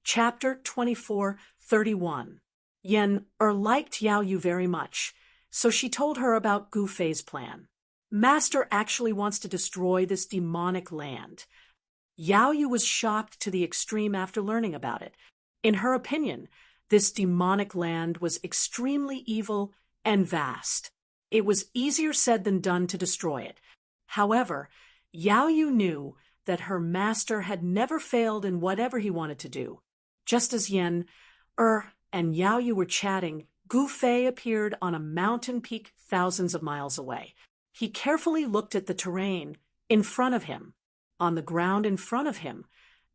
Chapter 24:31. Yen liked Yao Yu very much, so she told her about Gu Fei's plan. Master actually wants to destroy this demonic land. Yao Yu was shocked to the extreme after learning about it. In her opinion, this demonic land was extremely evil and vast. It was easier said than done to destroy it. However, Yao Yu knew that her master had never failed in whatever he wanted to do. Just as Yen, and Yao Yu were chatting, Gu Fei appeared on a mountain peak thousands of miles away. He carefully looked at the terrain in front of him. On the ground in front of him,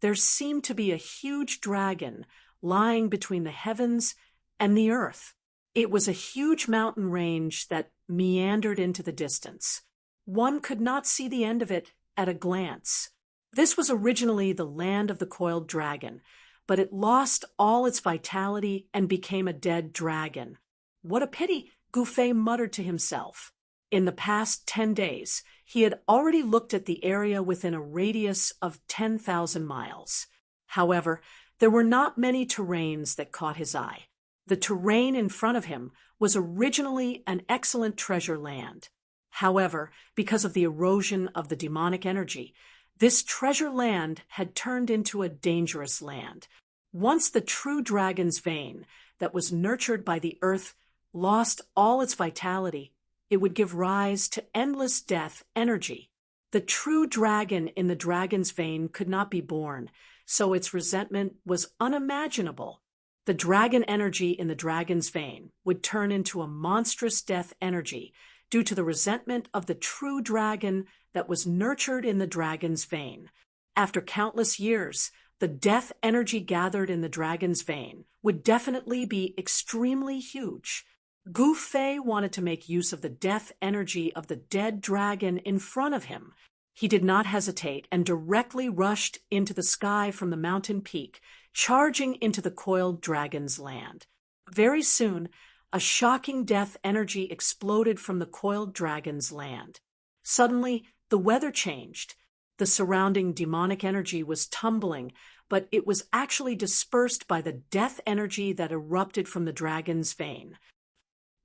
there seemed to be a huge dragon lying between the heavens and the earth. It was a huge mountain range that meandered into the distance. One could not see the end of it at a glance. This was originally the land of the coiled dragon, but it lost all its vitality and became a dead dragon. What a pity, Gu Fei muttered to himself. In the past 10 days, he had already looked at the area within a radius of 10,000 miles. However, there were not many terrains that caught his eye. The terrain in front of him was originally an excellent treasure land. However, because of the erosion of the demonic energy, this treasure land had turned into a dangerous land. Once the true dragon's vein that was nurtured by the earth lost all its vitality, it would give rise to endless death energy. The true dragon in the dragon's vein could not be born, so its resentment was unimaginable. The dragon energy in the dragon's vein would turn into a monstrous death energy due to the resentment of the true dragon that was nurtured in the dragon's vein. After countless years, the death energy gathered in the dragon's vein would definitely be extremely huge. Gu Fei wanted to make use of the death energy of the dead dragon in front of him. He did not hesitate and directly rushed into the sky from the mountain peak, charging into the coiled dragon's land. Very soon, a shocking death energy exploded from the coiled dragon's land. Suddenly, the weather changed. The surrounding demonic energy was tumbling, but it was actually dispersed by the death energy that erupted from the dragon's vein.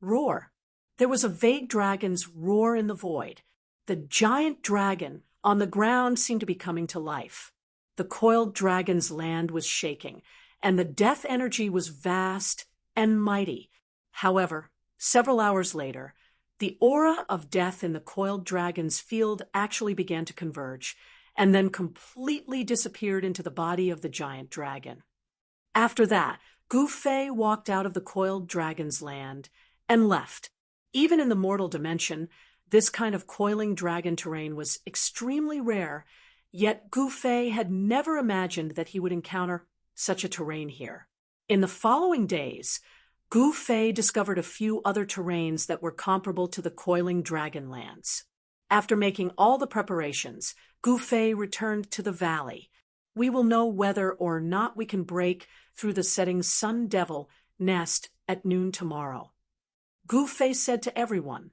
Roar. There was a vague dragon's roar in the void. The giant dragon on the ground seemed to be coming to life. The coiled dragon's land was shaking, and the death energy was vast and mighty. However, several hours later, the aura of death in the coiled dragon's field actually began to converge, and then completely disappeared into the body of the giant dragon. After that, Gu Fei walked out of the coiled dragon's land and left. Even in the mortal dimension, this kind of coiling dragon terrain was extremely rare, yet Gu Fei had never imagined that he would encounter such a terrain here. In the following days, Gu Fei discovered a few other terrains that were comparable to the coiling dragon lands. After making all the preparations, Gu Fei returned to the valley. We will know whether or not we can break through the setting Sun Devil nest at noon tomorrow. Gu Fei said to everyone.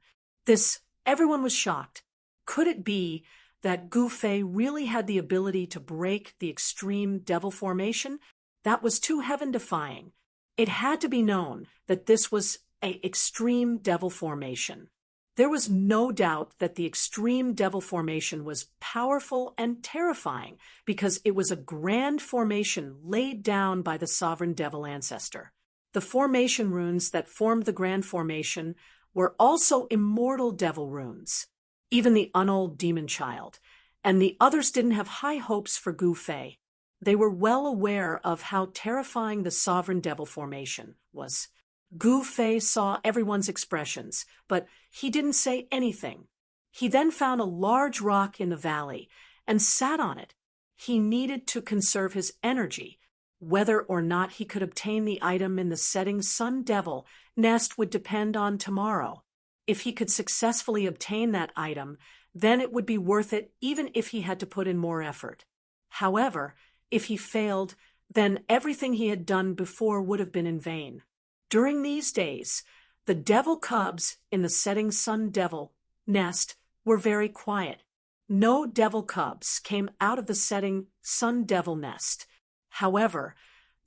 Everyone was shocked. Could it be that Gu Fei really had the ability to break the extreme devil formation? That was too heaven-defying. It had to be known that this was an extreme devil formation. There was no doubt that the extreme devil formation was powerful and terrifying because it was a grand formation laid down by the sovereign devil ancestor. The formation runes that formed the grand formation were also immortal devil runes. Even the unold demon child and the others didn't have high hopes for Gu Fei. They were well aware of how terrifying the sovereign devil formation was. Gu Fei saw everyone's expressions, but he didn't say anything. He then found a large rock in the valley and sat on it. He needed to conserve his energy. Whether or not he could obtain the item in the setting Sun Devil nest would depend on tomorrow. If he could successfully obtain that item, then it would be worth it even if he had to put in more effort. However, if he failed, then everything he had done before would have been in vain. During these days, the devil cubs in the setting Sun Devil nest were very quiet. No devil cubs came out of the setting Sun Devil nest. However,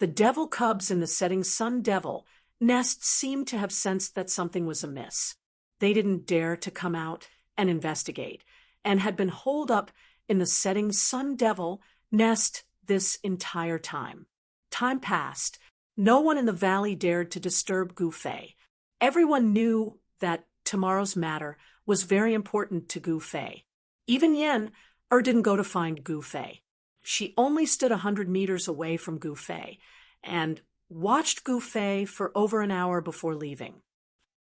The devil cubs in the setting sun devil nest seemed to have sensed that something was amiss. They didn't dare to come out and investigate, and had been holed up in the setting sun devil nest this entire time. Time passed. No one in the valley dared to disturb Gu Fei. Everyone knew that tomorrow's matter was very important to Gu Fei. Even Yen didn't go to find Gu Fei. She only stood 100 meters away from Gu Fei and watched Gu Fei for over an hour before leaving.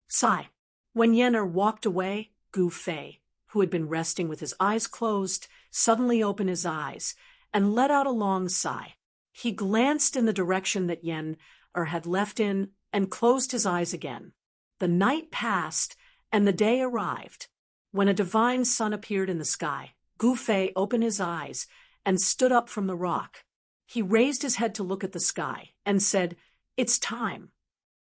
Sigh. When Yenner walked away, Gu Fei, who had been resting with his eyes closed, suddenly opened his eyes and let out a long sigh. He glanced in the direction that Yen had left in and closed his eyes again. The night passed and the day arrived. When a divine sun appeared in the sky, Gu Fei opened his eyes and stood up from the rock. He raised his head to look at the sky and said, "It's time."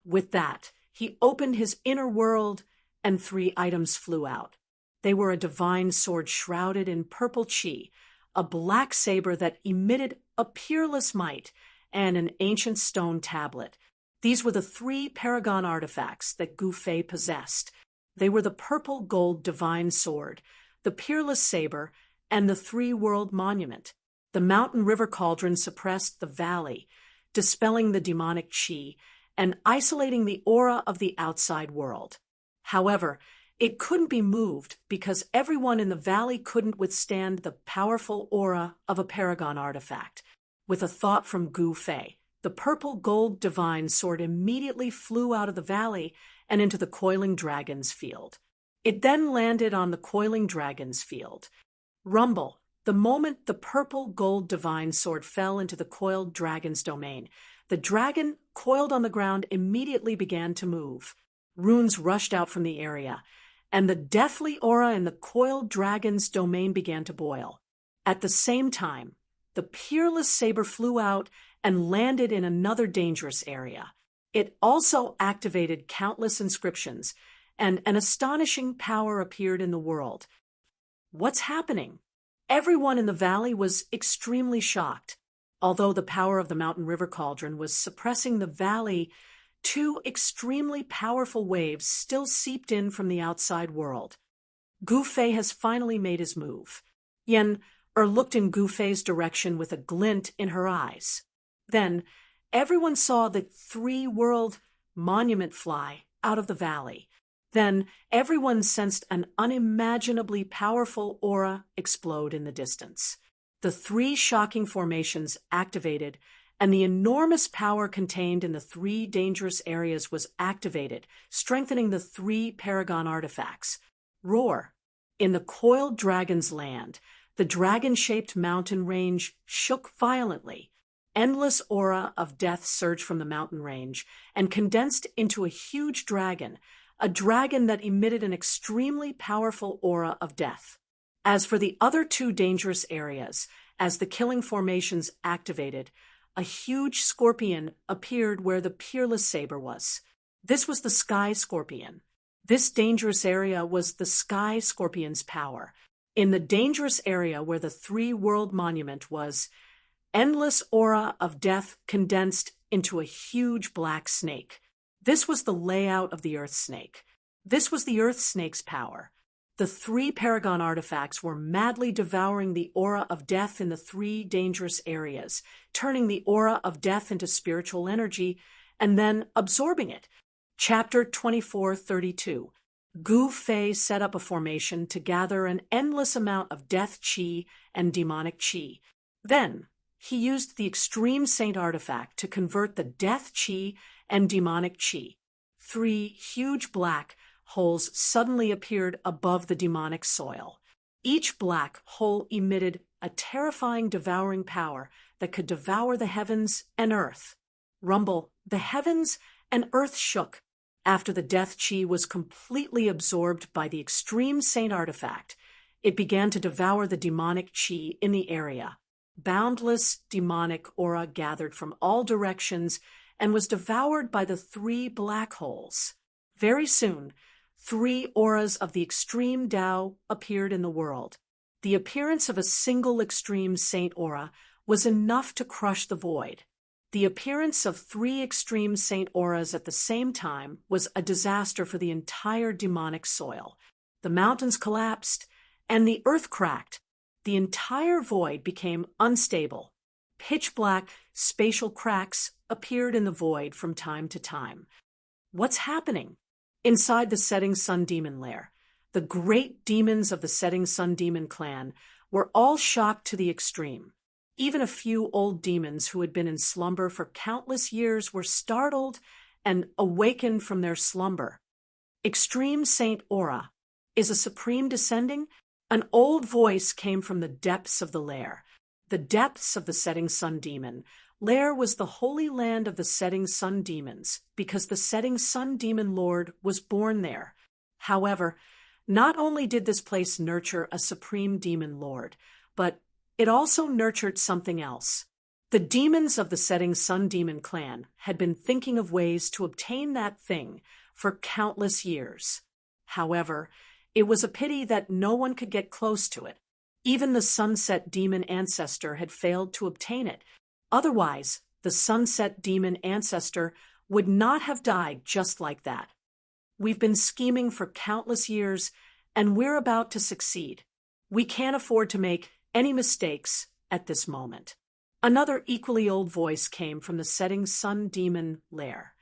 With that, he opened his inner world and 3 items flew out. They were a divine sword shrouded in purple chi, a black saber that emitted a peerless might, and an ancient stone tablet. These were the 3 paragon artifacts that Gu Fei possessed. They were the purple gold divine sword, the peerless saber, and the 3-world monument. The mountain river cauldron suppressed the valley, dispelling the demonic chi and isolating the aura of the outside world. However, it couldn't be moved because everyone in the valley couldn't withstand the powerful aura of a paragon artifact. With a thought from Gu Fei, the purple gold divine sword immediately flew out of the valley and into the coiling dragon's field. It then landed on the coiling dragon's field. Rumble. The moment the purple gold divine sword fell into the coiled dragon's domain, the dragon, coiled on the ground, immediately began to move. Runes rushed out from the area, and the deathly aura in the coiled dragon's domain began to boil. At the same time, the peerless saber flew out and landed in another dangerous area. It also activated countless inscriptions, and an astonishing power appeared in the world. What's happening? Everyone in the valley was extremely shocked. Although the power of the mountain river cauldron was suppressing the valley, 2 extremely powerful waves still seeped in from the outside world. Gu Fei has finally made his move. Yen looked in Gu Fei's direction with a glint in her eyes. Then, everyone saw the 3-world monument fly out of the valley. Then, everyone sensed an unimaginably powerful aura explode in the distance. The 3 shocking formations activated, and the enormous power contained in the 3 dangerous areas was activated, strengthening the 3 paragon artifacts. Roar. In the coiled dragon's land, the dragon-shaped mountain range shook violently. Endless aura of death surged from the mountain range and condensed into a huge dragon, a dragon that emitted an extremely powerful aura of death. As for the other 2 dangerous areas, as the killing formations activated, a huge scorpion appeared where the peerless saber was. This was the sky scorpion. This dangerous area was the sky scorpion's power. In the dangerous area where the 3-world monument was, endless aura of death condensed into a huge black snake. This was the layout of the Earth Snake. This was the Earth Snake's power. The 3 paragon artifacts were madly devouring the aura of death in the 3 dangerous areas, turning the aura of death into spiritual energy, and then absorbing it. Chapter 2432. Gu Fei set up a formation to gather an endless amount of death chi and demonic chi. Then, he used the Extreme Saint artifact to convert the death chi and demonic chi. 3 huge black holes suddenly appeared above the demonic soil. Each black hole emitted a terrifying devouring power that could devour the heavens and earth. Rumble. The heavens and earth shook. After the death chi was completely absorbed by the Extreme Saint artifact, it began to devour the demonic chi in the area. Boundless demonic aura gathered from all directions and was devoured by the 3 black holes. Very soon, 3 auras of the Extreme Tao appeared in the world. The appearance of a single Extreme Saint aura was enough to crush the void. The appearance of 3 extreme Saint auras at the same time was a disaster for the entire demonic soil. The mountains collapsed, and the earth cracked. The entire void became unstable. Pitch black spatial cracks appeared in the void from time to time. What's happening? Inside the Setting Sun Demon lair, the great demons of the Setting Sun Demon clan were all shocked to the extreme. Even a few old demons who had been in slumber for countless years were startled and awakened from their slumber. Extreme Saint Aura. Is a supreme descending? An old voice came from the depths of the lair. The depths of the Setting Sun Demon lair was the holy land of the Setting Sun Demons because the Setting Sun Demon Lord was born there. However, not only did this place nurture a supreme demon lord, but it also nurtured something else. The demons of the Setting Sun Demon clan had been thinking of ways to obtain that thing for countless years. However, it was a pity that no one could get close to it. Even the Sunset Demon ancestor had failed to obtain it. Otherwise, the Sunset Demon ancestor would not have died just like that. We've been scheming for countless years, and we're about to succeed. We can't afford to make any mistakes at this moment. Another equally old voice came from the Setting Sun Demon lair.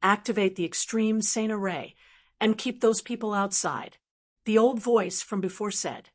Activate the extreme Saint Array and keep those people outside. The old voice from before said.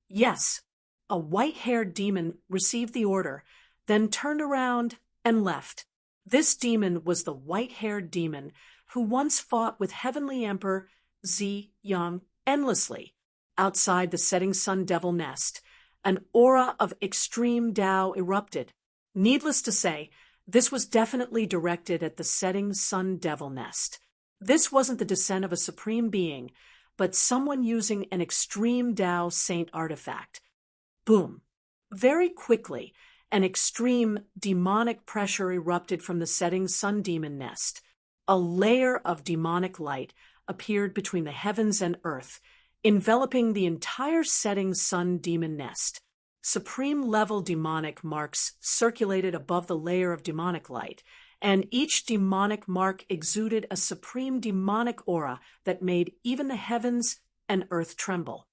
Yes, a white-haired demon received the order, then turned around and left. This demon was the white-haired demon who once fought with Heavenly Emperor Zi Yang endlessly. Outside the Setting Sun Devil Nest, an aura of extreme Tao erupted. Needless to say, this was definitely directed at the Setting Sun Devil Nest. This wasn't the descent of a supreme being, but someone using an extreme Tao saint artifact. Boom. Very quickly, an extreme demonic pressure erupted from the Setting Sun Demon Nest. A layer of demonic light appeared between the heavens and earth, enveloping the entire Setting Sun Demon Nest. Supreme-level demonic marks circulated above the layer of demonic light, and each demonic mark exuded a supreme demonic aura that made even the heavens and earth tremble.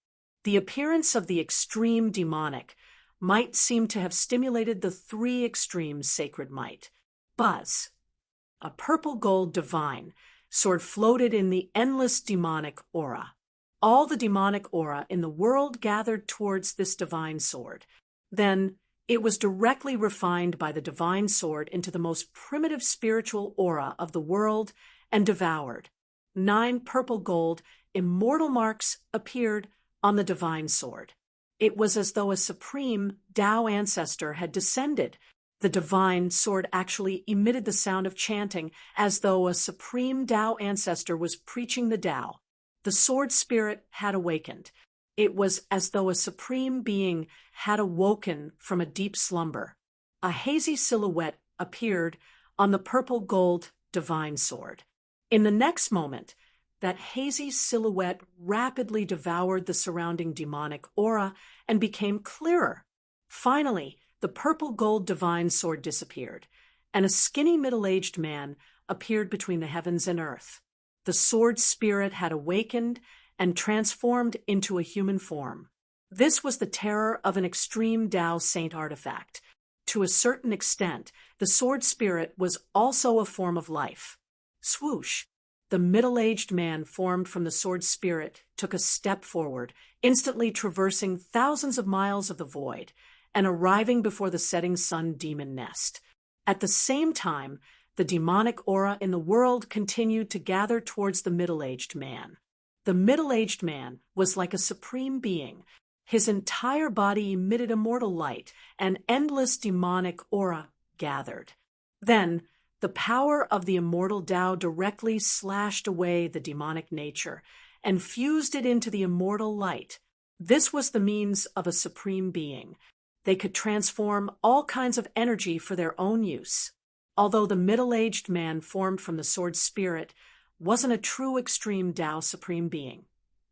The appearance of the extreme demonic might seem to have stimulated the 3 extremes sacred might. Buzz. A purple-gold divine sword floated in the endless demonic aura. All the demonic aura in the world gathered towards this divine sword. Then, it was directly refined by the divine sword into the most primitive spiritual aura of the world and devoured. 9 purple-gold, immortal marks appeared on the divine sword. It was as though a supreme Tao ancestor had descended. The divine sword actually emitted the sound of chanting, as though a supreme Tao ancestor was preaching the Tao. The sword spirit had awakened. It was as though a supreme being had awoken from a deep slumber. A hazy silhouette appeared on the purple-gold divine sword. In the next moment, that hazy silhouette rapidly devoured the surrounding demonic aura and became clearer. Finally, the purple-gold divine sword disappeared, and a skinny middle-aged man appeared between the heavens and earth. The sword spirit had awakened and transformed into a human form. This was the terror of an extreme Tao saint artifact. To a certain extent, the sword spirit was also a form of life. Swoosh! The middle-aged man formed from the sword spirit took a step forward, instantly traversing thousands of miles of the void and arriving before the Setting Sun Demon Nest. At the same time, the demonic aura in the world continued to gather towards the middle-aged man. The middle-aged man was like a supreme being. His entire body emitted immortal light, and endless demonic aura gathered. Then, the power of the immortal Tao directly slashed away the demonic nature and fused it into the immortal light. This was the means of a supreme being. They could transform all kinds of energy for their own use. Although the middle-aged man formed from the sword spirit wasn't a true extreme Tao supreme being,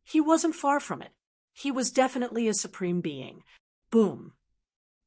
he wasn't far from it. He was definitely a supreme being. Boom!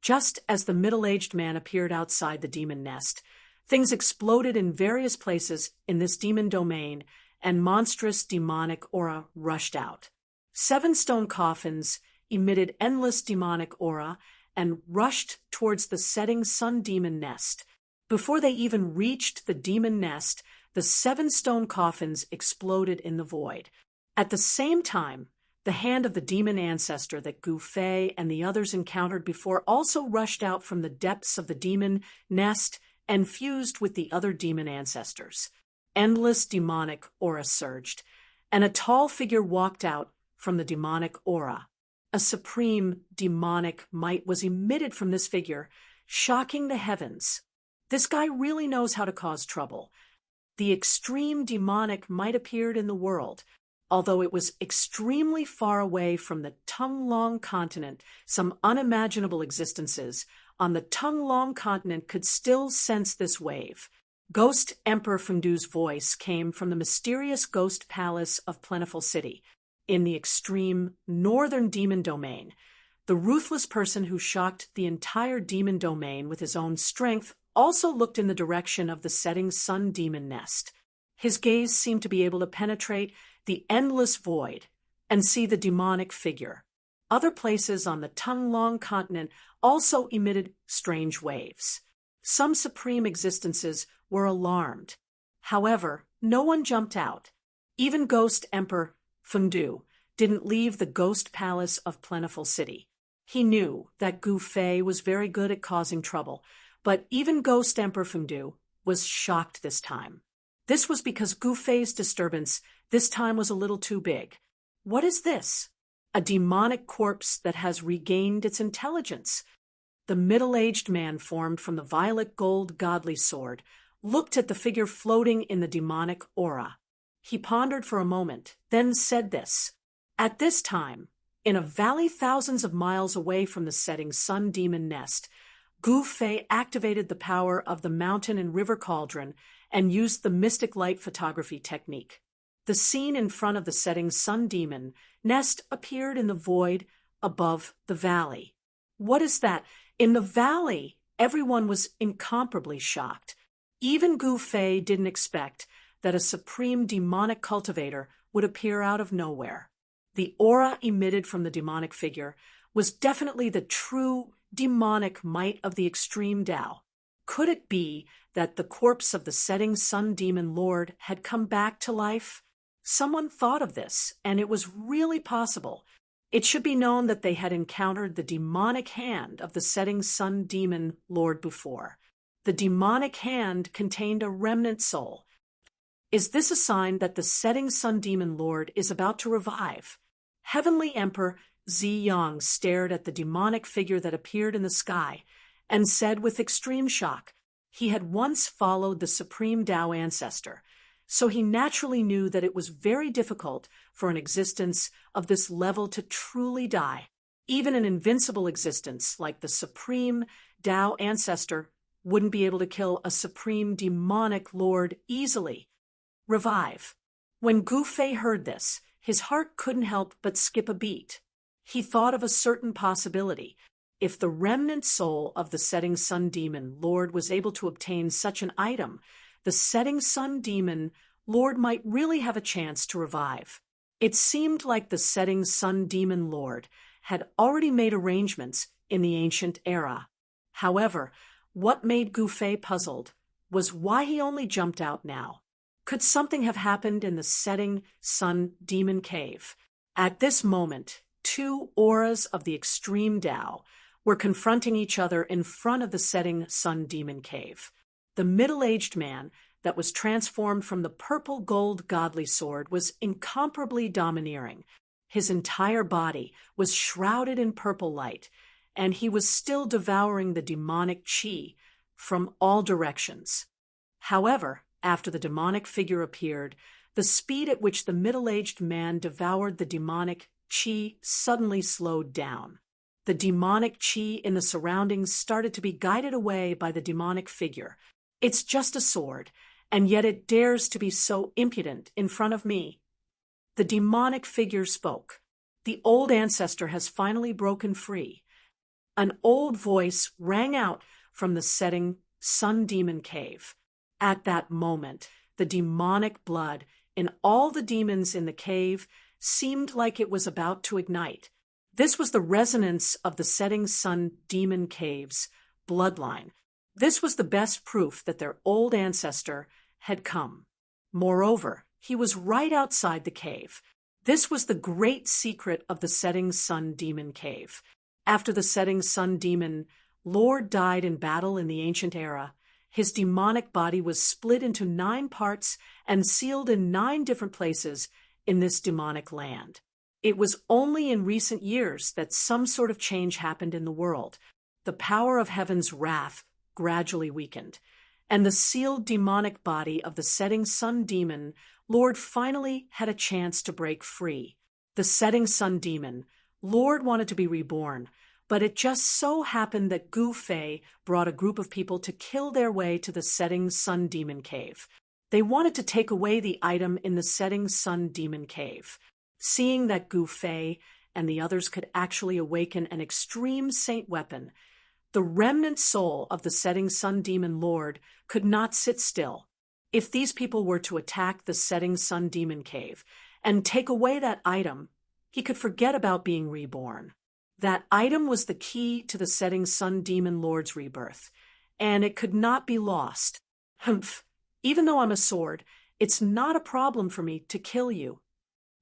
Just as the middle-aged man appeared outside the demon nest, Things exploded in various places in this demon domain, and monstrous demonic aura rushed out. 7 stone coffins emitted endless demonic aura and rushed towards the setting sun demon nest. Before they even reached the demon nest, the 7 stone coffins exploded in the void. At the same time, the hand of the demon ancestor that Gu Fei and the others encountered before also rushed out from the depths of the demon nest and fused with the other demon ancestors. Endless demonic aura surged, and a tall figure walked out from the demonic aura. A supreme demonic might was emitted from this figure, shocking the heavens. This guy really knows how to cause trouble. The extreme demonic might appeared in the world. Although it was extremely far away from the Tonglong continent, some unimaginable existences on the Tonglong continent could still sense this wave. Ghost Emperor Fengdu's voice came from the mysterious ghost palace of Plentiful City, in the extreme northern demon domain. The ruthless person who shocked the entire demon domain with his own strength also looked in the direction of the setting sun demon nest. His gaze seemed to be able to penetrate the endless void and see the demonic figure. Other places on the Tonglong continent also emitted strange waves. Some supreme existences were alarmed. However, no one jumped out. Even Ghost Emperor Fengdu didn't leave the ghost palace of Plentiful City. He knew that Gu Fei was very good at causing trouble, but even Ghost Emperor Fengdu was shocked this time. This was because Gu Fei's disturbance this time was a little too big. What is this? A demonic corpse that has regained its intelligence. The middle-aged man formed from the violet gold godly sword looked at the figure floating in the demonic aura. He pondered for a moment, then said this. At this time, in a valley thousands of miles away from the setting sun demon nest, Gu Fei activated the power of the mountain and river cauldron and used the mystic light photography technique. The scene in front of the setting sun demon nest appeared in the void above the valley. What is that? In the valley, everyone was incomparably shocked. Even Gu Fei didn't expect that a supreme demonic cultivator would appear out of nowhere. The aura emitted from the demonic figure was definitely the true demonic might of the extreme Tao. Could it be that the corpse of the setting sun demon lord had come back to life? Someone thought of this, and it was really possible. It should be known that they had encountered the demonic hand of the setting sun demon lord before. The demonic hand contained a remnant soul. Is this a sign that the setting sun demon lord is about to revive? Heavenly Emperor Ziyang stared at the demonic figure that appeared in the sky and said with extreme shock, he had once followed the supreme Tao ancestor, so he naturally knew that it was very difficult for an existence of this level to truly die. Even an invincible existence like the supreme Tao ancestor wouldn't be able to kill a supreme demonic lord easily. Revive. When Gu Fei heard this, his heart couldn't help but skip a beat. He thought of a certain possibility. If the remnant soul of the setting sun demon lord was able to obtain such an item, the setting sun demon lord might really have a chance to revive. It seemed like the setting sun demon lord had already made arrangements in the ancient era. However, what made Gu Fei puzzled was why he only jumped out now. Could something have happened in the setting sun demon cave? At this moment, 2 auras of the extreme Tao were confronting each other in front of the setting sun demon cave. The middle-aged man that was transformed from the purple gold godly sword was incomparably domineering. His entire body was shrouded in purple light, and he was still devouring the demonic qi from all directions. However, after the demonic figure appeared, the speed at which the middle-aged man devoured the demonic qi suddenly slowed down. The demonic qi in the surroundings started to be guided away by the demonic figure. It's just a sword, and yet it dares to be so impudent in front of me. The demonic figure spoke. The old ancestor has finally broken free. An old voice rang out from the setting Sun Demon Cave. At that moment, the demonic blood in all the demons in the cave seemed like it was about to ignite. This was the resonance of the setting sun demon cave's bloodline. This was the best proof that their old ancestor had come. Moreover, he was right outside the cave. This was the great secret of the setting sun demon cave. After the setting sun demon Lord died in battle in the ancient era, his demonic body was split into 9 parts and sealed in 9 different places in this demonic land. It was only in recent years that some sort of change happened in the world. The power of heaven's wrath gradually weakened, and the sealed demonic body of the setting sun demon Lord finally had a chance to break free. The setting sun demon Lord wanted to be reborn, but it just so happened that Gu Fei brought a group of people to kill their way to the setting sun demon cave. They wanted to take away the item in the setting sun demon cave. Seeing that Gu Fei and the others could actually awaken an extreme saint weapon, the remnant soul of the setting sun demon Lord could not sit still. If these people were to attack the setting sun demon cave and take away that item, he could forget about being reborn. That item was the key to the setting sun demon Lord's rebirth, and it could not be lost. Humph! Even though I'm a sword, it's not a problem for me to kill you.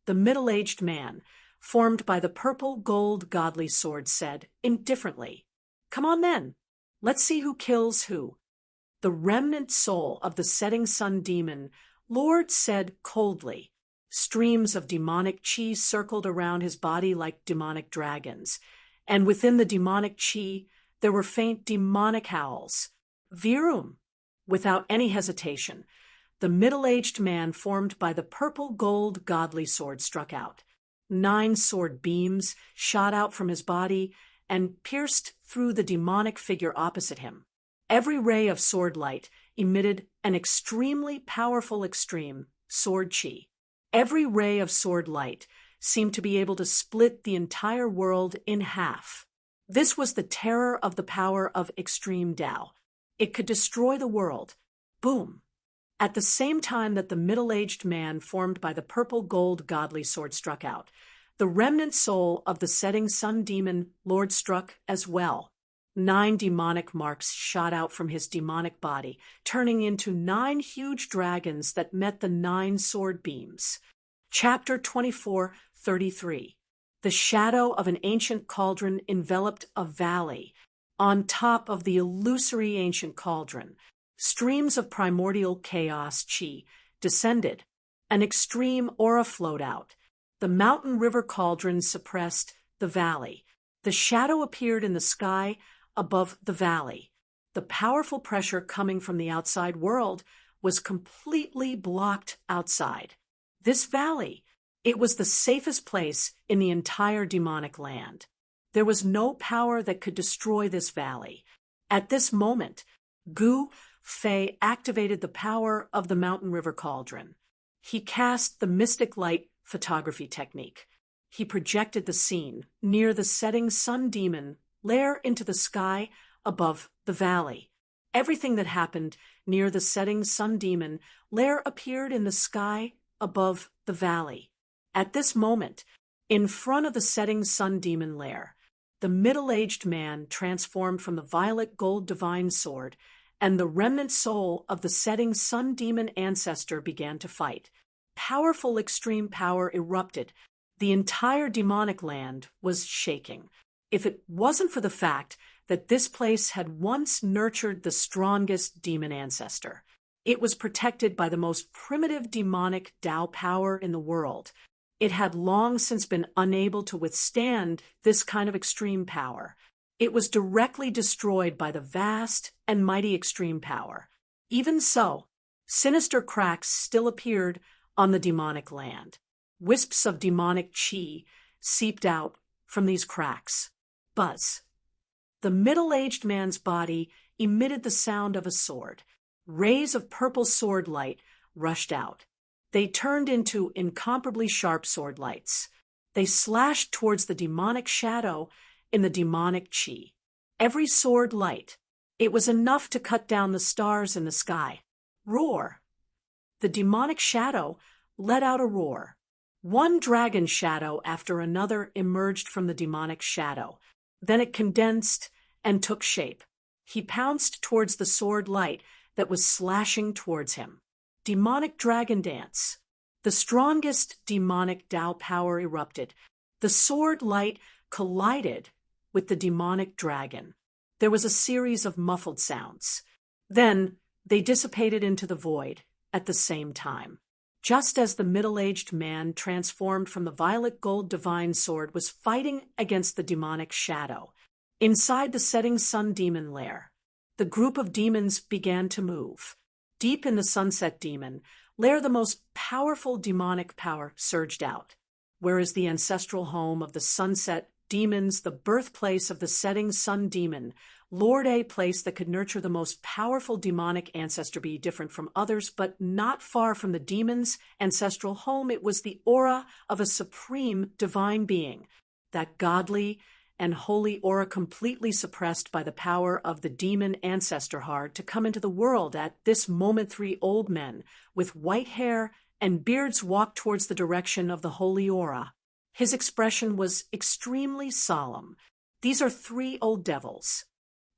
The middle-aged man, formed by the purple gold godly sword, said indifferently, "Come on then, let's see who kills who." The remnant soul of the setting sun demon Lord said coldly. Streams of demonic chi circled around his body like demonic dragons, and within the demonic chi there were faint demonic howls. Virum! Without any hesitation, the middle-aged man formed by the purple gold godly sword struck out. 9 sword beams shot out from his body and pierced through the demonic figure opposite him. Every ray of sword light emitted an extremely powerful extreme sword chi. Every ray of sword light seemed to be able to split the entire world in half. This was the terror of the power of extreme Tao. It could destroy the world. Boom! At the same time that the middle-aged man formed by the purple gold godly sword struck out, the remnant soul of the setting sun demon Lord struck as well. 9 demonic marks shot out from his demonic body, turning into 9 huge dragons that met the 9 sword beams. Chapter 24:33. The shadow of an ancient cauldron enveloped a valley. On top of the illusory ancient cauldron, streams of primordial chaos chi descended. An extreme aura flowed out. The mountain river cauldron suppressed the valley. The shadow appeared in the sky above the valley. The powerful pressure coming from the outside world was completely blocked outside. This valley, it was the safest place in the entire demonic land. There was no power that could destroy this valley. At this moment, Gu Fei activated the power of the mountain river cauldron. He cast the mystic light photography technique. He projected the scene near the setting sun demon lair into the sky above the valley. Everything that happened near the setting sun demon lair appeared in the sky above the valley. At this moment, in front of the setting sun demon lair, the middle-aged man transformed from the violet gold divine sword, and the remnant soul of the setting sun demon ancestor began to fight. Powerful extreme power erupted. The entire demonic land was shaking. If it wasn't for the fact that this place had once nurtured the strongest demon ancestor, it was protected by the most primitive demonic Tao power in the world. It had long since been unable to withstand this kind of extreme power. It was directly destroyed by the vast and mighty extreme power. Even so, sinister cracks still appeared on the demonic land. Wisps of demonic chi seeped out from these cracks. Buzz. The middle-aged man's body emitted the sound of a sword. Rays of purple sword light rushed out. They turned into incomparably sharp sword lights. They slashed towards the demonic shadow in the demonic chi. Every sword light It was enough to cut down the stars in the sky. Roar. The demonic shadow let out a roar. One dragon shadow after another emerged from the demonic shadow. Then it condensed and took shape. He pounced towards the sword light that was slashing towards him. Demonic dragon dance. The strongest demonic Tao power erupted. The sword light collided with the demonic dragon. There was a series of muffled sounds. Then they dissipated into the void at the same time. Just as the middle-aged man transformed from the violet gold divine sword was fighting against the demonic shadow, inside the setting sun demon lair, the group of demons began to move. Deep in the sunset demon lair, the most powerful demonic power surged out. Whereas the ancestral home of the sunset demons, the birthplace of the setting sun demon, Lord A, place that could nurture the most powerful demonic ancestor, be different from others, but not far from the demon's ancestral home, it was the aura of a supreme divine being, that godly and holy aura completely suppressed by the power of the demon ancestor heart to come into the world. At this moment, 3 old men with white hair and beards walked towards the direction of the holy aura. His expression was extremely solemn. These are 3 old devils,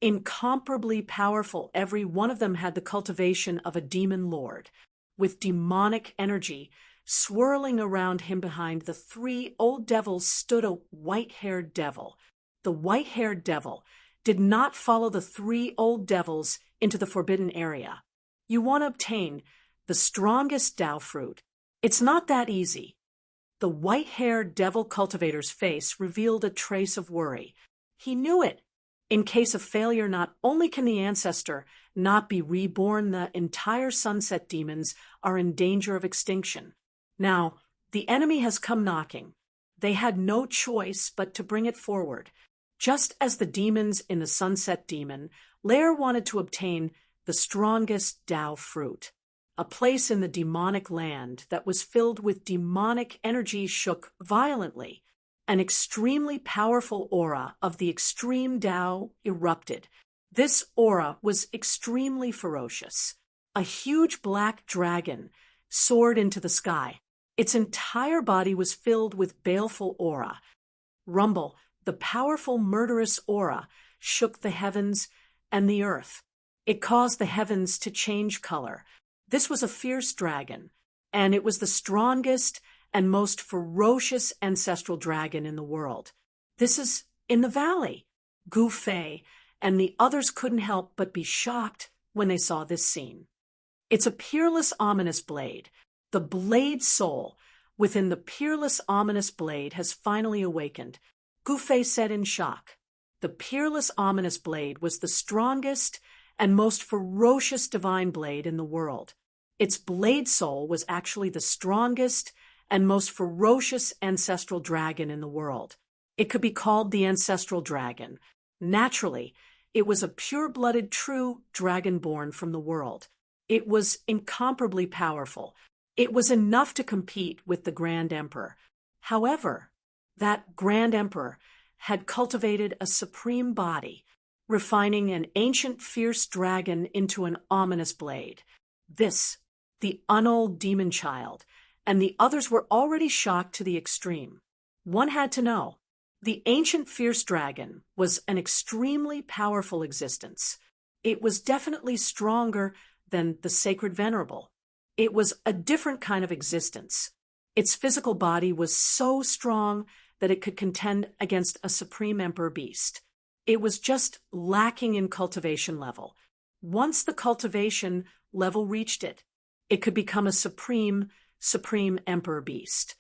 incomparably powerful. Every one of them had the cultivation of a demon lord, with demonic energy swirling around him. Behind the 3 old devils stood a white-haired devil. The white-haired devil did not follow the 3 old devils into the forbidden area. You want to obtain the strongest Tao fruit. It's not that easy. The white-haired devil cultivator's face revealed a trace of worry. He knew it. In case of failure, not only can the ancestor not be reborn, the entire sunset demons are in danger of extinction. Now, the enemy has come knocking. They had no choice but to bring it forward. Just as the demons in the sunset demon lair wanted to obtain the strongest Tao fruit, a place in the demonic land that was filled with demonic energy shook violently. An extremely powerful aura of the extreme Tao erupted. This aura was extremely ferocious. A huge black dragon soared into the sky. Its entire body was filled with baleful aura. Rumble, the powerful murderous aura, shook the heavens and the earth. It caused the heavens to change color. This was a fierce dragon, and it was the strongest and most ferocious ancestral dragon in the world. This is in the valley. Gu Fei and the others couldn't help but be shocked when they saw this scene. It's a peerless, ominous blade. The blade soul within the peerless, ominous blade has finally awakened. Gu Fei said in shock. The peerless, ominous blade was the strongest and most ferocious divine blade in the world. Its blade soul was actually the strongest and most ferocious ancestral dragon in the world. It could be called the ancestral dragon. Naturally, it was a pure-blooded, true dragon born from the world. It was incomparably powerful. It was enough to compete with the Grand Emperor. However, that Grand Emperor had cultivated a supreme body, refining an ancient fierce dragon into an ominous blade. This, the unold demon child, and the others were already shocked to the extreme. One had to know. The ancient fierce dragon was an extremely powerful existence. It was definitely stronger than the sacred venerable. It was a different kind of existence. Its physical body was so strong that it could contend against a supreme emperor beast. It was just lacking in cultivation level. Once the cultivation level reached it, it could become a supreme emperor beast.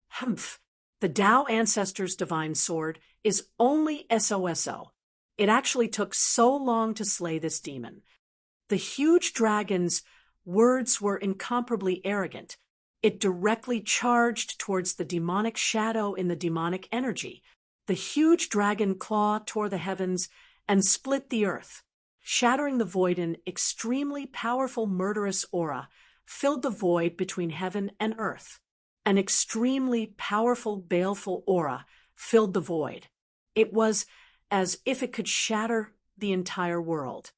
Humph! The Tao Ancestor's divine sword is only SOSO. It actually took so long to slay this demon. The huge dragon's words were incomparably arrogant. It directly charged towards the demonic shadow in the demonic energy. The huge dragon claw tore the heavens and split the earth, shattering the void. An extremely powerful murderous aura filled the void between heaven and earth. An extremely powerful, baleful aura filled the void. It was as if it could shatter the entire world.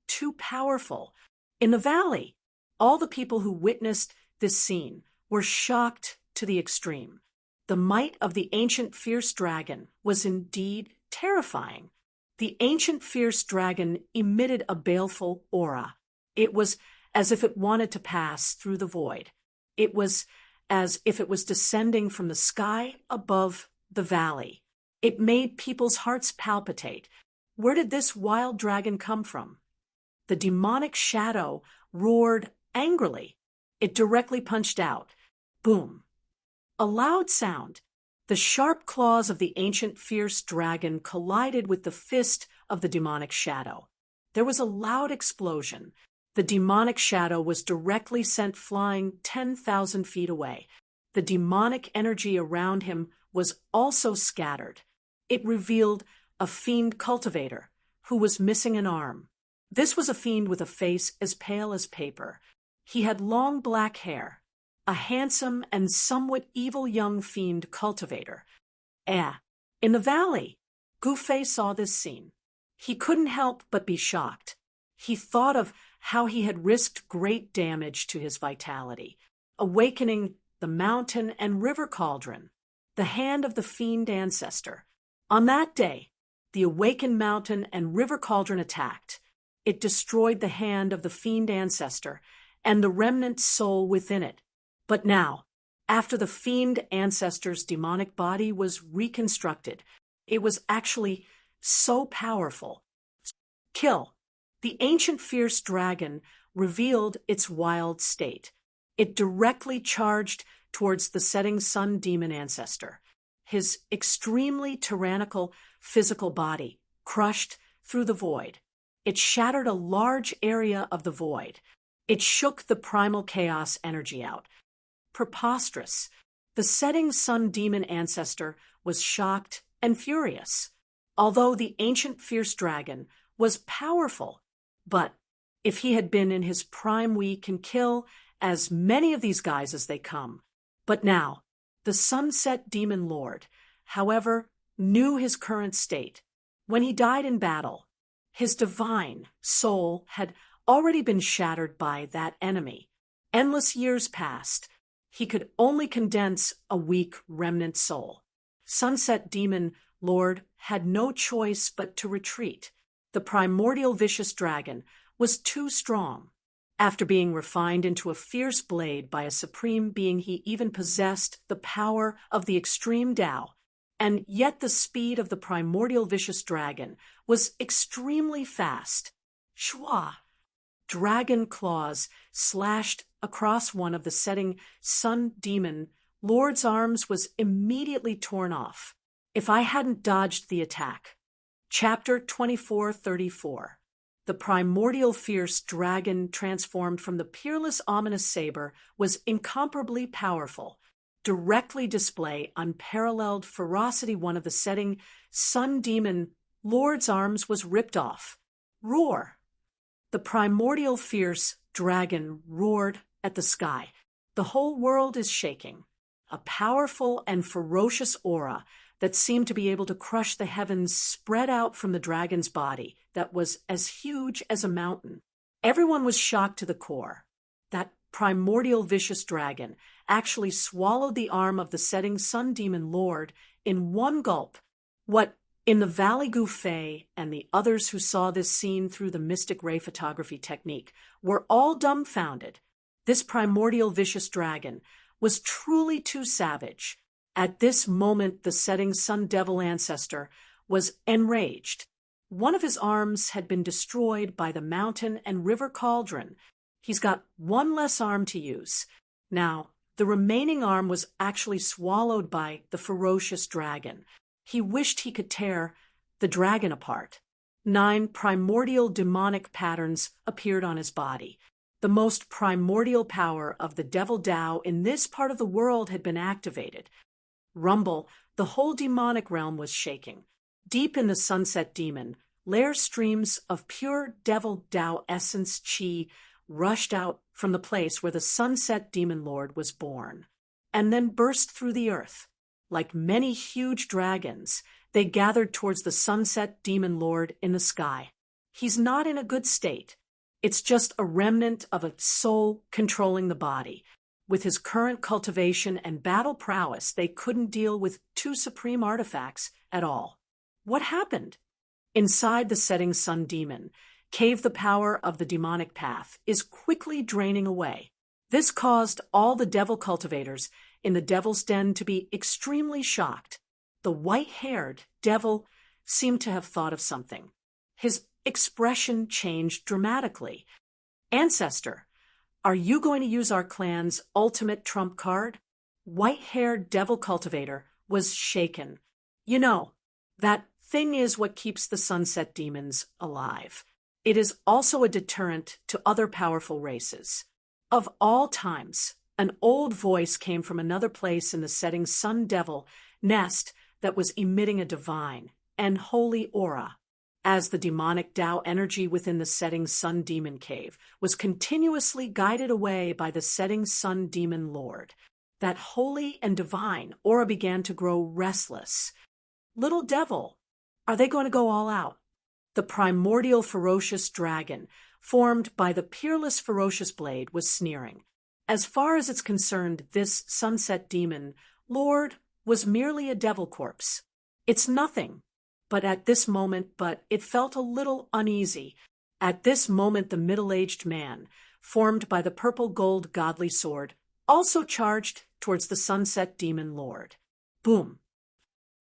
Too powerful. In the valley, all the people who witnessed this scene were shocked to the extreme. The might of the ancient fierce dragon was indeed terrifying. The ancient fierce dragon emitted a baleful aura. It was as if it wanted to pass through the void. It was as if it was descending from the sky above the valley. It made people's hearts palpitate. Where did this wild dragon come from? The demonic shadow roared angrily. It directly punched out. Boom. A loud sound. The sharp claws of the ancient fierce dragon collided with the fist of the demonic shadow. There was a loud explosion. The demonic shadow was directly sent flying 10,000 feet away. The demonic energy around him was also scattered. It revealed a fiend cultivator who was missing an arm. This was a fiend with a face as pale as paper. He had long black hair. A handsome and somewhat evil young fiend cultivator. In the valley, Gufei saw this scene. He couldn't help but be shocked. He thought of how he had risked great damage to his vitality, awakening the mountain and river cauldron, the hand of the fiend ancestor. On that day, the awakened mountain and river cauldron attacked. It destroyed the hand of the fiend ancestor and the remnant soul within it. But now, after the fiend ancestor's demonic body was reconstructed, it was actually so powerful. Kill. The ancient fierce dragon revealed its wild state. It directly charged towards the setting sun demon ancestor. His extremely tyrannical physical body crushed through the void. It shattered a large area of the void. It shook the primal chaos energy out. Preposterous. The setting sun demon ancestor was shocked and furious. Although the ancient fierce dragon was powerful, but if he had been in his prime, we can kill as many of these guys as they come. But now, the sunset demon lord, however, knew his current state. When he died in battle, his divine soul had already been shattered by that enemy. Endless years passed. He could only condense a weak remnant soul. Sunset Demon Lord had no choice but to retreat. The primordial vicious dragon was too strong. After being refined into a fierce blade by a supreme being, he even possessed the power of the extreme Tao. And yet the speed of the primordial vicious dragon was extremely fast. Shwa! Dragon claws slashed across one of the setting sun demon lord's arms was immediately torn off. If I hadn't dodged the attack. Chapter 2434. The primordial fierce dragon transformed from the peerless ominous saber was incomparably powerful. Directly display unparalleled ferocity. One of the setting sun demon lord's arms was ripped off. Roar! The primordial fierce dragon roared at the sky. The whole world is shaking. A powerful and ferocious aura that seemed to be able to crush the heavens spread out from the dragon's body that was as huge as a mountain. Everyone was shocked to the core. That primordial vicious dragon actually swallowed the arm of the setting sun demon lord in one gulp. What in the Valley Gufei and the others who saw this scene through the mystic ray photography technique were all dumbfounded. This primordial vicious dragon was truly too savage. At this moment, the setting sun devil ancestor was enraged. One of his arms had been destroyed by the mountain and river cauldron. He's got one less arm to use. Now, the remaining arm was actually swallowed by the ferocious dragon. He wished he could tear the dragon apart. 9 primordial demonic patterns appeared on his body. The most primordial power of the devil Tao in this part of the world had been activated. Rumble, the whole demonic realm was shaking. Deep in the sunset demon, layer streams of pure devil Tao essence chi rushed out from the place where the sunset demon lord was born, and then burst through the earth. like many huge dragons, they gathered towards the sunset demon lord in the sky. He's not in a good state. It's just a remnant of a soul controlling the body. With his current cultivation and battle prowess, they couldn't deal with two supreme artifacts at all. What happened? Inside the setting sun demon, cave the power of the demonic path is quickly draining away. This caused all the devil cultivators in the devil's den to be extremely shocked. The white-haired devil seemed to have thought of something. His expression changed dramatically. Ancestor, are you going to use our clan's ultimate trump card? White-haired devil cultivator was shaken. You know, that thing is what keeps the sunset demons alive. It is also a deterrent to other powerful races. Of all times, an old voice came from another place in the setting sun devil nest that was emitting a divine and holy aura. As the demonic Tao energy within the setting sun demon cave was continuously guided away by the setting sun demon lord, that holy and divine aura began to grow restless. Little devil, are they going to go all out? The primordial ferocious dragon, formed by the peerless ferocious blade, was sneering. As far as it's concerned, this sunset demon lord was merely a devil corpse. It's nothing. But it felt a little uneasy. At this moment, the middle-aged man, formed by the purple-gold godly sword, also charged towards the sunset demon lord. Boom!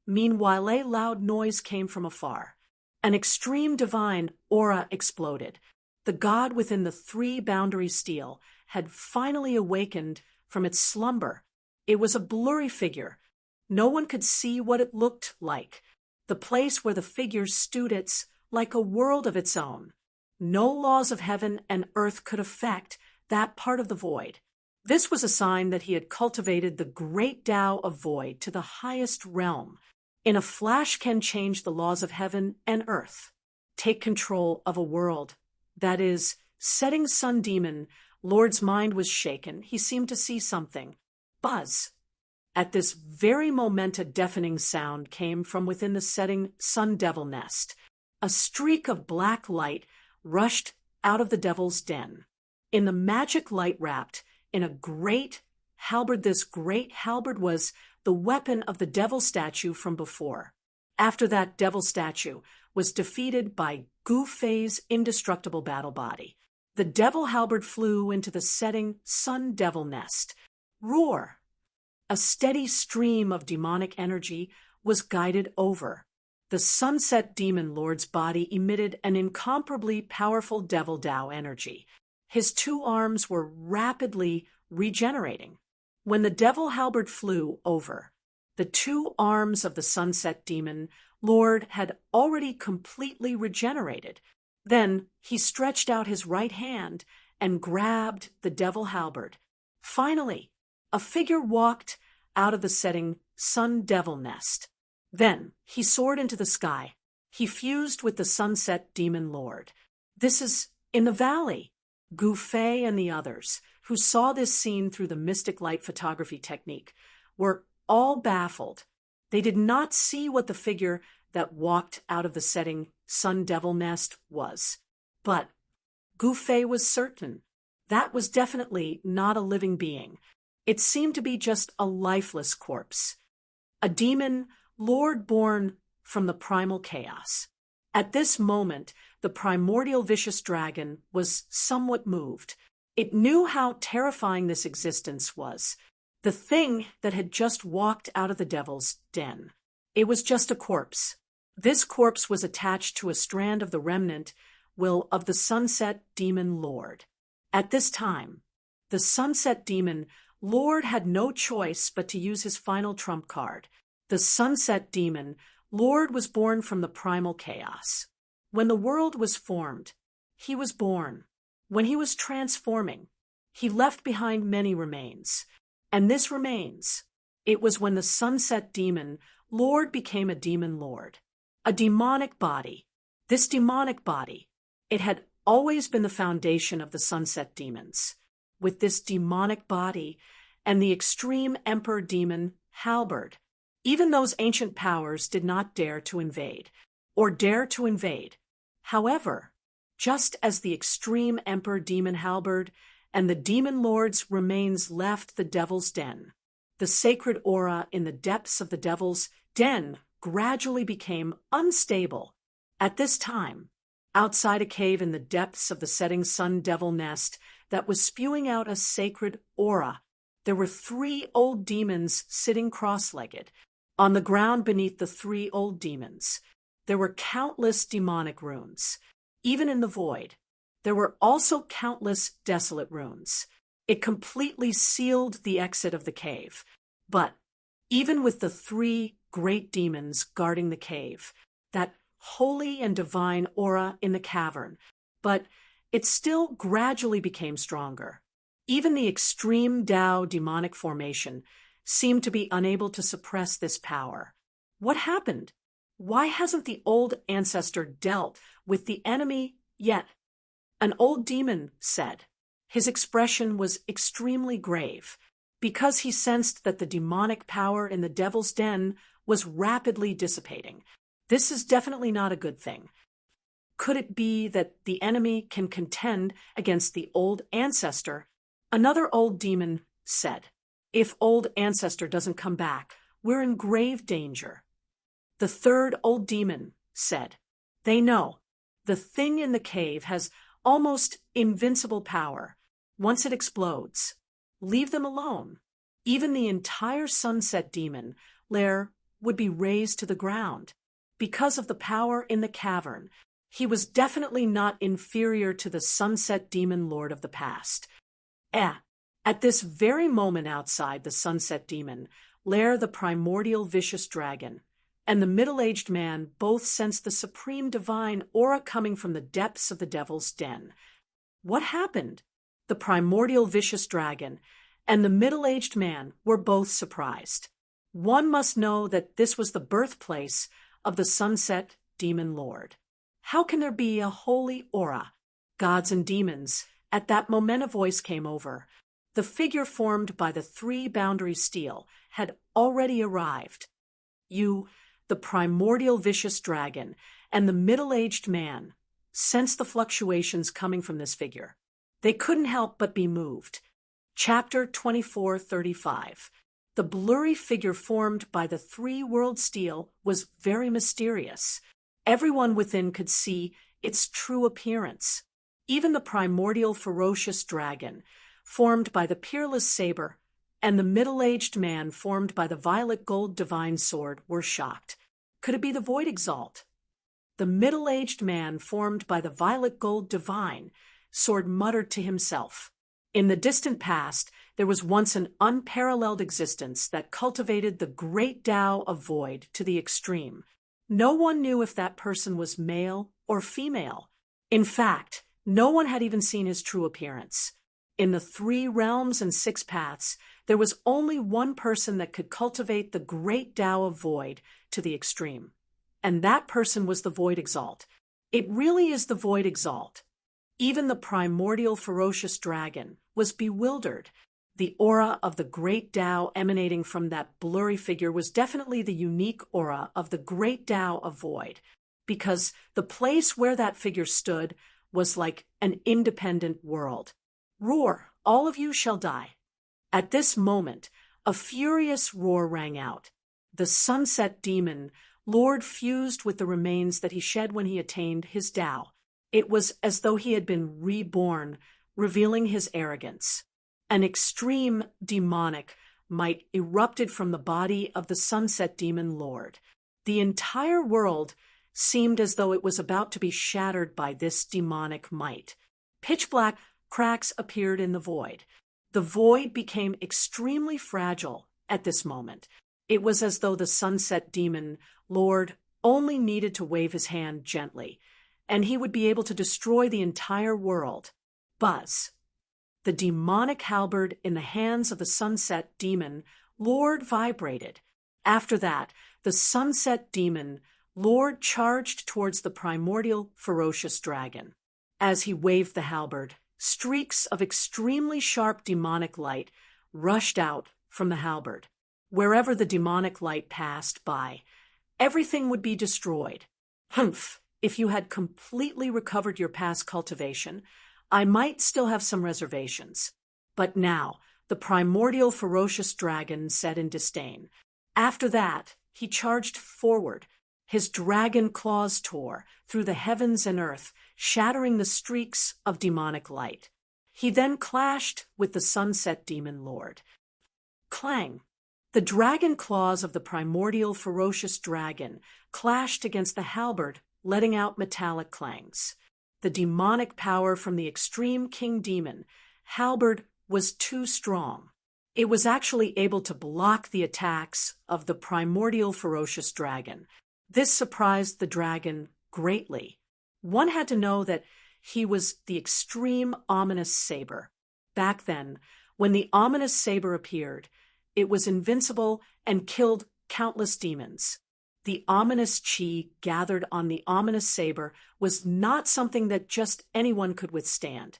Meanwhile, a loud noise came from afar. An extreme divine aura exploded. The god within the three-boundary steel had finally awakened from its slumber. It was a blurry figure. No one could see what it looked like. The place where the figure stood, it's like a world of its own. No laws of heaven and earth could affect that part of the void. This was a sign that he had cultivated the great Tao of void to the highest realm. In a flash can change the laws of heaven and earth. Take control of a world. That is, setting sun demon, Lord's mind was shaken. He seemed to see something. Buzz. At this very moment, a deafening sound came from within the setting sun devil nest. A streak of black light rushed out of the devil's den. In the magic light wrapped in a great halberd, this great halberd was the weapon of the devil statue from before. After that devil statue was defeated by Gu Fei's indestructible battle body, the devil halberd flew into the setting sun devil nest. Roar! A steady stream of demonic energy was guided over. The sunset demon lord's body emitted an incomparably powerful devil Tao energy. His two arms were rapidly regenerating. When the devil halberd flew over, the two arms of the sunset demon lord had already completely regenerated. Then he stretched out his right hand and grabbed the devil halberd. Finally, a figure walked out of the setting sun devil nest. Then he soared into the sky. He fused with the sunset demon lord. This is in the valley. Gu Fei and the others, who saw this scene through the mystic light photography technique, were all baffled. They did not see what the figure that walked out of the setting sun devil nest was. But Gu Fei was certain. That was definitely not a living being. It seemed to be just a lifeless corpse. A demon lord born from the primal chaos. At this moment, the primordial vicious dragon was somewhat moved. It knew how terrifying this existence was. The thing that had just walked out of the devil's den. It was just a corpse. This corpse was attached to a strand of the remnant will of the sunset demon lord. At this time, the sunset demon lord had no choice but to use his final trump card. The sunset demon lord was born from the primal chaos. When the world was formed, he was born. When he was transforming, he left behind many remains. And this remains, it was when the sunset demon lord became a demon lord. A demonic body. This demonic body, it had always been the foundation of the sunset demons. With this demonic body and the extreme emperor demon halberd, Even those ancient powers did not dare to invade, or dare to invade. However, just as the extreme Emperor Demon Halberd and the Demon Lord's remains left the Devil's Den, the sacred aura in the depths of the Devil's Den gradually became unstable. At this time, outside a cave in the depths of the setting sun devil nest that was spewing out a sacred aura, there were 3 old demons sitting cross-legged. On the ground beneath the 3 old demons, there were countless demonic runes. Even in the void, there were also countless desolate runes. It completely sealed the exit of the cave. But even with the 3 great demons guarding the cave, that holy and divine aura in the cavern, but it still gradually became stronger. Even the extreme Tao demonic formation seemed to be unable to suppress this power. What happened? Why hasn't the old ancestor dealt with the enemy yet? An old demon said. His expression was extremely grave, because he sensed that the demonic power in the Devil's Den was rapidly dissipating. This is definitely not a good thing. Could it be that the enemy can contend against the old ancestor? Another old demon said, "If old ancestor doesn't come back, we're in grave danger." The third old demon said, "They know. The thing in the cave has almost invincible power. Once it explodes, leave them alone. Even the entire sunset demon lair would be razed to the ground. Because of the power in the cavern, he was definitely not inferior to the sunset demon lord of the past. At this very moment outside the sunset demon lair the primordial vicious dragon and the middle-aged man both sensed the supreme divine aura coming from the depths of the Devil's Den. What happened? The primordial vicious dragon and the middle-aged man were both surprised. One must know that this was the birthplace of the sunset demon lord. How can there be a holy aura? Gods and demons. At that moment a voice came over. The figure formed by the 3 boundary steel had already arrived. You, the primordial vicious dragon, and the middle-aged man sensed the fluctuations coming from this figure. They couldn't help but be moved. Chapter 24:35. The blurry figure formed by the 3-world steel was very mysterious. Everyone within could see its true appearance. Even the primordial ferocious dragon, formed by the peerless saber, and the middle-aged man formed by the violet gold divine sword were shocked. Could it be the Void Exalt? The middle-aged man formed by the violet gold divine sword muttered to himself. In the distant past, there was once an unparalleled existence that cultivated the great Tao of void to the extreme. No one knew if that person was male or female. In fact, no one had even seen his true appearance. In the 3 realms and 6 paths, there was only one person that could cultivate the great Tao of void to the extreme. And that person was the Void Exalt. It really is the Void Exalt. Even the primordial ferocious dragon was bewildered. The aura of the great Tao emanating from that blurry figure was definitely the unique aura of the great Tao of void, because the place where that figure stood was like an independent world. Roar, all of you shall die. At this moment, a furious roar rang out. The sunset demon Lord fused with the remains that he shed when he attained his Tao. It was as though he had been reborn, revealing his arrogance. An extreme demonic might erupted from the body of the sunset demon Lord. The entire world seemed as though it was about to be shattered by this demonic might. Pitch black cracks appeared in the void. The void became extremely fragile at this moment. It was as though the sunset demon Lord only needed to wave his hand gently, and he would be able to destroy the entire world. Buzz. The demonic halberd in the hands of the sunset demon Lord vibrated. After that, the sunset demon Lord charged towards the primordial ferocious dragon. As he waved the halberd, streaks of extremely sharp demonic light rushed out from the halberd. Wherever the demonic light passed by, everything would be destroyed. Humph, if you had completely recovered your past cultivation, I might still have some reservations. But now, the primordial ferocious dragon said in disdain. After that, he charged forward. His dragon claws tore through the heavens and earth, shattering the streaks of demonic light. He then clashed with the sunset demon lord. Clang! The dragon claws of the primordial ferocious dragon clashed against the halberd, letting out metallic clangs. The demonic power from the extreme king demon halberd was too strong. It was actually able to block the attacks of the primordial ferocious dragon. This surprised the dragon greatly. One had to know that he was the extreme ominous saber. Back then, when the ominous saber appeared, it was invincible and killed countless demons. The ominous chi gathered on the ominous saber was not something that just anyone could withstand.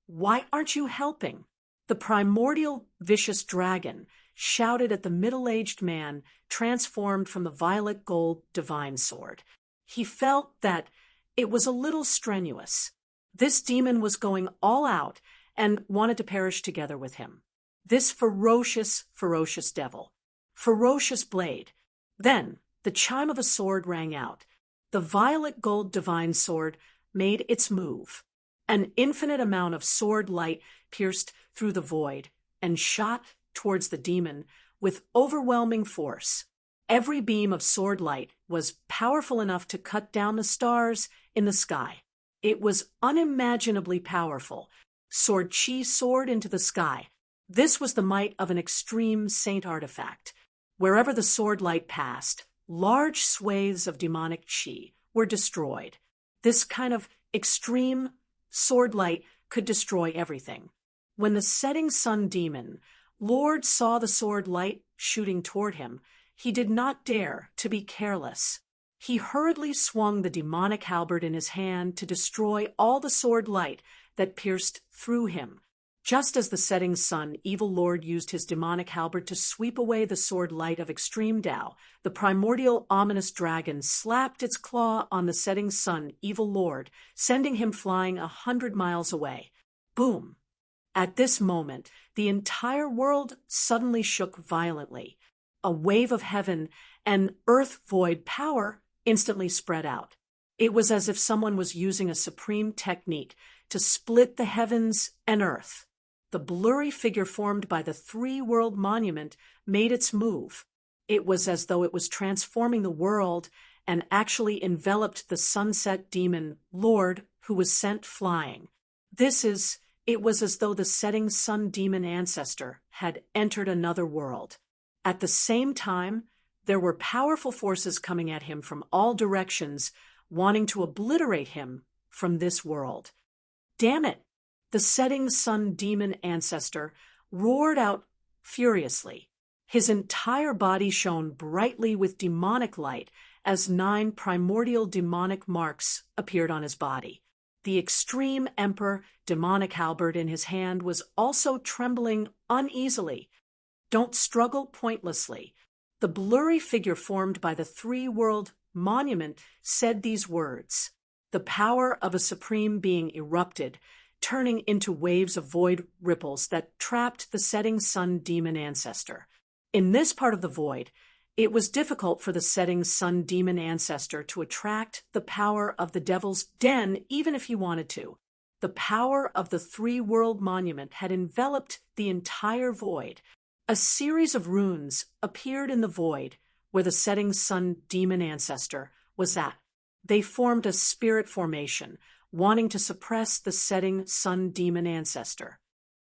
Why aren't you helping? The primordial vicious dragon shouted at the middle-aged man transformed from the violet gold divine sword. He felt that it was a little strenuous. This demon was going all out and wanted to perish together with him. This ferocious, ferocious devil. Ferocious blade. Then the chime of a sword rang out. The violet gold divine sword made its move. An infinite amount of sword light pierced through the void and shot towards the demon with overwhelming force. Every beam of sword light was powerful enough to cut down the stars in the sky. It was unimaginably powerful. Sword chi soared into the sky. This was the might of an extreme saint artifact. Wherever the sword light passed, large swathes of demonic chi were destroyed. This kind of extreme sword light could destroy everything. When the setting sun demon Lord saw the sword light shooting toward him, he did not dare to be careless. He hurriedly swung the demonic halberd in his hand to destroy all the sword light that pierced through him. Just as the setting sun, evil lord used his demonic halberd to sweep away the sword light of extreme Tao, the primordial ominous dragon slapped its claw on the setting sun, evil lord, sending him flying 100 miles away. Boom! At this moment, the entire world suddenly shook violently. A wave of heaven and earth void power instantly spread out. It was as if someone was using a supreme technique to split the heavens and earth. The blurry figure formed by the three-world monument made its move. It was as though it was transforming the world and actually enveloped the sunset demon Lord who was sent flying. It was as though the setting sun demon ancestor had entered another world. At the same time, there were powerful forces coming at him from all directions, wanting to obliterate him from this world. Damn it! The setting sun demon ancestor roared out furiously. His entire body shone brightly with demonic light as 9 primordial demonic marks appeared on his body. The extreme emperor demonic halberd in his hand was also trembling uneasily. Don't struggle pointlessly. The blurry figure formed by the three-world monument said these words. The power of a supreme being erupted, turning into waves of void ripples that trapped the setting sun demon ancestor. In this part of the void, it was difficult for the setting sun demon ancestor to attract the power of the devil's den even if he wanted to. The power of the three-world monument had enveloped the entire void. A series of runes appeared in the void where the setting sun demon ancestor was at. They formed a spirit formation, wanting to suppress the setting sun demon ancestor.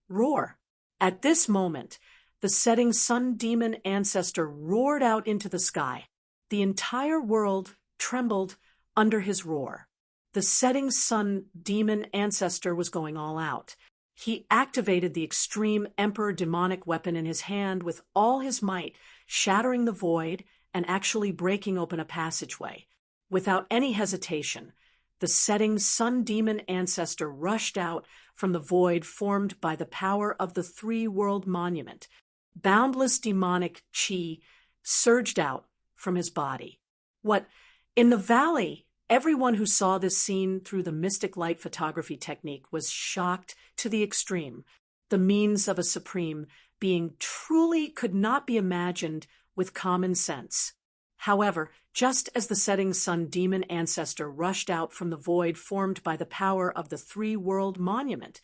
Roar! At this moment, the setting sun demon ancestor roared out into the sky. The entire world trembled under his roar. The setting sun demon ancestor was going all out. He activated the extreme emperor demonic weapon in his hand with all his might, shattering the void and actually breaking open a passageway. Without any hesitation, the setting sun demon ancestor rushed out from the void formed by the power of the three-world monument. Boundless demonic chi surged out from his body. In the valley, everyone who saw this scene through the mystic light photography technique was shocked to the extreme. The means of a supreme being truly could not be imagined with common sense. However, just as the setting sun demon ancestor rushed out from the void formed by the power of the three-world monument,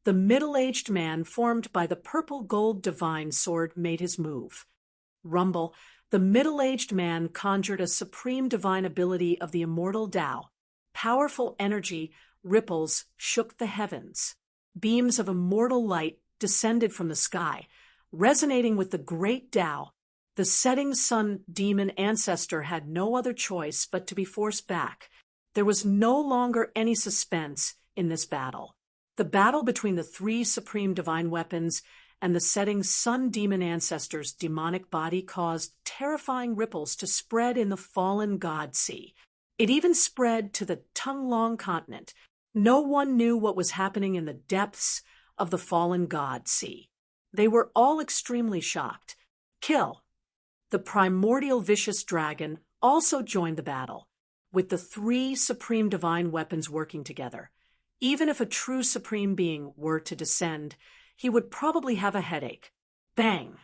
the middle-aged man formed by the purple-gold divine sword made his move. Rumble, the middle-aged man conjured a supreme divine ability of the immortal Tao. Powerful energy ripples shook the heavens. Beams of immortal light descended from the sky, resonating with the great Tao. The setting sun demon ancestor had no other choice but to be forced back. There was no longer any suspense in this battle. The battle between the three supreme divine weapons and the setting sun demon ancestor's demonic body caused terrifying ripples to spread in the fallen god sea. It even spread to the Tonglong continent. No one knew what was happening in the depths of the fallen god sea. They were all extremely shocked. Kill, the primordial vicious dragon, also joined the battle, with the three supreme divine weapons working together. Even if a true supreme being were to descend, he would probably have a headache. Bang!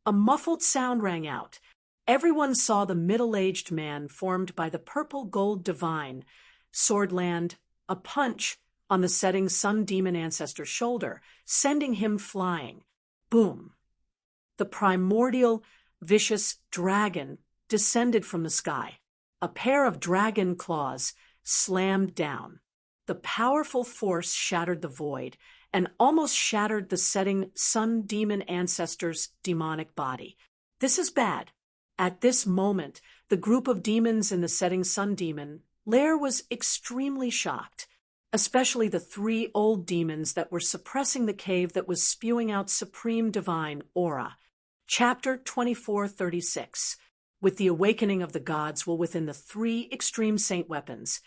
A muffled sound rang out. Everyone saw the middle-aged man formed by the purple-gold divine sword land a punch on the setting sun demon ancestor's shoulder, sending him flying. Boom! The primordial vicious dragon descended from the sky. A pair of dragon claws slammed down. The powerful force shattered the void and almost shattered the setting sun demon ancestor's demonic body. This is bad. At this moment, the group of demons in the setting sun demon lair was extremely shocked, especially the three old demons that were suppressing the cave that was spewing out supreme divine aura. Chapter 2436. With the awakening of the gods will within the three extreme saint weapons.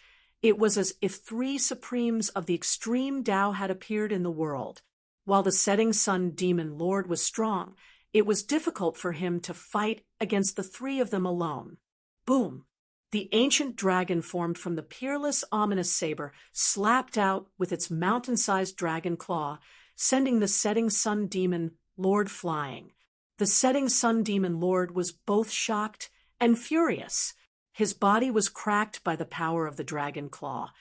It was as if three supremes of the extreme Tao had appeared in the world. While the setting sun demon lord was strong, it was difficult for him to fight against the three of them alone. Boom! The ancient dragon formed from the peerless ominous saber slapped out with its mountain-sized dragon claw, sending the setting sun demon lord flying. The setting sun demon lord was both shocked and furious. His body was cracked by the power of the dragon claw,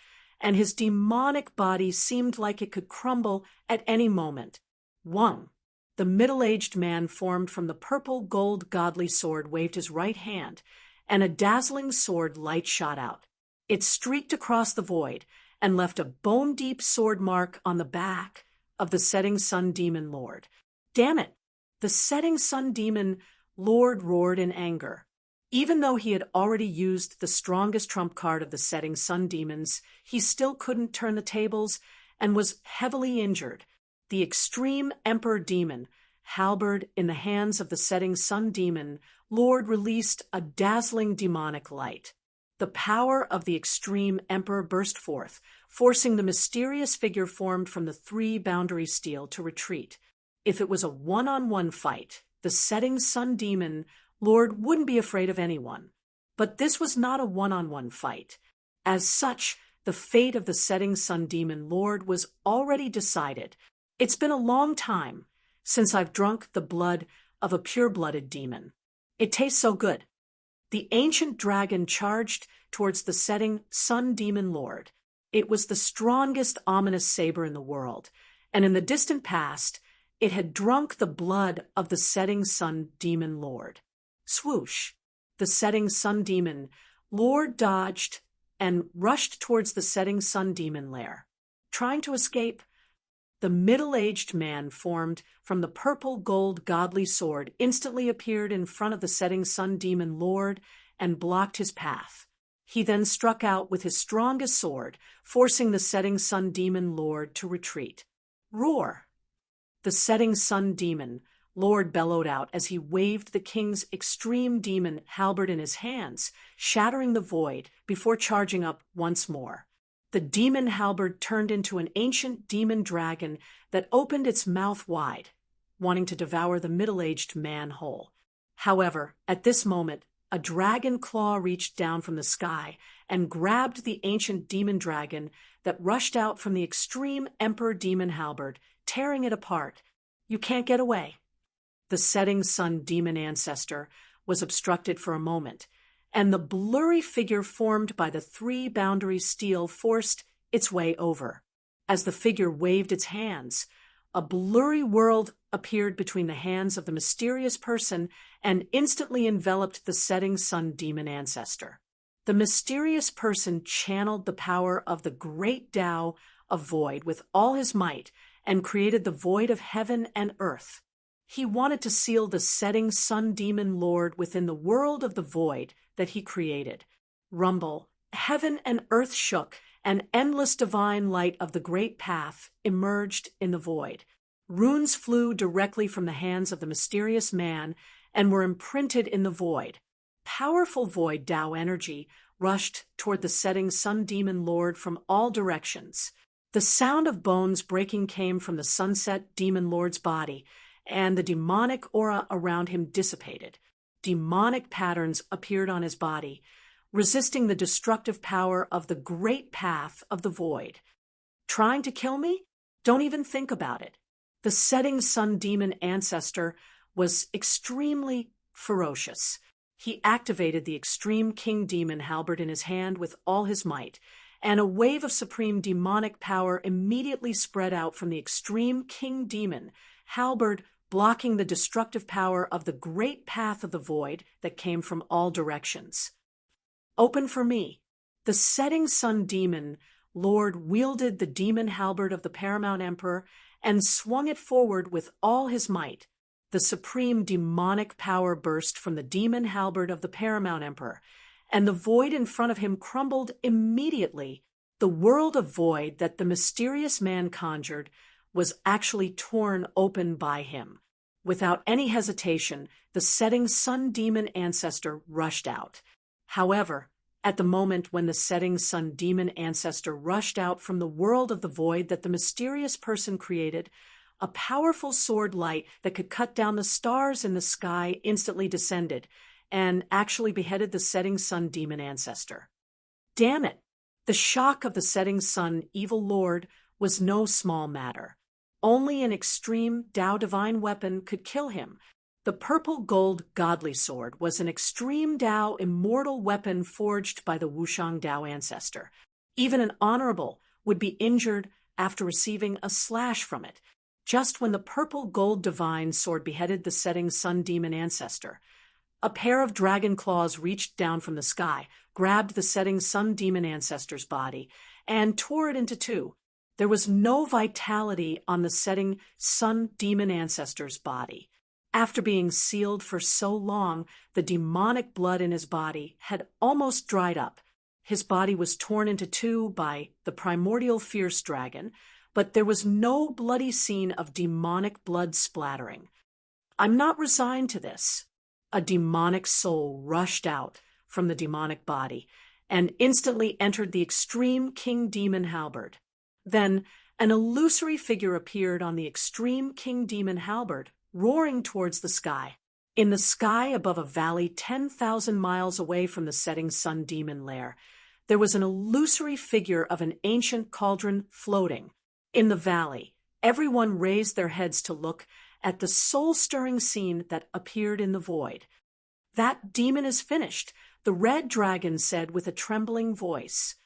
and his demonic body seemed like it could crumble at any moment. One, the middle-aged man formed from the purple-gold godly sword waved his right hand, and a dazzling sword light shot out. It streaked across the void and left a bone-deep sword mark on the back of the setting sun demon lord. Damn it! The setting sun demon lord roared in anger. Even though he had already used the strongest trump card of the setting sun demons, he still couldn't turn the tables and was heavily injured. The extreme emperor demon, halberd in the hands of the setting sun demon, lord released a dazzling demonic light. The power of the extreme emperor burst forth, forcing the mysterious figure formed from the three boundary steel to retreat. If it was a one-on-one fight, the setting sun demon lord wouldn't be afraid of anyone. But this was not a one-on-one fight. As such, the fate of the setting sun demon lord was already decided. It's been a long time since I've drunk the blood of a pure-blooded demon. It tastes so good. The ancient dragon charged towards the setting sun demon lord. It was the strongest ominous saber in the world, and in the distant past, it had drunk the blood of the setting sun demon lord. Swoosh! The setting sun demon lord dodged and rushed towards the setting sun demon lair. Trying to escape, the middle-aged man formed from the purple-gold godly sword instantly appeared in front of the setting sun demon lord and blocked his path. He then struck out with his strongest sword, forcing the setting sun demon lord to retreat. Roar! The setting sun demon lord bellowed out as he waved the king's extreme demon halberd in his hands, shattering the void before charging up once more. The demon halberd turned into an ancient demon dragon that opened its mouth wide. wanting to devour the middle-aged man whole. However, at this moment, a dragon claw reached down from the sky and grabbed the ancient demon dragon that rushed out from the extreme Emperor Demon halberd, tearing it apart. You can't get away. The setting sun demon ancestor was obstructed for a moment, and the blurry figure formed by the three-boundary steel forced its way over. As the figure waved its hands, a blurry world appeared between the hands of the mysterious person and instantly enveloped the setting sun demon ancestor. The mysterious person channeled the power of the great Tao of void with all his might and created the void of heaven and earth. He wanted to seal the setting sun demon lord within the world of the void that he created. Rumble, heaven and earth shook, and endless divine light of the great path emerged in the void. Runes flew directly from the hands of the mysterious man and were imprinted in the void. Powerful void Tao energy rushed toward the setting sun demon lord from all directions. The sound of bones breaking came from the sunset demon lord's body, and the demonic aura around him dissipated. Demonic patterns appeared on his body, resisting the destructive power of the great path of the void. Trying to kill me? Don't even think about it. The setting sun demon ancestor was extremely ferocious. He activated the extreme king demon halberd in his hand with all his might, and a wave of supreme demonic power immediately spread out from the extreme king demon halberd, blocking the destructive power of the great path of the void that came from all directions. Open for me. The setting sun demon lord wielded the demon halberd of the paramount emperor and swung it forward with all his might. The supreme demonic power burst from the demon halberd of the paramount emperor, and the void in front of him crumbled immediately. The world of void that the mysterious man conjured was actually torn open by him. Without any hesitation, the setting sun demon ancestor rushed out. However, at the moment when the setting sun demon ancestor rushed out from the world of the void that the mysterious person created, a powerful sword light that could cut down the stars in the sky instantly descended and actually beheaded the setting sun demon ancestor. Damn it! The shock of the setting sun evil lord was no small matter. Only an extreme Tao divine weapon could kill him. The purple gold godly sword was an extreme Tao immortal weapon forged by the Wushang Tao ancestor. Even an honorable would be injured after receiving a slash from it. Just when the purple gold divine sword beheaded the setting sun demon ancestor, a pair of dragon claws reached down from the sky, grabbed the setting sun demon ancestor's body, and tore it into two. There was no vitality on the setting sun demon ancestor's body. After being sealed for so long, the demonic blood in his body had almost dried up. His body was torn into two by the primordial fierce dragon, but there was no bloody scene of demonic blood splattering. I'm not resigned to this. A demonic soul rushed out from the demonic body and instantly entered the extreme king demon halberd. Then an illusory figure appeared on the extreme king demon halberd, roaring towards the sky. In the sky above a valley 10,000 miles away from the setting sun demon lair, there was an illusory figure of an ancient cauldron floating. In the valley, everyone raised their heads to look at the soul-stirring scene that appeared in the void. That demon is finished, the red dragon said with a trembling voice.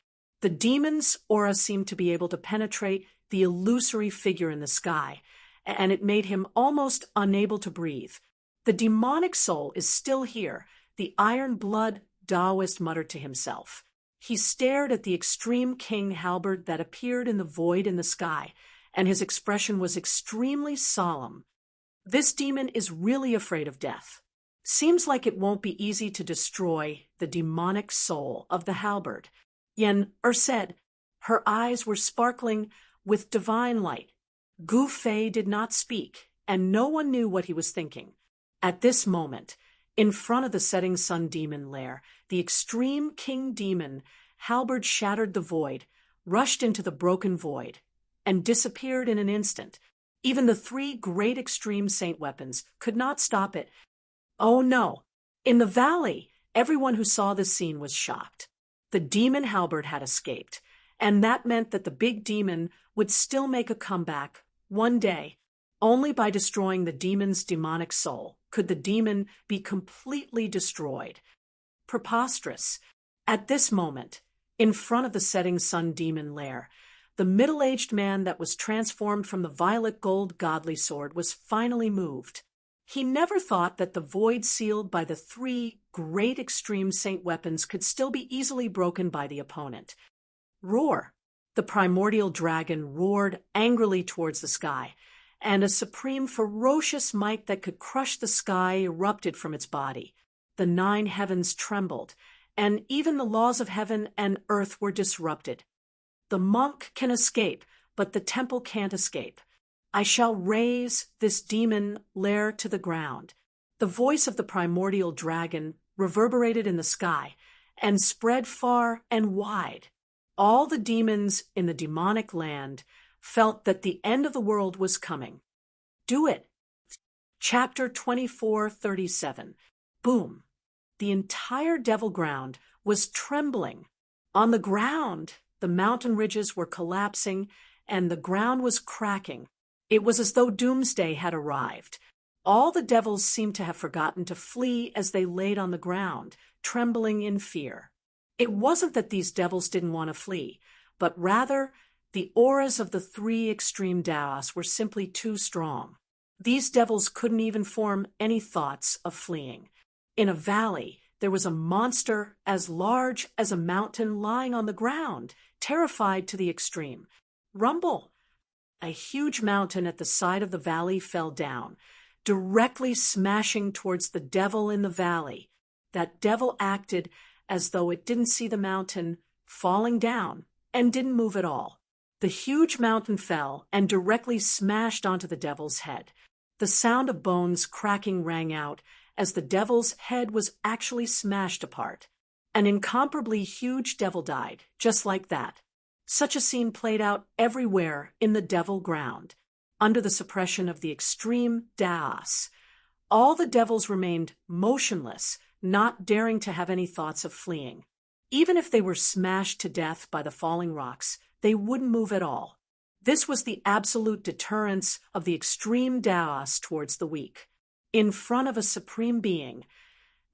The demon's aura seemed to be able to penetrate the illusory figure in the sky, and it made him almost unable to breathe. The demonic soul is still here, the iron-blood Taoist muttered to himself. He stared at the extreme king halberd that appeared in the void in the sky, and his expression was extremely solemn. This demon is really afraid of death. Seems like it won't be easy to destroy the demonic soul of the halberd. Yen said. Her eyes were sparkling with divine light. Gu Fei did not speak, and no one knew what he was thinking. At this moment, in front of the setting sun demon lair, the extreme king demon halberd shattered the void, rushed into the broken void, and disappeared in an instant. Even the three great extreme saint weapons could not stop it. Oh no! In the valley, everyone who saw this scene was shocked. The demon halberd had escaped, and that meant that the big demon would still make a comeback one day. Only by destroying the demon's demonic soul could the demon be completely destroyed. Preposterous. At this moment, in front of the setting sun demon lair, the middle-aged man that was transformed from the violet gold godly sword was finally moved. He never thought that the void sealed by the three great extreme saint weapons could still be easily broken by the opponent. Roar! The primordial dragon roared angrily towards the sky, and a supreme ferocious might that could crush the sky erupted from its body. The 9 heavens trembled, and even the laws of heaven and earth were disrupted. The monk can escape, but the temple can't escape. I shall raze this demon lair to the ground. The voice of the primordial dragon reverberated in the sky and spread far and wide. All the demons in the demonic land felt that the end of the world was coming. Do it. Chapter 24:37. Boom. The entire devil ground was trembling. On the ground, the mountain ridges were collapsing and the ground was cracking. It was as though doomsday had arrived. All the devils seemed to have forgotten to flee as they laid on the ground, trembling in fear. It wasn't that these devils didn't want to flee, but rather the auras of the three extreme Taoists were simply too strong. These devils couldn't even form any thoughts of fleeing. In a valley, there was a monster as large as a mountain lying on the ground, terrified to the extreme. Rumble! A huge mountain at the side of the valley fell down, directly smashing towards the devil in the valley. That devil acted as though it didn't see the mountain falling down and didn't move at all. The huge mountain fell and directly smashed onto the devil's head. The sound of bones cracking rang out as the devil's head was actually smashed apart. An incomparably huge devil died, just like that. Such a scene played out everywhere in the devil ground, under the suppression of the extreme Taoists. All the devils remained motionless, not daring to have any thoughts of fleeing. Even if they were smashed to death by the falling rocks, they wouldn't move at all. This was the absolute deterrence of the extreme Taoists towards the weak. In front of a supreme being,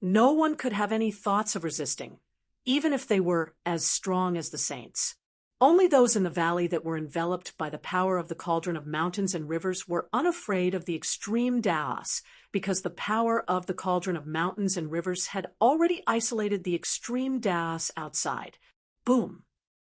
no one could have any thoughts of resisting, even if they were as strong as the saints. Only those in the valley that were enveloped by the power of the cauldron of mountains and rivers were unafraid of the extreme Taoists, because the power of the cauldron of mountains and rivers had already isolated the extreme Taoists outside. Boom!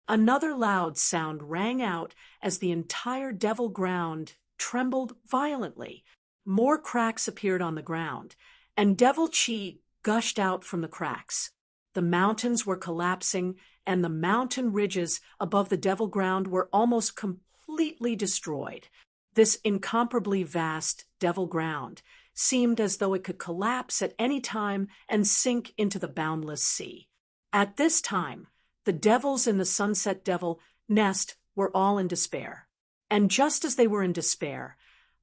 Another loud sound rang out as the entire devil ground trembled violently. More cracks appeared on the ground, and devil chi gushed out from the cracks. The mountains were collapsing, and the mountain ridges above the devil ground were almost completely destroyed. This incomparably vast devil ground seemed as though it could collapse at any time and sink into the boundless sea. At this time, the devils in the Sunset Devil nest were all in despair. And just as they were in despair,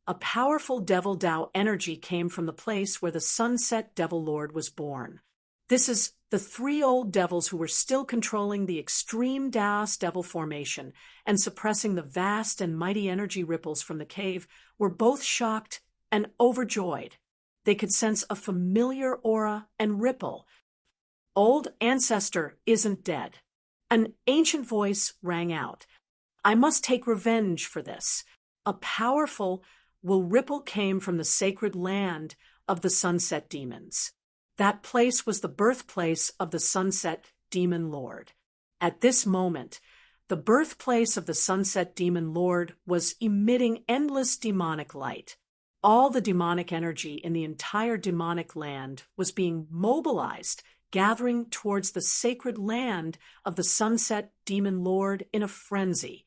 a powerful devil Tao energy came from the place where the Sunset Devil Lord was born. This is the three old devils who were still controlling the extreme Taoist devil formation and suppressing the vast and mighty energy ripples from the cave were both shocked and overjoyed. They could sense a familiar aura and ripple. Old ancestor isn't dead. An ancient voice rang out. I must take revenge for this. A powerful will ripple came from the sacred land of the sunset demons. That place was the birthplace of the Sunset Demon Lord. At this moment, the birthplace of the Sunset Demon Lord was emitting endless demonic light. All the demonic energy in the entire demonic land was being mobilized, gathering towards the sacred land of the Sunset Demon Lord in a frenzy.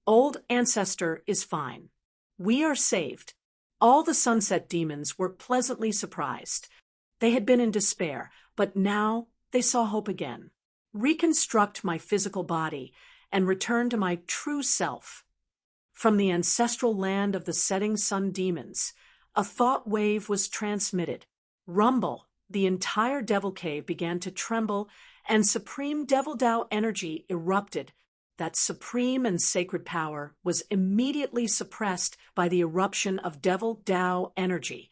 Old ancestor is fine. We are saved. All the sunset demons were pleasantly surprised. They had been in despair, but now they saw hope again. Reconstruct my physical body and return to my true self. From the ancestral land of the setting sun demons, a thought wave was transmitted. Rumble, the entire devil cave began to tremble, and supreme devil Tao energy erupted. That supreme and sacred power was immediately suppressed by the eruption of devil Tao energy.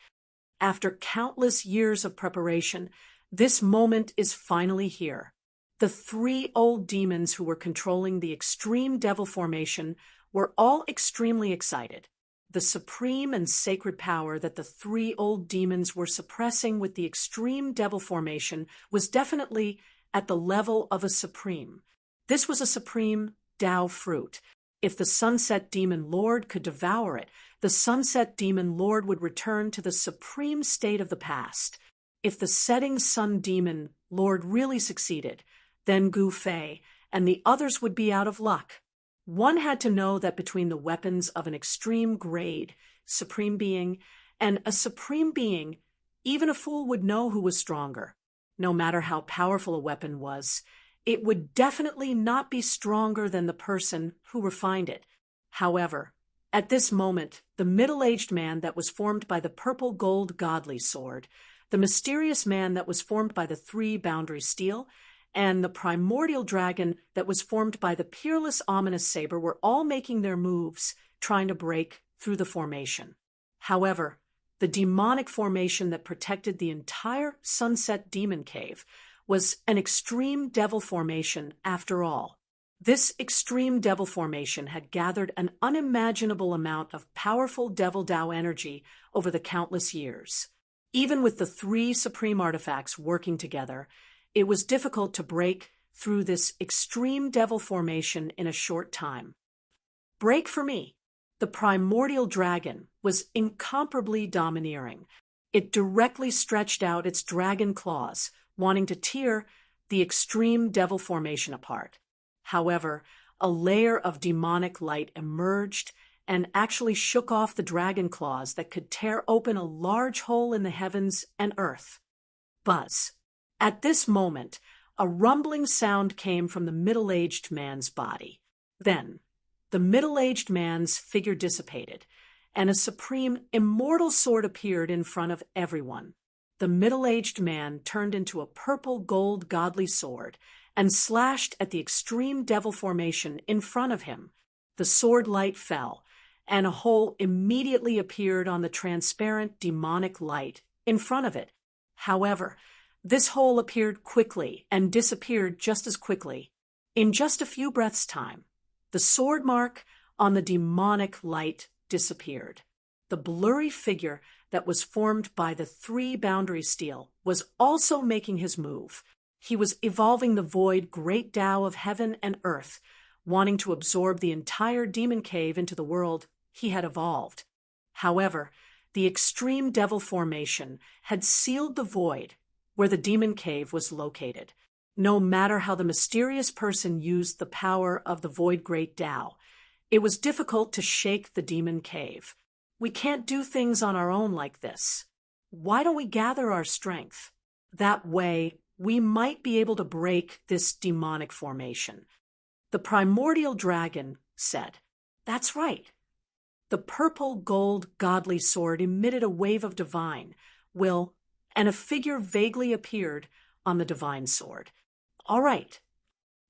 After countless years of preparation, this moment is finally here. The 3 old demons who were controlling the extreme devil formation were all extremely excited. The supreme and sacred power that the 3 old demons were suppressing with the extreme devil formation was definitely at the level of a supreme. This was a supreme Tao fruit. If the Sunset Demon Lord could devour it, the Sunset Demon Lord would return to the supreme state of the past. If the Setting Sun Demon Lord really succeeded, then Gu Fei and the others would be out of luck. One had to know that between the weapons of an extreme grade, supreme being, and a supreme being, even a fool would know who was stronger. No matter how powerful a weapon was, it would definitely not be stronger than the person who refined it. However, at this moment, the middle-aged man that was formed by the purple gold godly sword, the mysterious man that was formed by the 3 boundary steel, and the primordial dragon that was formed by the peerless ominous saber were all making their moves, trying to break through the formation. However, the demonic formation that protected the entire Sunset Demon Cave was an extreme devil formation after all. This extreme devil formation had gathered an unimaginable amount of powerful devil Tao energy over the countless years. Even with the 3 supreme artifacts working together, it was difficult to break through this extreme devil formation in a short time. Break for me. The primordial dragon was incomparably domineering. It directly stretched out its dragon claws, wanting to tear the extreme devil formation apart. However, a layer of demonic light emerged and actually shook off the dragon claws that could tear open a large hole in the heavens and earth. Buzz. At this moment, a rumbling sound came from the middle-aged man's body. Then, the middle-aged man's figure dissipated, and a supreme, immortal sword appeared in front of everyone. The middle-aged man turned into a purple gold godly sword and slashed at the extreme devil formation in front of him. The sword light fell, and a hole immediately appeared on the transparent demonic light in front of it. However, this hole appeared quickly and disappeared just as quickly. In just a few breaths' time, the sword mark on the demonic light disappeared. The blurry figure that was formed by the 3 boundary steel was also making his move. He was evolving the void great Tao of heaven and earth, wanting to absorb the entire demon cave into the world he had evolved. However, the extreme devil formation had sealed the void where the demon cave was located. No matter how the mysterious person used the power of the void great Tao, it was difficult to shake the demon cave. We can't do things on our own like this. Why don't we gather our strength? That way, we might be able to break this demonic formation. The primordial dragon said, "That's right." The purple gold godly sword emitted a wave of divine will, and a figure vaguely appeared on the divine sword. All right.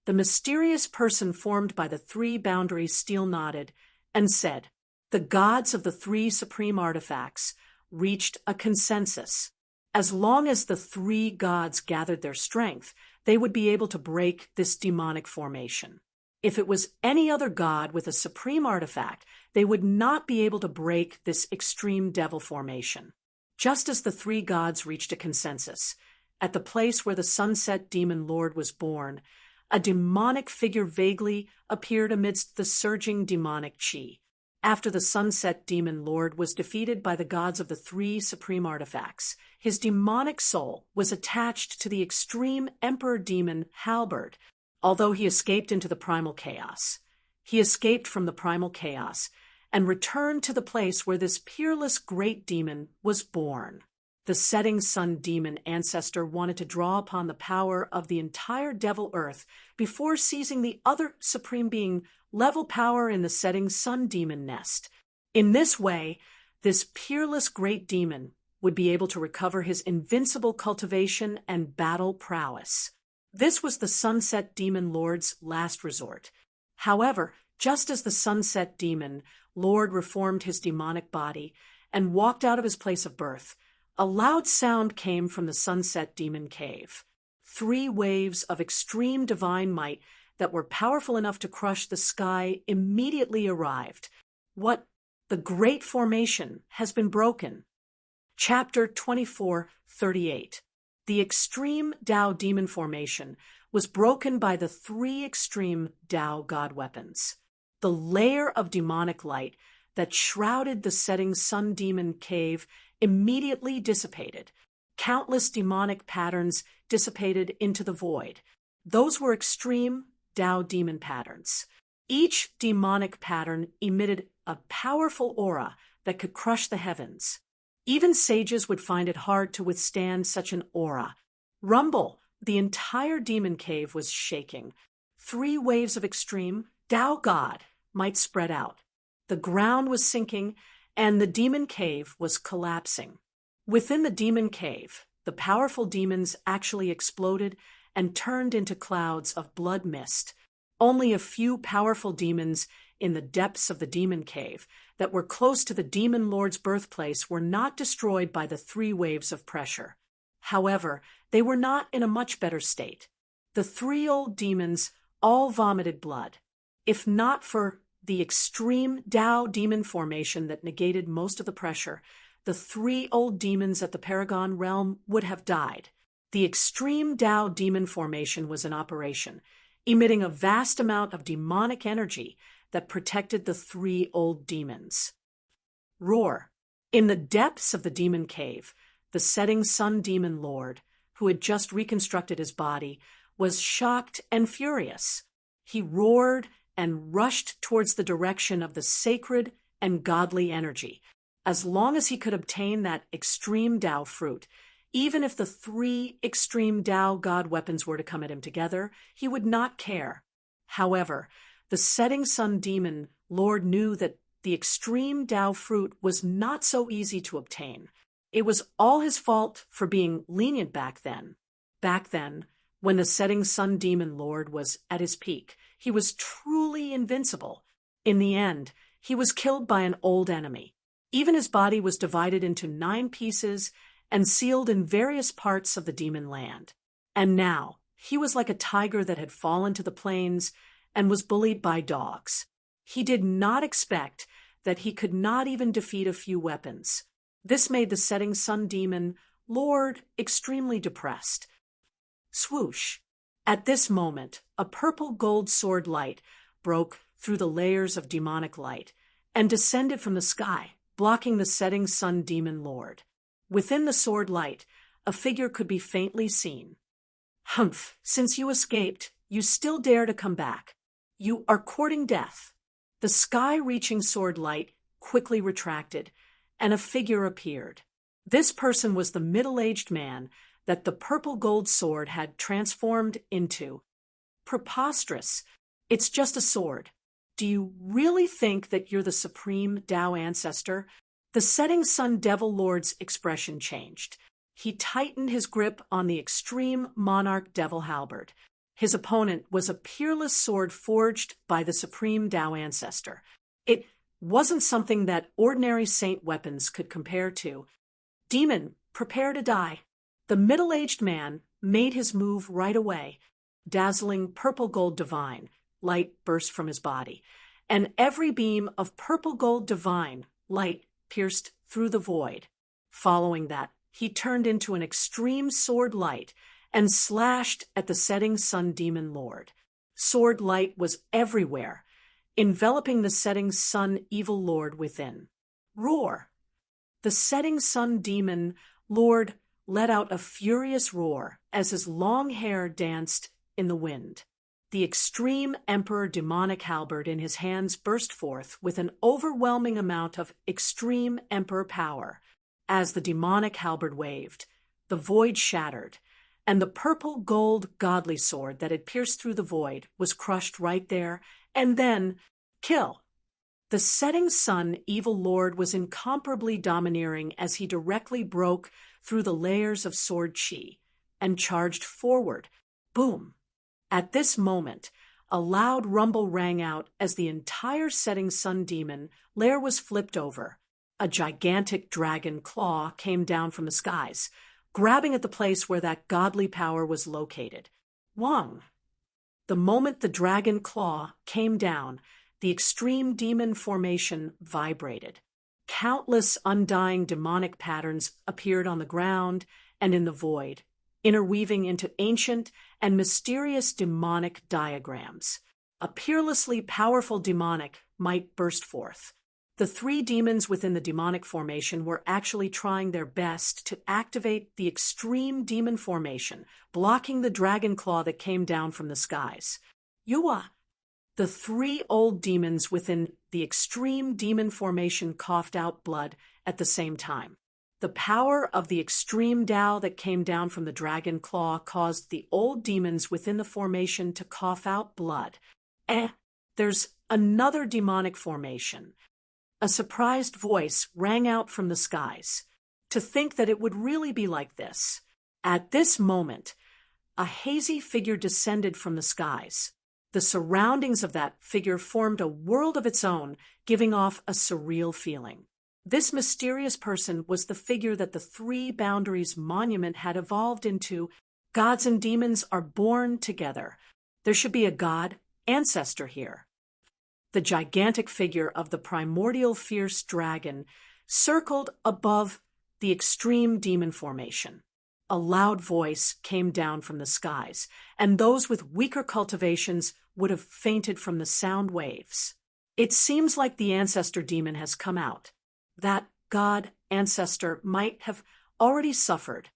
The mysterious person formed by the 3 boundaries steel nodded and said, "The gods of the 3 supreme artifacts reached a consensus. As long as the 3 gods gathered their strength, they would be able to break this demonic formation. If it was any other god with a supreme artifact, they would not be able to break this extreme devil formation." Just as the 3 gods reached a consensus, at the place where the Sunset Demon Lord was born, a demonic figure vaguely appeared amidst the surging demonic chi. After the Sunset Demon Lord was defeated by the gods of the 3 supreme artifacts, his demonic soul was attached to the extreme Emperor Demon Halberd. Although he escaped into the primal chaos, he escaped from the primal chaos and returned to the place where this peerless great demon was born. The setting sun demon ancestor wanted to draw upon the power of the entire devil earth before seizing the other supreme being level power in the setting sun demon nest. In this way, this peerless great demon would be able to recover his invincible cultivation and battle prowess. This was the Sunset Demon Lord's last resort. However, just as the Sunset Demon Lord reformed his demonic body and walked out of his place of birth, a loud sound came from the Sunset Demon Cave. 3 waves of extreme divine might that were powerful enough to crush the sky immediately arrived. What? The Great Formation has been broken. Chapter 24:38. The extreme Tao demon formation was broken by the 3 extreme Tao god weapons. The layer of demonic light that shrouded the setting sun demon cave immediately dissipated. Countless demonic patterns dissipated into the void. Those were extreme Tao demon patterns. Each demonic pattern emitted a powerful aura that could crush the heavens. Even sages would find it hard to withstand such an aura. Rumble! The entire demon cave was shaking. 3 waves of extreme Tao God might spread out. The ground was sinking, and the demon cave was collapsing. Within the demon cave, the powerful demons actually exploded and turned into clouds of blood mist. Only a few powerful demons in the depths of the demon cave that were close to the demon lord's birthplace were not destroyed by the 3 waves of pressure. However, they were not in a much better state. The 3 old demons all vomited blood. If not for the extreme Tao demon formation that negated most of the pressure, the 3 old demons at the Paragon realm would have died. The extreme Tao demon formation was in operation, emitting a vast amount of demonic energy that protected the 3 old demons. Roar! In the depths of the demon cave, the setting sun demon lord, who had just reconstructed his body, was shocked and furious. He roared and rushed towards the direction of the sacred and godly energy. As long as he could obtain that extreme Tao fruit, even if the 3 extreme Tao god weapons were to come at him together, he would not care. However, the setting sun demon lord knew that the extreme Tao fruit was not so easy to obtain. It was all his fault for being lenient back then. Back then, when the setting sun demon lord was at his peak, he was truly invincible. In the end, he was killed by an old enemy. Even his body was divided into 9 pieces and sealed in various parts of the demon land. And now, he was like a tiger that had fallen to the plains and was bullied by dogs. He did not expect that he could not even defeat a few weapons. This made the setting sun demon lord extremely depressed. Swoosh! At this moment, a purple gold sword light broke through the layers of demonic light and descended from the sky, blocking the setting sun demon lord. Within the sword light, a figure could be faintly seen. Humph! Since you escaped, you still dare to come back. You are courting death. The sky-reaching sword light quickly retracted, and a figure appeared. This person was the middle-aged man that the purple gold sword had transformed into. Preposterous! It's just a sword. Do you really think that you're the supreme Tao ancestor? The setting sun devil lord's expression changed. He tightened his grip on the extreme monarch devil halberd. His opponent was a peerless sword forged by the supreme Tao ancestor. It wasn't something that ordinary saint weapons could compare to. Demon, prepare to die. The middle-aged man made his move right away. Dazzling purple gold divine light burst from his body, and every beam of purple gold divine light pierced through the void. Following that, he turned into an extreme sword light and slashed at the setting sun demon lord. Sword light was everywhere, enveloping the setting sun evil lord within. Roar! The setting sun demon lord let out a furious roar as his long hair danced in the wind. The extreme emperor demonic halberd in his hands burst forth with an overwhelming amount of extreme emperor power. as the demonic halberd waved, the void shattered, and the purple gold godly sword that had pierced through the void was crushed right there, and then kill. The setting sun evil lord was incomparably domineering as he directly broke through the layers of sword chi and charged forward. Boom! At this moment, a loud rumble rang out as the entire setting sun demon lair was flipped over. A gigantic dragon claw came down from the skies, grabbing at the place where that godly power was located. Wang! The moment the dragon claw came down, the extreme demon formation vibrated. Countless undying demonic patterns appeared on the ground and in the void, interweaving into ancient and mysterious demonic diagrams. A peerlessly powerful demonic might burst forth. The three demons within the demonic formation were actually trying their best to activate the extreme demon formation, blocking the dragon claw that came down from the skies. Yua! The three old demons within the extreme demon formation coughed out blood at the same time. The power of the extreme Tao that came down from the dragon claw caused the old demons within the formation to cough out blood. There's another demonic formation. A surprised voice rang out from the skies. To think that it would really be like this. At this moment, a hazy figure descended from the skies. The surroundings of that figure formed a world of its own, giving off a surreal feeling. This mysterious person was the figure that the Three Boundaries Monument had evolved into. Gods and demons are born together. There should be a god ancestor here. The gigantic figure of the primordial fierce dragon circled above the extreme demon formation. A loud voice came down from the skies, and those with weaker cultivations would have fainted from the sound waves. It seems like the ancestor demon has come out. That god ancestor might have already suffered.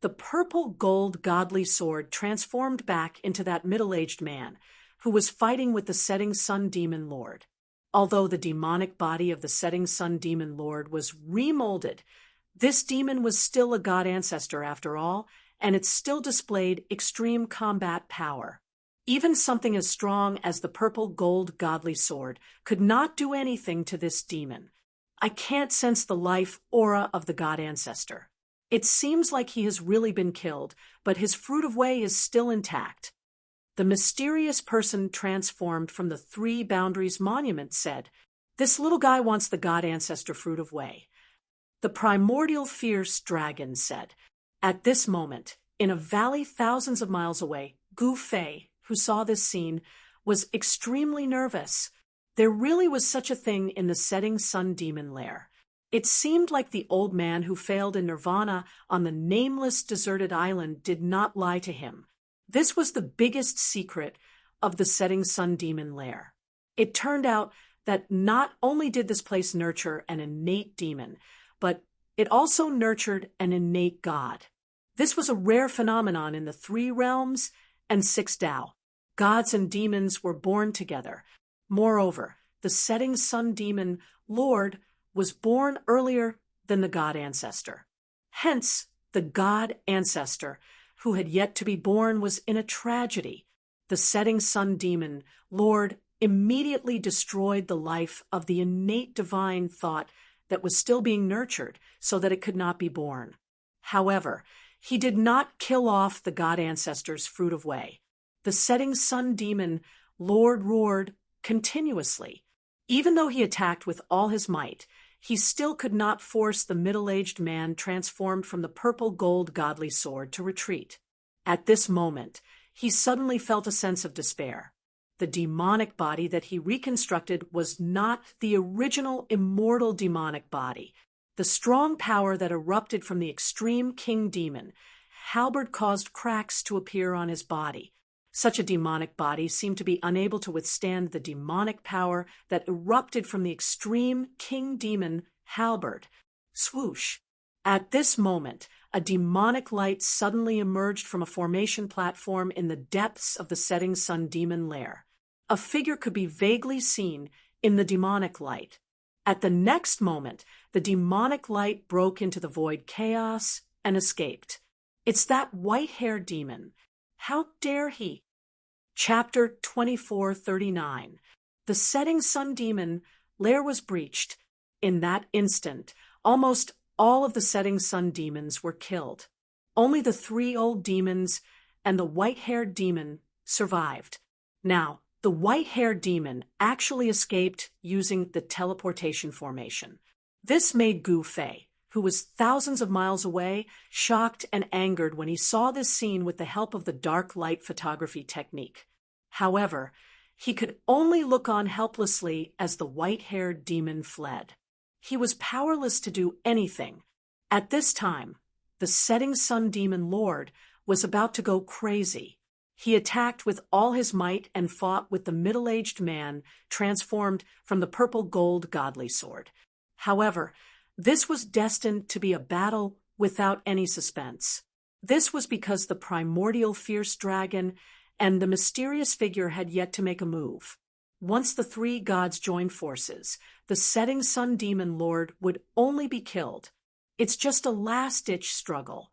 The purple gold godly sword transformed back into that middle-aged man who was fighting with the setting sun demon lord. Although the demonic body of the setting sun demon lord was remolded, this demon was still a god ancestor after all, and it still displayed extreme combat power. Even something as strong as the purple gold godly sword could not do anything to this demon. I can't sense the life aura of the god ancestor. It seems like he has really been killed, but his fruit of way is still intact. The mysterious person transformed from the Three Boundaries Monument said, "This little guy wants the god ancestor fruit of way." The primordial fierce dragon said. At this moment, in a valley thousands of miles away, Gu Fei, who saw this scene, was extremely nervous. There really was such a thing in the setting sun demon lair. It seemed like the old man who failed in nirvana on the nameless deserted island did not lie to him. This was the biggest secret of the setting sun demon lair. It turned out that not only did this place nurture an innate demon, but it also nurtured an innate god. This was a rare phenomenon in the three realms and six Tao. Gods and demons were born together. Moreover, the setting sun demon lord was born earlier than the god ancestor. Hence, the god ancestor, who had yet to be born, was in a tragedy. The setting sun demon lord immediately destroyed the life of the innate divine thought that was still being nurtured so that it could not be born. However, he did not kill off the god ancestor's fruit of way. The setting sun demon lord roared continuously. Even though he attacked with all his might, he still could not force the middle-aged man transformed from the purple gold godly sword to retreat. At this moment, he suddenly felt a sense of despair. The demonic body that he reconstructed was not the original immortal demonic body. The strong power that erupted from the extreme king demon, Halberd, caused cracks to appear on his body. Such a demonic body seemed to be unable to withstand the demonic power that erupted from the extreme king demon, Halberd. Swoosh! At this moment, a demonic light suddenly emerged from a formation platform in the depths of the setting sun demon lair. A figure could be vaguely seen in the demonic light. At the next moment, the demonic light broke into the void chaos and escaped. It's that white-haired demon. How dare he? Chapter 2439. The setting sun demon lair was breached. In that instant, almost all of the setting sun demons were killed. Only the 3 old demons and the white-haired demon survived. Now, the white-haired demon actually escaped using the teleportation formation. This made Gu Fei, who was thousands of miles away, shocked and angered when he saw this scene with the help of the dark light photography technique. However, he could only look on helplessly as the white-haired demon fled. He was powerless to do anything. At this time, the setting sun demon lord was about to go crazy. He attacked with all his might and fought with the middle-aged man transformed from the purple gold godly sword. However, this was destined to be a battle without any suspense. This was because the primordial fierce dragon and the mysterious figure had yet to make a move. Once the 3 gods joined forces, the setting sun demon lord would only be killed. It's just a last-ditch struggle.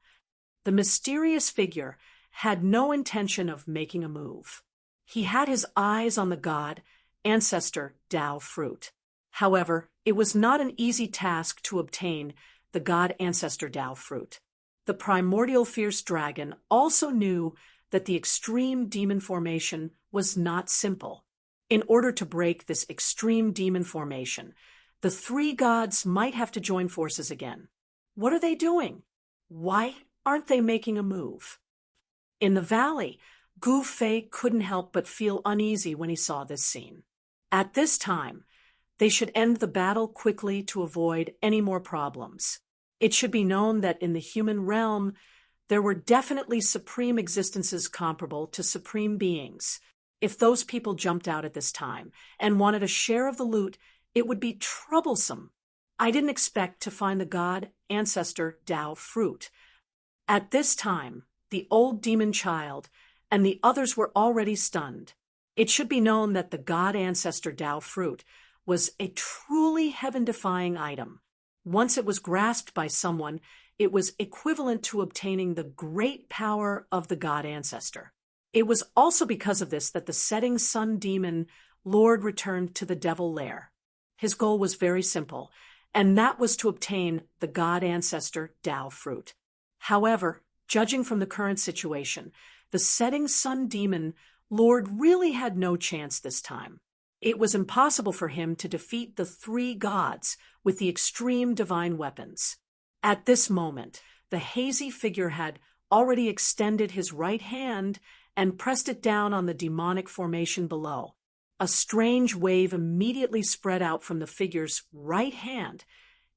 The mysterious figure had no intention of making a move. He had his eyes on the god, ancestor Tao fruit. However, it was not an easy task to obtain the god ancestor Tao fruit. The primordial fierce dragon also knew that the extreme demon formation was not simple. In order to break this extreme demon formation, the 3 gods might have to join forces again. What are they doing? Why aren't they making a move? In the valley, Gu Fei couldn't help but feel uneasy when he saw this scene. At this time, they should end the battle quickly to avoid any more problems. It should be known that in the human realm, there were definitely supreme existences comparable to supreme beings. If those people jumped out at this time and wanted a share of the loot, it would be troublesome. I didn't expect to find the god ancestor Tao fruit. At this time, the old demon child and the others were already stunned. It should be known that the god ancestor Tao fruit was a truly heaven-defying item. Once it was grasped by someone, it was equivalent to obtaining the great power of the god ancestor. It was also because of this that the setting sun demon lord returned to the devil lair. His goal was very simple, and that was to obtain the god ancestor Tao fruit. However, judging from the current situation, the setting sun demon lord really had no chance this time. It was impossible for him to defeat the 3 gods with the extreme divine weapons. At this moment, the hazy figure had already extended his right hand and pressed it down on the demonic formation below. A strange wave immediately spread out from the figure's right hand,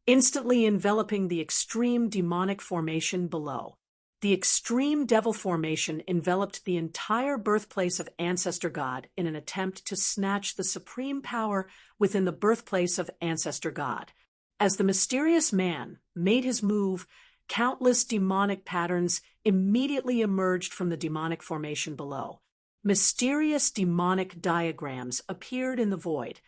instantly enveloping the extreme demonic formation below. The extreme devil formation enveloped the entire birthplace of Ancestor God in an attempt to snatch the supreme power within the birthplace of Ancestor God. As the mysterious man made his move, countless demonic patterns immediately emerged from the demonic formation below. Mysterious demonic diagrams appeared in the void,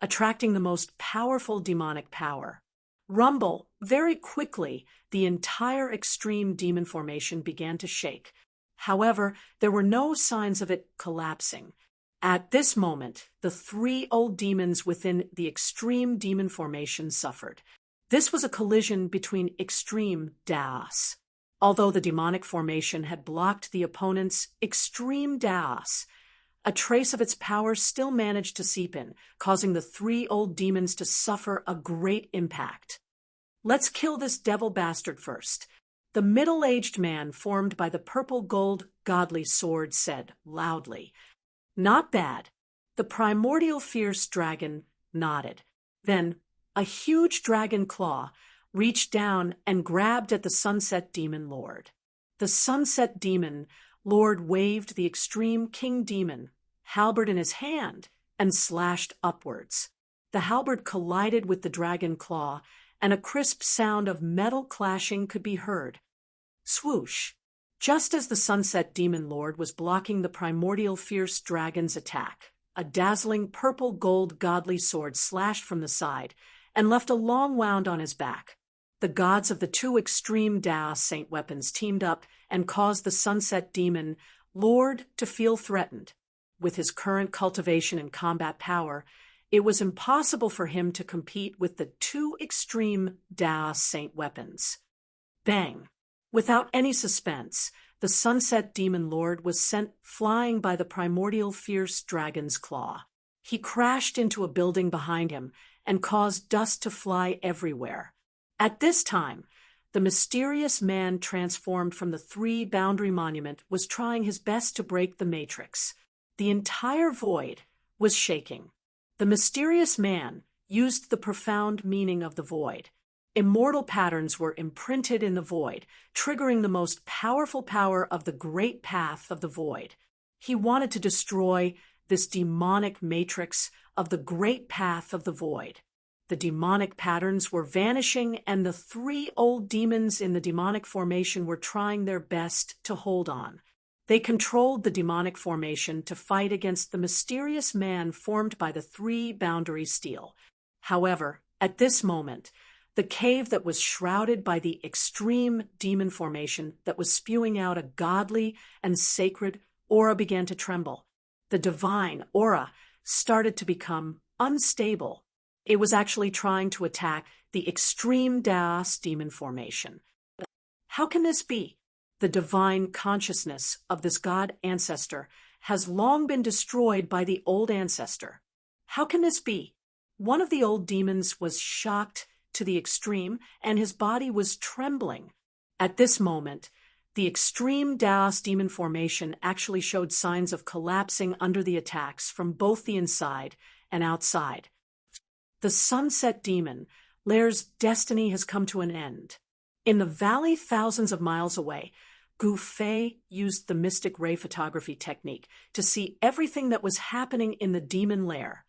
attracting the most powerful demonic power. Rumble, very quickly, the entire extreme demon formation began to shake. However, there were no signs of it collapsing. At this moment, the 3 old demons within the extreme demon formation suffered. This was a collision between extreme Daos. Although the demonic formation had blocked the opponent's extreme Daos, a trace of its power still managed to seep in, causing the 3 old demons to suffer a great impact. Let's kill this devil bastard first. The middle-aged man formed by the purple gold godly sword said loudly, "Not bad." The primordial fierce dragon nodded. Then a huge dragon claw reached down and grabbed at the sunset demon lord. The sunset demon lord waved the extreme king demon, halberd in his hand, and slashed upwards. The halberd collided with the dragon claw, and a crisp sound of metal clashing could be heard. Swoosh! Just as the sunset demon lord was blocking the primordial fierce dragon's attack, a dazzling purple gold godly sword slashed from the side and left a long wound on his back. The gods of the two extreme Daos Saint weapons teamed up and caused the Sunset Demon Lord to feel threatened. With his current cultivation and combat power, it was impossible for him to compete with the two extreme Daos Saint weapons. Bang! Without any suspense, the Sunset Demon Lord was sent flying by the primordial fierce dragon's claw. He crashed into a building behind him and caused dust to fly everywhere. At this time, the mysterious man transformed from the three-boundary monument was trying his best to break the matrix. The entire void was shaking. The mysterious man used the profound meaning of the void. Immortal patterns were imprinted in the void, triggering the most powerful power of the great path of the void. He wanted to destroy this demonic matrix of the great path of the void. The demonic patterns were vanishing, and the three old demons in the demonic formation were trying their best to hold on. They controlled the demonic formation to fight against the mysterious man formed by the three-boundary steel. However, at this moment, the cave that was shrouded by the extreme demon formation that was spewing out a godly and sacred aura began to tremble. The divine aura started to become unstable. It was actually trying to attack the extreme Daos demon formation. How can this be? The divine consciousness of this god ancestor has long been destroyed by the old ancestor. How can this be? One of the old demons was shocked to the extreme, and his body was trembling. At this moment, the extreme Daos demon formation actually showed signs of collapsing under the attacks from both the inside and outside. The Sunset Demon Lair's destiny has come to an end. In the valley thousands of miles away, Gu Fei used the mystic ray photography technique to see everything that was happening in the demon lair.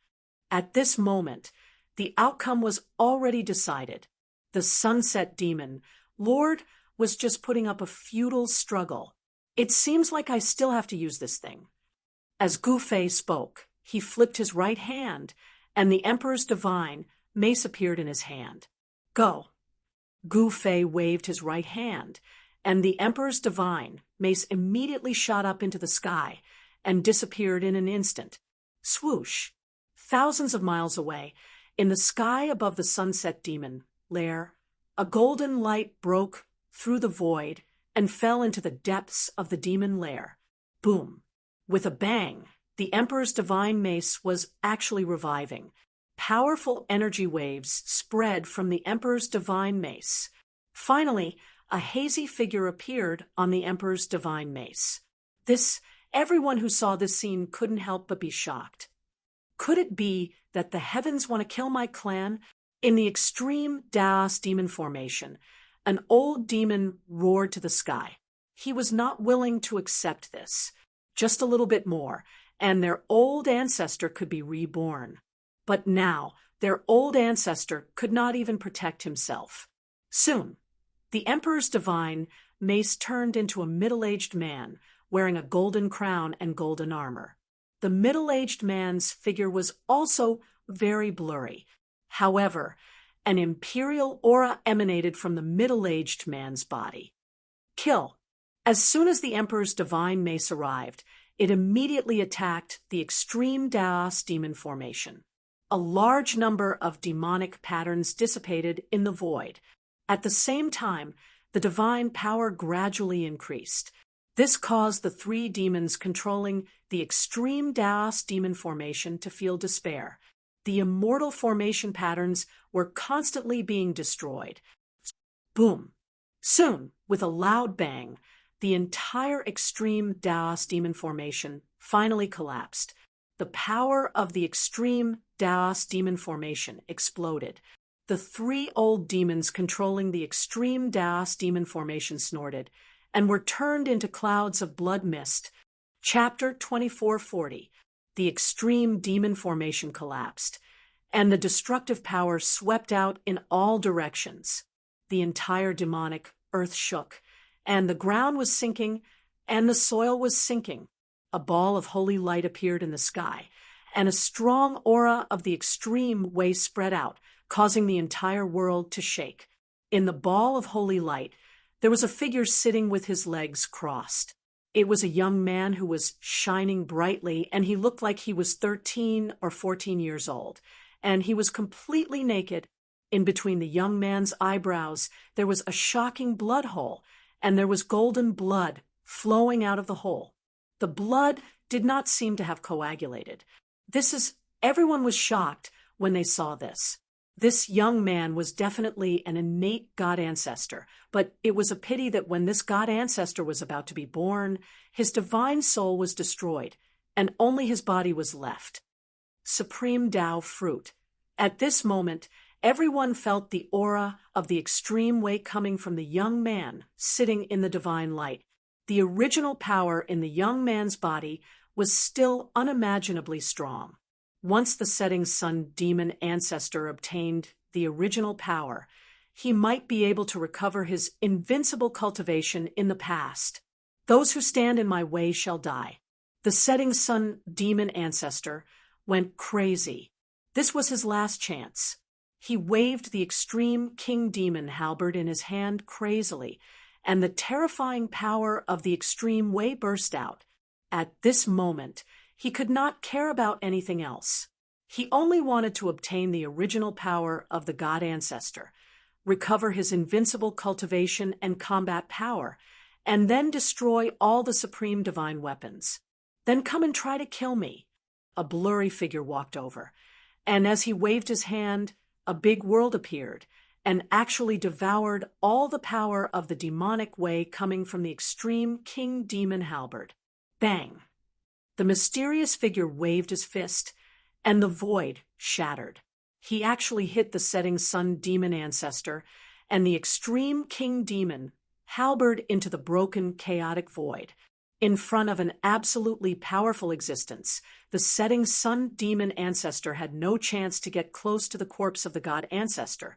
At this moment, the outcome was already decided. The Sunset Demon Lord was just putting up a futile struggle. It seems like I still have to use this thing. As Gu Fei spoke, he flipped his right hand, and the Emperor's divine mace appeared in his hand. Go. Gu Fei waved his right hand, and the Emperor's divine mace immediately shot up into the sky and disappeared in an instant. Swoosh! Thousands of miles away, in the sky above the Sunset Demon Lair, a golden light broke through the void and fell into the depths of the demon lair. Boom! With a bang, the Emperor's divine mace was actually reviving. Powerful energy waves spread from the Emperor's divine mace. Finally, a hazy figure appeared on the Emperor's divine mace. Everyone who saw this scene couldn't help but be shocked. Could it be that the heavens want to kill my clan? In the extreme Daos demon formation, an old demon roared to the sky. He was not willing to accept this. Just a little bit more, and their old ancestor could be reborn. But now, their old ancestor could not even protect himself. Soon, the Emperor's divine mace turned into a middle-aged man, wearing a golden crown and golden armor. The middle-aged man's figure was also very blurry. However, an imperial aura emanated from the middle-aged man's body. Kill. As soon as the Emperor's divine mace arrived, it immediately attacked the extreme Daos demon formation. A large number of demonic patterns dissipated in the void. At the same time, the divine power gradually increased. This caused the three demons controlling the extreme Daos demon formation to feel despair. The immortal formation patterns were constantly being destroyed. Boom! Soon, with a loud bang, the entire extreme Daos demon formation finally collapsed. The power of the extreme Daos demon formation exploded. The three old demons controlling the extreme Daos demon formation snorted and were turned into clouds of blood mist. Chapter 2440. The extreme demon formation collapsed, and the destructive power swept out in all directions. The entire demonic earth shook, and the ground was sinking, and the soil was sinking. A ball of holy light appeared in the sky, and a strong aura of the extreme way spread out, causing the entire world to shake. In the ball of holy light, there was a figure sitting with his legs crossed. It was a young man who was shining brightly, and he looked like he was 13 or 14 years old, and he was completely naked. In between the young man's eyebrows, there was a shocking blood hole, and there was golden blood flowing out of the hole. The blood did not seem to have coagulated. Everyone was shocked when they saw this. This young man was definitely an innate god ancestor, but it was a pity that when this god ancestor was about to be born, his divine soul was destroyed, and only his body was left. Supreme Tao fruit. At this moment, everyone felt the aura of the extreme way coming from the young man sitting in the divine light. The original power in the young man's body was still unimaginably strong. Once the setting sun demon ancestor obtained the original power, he might be able to recover his invincible cultivation in the past. Those who stand in my way shall die. The setting sun demon ancestor went crazy. This was his last chance. He waved the extreme king demon halberd in his hand crazily, and the terrifying power of the extreme way burst out. At this moment, he could not care about anything else. He only wanted to obtain the original power of the god ancestor, recover his invincible cultivation and combat power, and then destroy all the supreme divine weapons. Then come and try to kill me. A blurry figure walked over, and as he waved his hand, a big world appeared and actually devoured all the power of the demonic way coming from the extreme king demon halberd. Bang! The mysterious figure waved his fist, and the void shattered. He actually hit the setting sun demon ancestor and the extreme king demon halberd into the broken, chaotic void. In front of an absolutely powerful existence, the setting sun demon ancestor had no chance to get close to the corpse of the god ancestor,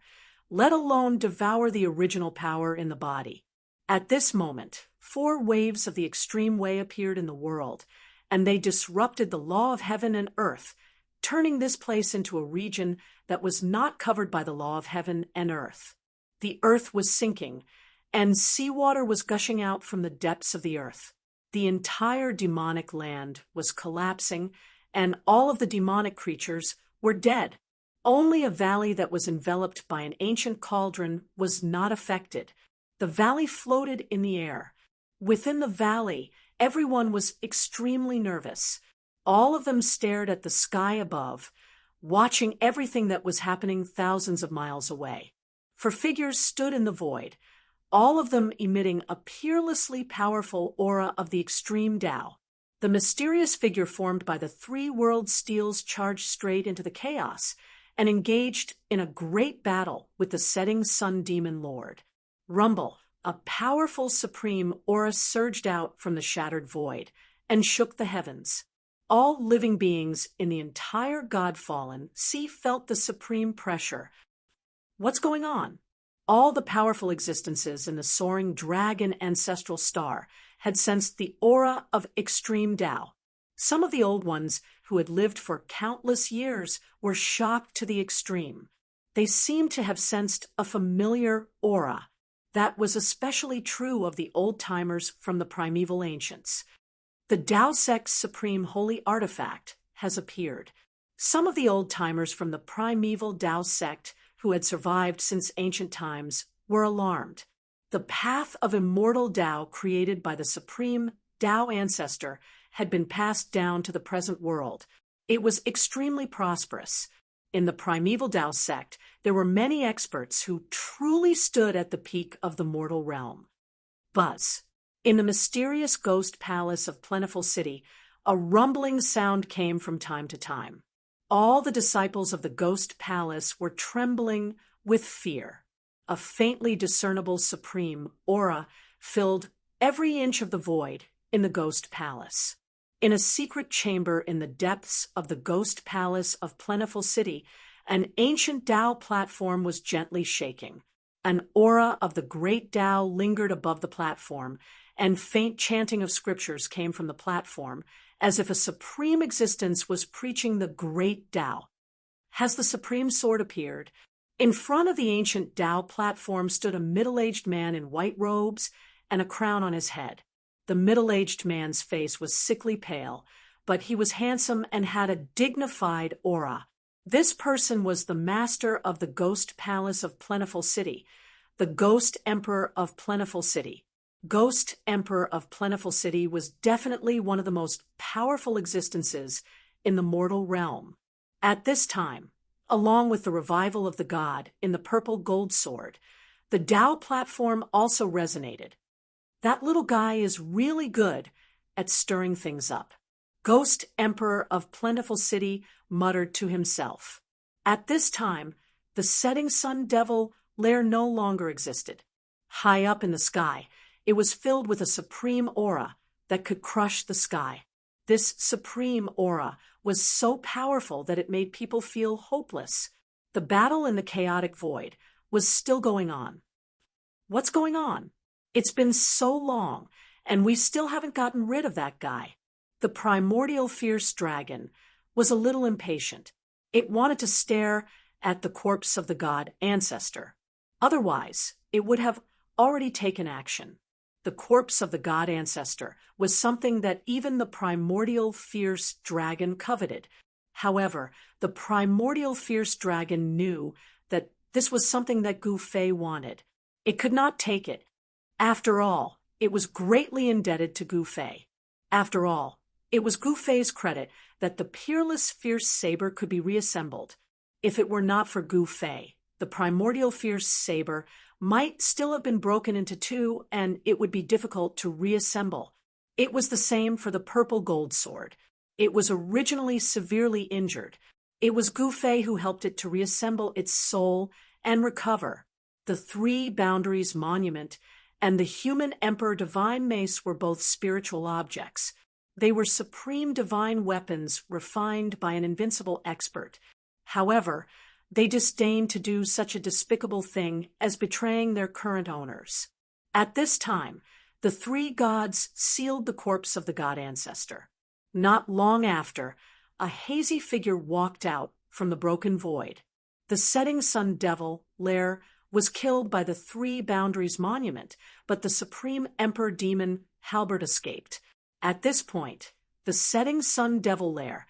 let alone devour the original power in the body. At this moment, 4 waves of the extreme way appeared in the world, and they disrupted the law of heaven and earth, turning this place into a region that was not covered by the law of heaven and earth. The earth was sinking, and seawater was gushing out from the depths of the earth. The entire demonic land was collapsing, and all of the demonic creatures were dead. Only a valley that was enveloped by an ancient cauldron was not affected. The valley floated in the air. Within the valley, everyone was extremely nervous. All of them stared at the sky above, watching everything that was happening thousands of miles away. For figures stood in the void, all of them emitting a peerlessly powerful aura of the extreme Tao. The mysterious figure formed by the 3 world steels charged straight into the chaos and engaged in a great battle with the setting sun demon lord. Rumble, a powerful supreme aura surged out from the shattered void and shook the heavens. All living beings in the entire God-fallen sea felt the supreme pressure. What's going on? All the powerful existences in the soaring dragon ancestral star had sensed the aura of extreme Tao. Some of the old ones who had lived for countless years were shocked to the extreme. They seemed to have sensed a familiar aura. That was especially true of the old-timers from the primeval ancients. The Tao sect's supreme holy artifact has appeared. Some of the old-timers from the primeval Tao sect who had survived since ancient times were alarmed. The path of immortal Tao created by the supreme Tao ancestor had been passed down to the present world. It was extremely prosperous. In the primeval Tao sect, there were many experts who truly stood at the peak of the mortal realm. Buzz. In the mysterious ghost palace of Plentiful City, a rumbling sound came from time to time. All the disciples of the ghost palace were trembling with fear. A faintly discernible supreme aura filled every inch of the void in the ghost palace. In a secret chamber in the depths of the ghost palace of Plentiful City, an ancient Tao platform was gently shaking. An aura of the great Tao lingered above the platform, and faint chanting of scriptures came from the platform, as if a supreme existence was preaching the great Tao. Has the supreme sword appeared? In front of the ancient Tao platform stood a middle-aged man in white robes and a crown on his head. The middle-aged man's face was sickly pale, but he was handsome and had a dignified aura. This person was the master of the Ghost Palace of Plentiful City, the Ghost Emperor of Plentiful City. Ghost Emperor of Plentiful City was definitely one of the most powerful existences in the mortal realm. At this time, along with the revival of the god in the purple gold sword, the Tao platform also resonated. That little guy is really good at stirring things up. Ghost Emperor of Plentiful City muttered to himself. At this time, the setting sun devil lair no longer existed. High up in the sky, it was filled with a supreme aura that could crush the sky. This supreme aura was so powerful that it made people feel hopeless. The battle in the chaotic void was still going on. What's going on? It's been so long, and we still haven't gotten rid of that guy. The primordial fierce dragon was a little impatient. It wanted to stare at the corpse of the god ancestor. Otherwise, it would have already taken action. The corpse of the god ancestor was something that even the primordial fierce dragon coveted. However, the primordial fierce dragon knew that this was something that Gu Fei wanted. It could not take it. After all, it was greatly indebted to Gu Fei. After all, it was Gu Fei's credit that the peerless fierce saber could be reassembled. If it were not for Gu Fei, the primordial fierce saber might still have been broken into two, and it would be difficult to reassemble. It was the same for the purple gold sword. It was originally severely injured. It was Gu Fei who helped it to reassemble its soul and recover. The Three Boundaries Monument and the human Emperor Divine Mace were both spiritual objects. They were supreme divine weapons refined by an invincible expert. However, they disdained to do such a despicable thing as betraying their current owners. At this time, the three gods sealed the corpse of the god ancestor. Not long after, a hazy figure walked out from the broken void. The setting sun devil, Lair, was killed by the Three Boundaries Monument, but the supreme emperor demon, Halbert, escaped. At this point, the setting sun devil Lair,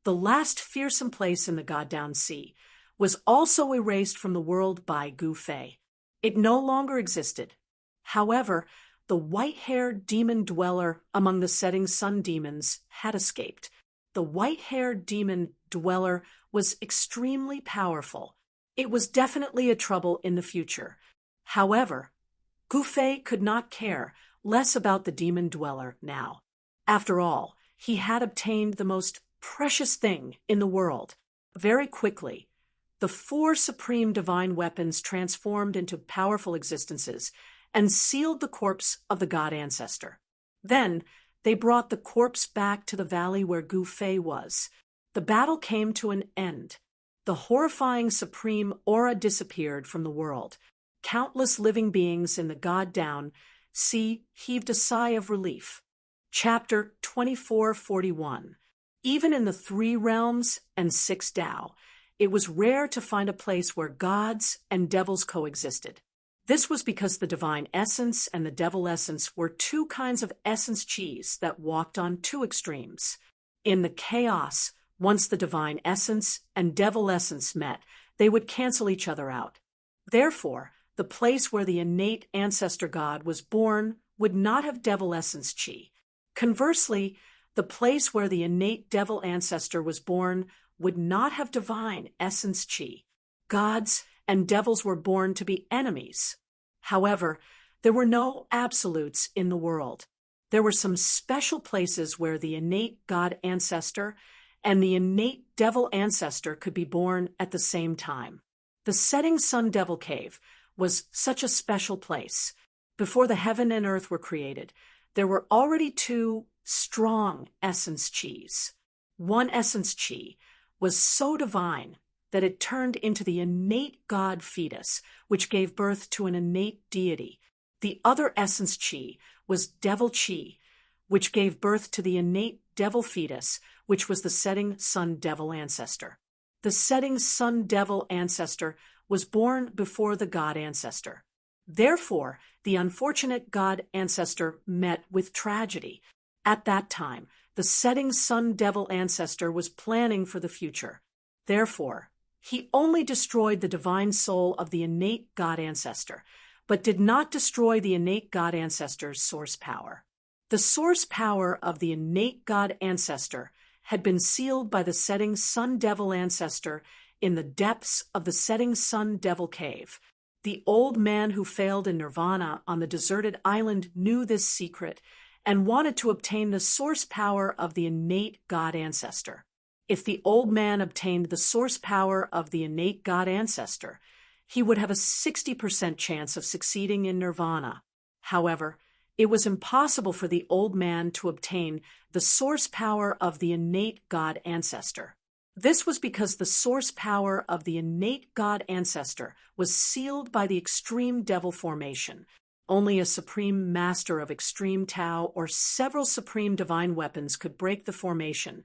the last fearsome place in the Goddown Sea, was also erased from the world by Gu Fei. It no longer existed. However, the white-haired demon dweller among the setting sun demons had escaped. The white-haired demon dweller was extremely powerful. It was definitely a trouble in the future. However, Gu Fei could not care less about the demon dweller now. After all, he had obtained the most precious thing in the world. Very quickly, the four supreme divine weapons transformed into powerful existences and sealed the corpse of the god ancestor. Then, they brought the corpse back to the valley where Gu Fei was. The battle came to an end. The horrifying supreme aura disappeared from the world. Countless living beings in the Goddown Sea heaved a sigh of relief. Chapter 2441. Even in the three realms and six Tao, it was rare to find a place where gods and devils coexisted. This was because the divine essence and the devil essence were two kinds of essence chis that walked on two extremes. In the chaos, once the divine essence and devil essence met, they would cancel each other out. Therefore, the place where the innate ancestor god was born would not have devil essence chi. Conversely, the place where the innate devil ancestor was born would not have divine essence chi. Gods and devils were born to be enemies. However, there were no absolutes in the world. There were some special places where the innate god ancestor and the innate devil ancestor could be born at the same time. The setting sun devil cave was such a special place. Before the heaven and earth were created, there were already two strong essence chis. One essence chi was so divine that it turned into the innate god fetus, which gave birth to an innate deity. The other essence chi was devil chi, which gave birth to the innate devil fetus, which was the setting sun devil ancestor. The setting sun devil ancestor was born before the god ancestor. Therefore, the unfortunate god ancestor met with tragedy. At that time, the setting sun devil ancestor was planning for the future. Therefore, he only destroyed the divine soul of the innate god ancestor, but did not destroy the innate god ancestor's source power. The source power of the innate god ancestor had been sealed by the setting sun devil ancestor in the depths of the setting sun devil cave. The old man who failed in nirvana on the deserted island knew this secret and wanted to obtain the source power of the innate god ancestor. If the old man obtained the source power of the innate god ancestor, he would have a 60% chance of succeeding in nirvana. However, it was impossible for the old man to obtain the source power of the innate god ancestor. This was because the source power of the innate god ancestor was sealed by the extreme devil formation. Only a supreme master of extreme Tao or several supreme divine weapons could break the formation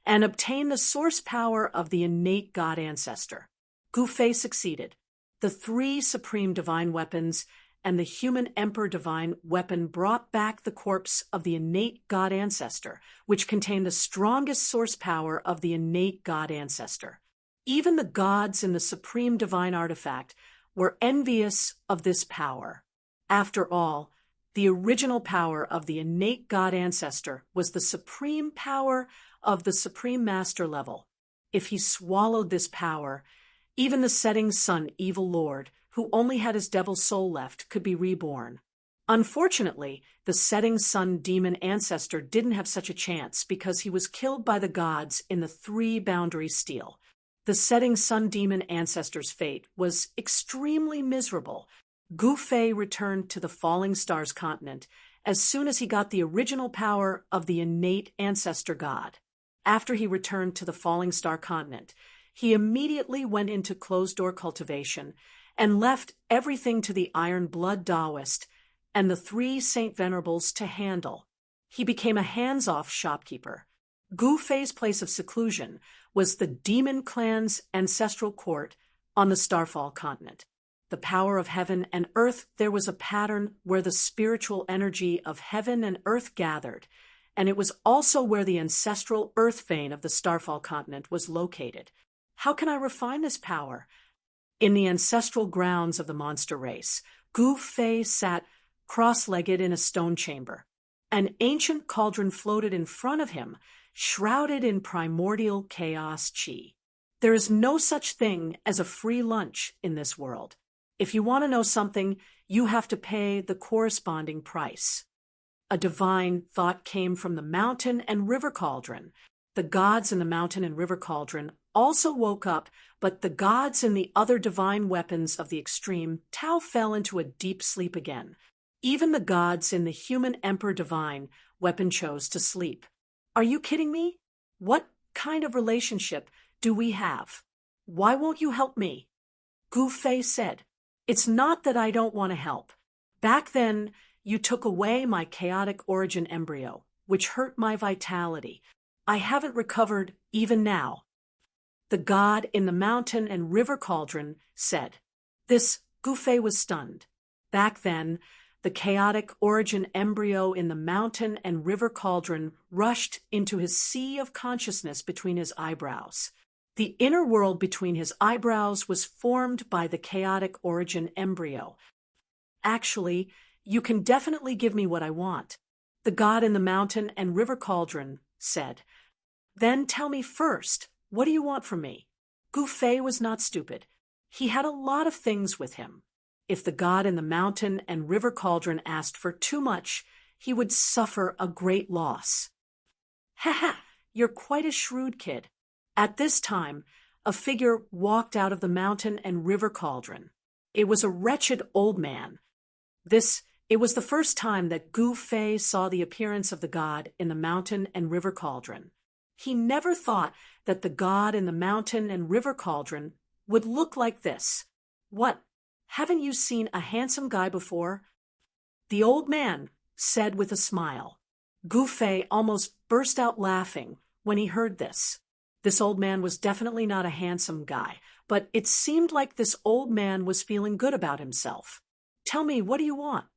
and obtain the source power of the innate god ancestor. Gu Fei succeeded. The 3 supreme divine weapons and the human emperor divine weapon brought back the corpse of the innate god ancestor, which contained the strongest source power of the innate god ancestor. Even the gods in the supreme divine artifact were envious of this power. After all, the original power of the innate god ancestor was the supreme power of the supreme master level. If he swallowed this power, even the setting sun evil lord, who only had his devil soul left, could be reborn. Unfortunately, the setting sun demon ancestor didn't have such a chance because he was killed by the gods in the 3-boundary steel. The setting sun demon ancestor's fate was extremely miserable. Gu Fei returned to the falling stars continent as soon as he got the original power of the innate ancestor god. After he returned to the falling star continent, he immediately went into closed-door cultivation and left everything to the Iron Blood Taoist and the 3 Saint Venerables to handle. He became a hands-off shopkeeper. Gu Fei's place of seclusion was the Demon Clan's ancestral court on the Starfall continent. The power of heaven and earth, there was a pattern where the spiritual energy of heaven and earth gathered, and it was also where the ancestral earth vein of the Starfall continent was located. How can I refine this power? In the ancestral grounds of the monster race, Gu Fei sat cross-legged in a stone chamber. An ancient cauldron floated in front of him, shrouded in primordial chaos chi. There is no such thing as a free lunch in this world. If you want to know something, you have to pay the corresponding price. A divine thought came from the mountain and river cauldron. The gods in the mountain and river cauldron also woke up, but the gods and the other divine weapons of the extreme Tao fell into a deep sleep again. Even the gods in the human emperor divine weapon chose to sleep. Are you kidding me? What kind of relationship do we have? Why won't you help me? Gu Fei said, "It's not that I don't want to help. Back then, you took away my chaotic origin embryo, which hurt my vitality. I haven't recovered even now." The god in the mountain and river cauldron said. This Gu Fei was stunned. Back then, the chaotic origin embryo in the mountain and river cauldron rushed into his sea of consciousness between his eyebrows. The inner world between his eyebrows was formed by the chaotic origin embryo. "Actually, you can definitely give me what I want," the god in the mountain and river cauldron said. "Then tell me first, what do you want from me?" Gu Fei was not stupid. He had a lot of things with him. If the god in the mountain and river cauldron asked for too much, he would suffer a great loss. "Ha ha, you're quite a shrewd kid." At this time, a figure walked out of the mountain and river cauldron. It was a wretched old man. It was the first time that Gu Fei saw the appearance of the god in the mountain and river cauldron. He never thought that the god in the mountain and river cauldron would look like this. "What? Haven't you seen a handsome guy before?" the old man said with a smile. Gu Fei almost burst out laughing when he heard this. This old man was definitely not a handsome guy, but it seemed like this old man was feeling good about himself. "Tell me, what do you want?"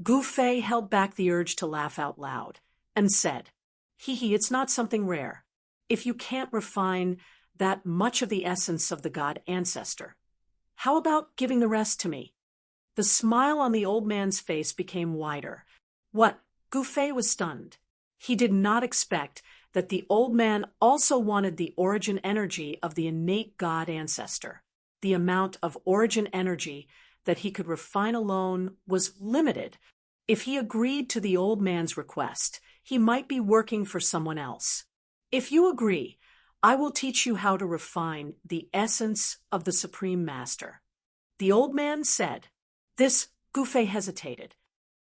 Gu Fei held back the urge to laugh out loud and said, "Hee, it's not something rare. If you can't refine that much of the essence of the god ancestor, how about giving the rest to me?" The smile on the old man's face became wider. What? Gu Fei was stunned. He did not expect that the old man also wanted the origin energy of the innate god ancestor. The amount of origin energy that he could refine alone was limited. If he agreed to the old man's request, he might be working for someone else. "If you agree, I will teach you how to refine the essence of the Supreme Master." The old man said. This, Gu Fei hesitated.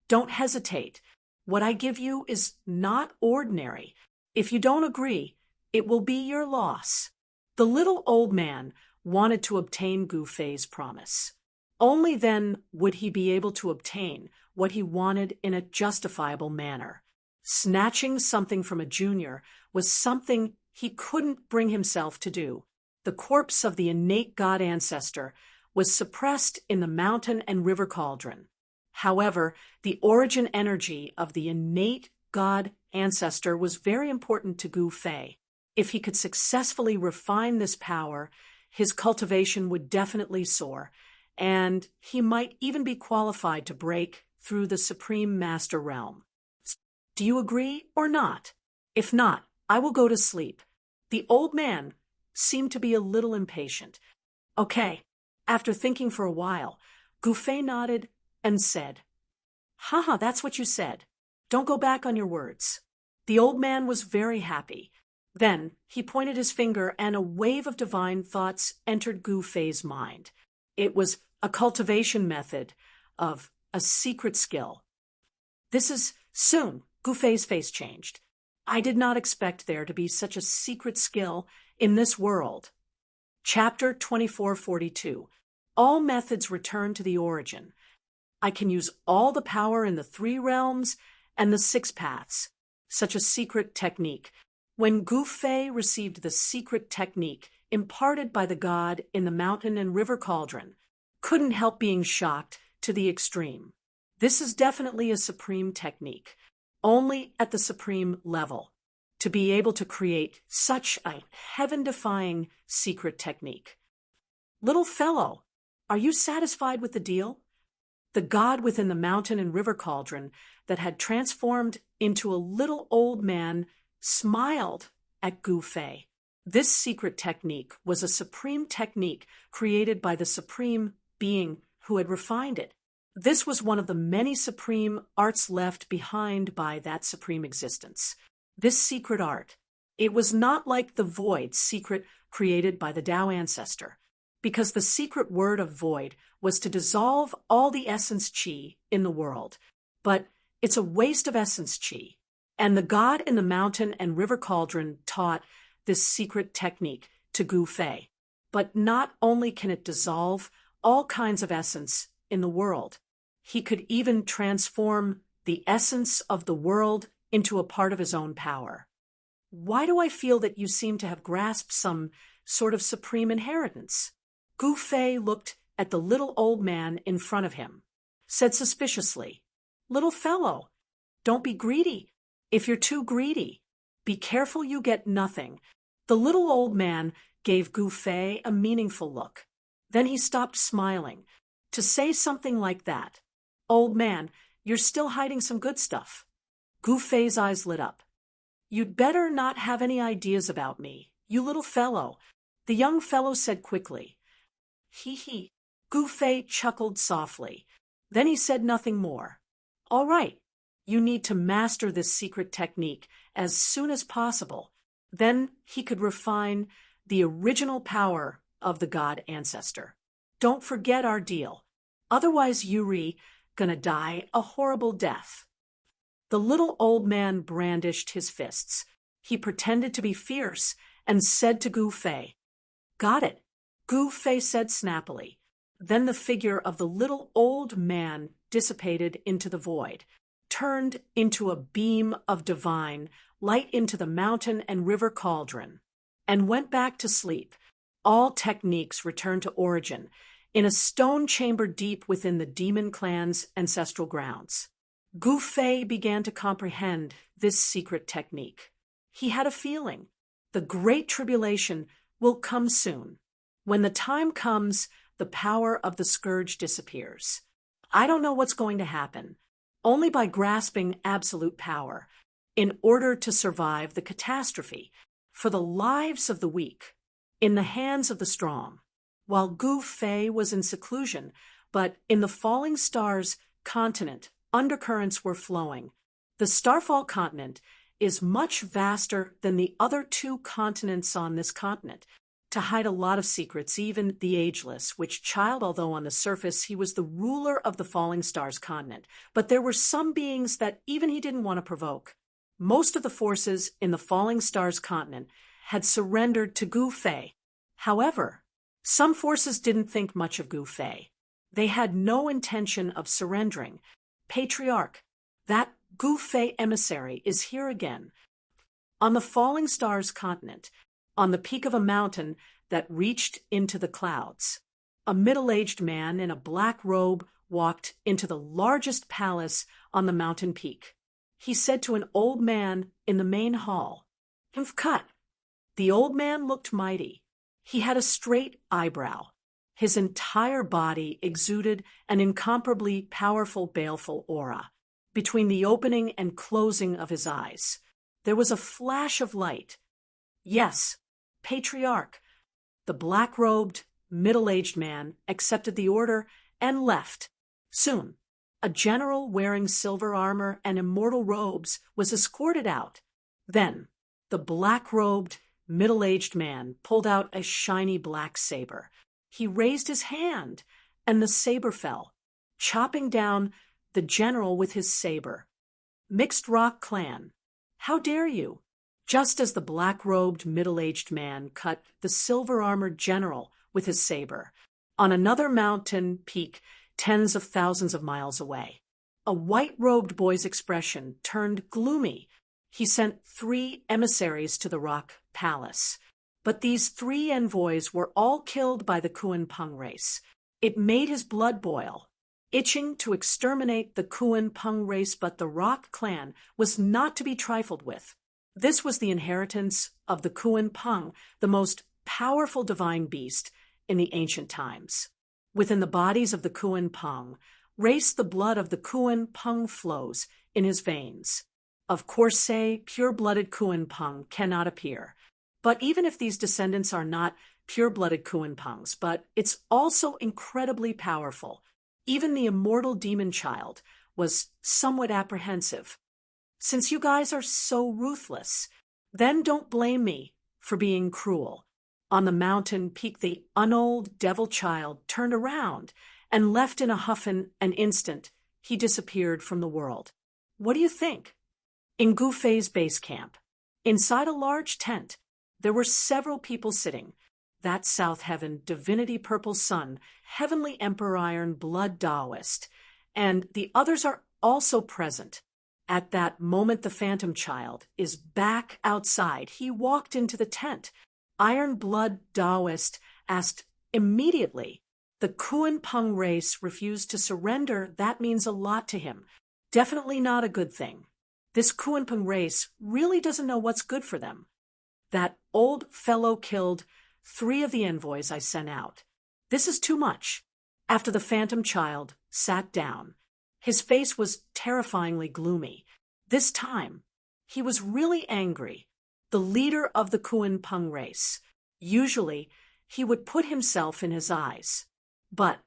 "Don't hesitate. What I give you is not ordinary. If you don't agree, it will be your loss." The little old man wanted to obtain Gu Fei's promise. Only then would he be able to obtain what he wanted in a justifiable manner. Snatching something from a junior was something he couldn't bring himself to do. The corpse of the innate god ancestor was suppressed in the mountain and river cauldron. However, the origin energy of the innate god ancestor was very important to Gu Fei. If he could successfully refine this power, his cultivation would definitely soar, and he might even be qualified to break through the Supreme Master realm. "Do you agree or not? If not, I will go to sleep." The old man seemed to be a little impatient. "Okay." After thinking for a while, Gu Fei nodded and said, "Haha, that's what you said. Don't go back on your words." The old man was very happy. Then he pointed his finger and a wave of divine thoughts entered Gu Fei's mind. It was a cultivation method of a secret skill. Soon, Gu Fei's face changed. "I did not expect there to be such a secret skill in this world." Chapter 2442. All methods return to the origin. I can use all the power in the 3 realms and the 6 paths. Such a secret technique. When Gu Fei received the secret technique imparted by the god in the mountain and river cauldron, couldn't help being shocked to the extreme. This is definitely a supreme technique, only at the supreme level, to be able to create such a heaven-defying secret technique. "Little fellow, are you satisfied with the deal?" The god within the mountain and river cauldron that had transformed into a little old man smiled at Gu Fei. This secret technique was a supreme technique created by the supreme being who had refined it. This was one of the many supreme arts left behind by that supreme existence. This secret art, it was not like the void secret created by the Tao ancestor, because the secret word of void was to dissolve all the essence chi in the world. But it's a waste of essence chi. And the god in the mountain and river cauldron taught this secret technique to Gu Fei. But not only can it dissolve all kinds of essence in the world, he could even transform the essence of the world into a part of his own power. Why do I feel that you seem to have grasped some sort of supreme inheritance? Gu Fei looked at the little old man in front of him, said suspiciously, "Little fellow, don't be greedy. If you're too greedy, be careful you get nothing." The little old man gave Gu Fei a meaningful look. Then he stopped smiling. To say something like that, "Old man, you're still hiding some good stuff." Gu Fei's eyes lit up. "You'd better not have any ideas about me, you little fellow," the young fellow said quickly. Hee. Gu Fei chuckled softly. Then he said nothing more. "All right, you need to master this secret technique as soon as possible. Then he could refine the original power of the god ancestor. Don't forget our deal. Otherwise Yuri gonna die a horrible death." The little old man brandished his fists. He pretended to be fierce and said to Gu Fei, "Got it," Gu Fei said snappily. Then the figure of the little old man dissipated into the void, turned into a beam of divine light into the mountain and river cauldron, and went back to sleep. All techniques return to origin, in a stone chamber deep within the demon clan's ancestral grounds. Gu Fei began to comprehend this secret technique. He had a feeling. The Great Tribulation will come soon. When the time comes, the power of the scourge disappears. I don't know what's going to happen. Only by grasping absolute power, in order to survive the catastrophe, for the lives of the weak, in the hands of the strong. While Gu Fei was in seclusion, but in the falling stars continent, undercurrents were flowing. The Starfall continent is much vaster than the other two continents on this continent, to hide a lot of secrets, even the ageless, which child, although on the surface he was the ruler of the falling stars continent, but there were some beings that even he didn't want to provoke. Most of the forces in the falling stars continent had surrendered to Gu Fei. However, some forces didn't think much of Gu Fei. They had no intention of surrendering. Patriarch, that Gu Fei emissary, is here again. On the falling stars continent, on the peak of a mountain that reached into the clouds, a middle-aged man in a black robe walked into the largest palace on the mountain peak. He said to an old man in the main hall, "Cut." The old man looked mighty. He had a straight eyebrow. His entire body exuded an incomparably powerful, baleful aura. Between the opening and closing of his eyes, there was a flash of light. Yes, Patriarch. The black-robed, middle-aged man accepted the order and left. Soon, a general wearing silver armor and immortal robes was escorted out. Then, the black-robed, middle-aged man pulled out a shiny black saber. He raised his hand, and the saber fell, chopping down the general with his saber. Mixed Rock Clan, how dare you? Just as the black-robed, middle-aged man cut the silver-armored general with his saber, on another mountain peak tens of thousands of miles away, a white-robed boy's expression turned gloomy. He sent 3 emissaries to the Rock Palace. But these 3 envoys were all killed by the Kuan Peng race. It made his blood boil, itching to exterminate the Kuan Peng race, but the Rock clan was not to be trifled with. This was the inheritance of the Kuan Peng, the most powerful divine beast in the ancient times. Within the bodies of the Kuan Peng race, the blood of the Kuan Peng flows in his veins. Of course, pure-blooded Kuan Peng cannot appear. But even if these descendants are not pure-blooded Kuan Pengs, but it's also incredibly powerful, even the immortal demon child was somewhat apprehensive. Since you guys are so ruthless, then don't blame me for being cruel. On the mountain peak, the unold devil child turned around and left in a huff. In an instant, he disappeared from the world. What do you think? In Gu Fei's base camp, inside a large tent, there were several people sitting. That South Heaven, Divinity Purple Sun, Heavenly Emperor Iron Blood Taoist, and the others are also present. At that moment, the Phantom Child is back outside. He walked into the tent. Iron Blood Taoist asked immediately. The Kuan Peng race refused to surrender. That means a lot to him. Definitely not a good thing. This Kuan Peng race really doesn't know what's good for them. That old fellow killed 3 of the envoys I sent out. This is too much. After the Phantom Child sat down, his face was terrifyingly gloomy. This time, he was really angry. The leader of the Kuan Peng race. Usually, he would put himself in his eyes. But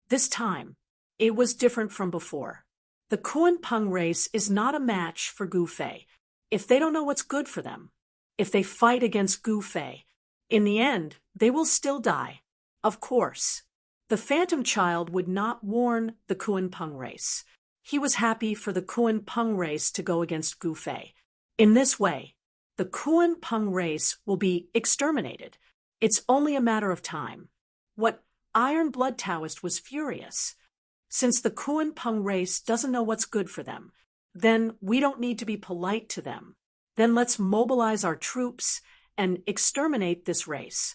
this time, it was different from before. The Kuan Peng race is not a match for Gu Fei. If they don't know what's good for them, if they fight against Gu Fei, in the end, they will still die. Of course, the Phantom Child would not warn the Kuan Peng race. He was happy for the Kuan Peng race to go against Gu Fei. In this way, the Kuan Peng race will be exterminated. It's only a matter of time. What Iron Blood Taoist was furious. Since the Kuan Peng race doesn't know what's good for them, then we don't need to be polite to them. Then let's mobilize our troops and exterminate this race.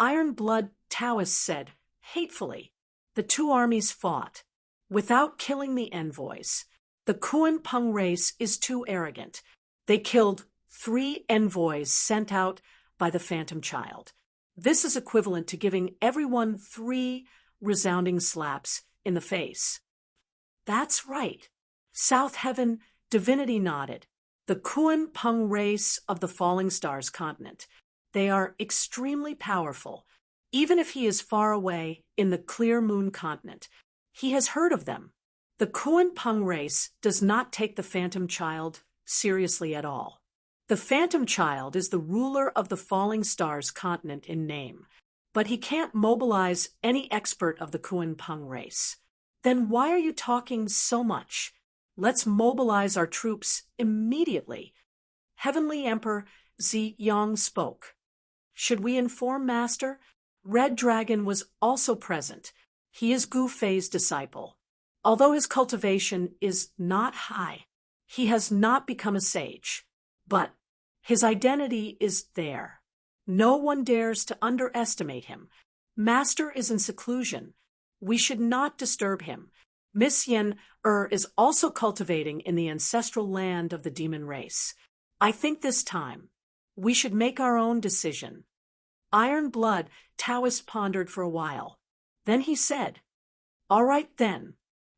Iron Blood Taoist said, hatefully. The two armies fought, without killing the envoys. The Kuan Peng race is too arrogant. They killed 3 envoys sent out by the Phantom Child. This is equivalent to giving everyone 3 resounding slaps in the face. That's right. South Heaven Divinity nodded. The Kuan Peng race of the Falling Stars continent. They are extremely powerful, even if he is far away in the Clear Moon continent. He has heard of them. The Kuan Peng race does not take the Phantom Child seriously at all. The Phantom Child is the ruler of the Falling Stars continent in name, but he can't mobilize any expert of the Kuan Peng race. Then why are you talking so much? Let's mobilize our troops immediately. Heavenly Emperor Ziyang spoke. Should we inform Master? Red Dragon was also present. He is Gu Fei's disciple. Although his cultivation is not high, he has not become a sage. But his identity is there. No one dares to underestimate him. Master is in seclusion. We should not disturb him. Miss Yen is also cultivating in the ancestral land of the demon race. I think this time we should make our own decision. Iron Blood Taoist pondered for a while. Then he said, all right then.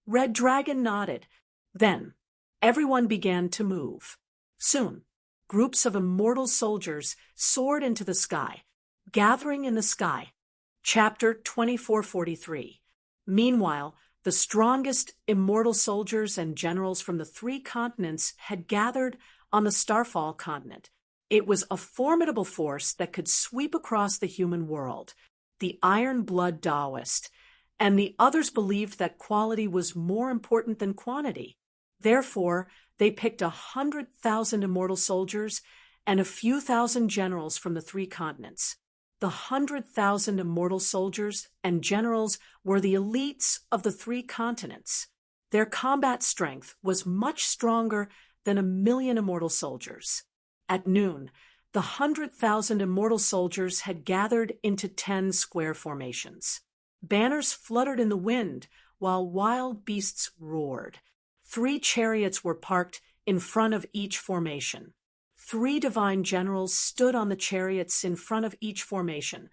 Red Dragon nodded. Then everyone began to move. Soon, groups of immortal soldiers soared into the sky, gathering in the sky. Chapter 2443. Meanwhile, the strongest immortal soldiers and generals from the 3 continents had gathered on the Starfall continent. It was a formidable force that could sweep across the human world. The Iron Blood Taoist and the others believed that quality was more important than quantity. Therefore, they picked 100,000 immortal soldiers and a few thousand generals from the 3 continents. The 100,000 immortal soldiers and generals were the elites of the 3 continents. Their combat strength was much stronger than 1,000,000 immortal soldiers. At noon, the 100,000 immortal soldiers had gathered into 10 square formations. Banners fluttered in the wind while wild beasts roared. 3 chariots were parked in front of each formation. 3 divine generals stood on the chariots in front of each formation,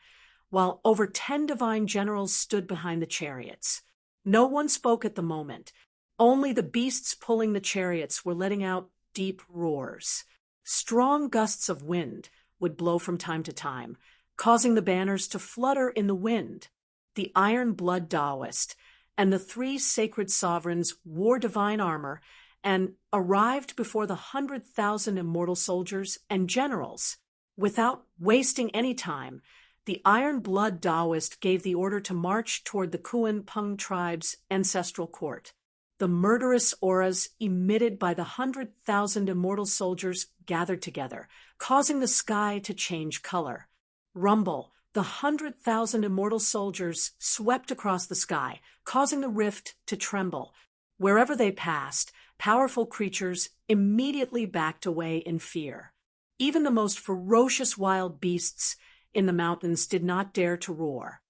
while over 10 divine generals stood behind the chariots. No one spoke at the moment. Only the beasts pulling the chariots were letting out deep roars. Strong gusts of wind would blow from time to time, causing the banners to flutter in the wind. The Iron Blood Taoist and the 3 sacred sovereigns wore divine armor and arrived before the 100,000 immortal soldiers and generals. Without wasting any time, the Iron Blood Taoist gave the order to march toward the Kuan Peng tribe's ancestral court. The murderous auras emitted by the 100,000 immortal soldiers gathered together, causing the sky to change color. Rumble, the 100,000 immortal soldiers swept across the sky, causing the rift to tremble. Wherever they passed, powerful creatures immediately backed away in fear. Even the most ferocious wild beasts in the mountains did not dare to roar.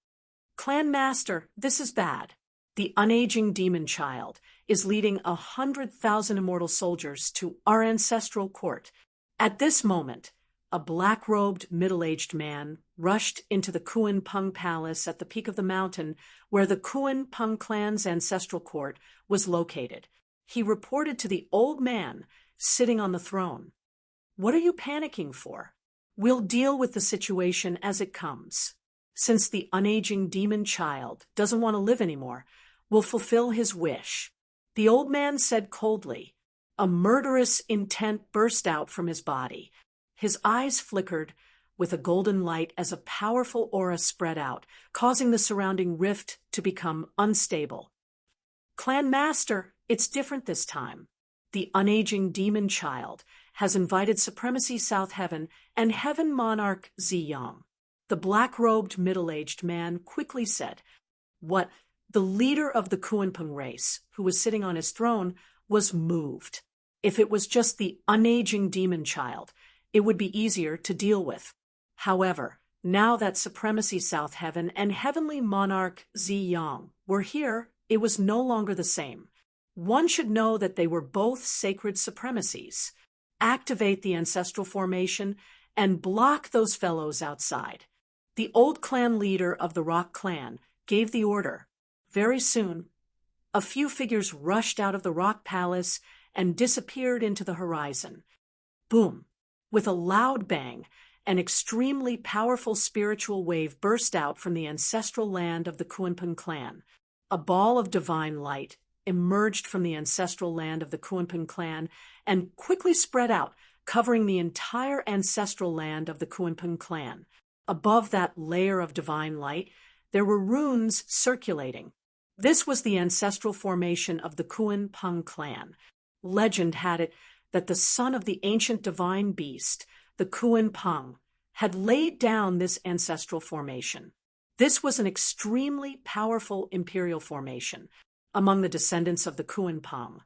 Clan Master, this is bad. The unaging demon child is leading 100,000 immortal soldiers to our ancestral court. At this moment, a black-robed, middle-aged man rushed into the Kuan Peng Palace at the peak of the mountain where the Kuan Peng clan's ancestral court was located. He reported to the old man sitting on the throne. What are you panicking for? We'll deal with the situation as it comes. Since the unaging demon child doesn't want to live anymore, we'll fulfill his wish. The old man said coldly. A murderous intent burst out from his body. His eyes flickered with a golden light as a powerful aura spread out, causing the surrounding rift to become unstable. Clan Master, it's different this time. The unaging demon child has invited Supremacy South Heaven and Heaven Monarch Ziyang. The black-robed, middle-aged man quickly said, what the leader of the Kuan Peng race, who was sitting on his throne, was moved. If it was just the unaging demon child, it would be easier to deal with. However, Now that Supremacy South Heaven and Heavenly Monarch Zi Yang were here, it was no longer the same. One should know that they were both sacred supremacies. Activate the ancestral formation and block those fellows outside. The old clan leader of the Rock Clan gave the order. Very soon, a few figures rushed out of the Rock Palace and disappeared into the horizon. Boom! With a loud bang, an extremely powerful spiritual wave burst out from the ancestral land of the Kunpeng clan. A ball of divine light emerged from the ancestral land of the Kunpeng clan and quickly spread out, covering the entire ancestral land of the Kunpeng clan. Above that layer of divine light, there were runes circulating. This was the ancestral formation of the Kunpeng clan. Legend had it that the son of the ancient divine beast, the Kunpeng, had laid down this ancestral formation. This was an extremely powerful imperial formation. Among the descendants of the Kunpeng,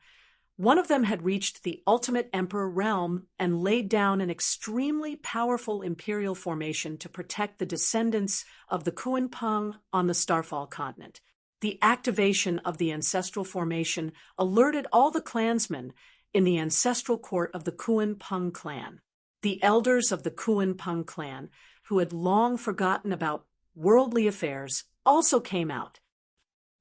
one of them had reached the ultimate emperor realm and laid down an extremely powerful imperial formation to protect the descendants of the Kunpeng on the Starfall continent. The activation of the ancestral formation alerted all the clansmen in the ancestral court of the Kunpeng clan. The elders of the Kunpeng clan, who had long forgotten about worldly affairs, also came out.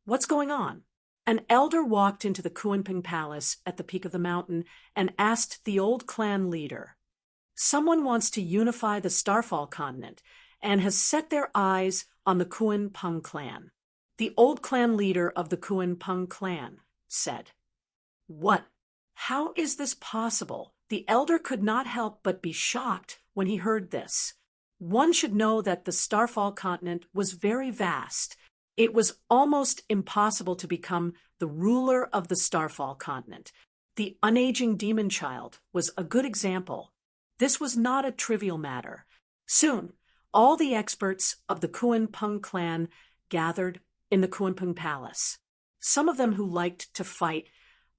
What's going on? An elder walked into the Kunpeng palace at the peak of the mountain and asked the old clan leader. Someone wants to unify the Starfall continent and has set their eyes on the Kunpeng clan. The old clan leader of the Kunpeng clan said, "What? How is this possible?" The elder could not help but be shocked when he heard this. One should know that the Starfall continent was very vast. It was almost impossible to become the ruler of the Starfall continent. The unaging demon child was a good example. This was not a trivial matter. Soon, all the experts of the Kunpeng clan gathered in the Kunpeng palace. Some of them who liked to fight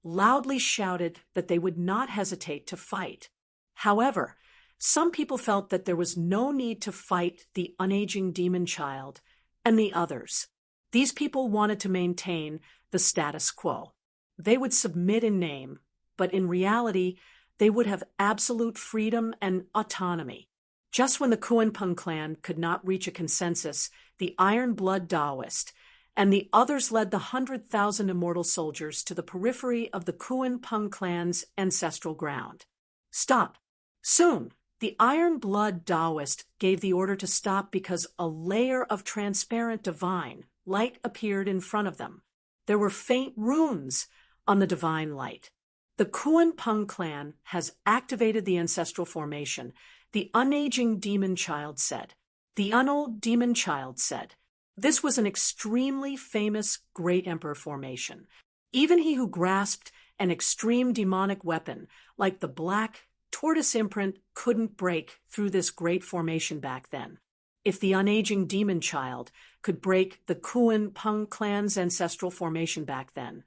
loudly shouted that they would not hesitate to fight. However, some people felt that there was no need to fight the unaging demon child and the others. These people wanted to maintain the status quo. They would submit in name, but in reality, they would have absolute freedom and autonomy. Just when the Kunpeng clan could not reach a consensus, the Iron Blood Taoist and the others led the 100,000 immortal soldiers to the periphery of the Kunpeng clan's ancestral ground. Stop! Soon, the Iron Blood Taoist gave the order to stop because a layer of transparent divine light appeared in front of them. There were faint runes on the divine light. The Kunpeng clan has activated the ancestral formation, the unaging demon child said. The unold demon child said. This was an extremely famous great emperor formation. Even he who grasped an extreme demonic weapon, like the black tortoise imprint, couldn't break through this great formation back then. If the unaging demon child could break the Kunpeng clan's ancestral formation back then,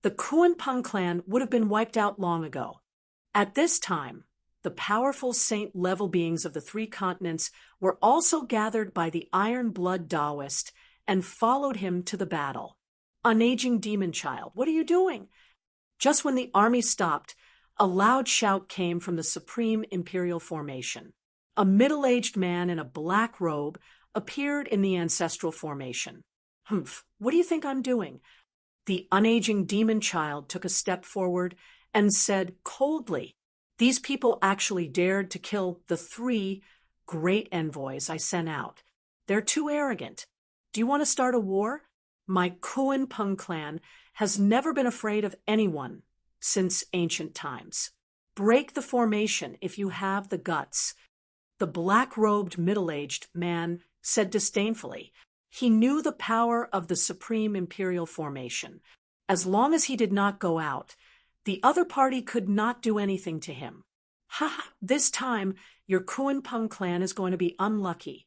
the Kunpeng clan would have been wiped out long ago. At this time, the powerful saint-level beings of the three continents were also gathered by the Iron Blood Taoist and followed him to the battle. Unaging demon child, what are you doing? Just when the army stopped, a loud shout came from the Supreme Imperial Formation. A middle-aged man in a black robe appeared in the ancestral formation. Humph, what do you think I'm doing? The unaging demon child took a step forward and said coldly, "These people actually dared to kill the 3 great envoys I sent out. They're too arrogant. Do you want to start a war? My Kunpeng clan has never been afraid of anyone since ancient times. Break the formation if you have the guts." The black-robed middle-aged man said disdainfully. He knew the power of the Supreme Imperial Formation. As long as he did not go out, the other party could not do anything to him. Ha! This time, your Kunpeng clan is going to be unlucky.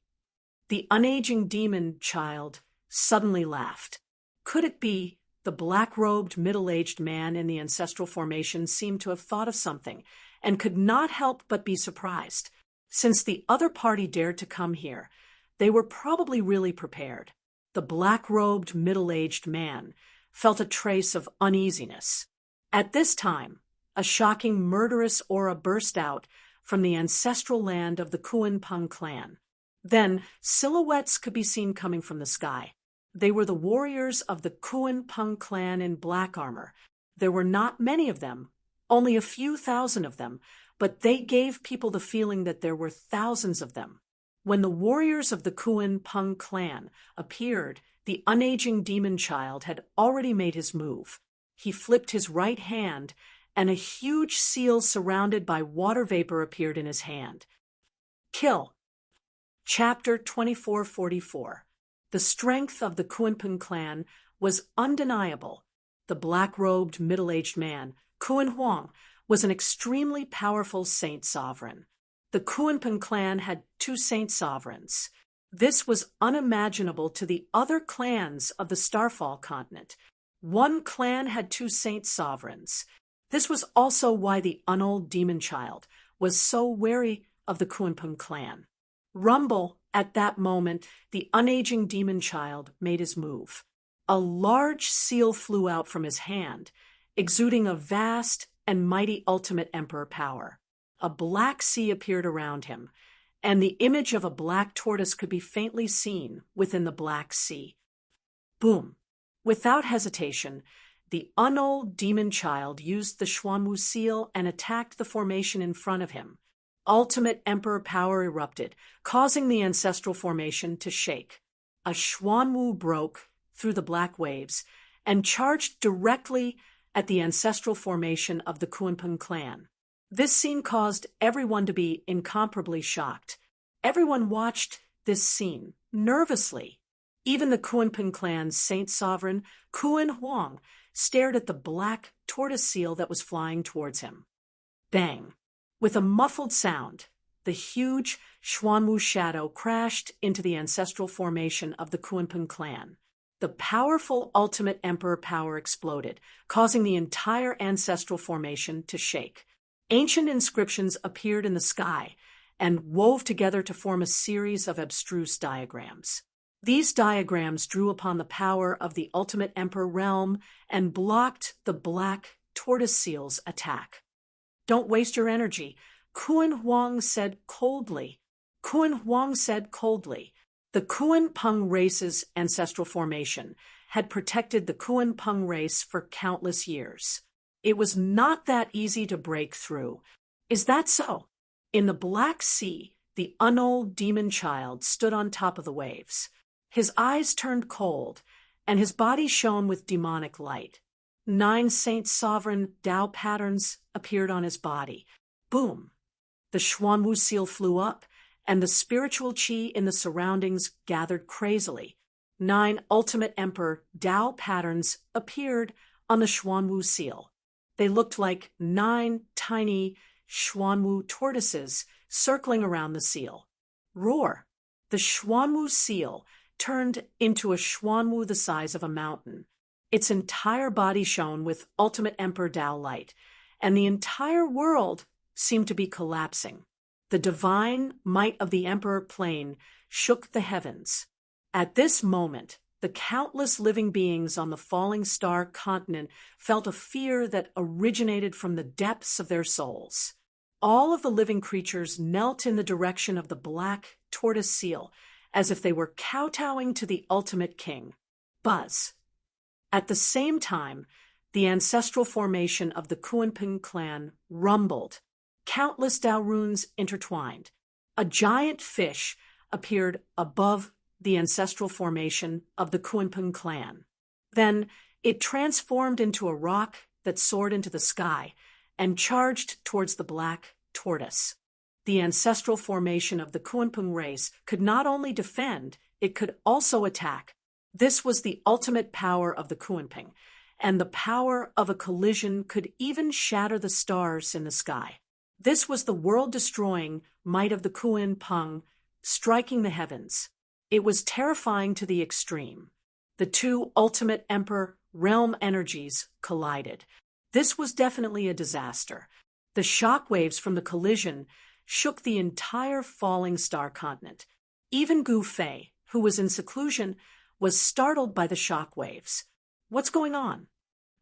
The unaging demon child suddenly laughed. Could it be the black-robed middle-aged man in the ancestral formation seemed to have thought of something and could not help but be surprised. Since the other party dared to come here, They were probably really prepared. The black-robed, middle-aged man felt a trace of uneasiness. At this time, a shocking, murderous aura burst out from the ancestral land of the Kuan-Pung clan. Then, silhouettes could be seen coming from the sky. They were the warriors of the Kuan-Pung clan in black armor. There were not many of them, only a few thousand of them, but they gave people the feeling that there were thousands of them. When the warriors of the Kuan-Pung clan appeared, the unaging demon child had already made his move. He flipped his right hand, and a huge seal surrounded by water vapor appeared in his hand. Kill. Chapter 2444. The strength of the Kuan-Pung clan was undeniable. The black-robed, middle-aged man, Kuan Huang, was an extremely powerful saint sovereign. The Kuan-Pung clan had 2 saint sovereigns. This was unimaginable to the other clans of the Starfall continent. One clan had 2 saint sovereigns. This was also why the Unold demon child was so wary of the Kuan-Pung clan. Rumble, at that moment, the unaging demon child made his move. A large seal flew out from his hand, exuding a vast and mighty ultimate emperor power. A black sea appeared around him, and the image of a black tortoise could be faintly seen within the black sea. Boom! Without hesitation, the Unold demon child used the Xuanwu seal and attacked the formation in front of him. Ultimate emperor power erupted, causing the ancestral formation to shake. A Xuanwu broke through the black waves and charged directly at the ancestral formation of the Kuan-Pung clan. This scene caused everyone to be incomparably shocked. Everyone watched this scene nervously. Even the Kuan-Pung clan's saint sovereign, Kuan Huang, stared at the black tortoise seal that was flying towards him. Bang! With a muffled sound, the huge Xuanwu shadow crashed into the ancestral formation of the Kuan-Pung clan. The powerful ultimate emperor power exploded, causing the entire ancestral formation to shake. Ancient inscriptions appeared in the sky and wove together to form a series of abstruse diagrams. These diagrams drew upon the power of the ultimate emperor realm and blocked the black tortoise seal's attack. "Don't waste your energy," Kuan Huang said coldly. Kuan Huang said coldly. The Kuan-Pung race's ancestral formation had protected the Kuan-Pung race for countless years. It was not that easy to break through. Is that so? In the Black Sea, the Unold demon child stood on top of the waves. His eyes turned cold, and his body shone with demonic light. 9 saint sovereign Tao patterns appeared on his body. Boom! The Xuanwu seal flew up, and the spiritual qi in the surroundings gathered crazily. 9 ultimate emperor Tao patterns appeared on the Xuanwu seal. They looked like 9 tiny Xuanwu tortoises circling around the seal. Roar! The Xuanwu seal turned into a Xuanwu the size of a mountain. Its entire body shone with ultimate emperor Tao light, and the entire world seemed to be collapsing. The divine might of the emperor plane shook the heavens. At this moment, the countless living beings on the falling star continent felt a fear that originated from the depths of their souls. All of the living creatures knelt in the direction of the black tortoise seal, as if they were kowtowing to the ultimate king. Buzz! At the same time, the ancestral formation of the Kuan-Pung clan rumbled. Countless Tao runes intertwined. A giant fish appeared above the ancestral formation of the Kuan-Pung clan. Then it transformed into a rock that soared into the sky and charged towards the black tortoise. The ancestral formation of the Kuan-Pung race could not only defend, it could also attack. This was the ultimate power of the Kuan-Pung, and the power of a collision could even shatter the stars in the sky. This was the world-destroying might of the Kuan-Pung, striking the heavens. It was terrifying to the extreme. The 2 ultimate emperor realm energies collided. This was definitely a disaster. The shock waves from the collision shook the entire falling star continent. Even Gu Fei, who was in seclusion, was startled by the shock waves. What's going on?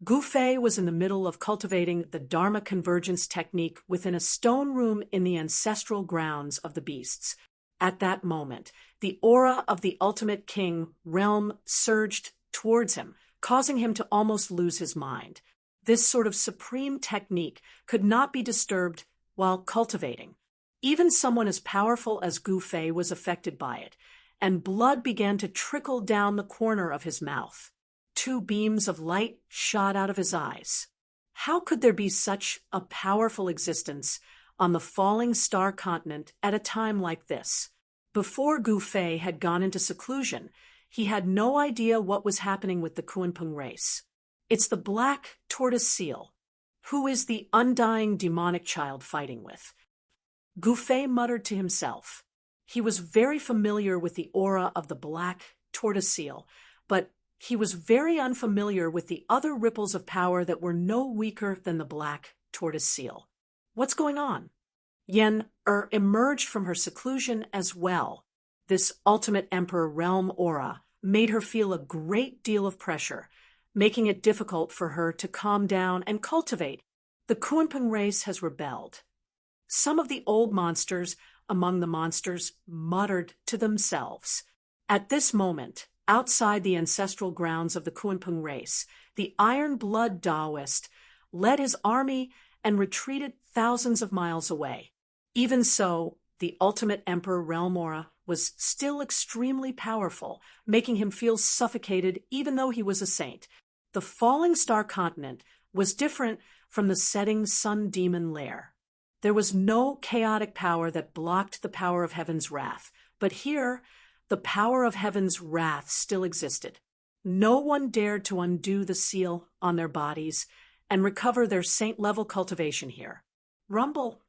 Gu Fei was in the middle of cultivating the Dharma convergence technique within a stone room in the ancestral grounds of the beasts. At that moment, the aura of the ultimate king realm surged towards him, causing him to almost lose his mind. This sort of supreme technique could not be disturbed while cultivating. Even someone as powerful as Gu Fei was affected by it, and blood began to trickle down the corner of his mouth. 2 beams of light shot out of his eyes. How could there be such a powerful existence on the falling star continent at a time like this? Before Gu Fei had gone into seclusion, he had no idea what was happening with the Kunpeng race. It's the black tortoise seal. Who is the undying demonic child fighting with? Gu Fei muttered to himself. He was very familiar with the aura of the black tortoise seal, but he was very unfamiliar with the other ripples of power that were no weaker than the black tortoise seal. What's going on? Yen emerged from her seclusion as well. This ultimate emperor realm aura made her feel a great deal of pressure, making it difficult for her to calm down and cultivate. The Kunpeng race has rebelled. Some of the old monsters among the monsters muttered to themselves. At this moment, outside the ancestral grounds of the Kunpeng race, the Iron Blood Taoist led his army and retreated thousands of miles away. Even so, the ultimate emperor realm aura was still extremely powerful, making him feel suffocated even though he was a saint. The falling star continent was different from the setting sun demon lair. There was no chaotic power that blocked the power of heaven's wrath, but here, the power of heaven's wrath still existed. No one dared to undo the seal on their bodies and recover their saint-level cultivation here. Rumble.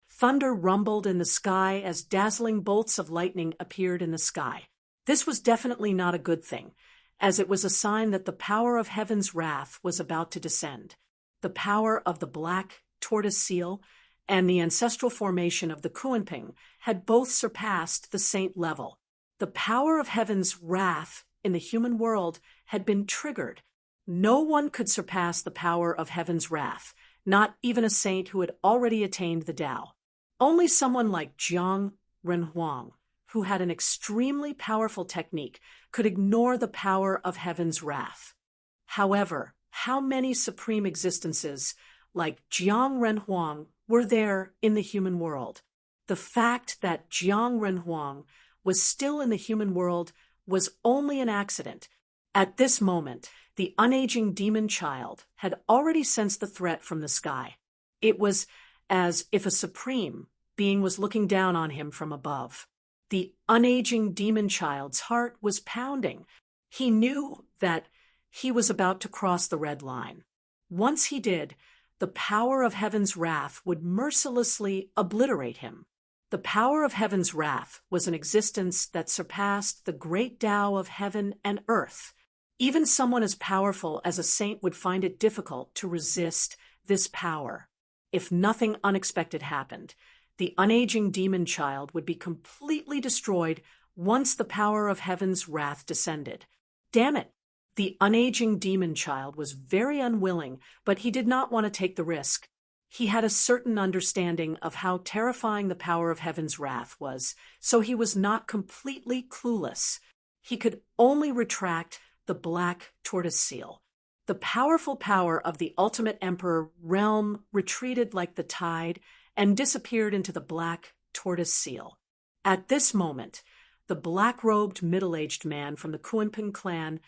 Thunder rumbled in the sky as dazzling bolts of lightning appeared in the sky. This was definitely not a good thing, as it was a sign that the power of heaven's wrath was about to descend. The power of the black tortoise seal and the ancestral formation of the Kunpeng had both surpassed the saint level. The power of heaven's wrath in the human world had been triggered. No one could surpass the power of heaven's wrath, not even a saint who had already attained the Tao. Only someone like Jiang Renhuang, who had an extremely powerful technique, could ignore the power of heaven's wrath. However, how many supreme existences like Jiang Renhuang were there in the human world? The fact that Jiang Renhuang was still in the human world was only an accident. At this moment, the unaging demon child had already sensed the threat from the sky. It was as if a supreme being was looking down on him from above. The unaging demon child's heart was pounding. He knew that he was about to cross the red line. Once he did, the power of heaven's wrath would mercilessly obliterate him. The power of heaven's wrath was an existence that surpassed the great Tao of heaven and earth. Even someone as powerful as a saint would find it difficult to resist this power. If nothing unexpected happened, the unaging demon child would be completely destroyed once the power of heaven's wrath descended. Damn it! The unaging demon child was very unwilling, but he did not want to take the risk. He had a certain understanding of how terrifying the power of heaven's wrath was, so he was not completely clueless. He could only retract the black tortoise seal. The powerful power of the ultimate emperor realm retreated like the tide and disappeared into the black tortoise seal. At this moment, the black-robed middle-aged man from the Kunpeng clan,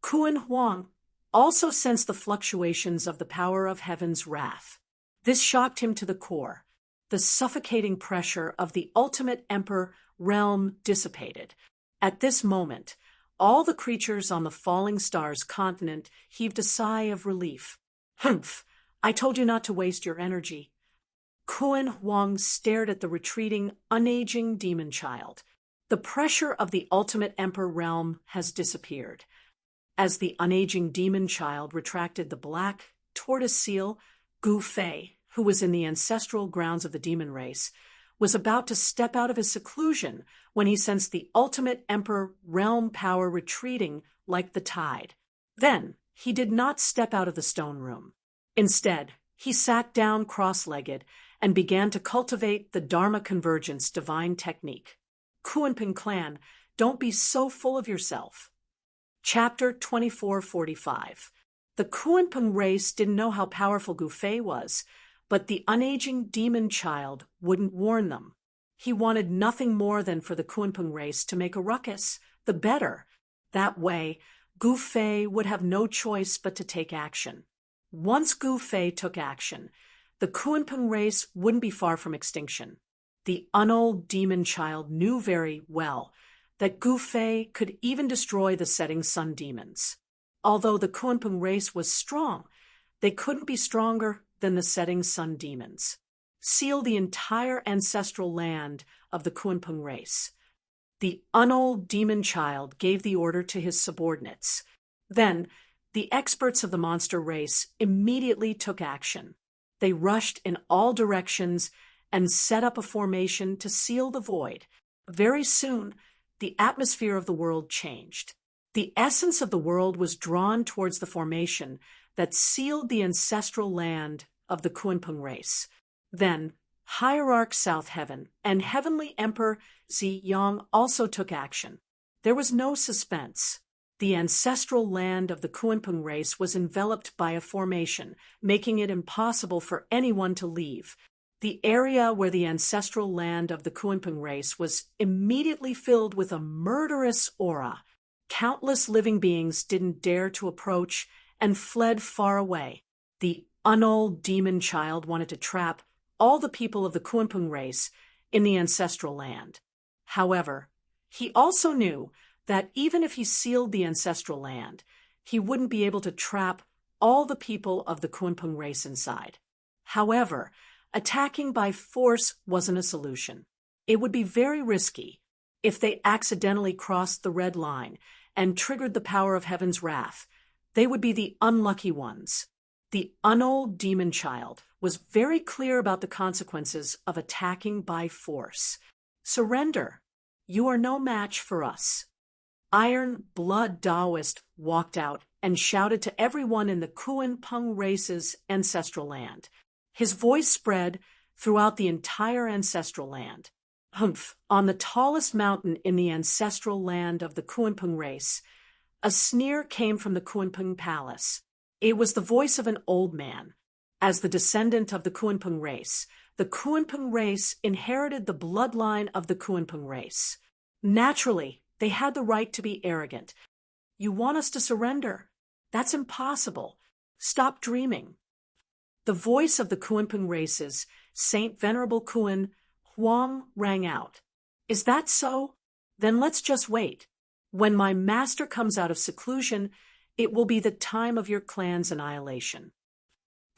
Kun Huang, also sensed the fluctuations of the power of heaven's wrath. This shocked him to the core. The suffocating pressure of the ultimate emperor realm dissipated. At this moment, all the creatures on the falling stars continent heaved a sigh of relief. Humph! I told you not to waste your energy. Kun Huang stared at the retreating, unaging demon child. The pressure of the ultimate emperor realm has disappeared. As the unaging demon child retracted the black tortoise seal, Gu Fei, who was in the ancestral grounds of the demon race, was about to step out of his seclusion when he sensed the ultimate emperor realm power retreating like the tide. Then, he did not step out of the stone room. Instead, he sat down cross-legged and began to cultivate the Dharma Convergence divine technique. Kuanping clan, don't be so full of yourself. Chapter 2445. The Kuanping race didn't know how powerful Gu Fei was, but the unaging demon child wouldn't warn them. He wanted nothing more than for the Kuanping race to make a ruckus, the better. That way, Gu Fei would have no choice but to take action. Once Gu Fei took action, the Kuanping race wouldn't be far from extinction. The unold demon child knew very well that Gu Fei could even destroy the setting sun demons. Although the Kuanping race was strong, they couldn't be stronger than the setting sun demons. Seal the entire ancestral land of the Kuanping race. The unold demon child gave the order to his subordinates. Then, the experts of the monster race immediately took action. They rushed in all directions and set up a formation to seal the void. Very soon, the atmosphere of the world changed. The essence of the world was drawn towards the formation that sealed the ancestral land of the Kuanping race. Then, Hierarch South Heaven and Heavenly Emperor Zi Yang also took action. There was no suspense. The ancestral land of the Kuanping race was enveloped by a formation, making it impossible for anyone to leave. The area where the ancestral land of the Kuanping race was immediately filled with a murderous aura. Countless living beings didn't dare to approach and fled far away. The unold demon child wanted to trap all the people of the Kuanping race in the ancestral land. However, he also knew that even if he sealed the ancestral land, he wouldn't be able to trap all the people of the Kuanping race inside. However, attacking by force wasn't a solution. It would be very risky. If they accidentally crossed the red line and triggered the power of heaven's wrath, they would be the unlucky ones. The unold demon child was very clear about the consequences of attacking by force. Surrender. You are no match for us. Iron Blood Taoist walked out and shouted to everyone in the Kuanping race's ancestral land. His voice spread throughout the entire ancestral land. Humph! On the tallest mountain in the ancestral land of the Kuanping race, a sneer came from the Kuanping palace. It was the voice of an old man. As the descendant of the Kuanping race, the Kuanping race inherited the bloodline of the Kuanping race. Naturally, they had the right to be arrogant. You want us to surrender? That's impossible. Stop dreaming. The voice of the Kuanping race's Saint Venerable Kuan Huang rang out. Is that so? Then let's just wait. When my master comes out of seclusion, it will be the time of your clan's annihilation.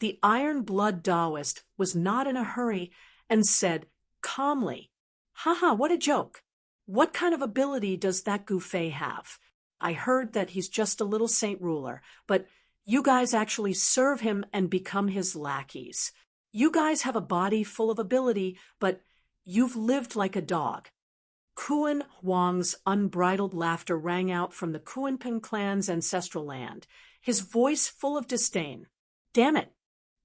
The Iron Blood Taoist was not in a hurry and said calmly, Haha, what a joke. What kind of ability does that Gu Fei have? I heard that he's just a little saint ruler, but you guys actually serve him and become his lackeys. You guys have a body full of ability, but you've lived like a dog. Kuan Huang's unbridled laughter rang out from the Kuanping clan's ancestral land, his voice full of disdain. Damn it!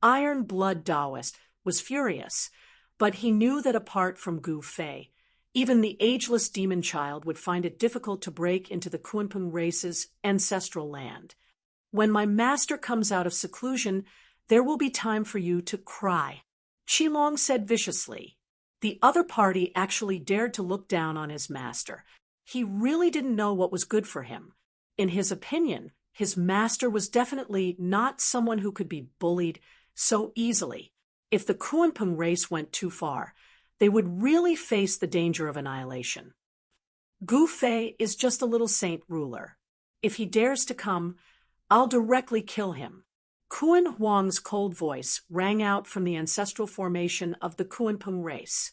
Iron Blood Taoist was furious, but he knew that apart from Gu Fei, even the ageless demon child would find it difficult to break into the Kuanping race's ancestral land. When my master comes out of seclusion, there will be time for you to cry, Qilong said viciously. The other party actually dared to look down on his master. He really didn't know what was good for him. In his opinion, his master was definitely not someone who could be bullied so easily. If the Kuanping race went too far, they would really face the danger of annihilation. Gu Fei is just a little saint ruler. If he dares to come, I'll directly kill him. Kuan Huang's cold voice rang out from the ancestral formation of the Kuanping race.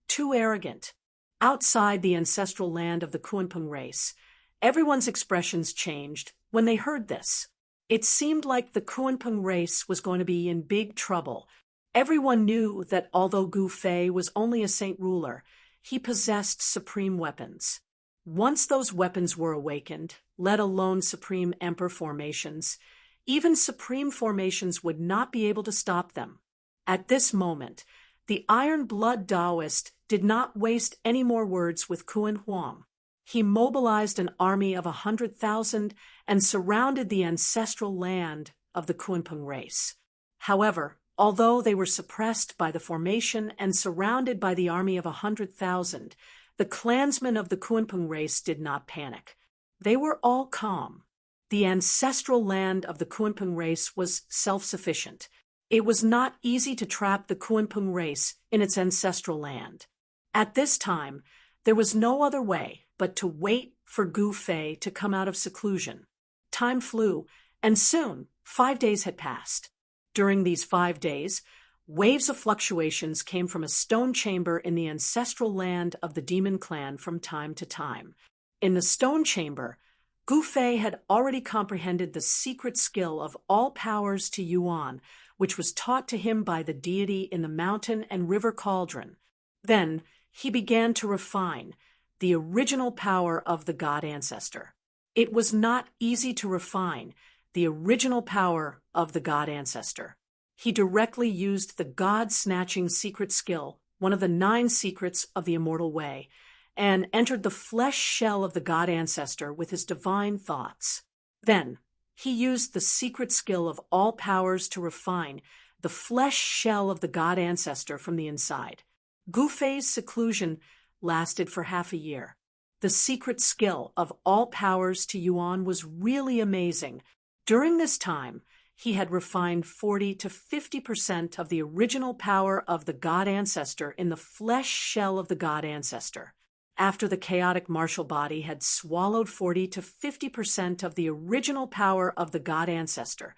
Too arrogant. Outside the ancestral land of the Kuanping race, everyone's expressions changed when they heard this. It seemed like the Kuanping race was going to be in big trouble. Everyone knew that although Gu Fei was only a saint ruler, he possessed supreme weapons. Once those weapons were awakened, let alone supreme emperor formations, even supreme formations would not be able to stop them. At this moment, the Iron Blood Taoist did not waste any more words with Kuan Huang. He mobilized an army of 100,000 and surrounded the ancestral land of the Kunpeng race. However, although they were suppressed by the formation and surrounded by the army of 100,000, the clansmen of the Kunpeng race did not panic. They were all calm. The ancestral land of the Kunpeng race was self-sufficient. It was not easy to trap the Kunpeng race in its ancestral land. At this time, there was no other way but to wait for Gu Fei to come out of seclusion. Time flew, and soon 5 days had passed. During these 5 days, waves of fluctuations came from a stone chamber in the ancestral land of the demon clan from time to time. In the stone chamber, Gu Fei had already comprehended the secret skill of all powers to Yuan, which was taught to him by the deity in the mountain and river cauldron. Then he began to refine the original power of the god ancestor. It was not easy to refine the original power of the god ancestor. He directly used the god-snatching secret skill, one of the 9 secrets of the immortal way, and entered the flesh shell of the god ancestor with his divine thoughts. Then he used the secret skill of all powers to refine the flesh shell of the god ancestor from the inside. Gu Fei's seclusion lasted for half a year. The secret skill of all powers to Yuan was really amazing. During this time, he had refined 40 to 50% of the original power of the god ancestor in the flesh shell of the god ancestor. After the chaotic martial body had swallowed 40 to 50% of the original power of the god ancestor,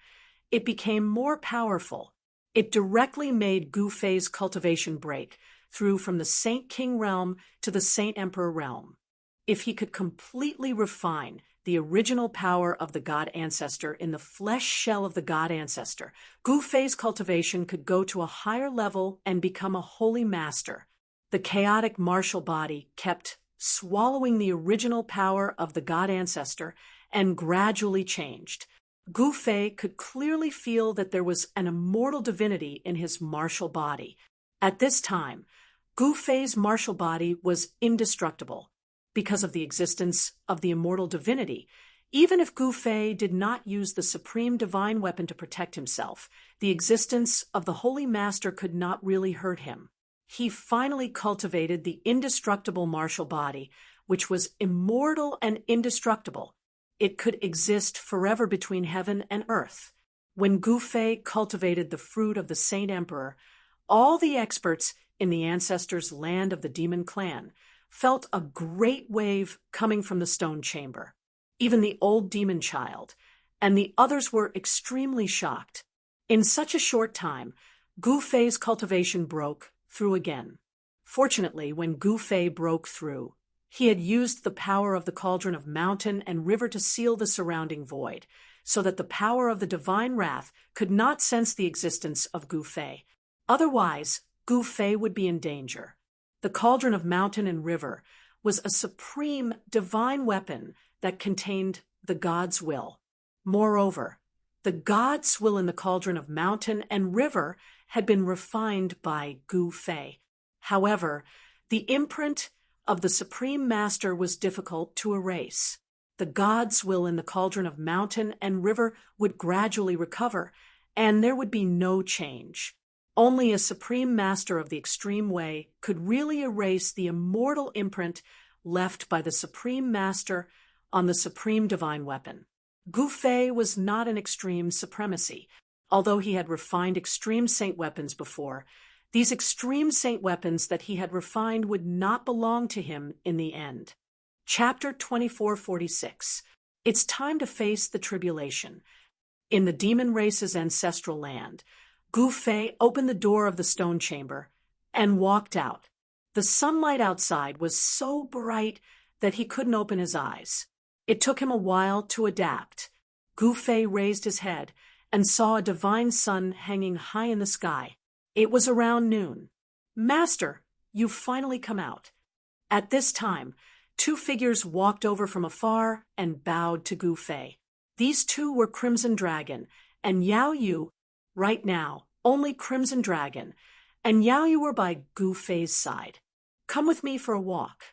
it became more powerful. It directly made Gu Fei's cultivation break through from the Saint King realm to the Saint Emperor realm. If he could completely refine the original power of the god ancestor in the flesh shell of the god ancestor, Gu Fei's cultivation could go to a higher level and become a holy master. The chaotic martial body kept swallowing the original power of the god ancestor and gradually changed. Gu Fei could clearly feel that there was an immortal divinity in his martial body. At this time, Gu Fei's martial body was indestructible because of the existence of the immortal divinity. Even if Gu Fei did not use the supreme divine weapon to protect himself, the existence of the Holy Master could not really hurt him. He finally cultivated the indestructible martial body, which was immortal and indestructible. It could exist forever between heaven and earth. When Gu Fei cultivated the fruit of the Saint Emperor, all the experts in the ancestors' land of the demon clan felt a great wave coming from the stone chamber. Even the old demon child and the others were extremely shocked. In such a short time, Gu Fei's cultivation broke through again. Fortunately, when Gu Fei broke through, he had used the power of the cauldron of mountain and river to seal the surrounding void, so that the power of the divine wrath could not sense the existence of Gu Fei. Otherwise, Gu Fei would be in danger. The cauldron of mountain and river was a supreme divine weapon that contained the god's will. Moreover, the god's will in the cauldron of mountain and river had been refined by Gu Fei. However, the imprint of the Supreme Master was difficult to erase. The god's will in the cauldron of mountain and river would gradually recover, and there would be no change. Only a Supreme Master of the Extreme Way could really erase the immortal imprint left by the Supreme Master on the Supreme Divine Weapon. Gu Fei was not an extreme supremacy. Although he had refined extreme saint weapons before, these extreme saint weapons that he had refined would not belong to him in the end. Chapter 2446. It's time to face the tribulation. In the demon race's ancestral land, Gu Fei opened the door of the stone chamber and walked out. The sunlight outside was so bright that he couldn't open his eyes. It took him a while to adapt. Gu Fei raised his head and saw a divine sun hanging high in the sky. It was around noon. Master, you've finally come out. At this time, two figures walked over from afar and bowed to Gu Fei. These two were Crimson Dragon and Yao Yu. Right now, only Crimson Dragon and Yao Yu were by Gu Fei's side. Come with me for a walk,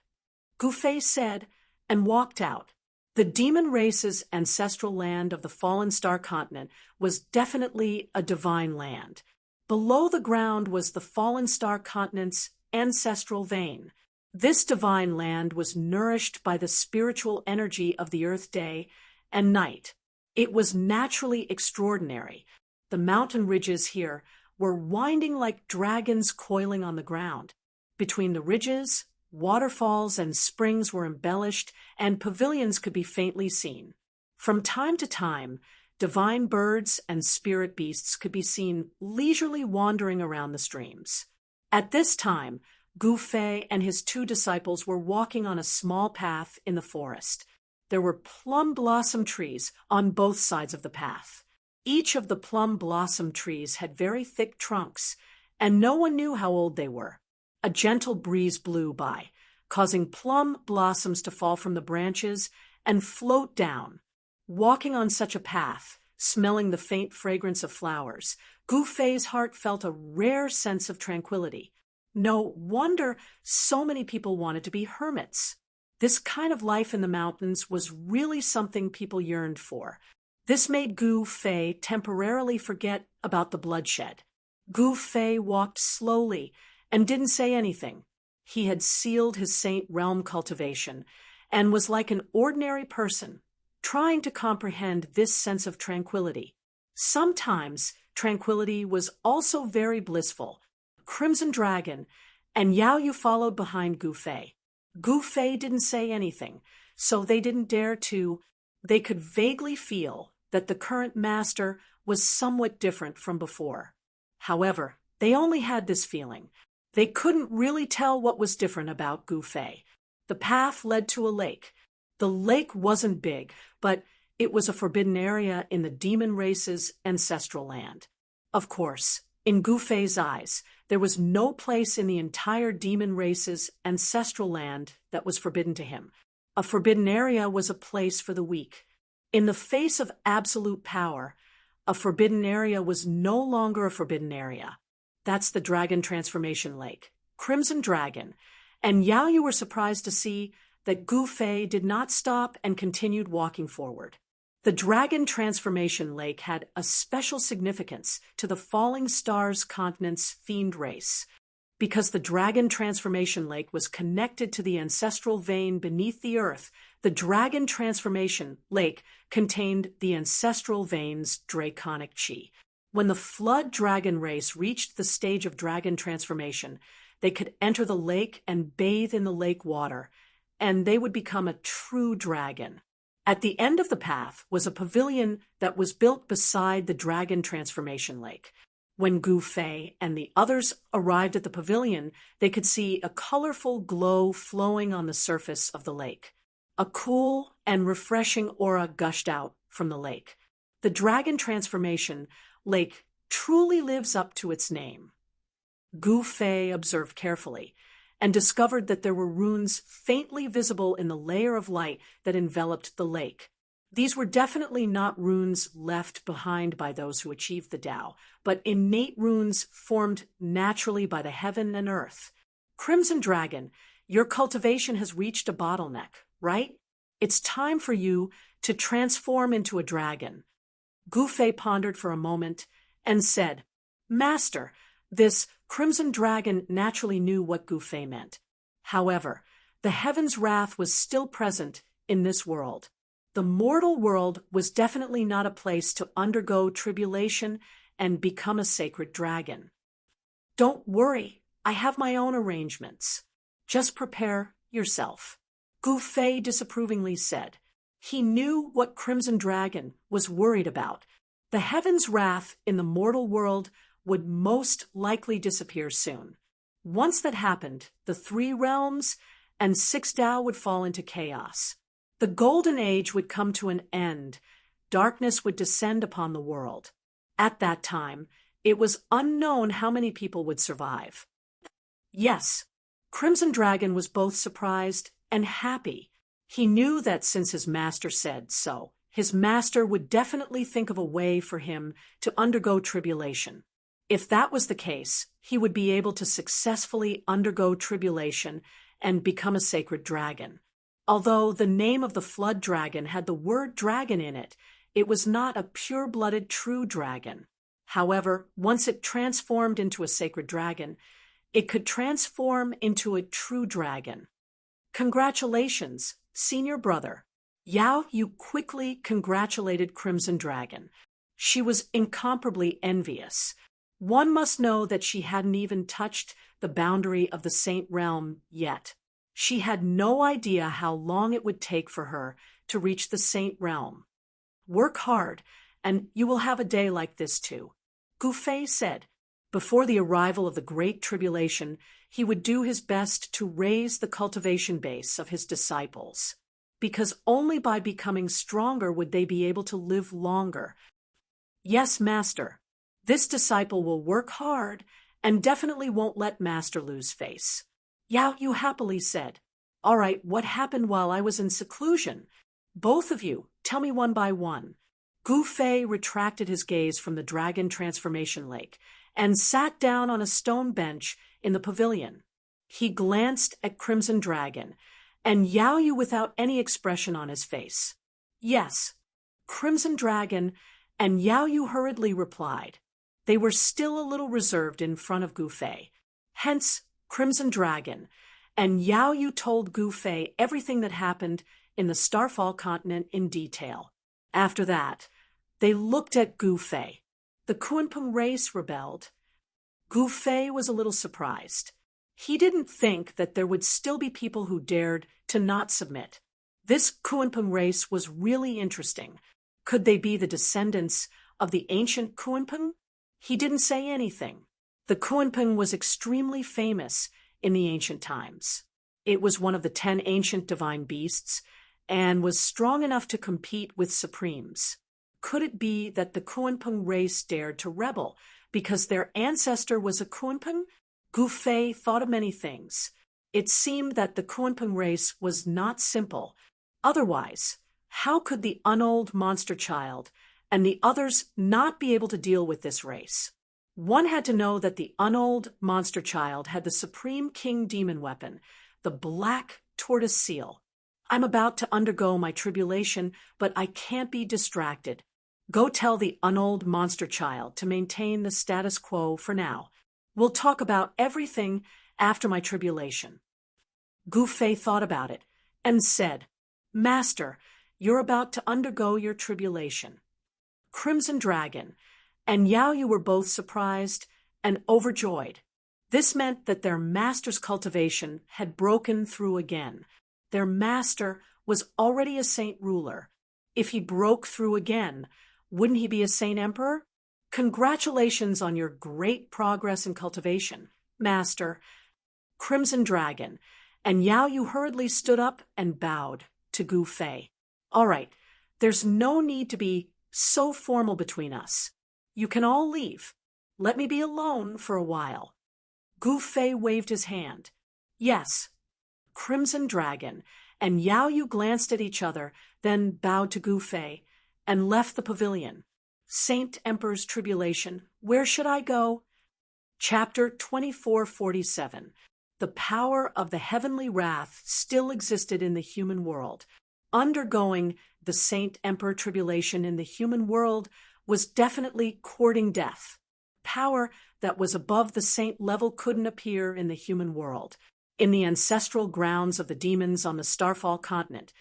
Gu Fei said, and walked out. The demon race's ancestral land of the fallen star continent was definitely a divine land. Below the ground was the fallen star continent's ancestral vein. This divine land was nourished by the spiritual energy of the earth day and night. It was naturally extraordinary. The mountain ridges here were winding like dragons coiling on the ground. Between the ridges, waterfalls and springs were embellished, and pavilions could be faintly seen. From time to time, divine birds and spirit beasts could be seen leisurely wandering around the streams. At this time, Gu Fei and his two disciples were walking on a small path in the forest. There were plum blossom trees on both sides of the path. Each of the plum blossom trees had very thick trunks, and no one knew how old they were. A gentle breeze blew by, causing plum blossoms to fall from the branches and float down. Walking on such a path, smelling the faint fragrance of flowers, Gu Fei's heart felt a rare sense of tranquility. No wonder so many people wanted to be hermits. This kind of life in the mountains was really something people yearned for. This made Gu Fei temporarily forget about the bloodshed. Gu Fei walked slowly and didn't say anything. He had sealed his saint realm cultivation and was like an ordinary person, trying to comprehend this sense of tranquility. Sometimes tranquility was also very blissful. Crimson Dragon and Yao Yu followed behind Gu Fei. Gu Fei didn't say anything, so they didn't dare to. They could vaguely feel that the current master was somewhat different from before. However, they only had this feeling. They couldn't really tell what was different about Gu Fei. The path led to a lake. The lake wasn't big, but it was a forbidden area in the demon race's ancestral land. Of course, in Gu Fei's eyes, there was no place in the entire demon race's ancestral land that was forbidden to him. A forbidden area was a place for the weak. In the face of absolute power, a forbidden area was no longer a forbidden area. That's the Dragon Transformation Lake, Crimson Dragon, and Yao Yu were surprised to see that Gu Fei did not stop and continued walking forward. The Dragon Transformation Lake had a special significance to the Falling Stars continent's fiend race. Because the Dragon Transformation Lake was connected to the ancestral vein beneath the earth, the Dragon Transformation Lake contained the ancestral vein's draconic chi. When the flood dragon race reached the stage of dragon transformation, they could enter the lake and bathe in the lake water, and they would become a true dragon. At the end of the path was a pavilion that was built beside the Dragon Transformation Lake. When Gu Fei and the others arrived at the pavilion, they could see a colorful glow flowing on the surface of the lake. A cool and refreshing aura gushed out from the lake. The Dragon Transformation Lake truly lives up to its name. Gu Fei observed carefully and discovered that there were runes faintly visible in the layer of light that enveloped the lake. These were definitely not runes left behind by those who achieved the Tao, but innate runes formed naturally by the heaven and earth. Crimson Dragon, your cultivation has reached a bottleneck, right? It's time for you to transform into a dragon. Gu Fei pondered for a moment and said, Master, this Crimson Dragon naturally knew what Gu Fei meant. However, the heaven's wrath was still present in this world. The mortal world was definitely not a place to undergo tribulation and become a sacred dragon. Don't worry, I have my own arrangements. Just prepare yourself. Gu Fei disapprovingly said. He knew what Crimson Dragon was worried about. The heaven's wrath in the mortal world would most likely disappear soon. Once that happened, the 3 realms and 6 Tao would fall into chaos. The Golden Age would come to an end. Darkness would descend upon the world. At that time, It was unknown how many people would survive. Yes, Crimson Dragon was both surprised and happy. He knew that since his master said so, his master would definitely think of a way for him to undergo tribulation. If that was the case, he would be able to successfully undergo tribulation and become a sacred dragon. Although the name of the flood dragon had the word dragon in it, it was not a pure-blooded true dragon. However, once it transformed into a sacred dragon, it could transform into a true dragon. Congratulations, senior brother. Yao Yu quickly congratulated Crimson Dragon. She was incomparably envious. One must know that she hadn't even touched the boundary of the Saint Realm yet. She had no idea how long it would take for her to reach the Saint Realm. Work hard, and you will have a day like this too, Gu Fei said. Before the arrival of the Great Tribulation, he would do his best to raise the cultivation base of his disciples, because only by becoming stronger would they be able to live longer. Yes, Master. This disciple will work hard and definitely won't let Master lose face. Yao Yu happily said. All right, what happened while I was in seclusion? Both of you, tell me one by one. Gu Fei retracted his gaze from the dragon transformation lake and sat down on a stone bench in the pavilion. He glanced at Crimson Dragon and Yao Yu without any expression on his face. Yes, Crimson Dragon, and Yao Yu hurriedly replied. They were still a little reserved in front of Gu Fei. Hence, Crimson Dragon, and Yao Yu told Gu Fei everything that happened in the Starfall continent in detail. After that, they looked at Gu Fei. The Kunpeng race rebelled. Gu Fei was a little surprised. He didn't think that there would still be people who dared to not submit. This Kunpeng race was really interesting. Could they be the descendants of the ancient Kunpeng? He didn't say anything. The Kunpeng was extremely famous in the ancient times. It was one of the 10 ancient divine beasts and was strong enough to compete with supremes. Could it be that the Kunpeng race dared to rebel because their ancestor was a Kunpeng? Gu Fei thought of many things. It seemed that the Kunpeng race was not simple. Otherwise, how could the unold monster child and the others not be able to deal with this race? One had to know that the unold monster child had the supreme king demon weapon, the black tortoise seal. I'm about to undergo my tribulation, but I can't be distracted. Go tell the unold monster child to maintain the status quo for now. We'll talk about everything after my tribulation. Gu Fei thought about it and said, Master, you're about to undergo your tribulation. Crimson Dragon and Yao Yu were both surprised and overjoyed. This meant that their master's cultivation had broken through again. Their master was already a saint ruler. If he broke through again, wouldn't he be a saint emperor? Congratulations on your great progress in cultivation, Master. Crimson Dragon and Yao Yu hurriedly stood up and bowed to Gu Fei. All right, there's no need to be so formal between us. You can all leave. Let me be alone for a while. Gu Fei waved his hand. Yes. Crimson Dragon and Yao Yu glanced at each other, then bowed to Gu Fei and left the pavilion. Saint Emperor's Tribulation, where should I go? Chapter 2447. The power of the heavenly wrath still existed in the human world. Undergoing the Saint Emperor Tribulation in the human world was definitely courting death. Power that was above the saint level couldn't appear in the human world. In the ancestral grounds of the demons on the Starfall continent,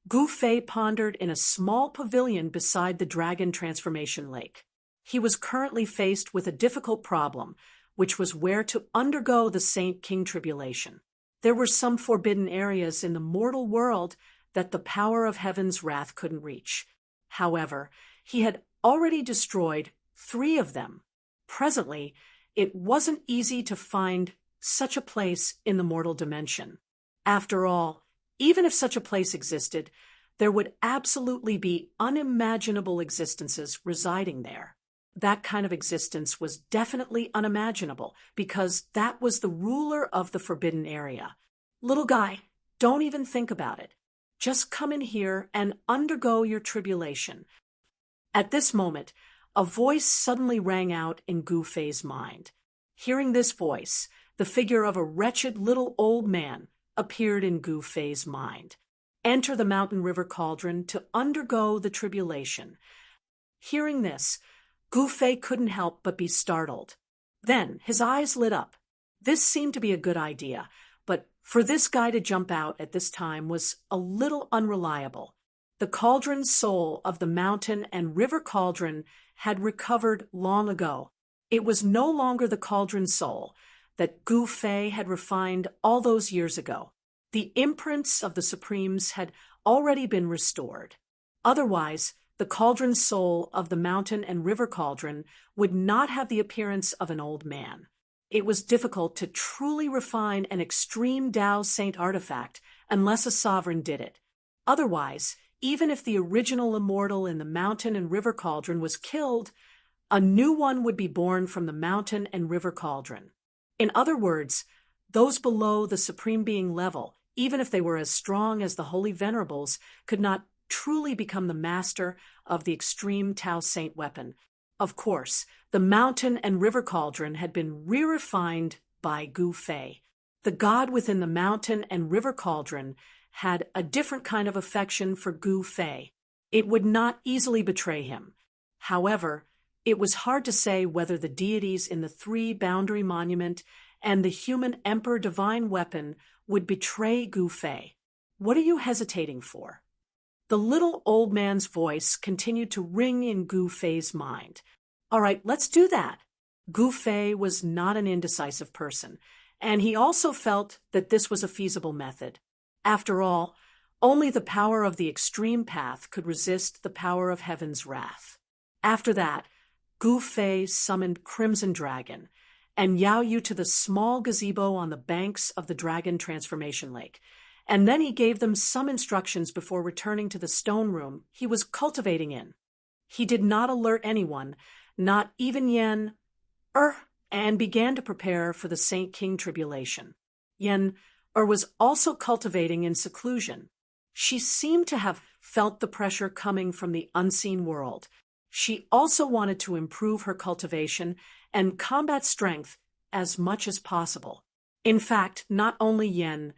Gu Fei pondered in a small pavilion beside the dragon transformation lake. He was currently faced with a difficult problem, which was where to undergo the Saint King Tribulation. There were some forbidden areas in the mortal world that the power of heaven's wrath couldn't reach. However, he had already destroyed 3 of them. Presently, it wasn't easy to find such a place in the mortal dimension. After all, even if such a place existed, there would absolutely be unimaginable existences residing there. That kind of existence was definitely unimaginable because that was the ruler of the forbidden area. Little guy, don't even think about it. Just come in here and undergo your tribulation. At this moment, a voice suddenly rang out in Gu Fei's mind. Hearing this voice, the figure of a wretched little old man appeared in Gu Fei's mind. Enter the mountain river cauldron to undergo the tribulation. Hearing this, Gu Fei couldn't help but be startled. Then his eyes lit up. This seemed to be a good idea, but for this guy to jump out at this time was a little unreliable. The cauldron soul of the mountain and river cauldron had recovered long ago. It was no longer the cauldron soul that Gu Fei had refined all those years ago. The imprints of the Supremes had already been restored. Otherwise, the cauldron soul of the mountain and river cauldron would not have the appearance of an old man. It was difficult to truly refine an extreme Tao Saint artifact unless a sovereign did it. Otherwise, even if the original immortal in the mountain and river cauldron was killed, a new one would be born from the mountain and river cauldron. In other words, those below the Supreme Being level, even if they were as strong as the Holy Venerables, could not truly become the master of the extreme Tao Saint weapon. Of course, the mountain and river cauldron had been re-refined by Gu Fei. The god within the mountain and river cauldron had a different kind of affection for Gu Fei. It would not easily betray him. However, it was hard to say whether the deities in the three boundary monument and the human emperor divine weapon would betray Gu Fei. What are you hesitating for? The little old man's voice continued to ring in Gu Fei's mind. All right, let's do that. Gu Fei was not an indecisive person, and he also felt that this was a feasible method. After all, only the power of the extreme path could resist the power of heaven's wrath. After that, Gu Fei summoned Crimson Dragon and Yao Yu to the small gazebo on the banks of the Dragon Transformation Lake, and then he gave them some instructions before returning to the stone room he was cultivating in. He did not alert anyone, not even Yen, and began to prepare for the Saint King tribulation. Yen was also cultivating in seclusion. She seemed to have felt the pressure coming from the unseen world. She also wanted to improve her cultivation and combat strength as much as possible. In fact, not only Yen,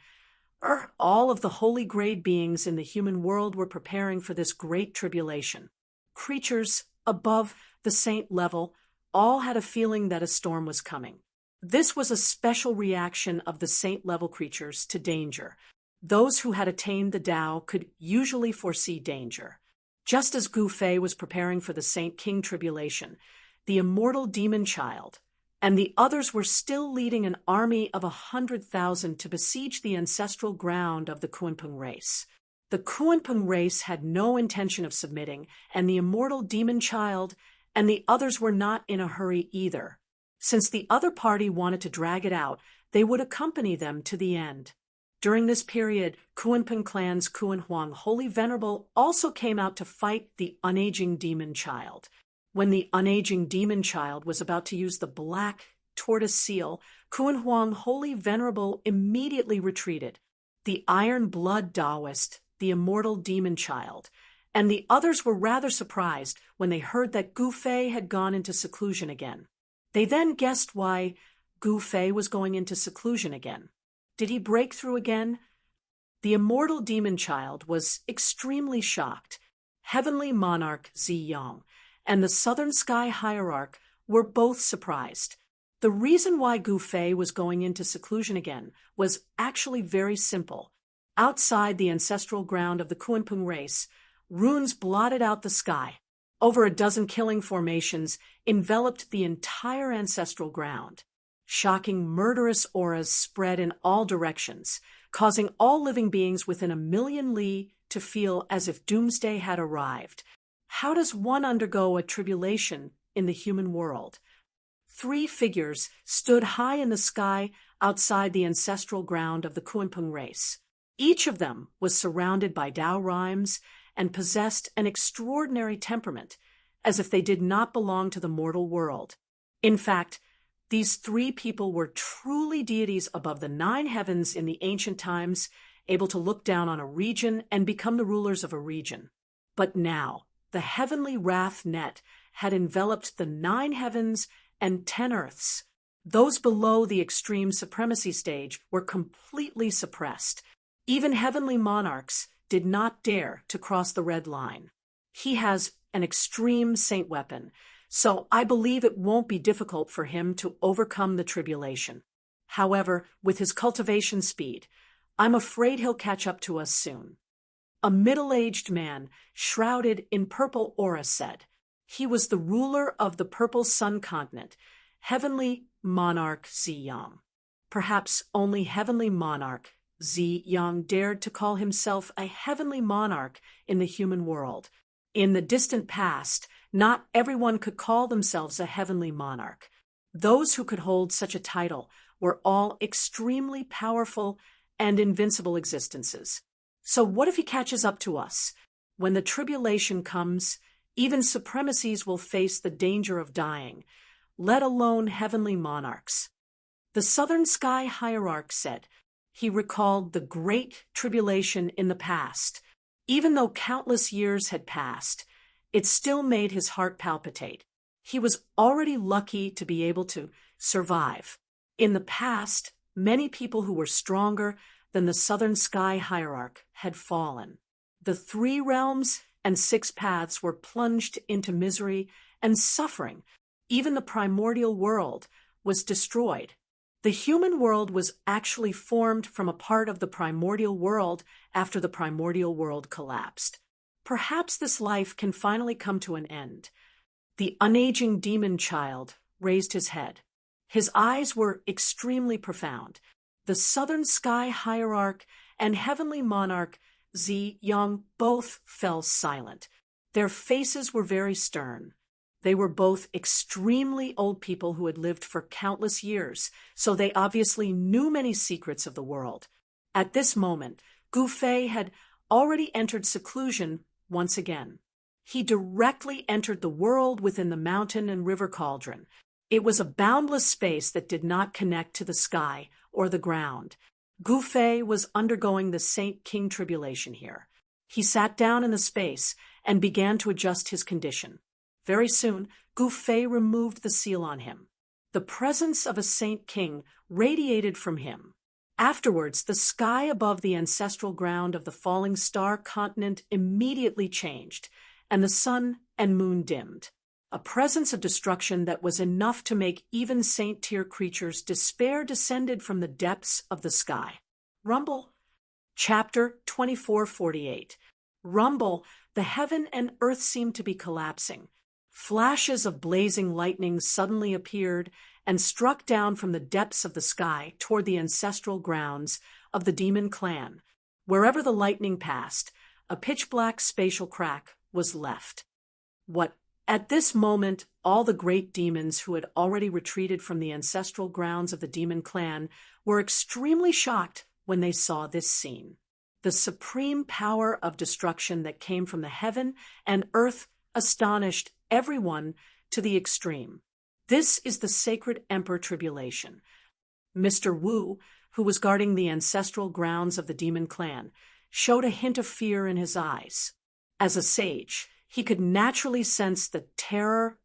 all of the holy grade beings in the human world were preparing for this great tribulation. Creatures above the saint level all had a feeling that a storm was coming. This was a special reaction of the saint-level creatures to danger. Those who had attained the Tao could usually foresee danger. Just as Gu Fei was preparing for the Saint King tribulation, the immortal demon child and the others were still leading an army of 100,000 to besiege the ancestral ground of the Kunpeng race. The Kunpeng race had no intention of submitting, and the immortal demon child and the others were not in a hurry either. Since the other party wanted to drag it out, they would accompany them to the end. During this period, Kunpeng clan's Kuan Huang Holy Venerable also came out to fight the unaging demon child. When the unaging demon child was about to use the black tortoise seal, Kuan Huang Holy Venerable immediately retreated. The iron blood Taoist, the immortal demon child, and the others were rather surprised when they heard that Gu Fei had gone into seclusion again. They then guessed why Gu Fei was going into seclusion again. Did he break through again? The immortal demon child was extremely shocked. Heavenly monarch Zi Yang and the Southern Sky Hierarch were both surprised. The reason why Gu Fei was going into seclusion again was actually very simple. Outside the ancestral ground of the Kunpeng race, runes blotted out the sky. Over a dozen killing formations enveloped the entire ancestral ground. Shocking, murderous auras spread in all directions, causing all living beings within 1,000,000 li to feel as if doomsday had arrived. How does one undergo a tribulation in the human world? 3 figures stood high in the sky outside the ancestral ground of the Kunpeng race. Each of them was surrounded by Tao rhymes and possessed an extraordinary temperament, as if they did not belong to the mortal world. In fact, these three people were truly deities above the 9 heavens in the ancient times, able to look down on a region and become the rulers of a region. But now, the heavenly wrath net had enveloped the 9 heavens and 10 earths. Those below the extreme supremacy stage were completely suppressed. Even heavenly monarchs did not dare to cross the red line. He has an extreme saint weapon, so I believe it won't be difficult for him to overcome the tribulation. However, with his cultivation speed, I'm afraid he'll catch up to us soon. A middle-aged man, shrouded in purple aura, said. He was the ruler of the Purple Sun continent, Heavenly Monarch Ziyang. Perhaps only Heavenly Monarch Ziyang dared to call himself a heavenly monarch in the human world. In the distant past, not everyone could call themselves a heavenly monarch. Those who could hold such a title were all extremely powerful and invincible existences. So what if he catches up to us? When the tribulation comes, even supremacies will face the danger of dying, let alone heavenly monarchs. The Southern Sky Hierarch said he recalled the great tribulation in the past. Even though countless years had passed, it still made his heart palpitate. He was already lucky to be able to survive. In the past, many people who were stronger than the Southern Sky Hierarch had fallen. The 3 realms and 6 paths were plunged into misery and suffering. Even the primordial world was destroyed. The human world was actually formed from a part of the primordial world after the primordial world collapsed. Perhaps this life can finally come to an end. The unaging demon child raised his head. His eyes were extremely profound. The Southern Sky Hierarch and Heavenly Monarch Ziyang both fell silent. Their faces were very stern. They were both extremely old people who had lived for countless years, so they obviously knew many secrets of the world. At this moment, Gu Fei had already entered seclusion once again. He directly entered the world within the mountain and river cauldron. It was a boundless space that did not connect to the sky or the ground. Gu Fei was undergoing the Saint King tribulation here. He sat down in the space and began to adjust his condition. Very soon, Gu Fei removed the seal on him. The presence of a Saint King radiated from him. Afterwards, the sky above the ancestral ground of the falling star continent immediately changed, and the sun and moon dimmed. A presence of destruction that was enough to make even saint-tier creatures despair descended from the depths of the sky. Rumble. Chapter 2448. Rumble, the heaven and earth seemed to be collapsing. Flashes of blazing lightning suddenly appeared and struck down from the depths of the sky toward the ancestral grounds of the demon clan. Wherever the lightning passed, a pitch-black spatial crack was left. At this moment, all the great demons who had already retreated from the ancestral grounds of the demon clan were extremely shocked when they saw this scene. The supreme power of destruction that came from the heaven and earth astonished everyone to the extreme. This is the sacred Emperor Tribulation. Mr. Wu, who was guarding the ancestral grounds of the demon clan, showed a hint of fear in his eyes. As a sage, he could naturally sense the terror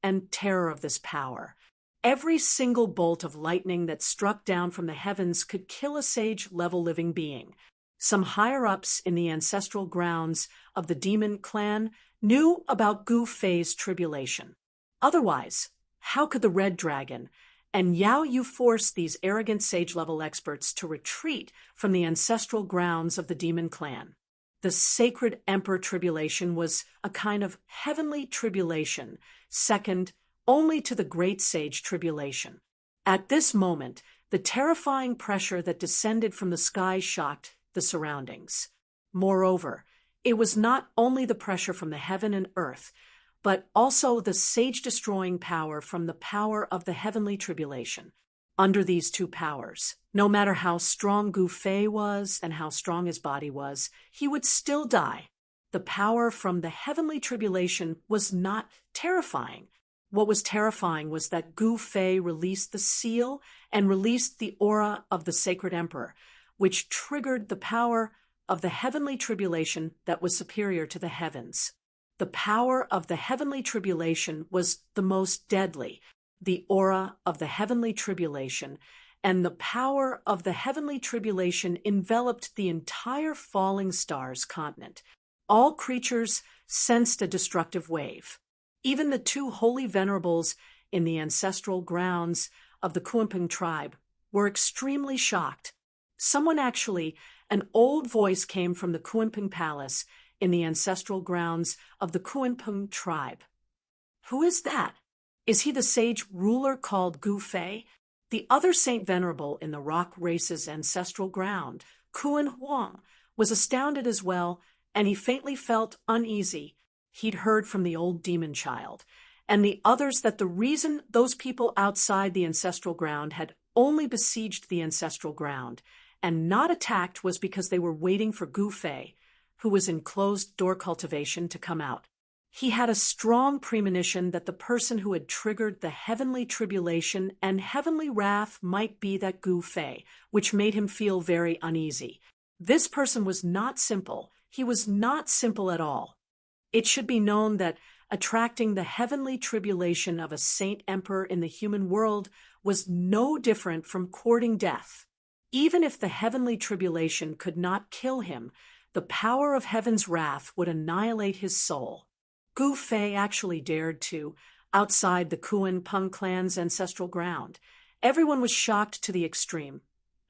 of this power. Every single bolt of lightning that struck down from the heavens could kill a sage-level living being. Some higher-ups in the ancestral grounds of the demon clan knew about Gu Fei's tribulation. Otherwise, how could the Red Dragon and Yao Yu force these arrogant sage-level experts to retreat from the ancestral grounds of the demon clan? The sacred Emperor Tribulation was a kind of heavenly tribulation, second only to the Great Sage Tribulation. At this moment, the terrifying pressure that descended from the sky shocked the surroundings. Moreover, it was not only the pressure from the heaven and earth, but also the sage-destroying power from the power of the heavenly tribulation. Under these two powers, no matter how strong Gu Fei was and how strong his body was, he would still die. The power from the heavenly tribulation was not terrifying. What was terrifying was that Gu Fei released the seal and released the aura of the sacred emperor, which triggered the power of the heavenly tribulation that was superior to the heavens. The power of the heavenly tribulation was the most deadly, the aura of the heavenly tribulation, and the power of the heavenly tribulation enveloped the entire falling stars continent. All creatures sensed a destructive wave. Even the two holy venerables in the ancestral grounds of the Kunpeng tribe were extremely shocked. An old voice came from the Kunpeng palace in the ancestral grounds of the Kunpeng tribe. "Who is that? Is he the sage ruler called Gu Fei?" The other saint venerable in the rock race's ancestral ground, Kun Huang, was astounded as well, and he faintly felt uneasy. He'd heard from the old demon child and the others that the reason those people outside the ancestral ground had only besieged the ancestral ground and not attacked was because they were waiting for Gu Fei, who was in closed-door cultivation, to come out. He had a strong premonition that the person who had triggered the heavenly tribulation and heavenly wrath might be that Gu Fei, which made him feel very uneasy. This person was not simple. He was not simple at all. It should be known that attracting the heavenly tribulation of a saint emperor in the human world was no different from courting death. Even if the heavenly tribulation could not kill him, the power of heaven's wrath would annihilate his soul. Gu Fei actually dared to, outside the Kunpeng clan's ancestral ground. Everyone was shocked to the extreme,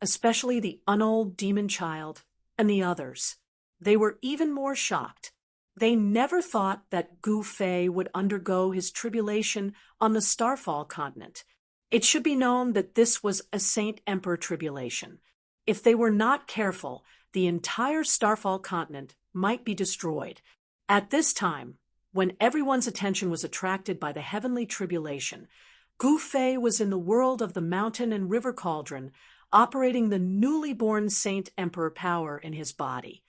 especially the unold demon child and the others. They were even more shocked. They never thought that Gu Fei would undergo his tribulation on the Starfall continent. It should be known that this was a Saint Emperor tribulation. If they were not careful, the entire Starfall continent might be destroyed. At this time, when everyone's attention was attracted by the heavenly tribulation, Gu Fei was in the world of the mountain and river cauldron, operating the newly born Saint Emperor power in his body.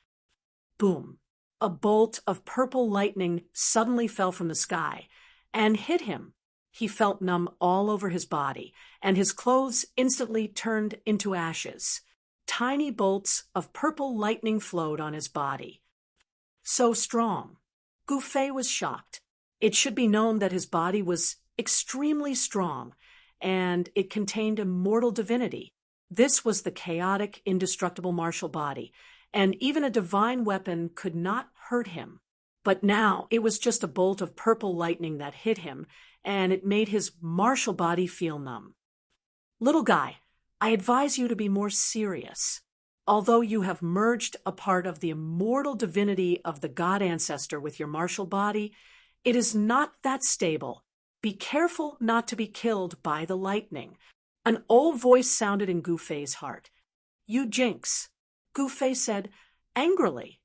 Boom! A bolt of purple lightning suddenly fell from the sky and hit him. He felt numb all over his body, and his clothes instantly turned into ashes. Tiny bolts of purple lightning flowed on his body. So strong. Gu Fei was shocked. It should be known that his body was extremely strong, and it contained immortal divinity. This was the chaotic, indestructible martial body, and even a divine weapon could not hurt him. But now it was just a bolt of purple lightning that hit him, and it made his martial body feel numb. "Little guy, I advise you to be more serious. Although you have merged a part of the immortal divinity of the god ancestor with your martial body, it is not that stable. Be careful not to be killed by the lightning." An old voice sounded in Gu Fei's heart. "You jinx," Gu Fei said angrily.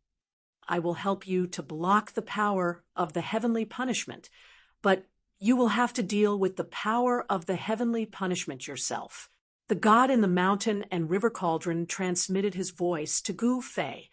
"I will help you to block the power of the heavenly punishment, but you will have to deal with the power of the heavenly punishment yourself." The god in the mountain and river cauldron transmitted his voice to Gu Fei.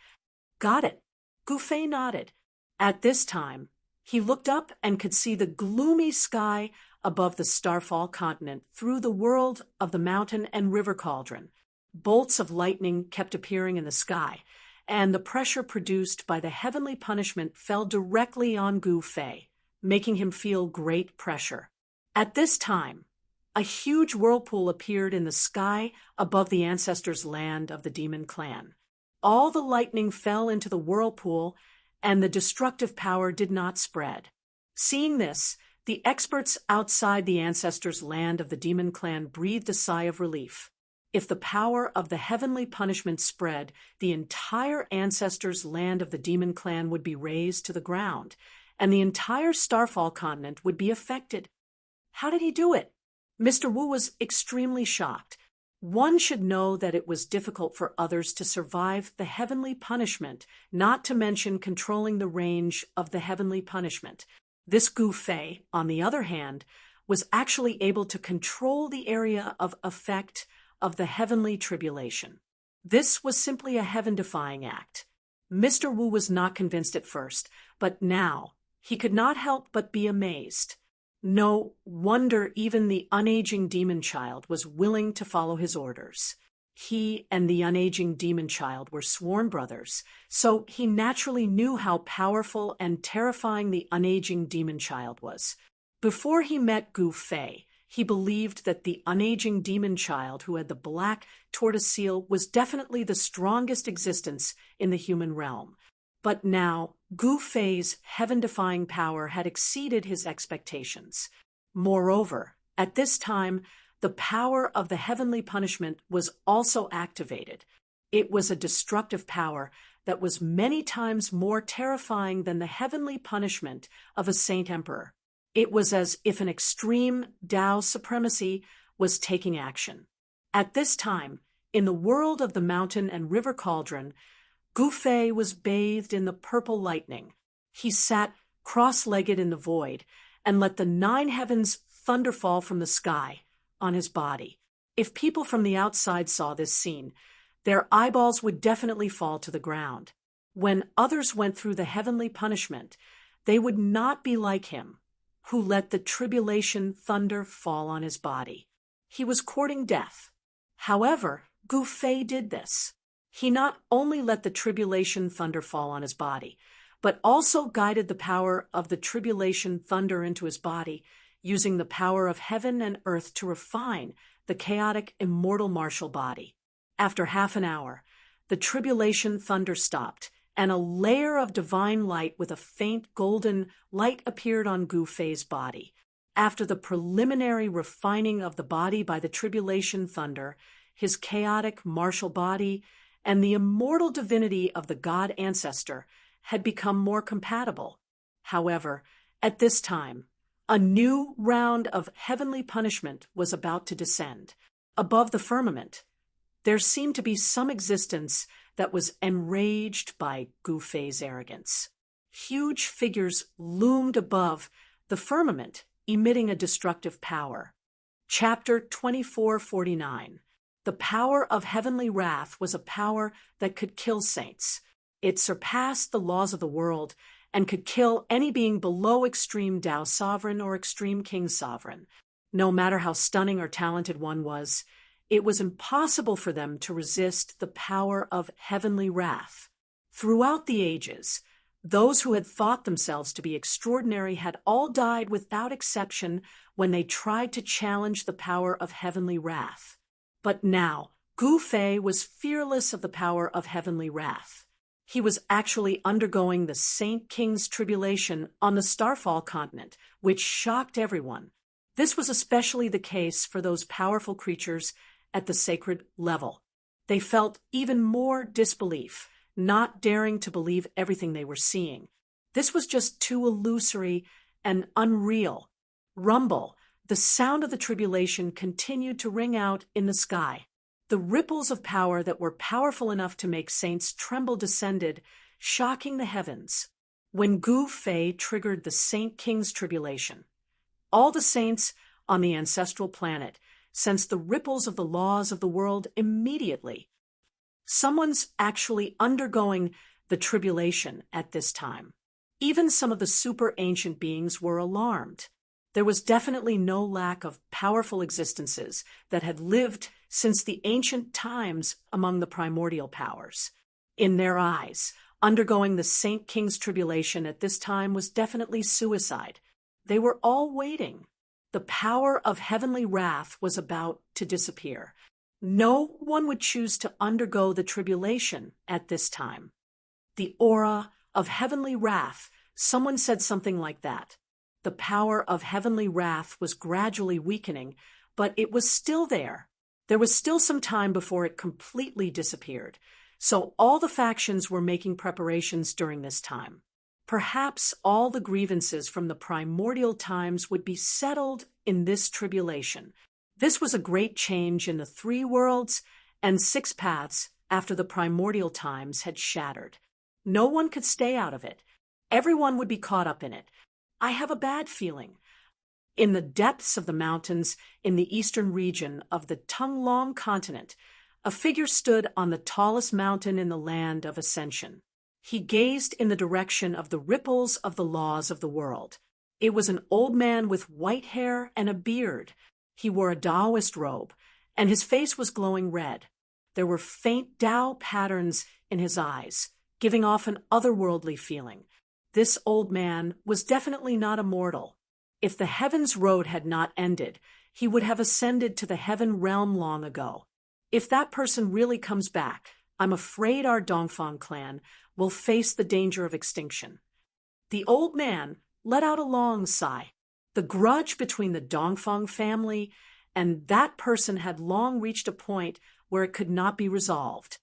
"Got it." Gu Fei nodded. At this time, he looked up and could see the gloomy sky above the Starfall continent through the world of the mountain and river cauldron. Bolts of lightning kept appearing in the sky, and the pressure produced by the heavenly punishment fell directly on Gu Fei, making him feel great pressure. At this time, a huge whirlpool appeared in the sky above the ancestors' land of the demon clan. All the lightning fell into the whirlpool, and the destructive power did not spread. Seeing this, the experts outside the ancestors' land of the demon clan breathed a sigh of relief. If the power of the heavenly punishment spread, the entire ancestors' land of the demon clan would be razed to the ground, and the entire Starfall continent would be affected. How did he do it? Mr. Wu was extremely shocked. One should know that it was difficult for others to survive the heavenly punishment, not to mention controlling the range of the heavenly punishment. This Gu Fei, on the other hand, was actually able to control the area of effect of the heavenly tribulation. This was simply a heaven-defying act. Mr. Wu was not convinced at first, but now he could not help but be amazed. No wonder even the unaging demon child was willing to follow his orders. He and the unaging demon child were sworn brothers, so he naturally knew how powerful and terrifying the unaging demon child was. Before he met Gu Fei, he believed that the unaging demon child who had the black tortoise seal was definitely the strongest existence in the human realm. But now, Gu Fei's heaven-defying power had exceeded his expectations. Moreover, at this time, the power of the heavenly punishment was also activated. It was a destructive power that was many times more terrifying than the heavenly punishment of a saint emperor. It was as if an extreme Tao supremacy was taking action. At this time, in the world of the mountain and river cauldron, Gu Fei was bathed in the purple lightning. He sat cross-legged in the void and let the 9 heavens thunderfall from the sky on his body. If people from the outside saw this scene, their eyeballs would definitely fall to the ground. When others went through the heavenly punishment, they would not be like him, who let the tribulation thunder fall on his body. He was courting death. However, Gu Fei did this. He not only let the tribulation thunder fall on his body, but also guided the power of the tribulation thunder into his body, using the power of heaven and earth to refine the chaotic immortal martial body. After half an hour, the tribulation thunder stopped, and a layer of divine light with a faint golden light appeared on Gu Fei's body. After the preliminary refining of the body by the tribulation thunder, his chaotic martial body and the immortal divinity of the god ancestor had become more compatible. However, at this time, a new round of heavenly punishment was about to descend. Above the firmament, there seemed to be some existence that was enraged by Gu Fei's arrogance. Huge figures loomed above the firmament, emitting a destructive power. Chapter 2449. The power of heavenly wrath was a power that could kill saints. It surpassed the laws of the world and could kill any being below extreme Tao sovereign or extreme king sovereign. No matter how stunning or talented one was, it was impossible for them to resist the power of heavenly wrath. Throughout the ages, those who had thought themselves to be extraordinary had all died without exception when they tried to challenge the power of heavenly wrath. But now, Gu Fei was fearless of the power of heavenly wrath. He was actually undergoing the Saint King's tribulation on the Starfall continent, which shocked everyone. This was especially the case for those powerful creatures at the sacred level. They felt even more disbelief, not daring to believe everything they were seeing. This was just too illusory and unreal. Rumble, the sound of the tribulation, continued to ring out in the sky. The ripples of power that were powerful enough to make saints tremble descended, shocking the heavens. When Gu Fei triggered the Saint King's tribulation, all the saints on the ancestral planet sensed the ripples of the laws of the world immediately. Someone's actually undergoing the tribulation at this time. Even some of the super ancient beings were alarmed. There was definitely no lack of powerful existences that had lived since the ancient times among the primordial powers. In their eyes, undergoing the Saint King's tribulation at this time was definitely suicide. They were all waiting. The power of heavenly wrath was about to disappear. No one would choose to undergo the tribulation at this time. The aura of heavenly wrath, someone said something like that. The power of heavenly wrath was gradually weakening, but it was still there. There was still some time before it completely disappeared, so all the factions were making preparations during this time. Perhaps all the grievances from the primordial times would be settled in this tribulation. This was a great change in the 3 worlds and 6 paths after the primordial times had shattered. No one could stay out of it. Everyone would be caught up in it. I have a bad feeling. In the depths of the mountains in the eastern region of the Tunglong continent, a figure stood on the tallest mountain in the land of Ascension. He gazed in the direction of the ripples of the laws of the world. It was an old man with white hair and a beard. He wore a Taoist robe, and his face was glowing red. There were faint Tao patterns in his eyes, giving off an otherworldly feeling. This old man was definitely not a mortal. If the heavens road had not ended, he would have ascended to the heaven realm long ago. If that person really comes back, I'm afraid our Dongfang clan will face the danger of extinction. The old man let out a long sigh. The grudge between the Dongfang family and that person had long reached a point where it could not be resolved.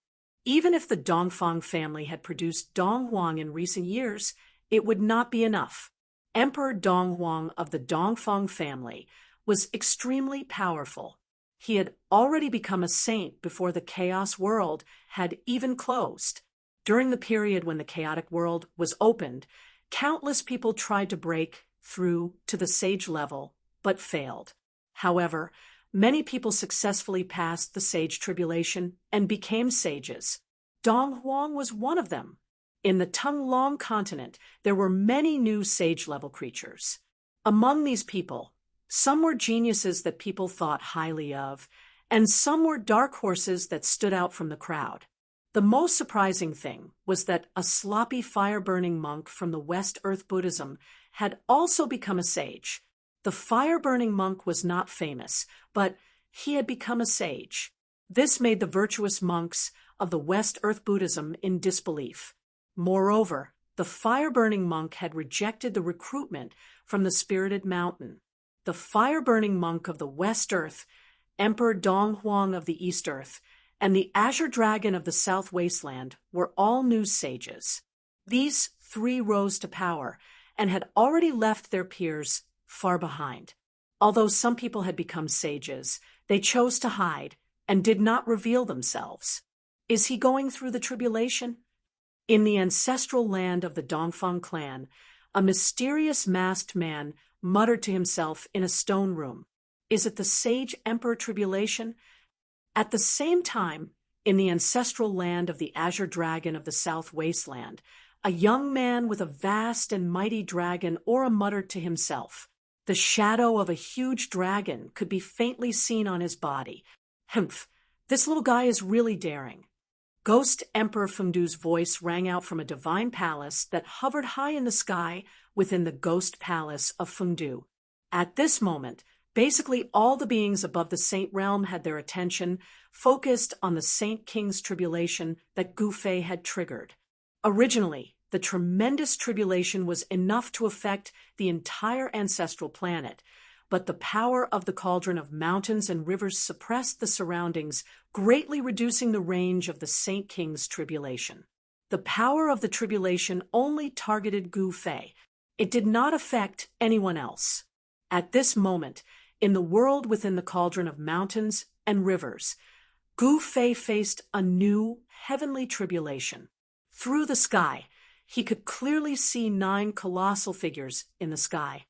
Even if the Dongfang family had produced Donghuang in recent years, it would not be enough. Emperor Donghuang of the Dongfang family was extremely powerful. He had already become a saint before the chaos world had even closed. During the period when the chaotic world was opened, countless people tried to break through to the sage level, but failed. However, many people successfully passed the sage tribulation and became sages. Donghuang was one of them. In the Tonglong continent, there were many new sage-level creatures. Among these people, some were geniuses that people thought highly of, and some were dark horses that stood out from the crowd. The most surprising thing was that a sloppy fire-burning monk from the West Earth Buddhism had also become a sage. The fire-burning monk was not famous, but he had become a sage. This made the virtuous monks of the West Earth Buddhism in disbelief. Moreover, the fire-burning monk had rejected the recruitment from the spirited mountain. The fire-burning monk of the West Earth, Emperor Donghuang of the East Earth, and the Azure Dragon of the South Wasteland were all new sages. These three rose to power and had already left their peers far behind. Although some people had become sages, they chose to hide and did not reveal themselves. Is he going through the tribulation? In the ancestral land of the Dongfang clan, a mysterious masked man muttered to himself in a stone room. Is it the sage emperor tribulation? At the same time, in the ancestral land of the Azure Dragon of the South Wasteland, a young man with a vast and mighty dragon aura muttered to himself. The shadow of a huge dragon could be faintly seen on his body. Humph, this little guy is really daring. Ghost Emperor Fengdu's voice rang out from a divine palace that hovered high in the sky within the ghost palace of Fengdu. At this moment, basically all the beings above the Saint Realm had their attention focused on the Saint King's tribulation that Gufei had triggered. Originally, the tremendous tribulation was enough to affect the entire ancestral planet, but the power of the cauldron of mountains and rivers suppressed the surroundings, greatly reducing the range of the Saint King's tribulation. The power of the tribulation only targeted Gufei. It did not affect anyone else. At this moment, in the world within the cauldron of mountains and rivers, Gufei faced a new heavenly tribulation. Through the sky, he could clearly see 9 colossal figures in the sky.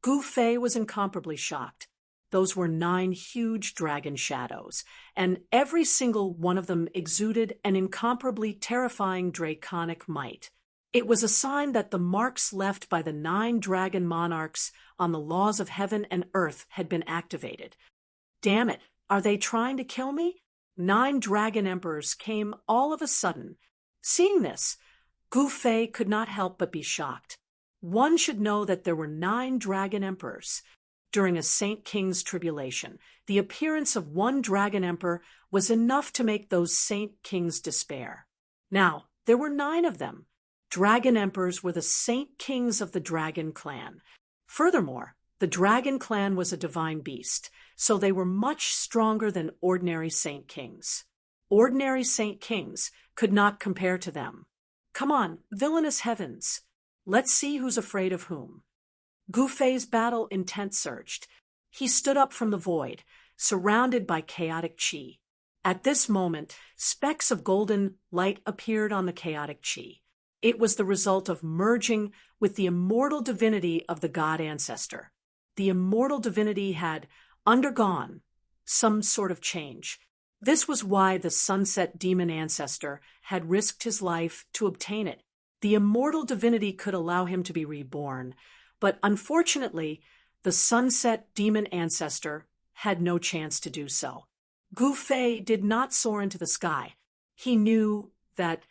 Gufei was incomparably shocked. Those were 9 huge dragon shadows, and every single one of them exuded an incomparably terrifying draconic might. It was a sign that the marks left by the 9 dragon monarchs on the laws of heaven and earth had been activated. Damn it, are they trying to kill me? 9 dragon emperors came all of a sudden. Seeing this, Gufei could not help but be shocked. One should know that there were 9 dragon emperors. During a Saint King's tribulation, the appearance of one dragon emperor was enough to make those Saint Kings despair. Now, there were 9 of them. Dragon emperors were the Saint Kings of the Dragon Clan. Furthermore, the Dragon Clan was a divine beast, so they were much stronger than ordinary Saint Kings. Ordinary Saint Kings could not compare to them. Come on, villainous heavens. Let's see who's afraid of whom. Gufei's battle intent surged. He stood up from the void, surrounded by chaotic chi. At this moment, specks of golden light appeared on the chaotic chi. It was the result of merging with the immortal divinity of the god ancestor. The immortal divinity had undergone some sort of change. This was why the sunset demon ancestor had risked his life to obtain it. The immortal divinity could allow him to be reborn, but unfortunately, the sunset demon ancestor had no chance to do so. Gu Fei did not soar into the sky. He knew that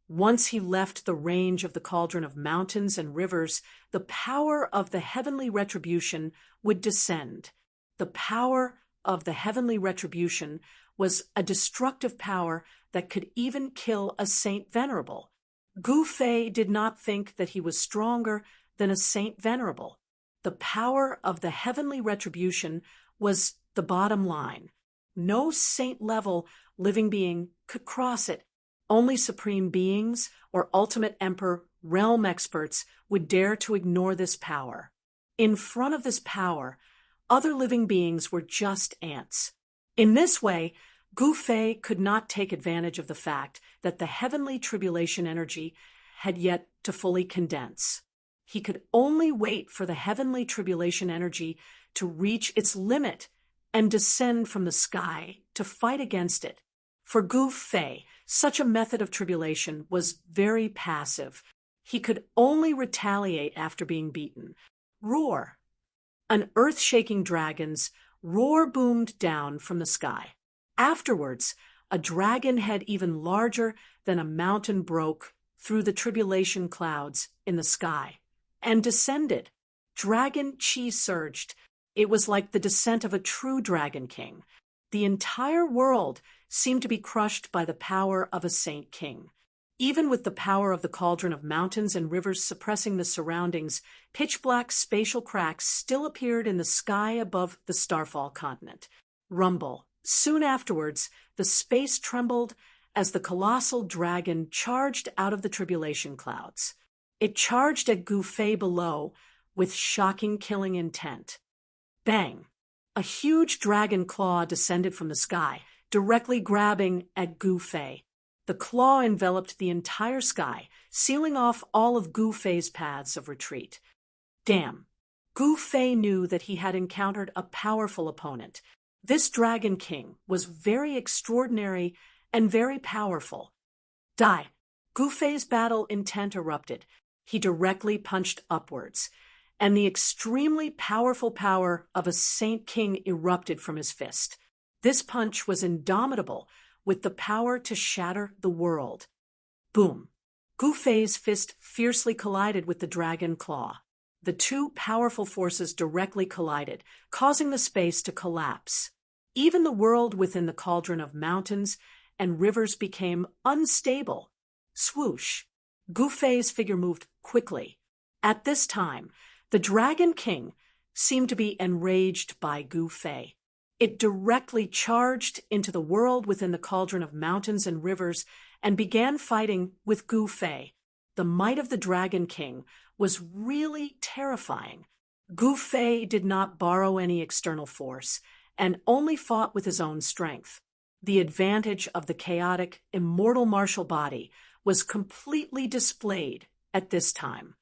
once he left the range of the cauldron of mountains and rivers, the power of the heavenly retribution would descend. The power of the heavenly retribution was a destructive power that could even kill a Saint Venerable. Gu Fei did not think that he was stronger than a Saint Venerable. The power of the heavenly retribution was the bottom line. No saint-level living being could cross it. Only supreme beings or ultimate emperor realm experts would dare to ignore this power. In front of this power, other living beings were just ants. In this way, Gu Fei could not take advantage of the fact that the heavenly tribulation energy had yet to fully condense. He could only wait for the heavenly tribulation energy to reach its limit and descend from the sky to fight against it. For Gu Fei, such a method of tribulation was very passive. He could only retaliate after being beaten. Roar! An earth-shaking dragon's roar boomed down from the sky. Afterwards, a dragon head even larger than a mountain broke through the tribulation clouds in the sky and descended. Dragon chi surged. It was like the descent of a true dragon king. The entire world seemed to be crushed by the power of a saint king. Even with the power of the cauldron of mountains and rivers suppressing the surroundings, pitch-black spatial cracks still appeared in the sky above the Starfall continent. Rumble. Soon afterwards, the space trembled as the colossal dragon charged out of the tribulation clouds. It charged at Gu Fei below with shocking killing intent. Bang! A huge dragon claw descended from the sky, directly grabbing at Gu Fei. The claw enveloped the entire sky, sealing off all of Gu Fei's paths of retreat. Damn! Gu Fei knew that he had encountered a powerful opponent. This Dragon King was very extraordinary and very powerful. Die! Gu Fei's battle intent erupted. He directly punched upwards, and the extremely powerful power of a Saint King erupted from his fist. This punch was indomitable, with the power to shatter the world. Boom! Gu Fei's fist fiercely collided with the dragon claw. The two powerful forces directly collided, causing the space to collapse. Even the world within the cauldron of mountains and rivers became unstable. Swoosh! Gu Fei's figure moved quickly. At this time, the Dragon King seemed to be enraged by Gu Fei. It directly charged into the world within the cauldron of mountains and rivers and began fighting with Gu Fei. The might of the Dragon King was really terrifying. Gu Fei did not borrow any external force and only fought with his own strength. The advantage of the chaotic, immortal martial body was completely displayed at this time.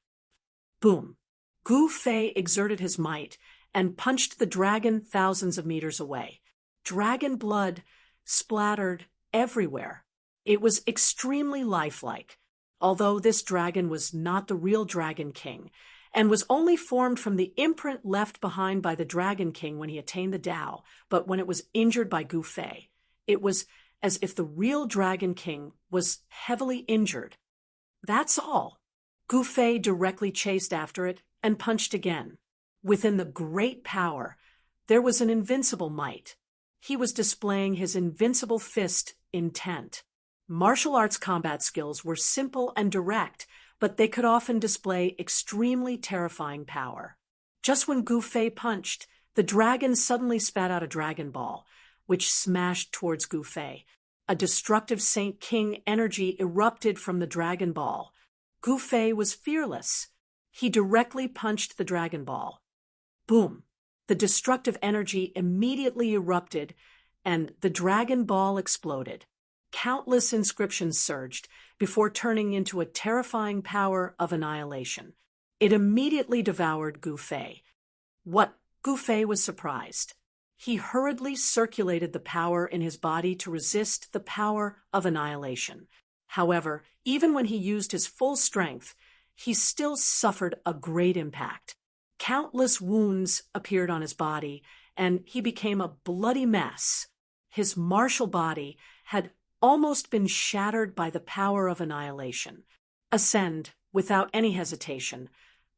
Boom! Gu Fei exerted his might and punched the dragon thousands of meters away. Dragon blood splattered everywhere. It was extremely lifelike. Although this dragon was not the real Dragon King, and was only formed from the imprint left behind by the Dragon King when he attained the Tao, but when it was injured by Gu Fei, it was as if the real Dragon King was heavily injured. That's all. Gu Fei directly chased after it and punched again. Within the great power, there was an invincible might. He was displaying his invincible fist intent. Martial arts combat skills were simple and direct, but they could often display extremely terrifying power. Just when Gu Fei punched, the dragon suddenly spat out a dragon ball, which smashed towards Gu Fei. A destructive Saint King energy erupted from the dragon ball. Gu Fei was fearless. He directly punched the dragon ball. Boom! The destructive energy immediately erupted, and the dragon ball exploded. Countless inscriptions surged before turning into a terrifying power of annihilation. It immediately devoured Gu Fei. Gu Fei was surprised. He hurriedly circulated the power in his body to resist the power of annihilation. However, even when he used his full strength, he still suffered a great impact. Countless wounds appeared on his body, and he became a bloody mess. His martial body had almost been shattered by the power of annihilation. Ascend, without any hesitation,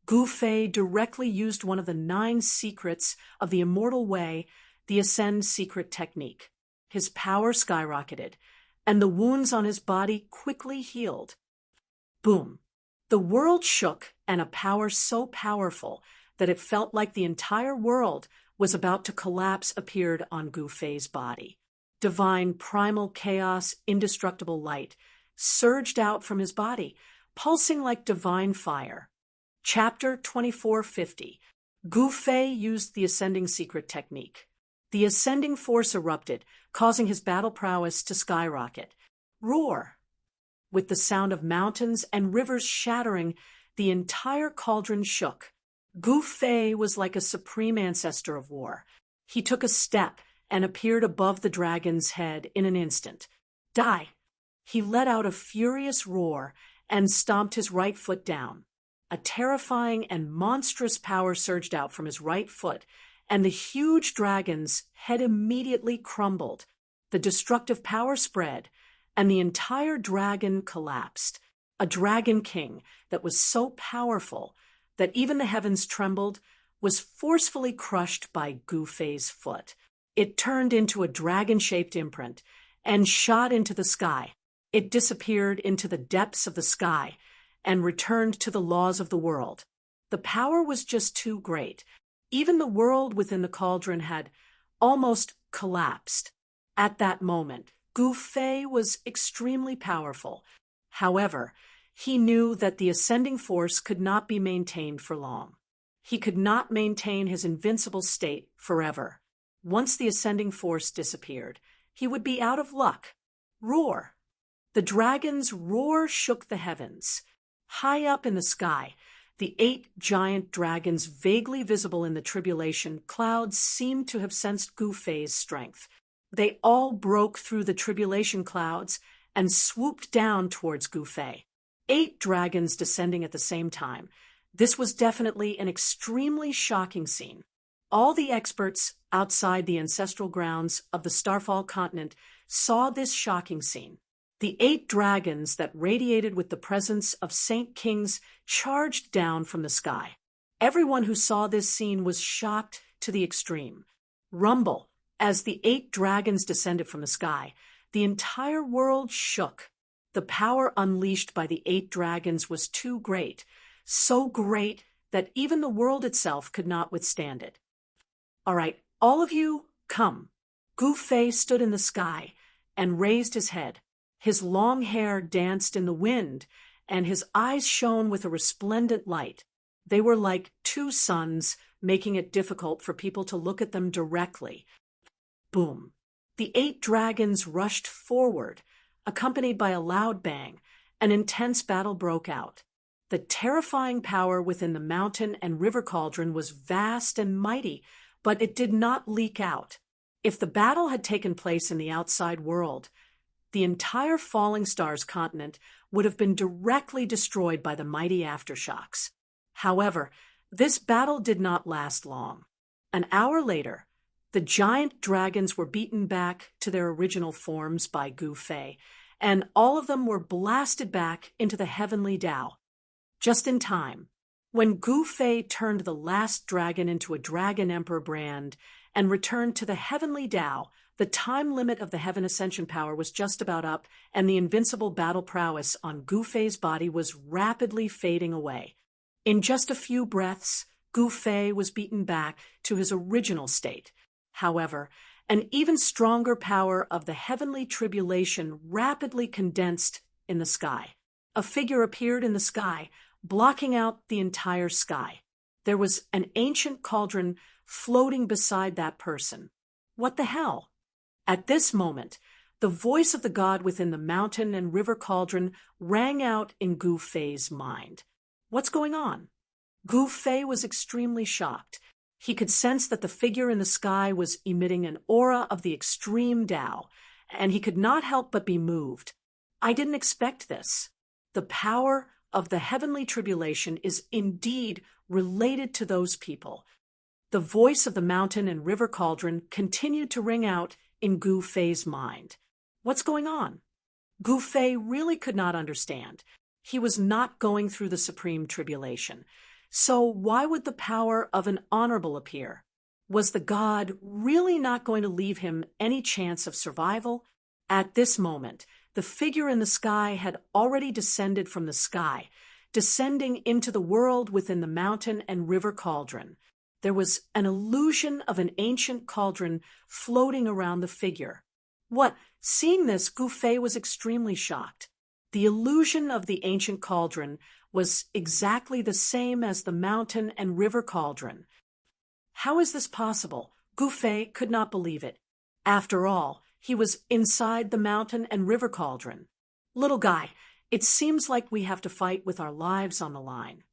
Gu Fei directly used one of the 9 secrets of the immortal way, the Ascend secret technique. His power skyrocketed, and the wounds on his body quickly healed. Boom! The world shook, and a power so powerful that it felt like the entire world was about to collapse appeared on Gu Fei's body. Divine, primal chaos, indestructible light surged out from his body, pulsing like divine fire. Chapter 2450. Gu Fei used the Ascending secret technique. The ascending force erupted, causing his battle prowess to skyrocket. Roar! With the sound of mountains and rivers shattering, the entire cauldron shook. Gu Fei was like a supreme ancestor of war. He took a step and appeared above the dragon's head in an instant. Die! He let out a furious roar and stomped his right foot down. A terrifying and monstrous power surged out from his right foot, and the huge dragon's head immediately crumbled. The destructive power spread, and the entire dragon collapsed. A dragon king that was so powerful that even the heavens trembled was forcefully crushed by Gu Fei's foot. It turned into a dragon-shaped imprint and shot into the sky. It disappeared into the depths of the sky and returned to the laws of the world. The power was just too great. Even the world within the cauldron had almost collapsed. At that moment, Gu Fei was extremely powerful. However, he knew that the ascending force could not be maintained for long. He could not maintain his invincible state forever. Once the ascending force disappeared, he would be out of luck. Roar! The dragon's roar shook the heavens. High up in the sky, the 8 giant dragons vaguely visible in the tribulation clouds seemed to have sensed Gu Fei's strength. They all broke through the tribulation clouds and swooped down towards Gu Fei. 8 dragons descending at the same time. This was definitely an extremely shocking scene. All the experts outside the ancestral grounds of the Starfall continent saw this shocking scene. The 8 dragons that radiated with the presence of Saint Kings charged down from the sky. Everyone who saw this scene was shocked to the extreme. Rumble! As the 8 dragons descended from the sky, the entire world shook. The power unleashed by the 8 dragons was too great, so great that even the world itself could not withstand it. All right, all of you, come. Gu Fei stood in the sky and raised his head. His long hair danced in the wind, and his eyes shone with a resplendent light. They were like 2 suns, making it difficult for people to look at them directly. Boom! The 8 dragons rushed forward. Accompanied by a loud bang, an intense battle broke out. The terrifying power within the mountain and river cauldron was vast and mighty, but it did not leak out. If the battle had taken place in the outside world, the entire Falling Stars continent would have been directly destroyed by the mighty aftershocks. However, this battle did not last long. An hour later, the giant dragons were beaten back to their original forms by Gu Fei, and all of them were blasted back into the heavenly Tao. Just in time, when Gu Fei turned the last dragon into a Dragon Emperor brand and returned to the heavenly Tao, the time limit of the Heaven Ascension power was just about up, and the invincible battle prowess on Gu Fei's body was rapidly fading away. In just a few breaths, Gu Fei was beaten back to his original state. However, an even stronger power of the heavenly tribulation rapidly condensed in the sky. A figure appeared in the sky, blocking out the entire sky. There was an ancient cauldron floating beside that person. What the hell? At this moment, the voice of the god within the mountain and river cauldron rang out in Gu Fei's mind. What's going on? Gu Fei was extremely shocked. He could sense that the figure in the sky was emitting an aura of the extreme Tao, and he could not help but be moved. I didn't expect this. The power of the heavenly tribulation is indeed related to those people. The voice of the mountain and river cauldron continued to ring out in Gu Fei's mind. What's going on? Gu Fei really could not understand. He was not going through the supreme tribulation. So why would the power of an honorable appear? Was the god really not going to leave him any chance of survival? At this moment, the figure in the sky had already descended from the sky, descending into the world within the mountain and river cauldron. There was an illusion of an ancient cauldron floating around the figure. Seeing this, Gu Fei was extremely shocked. The illusion of the ancient cauldron was exactly the same as the mountain and river cauldron. How is this possible? Gu Fei could not believe it. After all, he was inside the mountain and river cauldron. Little guy, it seems like we have to fight with our lives on the line.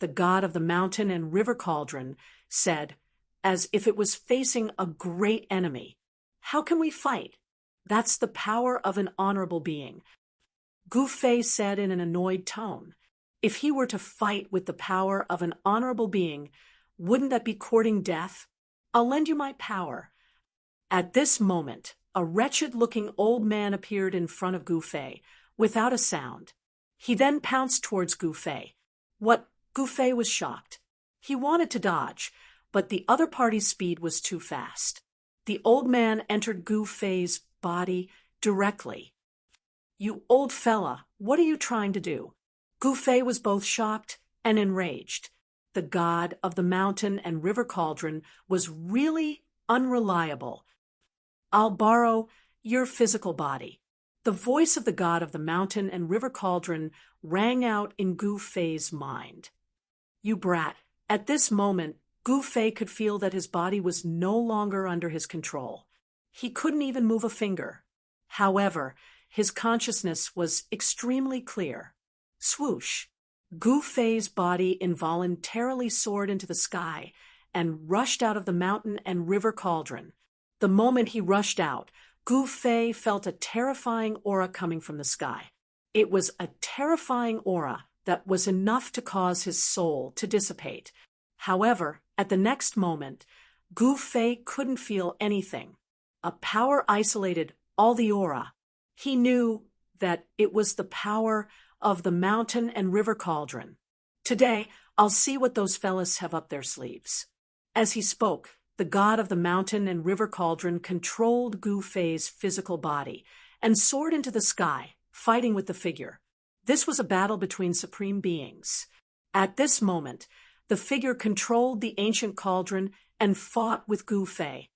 The god of the mountain and river cauldron said, as if it was facing a great enemy. How can we fight? That's the power of an honorable being. Gu Fei said in an annoyed tone, if he were to fight with the power of an honorable being, wouldn't that be courting death? I'll lend you my power. At this moment, a wretched-looking old man appeared in front of Gu Fei, without a sound. He then pounced towards Gu Fei. Gu Fei was shocked. He wanted to dodge, but the other party's speed was too fast. The old man entered Gu Fei's body directly. You old fella, what are you trying to do? Gu Fei was both shocked and enraged. The god of the mountain and river cauldron was really unreliable. I'll borrow your physical body. The voice of the god of the mountain and river cauldron rang out in Gu Fei's mind. You brat. At this moment, Gu Fei could feel that his body was no longer under his control. He couldn't even move a finger. However, his consciousness was extremely clear. Swoosh! Gu Fei's body involuntarily soared into the sky and rushed out of the mountain and river cauldron. The moment he rushed out, Gu Fei felt a terrifying aura coming from the sky. It was a terrifying aura that was enough to cause his soul to dissipate. However, at the next moment, Gu Fei couldn't feel anything. A power isolated all the aura. He knew that it was the power of the mountain and river cauldron. Today, I'll see what those fellas have up their sleeves. As he spoke, the god of the mountain and river cauldron controlled Gu Fei's physical body and soared into the sky, fighting with the figure. This was a battle between supreme beings. At this moment, the figure controlled the ancient cauldron and fought with Gu Fei.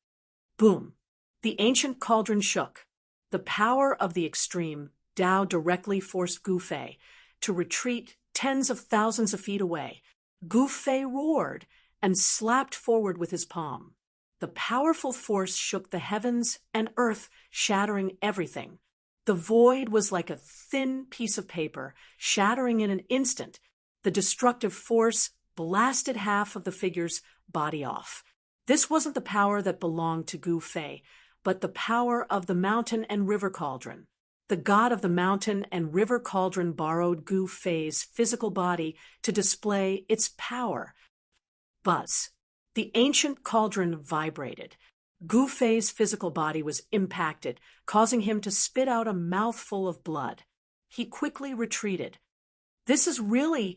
Boom! The ancient cauldron shook. The power of the extreme Tao directly forced Gu Fei to retreat tens of thousands of feet away. Gu Fei roared and slapped forward with his palm. The powerful force shook the heavens and earth, shattering everything. The void was like a thin piece of paper, shattering in an instant. The destructive force blasted half of the figure's body off. This wasn't the power that belonged to Gu Fei, but the power of the mountain and river cauldron. The god of the mountain and river cauldron borrowed Gu Fei's physical body to display its power. Buzz. The ancient cauldron vibrated. Gu Fei's physical body was impacted, causing him to spit out a mouthful of blood. He quickly retreated. This is really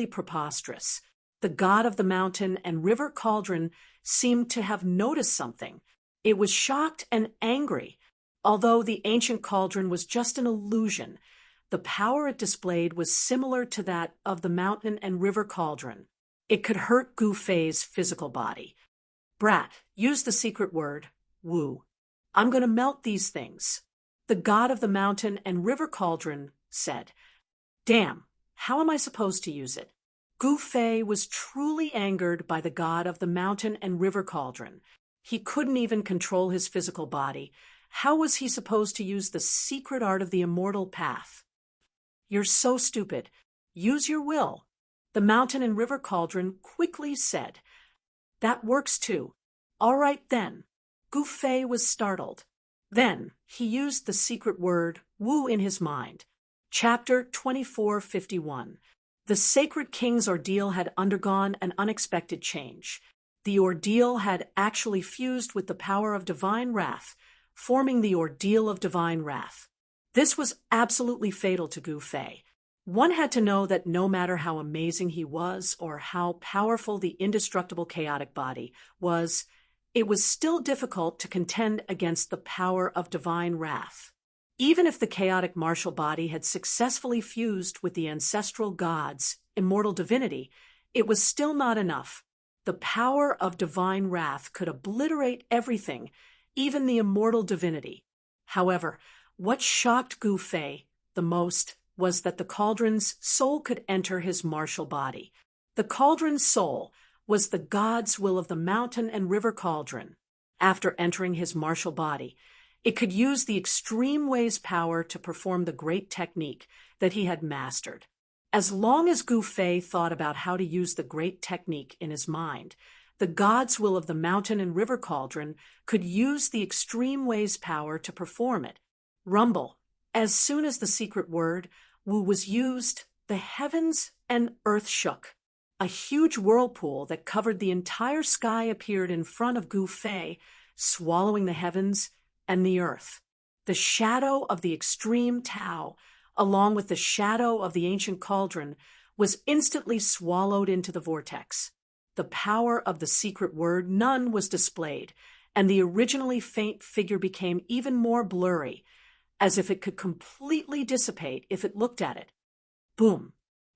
preposterous. The god of the mountain and river cauldron seemed to have noticed something. It was shocked and angry. Although the ancient cauldron was just an illusion, the power it displayed was similar to that of the mountain and river cauldron. It could hurt Gu Fei's physical body. Brat, use the secret word, Wu. I'm going to melt these things. The god of the mountain and river cauldron said. Damn, how am I supposed to use it? Gu Fei was truly angered by the god of the mountain and river cauldron. He couldn't even control his physical body. How was he supposed to use the secret art of the immortal path? You're so stupid. Use your will. The mountain and river cauldron quickly said. That works too. All right then. Gu Fei was startled. Then, he used the secret word, Wu, in his mind. Chapter 2451. The Sacred King's ordeal had undergone an unexpected change. The ordeal had actually fused with the power of divine wrath, forming the ordeal of divine wrath. This was absolutely fatal to Gu Fei. One had to know that no matter how amazing he was or how powerful the indestructible chaotic body was, it was still difficult to contend against the power of divine wrath. Even if the chaotic martial body had successfully fused with the ancestral god's immortal divinity, it was still not enough. The power of divine wrath could obliterate everything, even the immortal divinity. However, what shocked Gu Fei the most was that the cauldron's soul could enter his martial body. The cauldron's soul was the god's will of the mountain and river cauldron. After entering his martial body, it could use the extreme way's power to perform the great technique that he had mastered. As long as Gu Fei thought about how to use the great technique in his mind, the god's will of the mountain and river cauldron could use the extreme way's power to perform it. Rumble. As soon as the secret word, Wu, was used, the heavens and earth shook. A huge whirlpool that covered the entire sky appeared in front of Gu Fei, swallowing the heavens and the earth. The shadow of the extreme Tao, along with the shadow of the ancient cauldron, was instantly swallowed into the vortex. The power of the secret word, none, was displayed, and the originally faint figure became even more blurry, as if it could completely dissipate if it looked at it. Boom!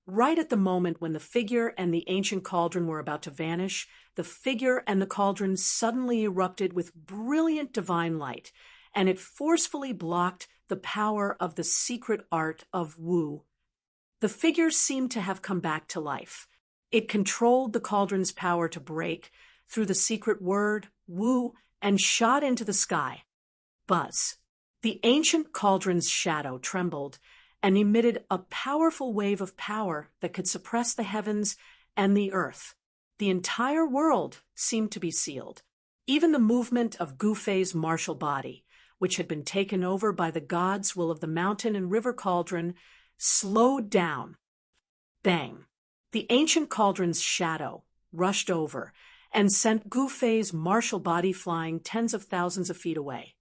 Right at the moment when the figure and the ancient cauldron were about to vanish, the figure and the cauldron suddenly erupted with brilliant divine light, and it forcefully blocked the power of the secret art of Wu. The figure seemed to have come back to life. It controlled the cauldron's power to break through the secret word, Wu, and shot into the sky. Buzz. The ancient cauldron's shadow trembled and emitted a powerful wave of power that could suppress the heavens and the earth. The entire world seemed to be sealed. Even the movement of Gu Fei's martial body, which had been taken over by the god's will of the mountain and river cauldron, slowed down. Bang! The ancient cauldron's shadow rushed over and sent Gu Fei's martial body flying tens of thousands of feet away.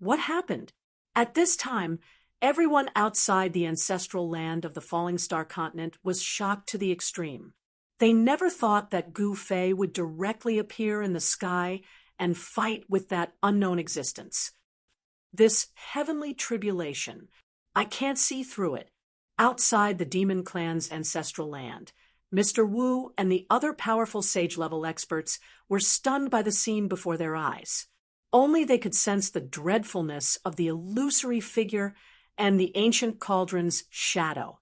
What happened? At this time, everyone outside the ancestral land of the Falling Star continent was shocked to the extreme. They never thought that Gu Fei would directly appear in the sky and fight with that unknown existence. This heavenly tribulation, I can't see through it. Outside the demon clan's ancestral land, Mr. Wu and the other powerful sage-level experts were stunned by the scene before their eyes. Only they could sense the dreadfulness of the illusory figure and the ancient cauldron's shadow.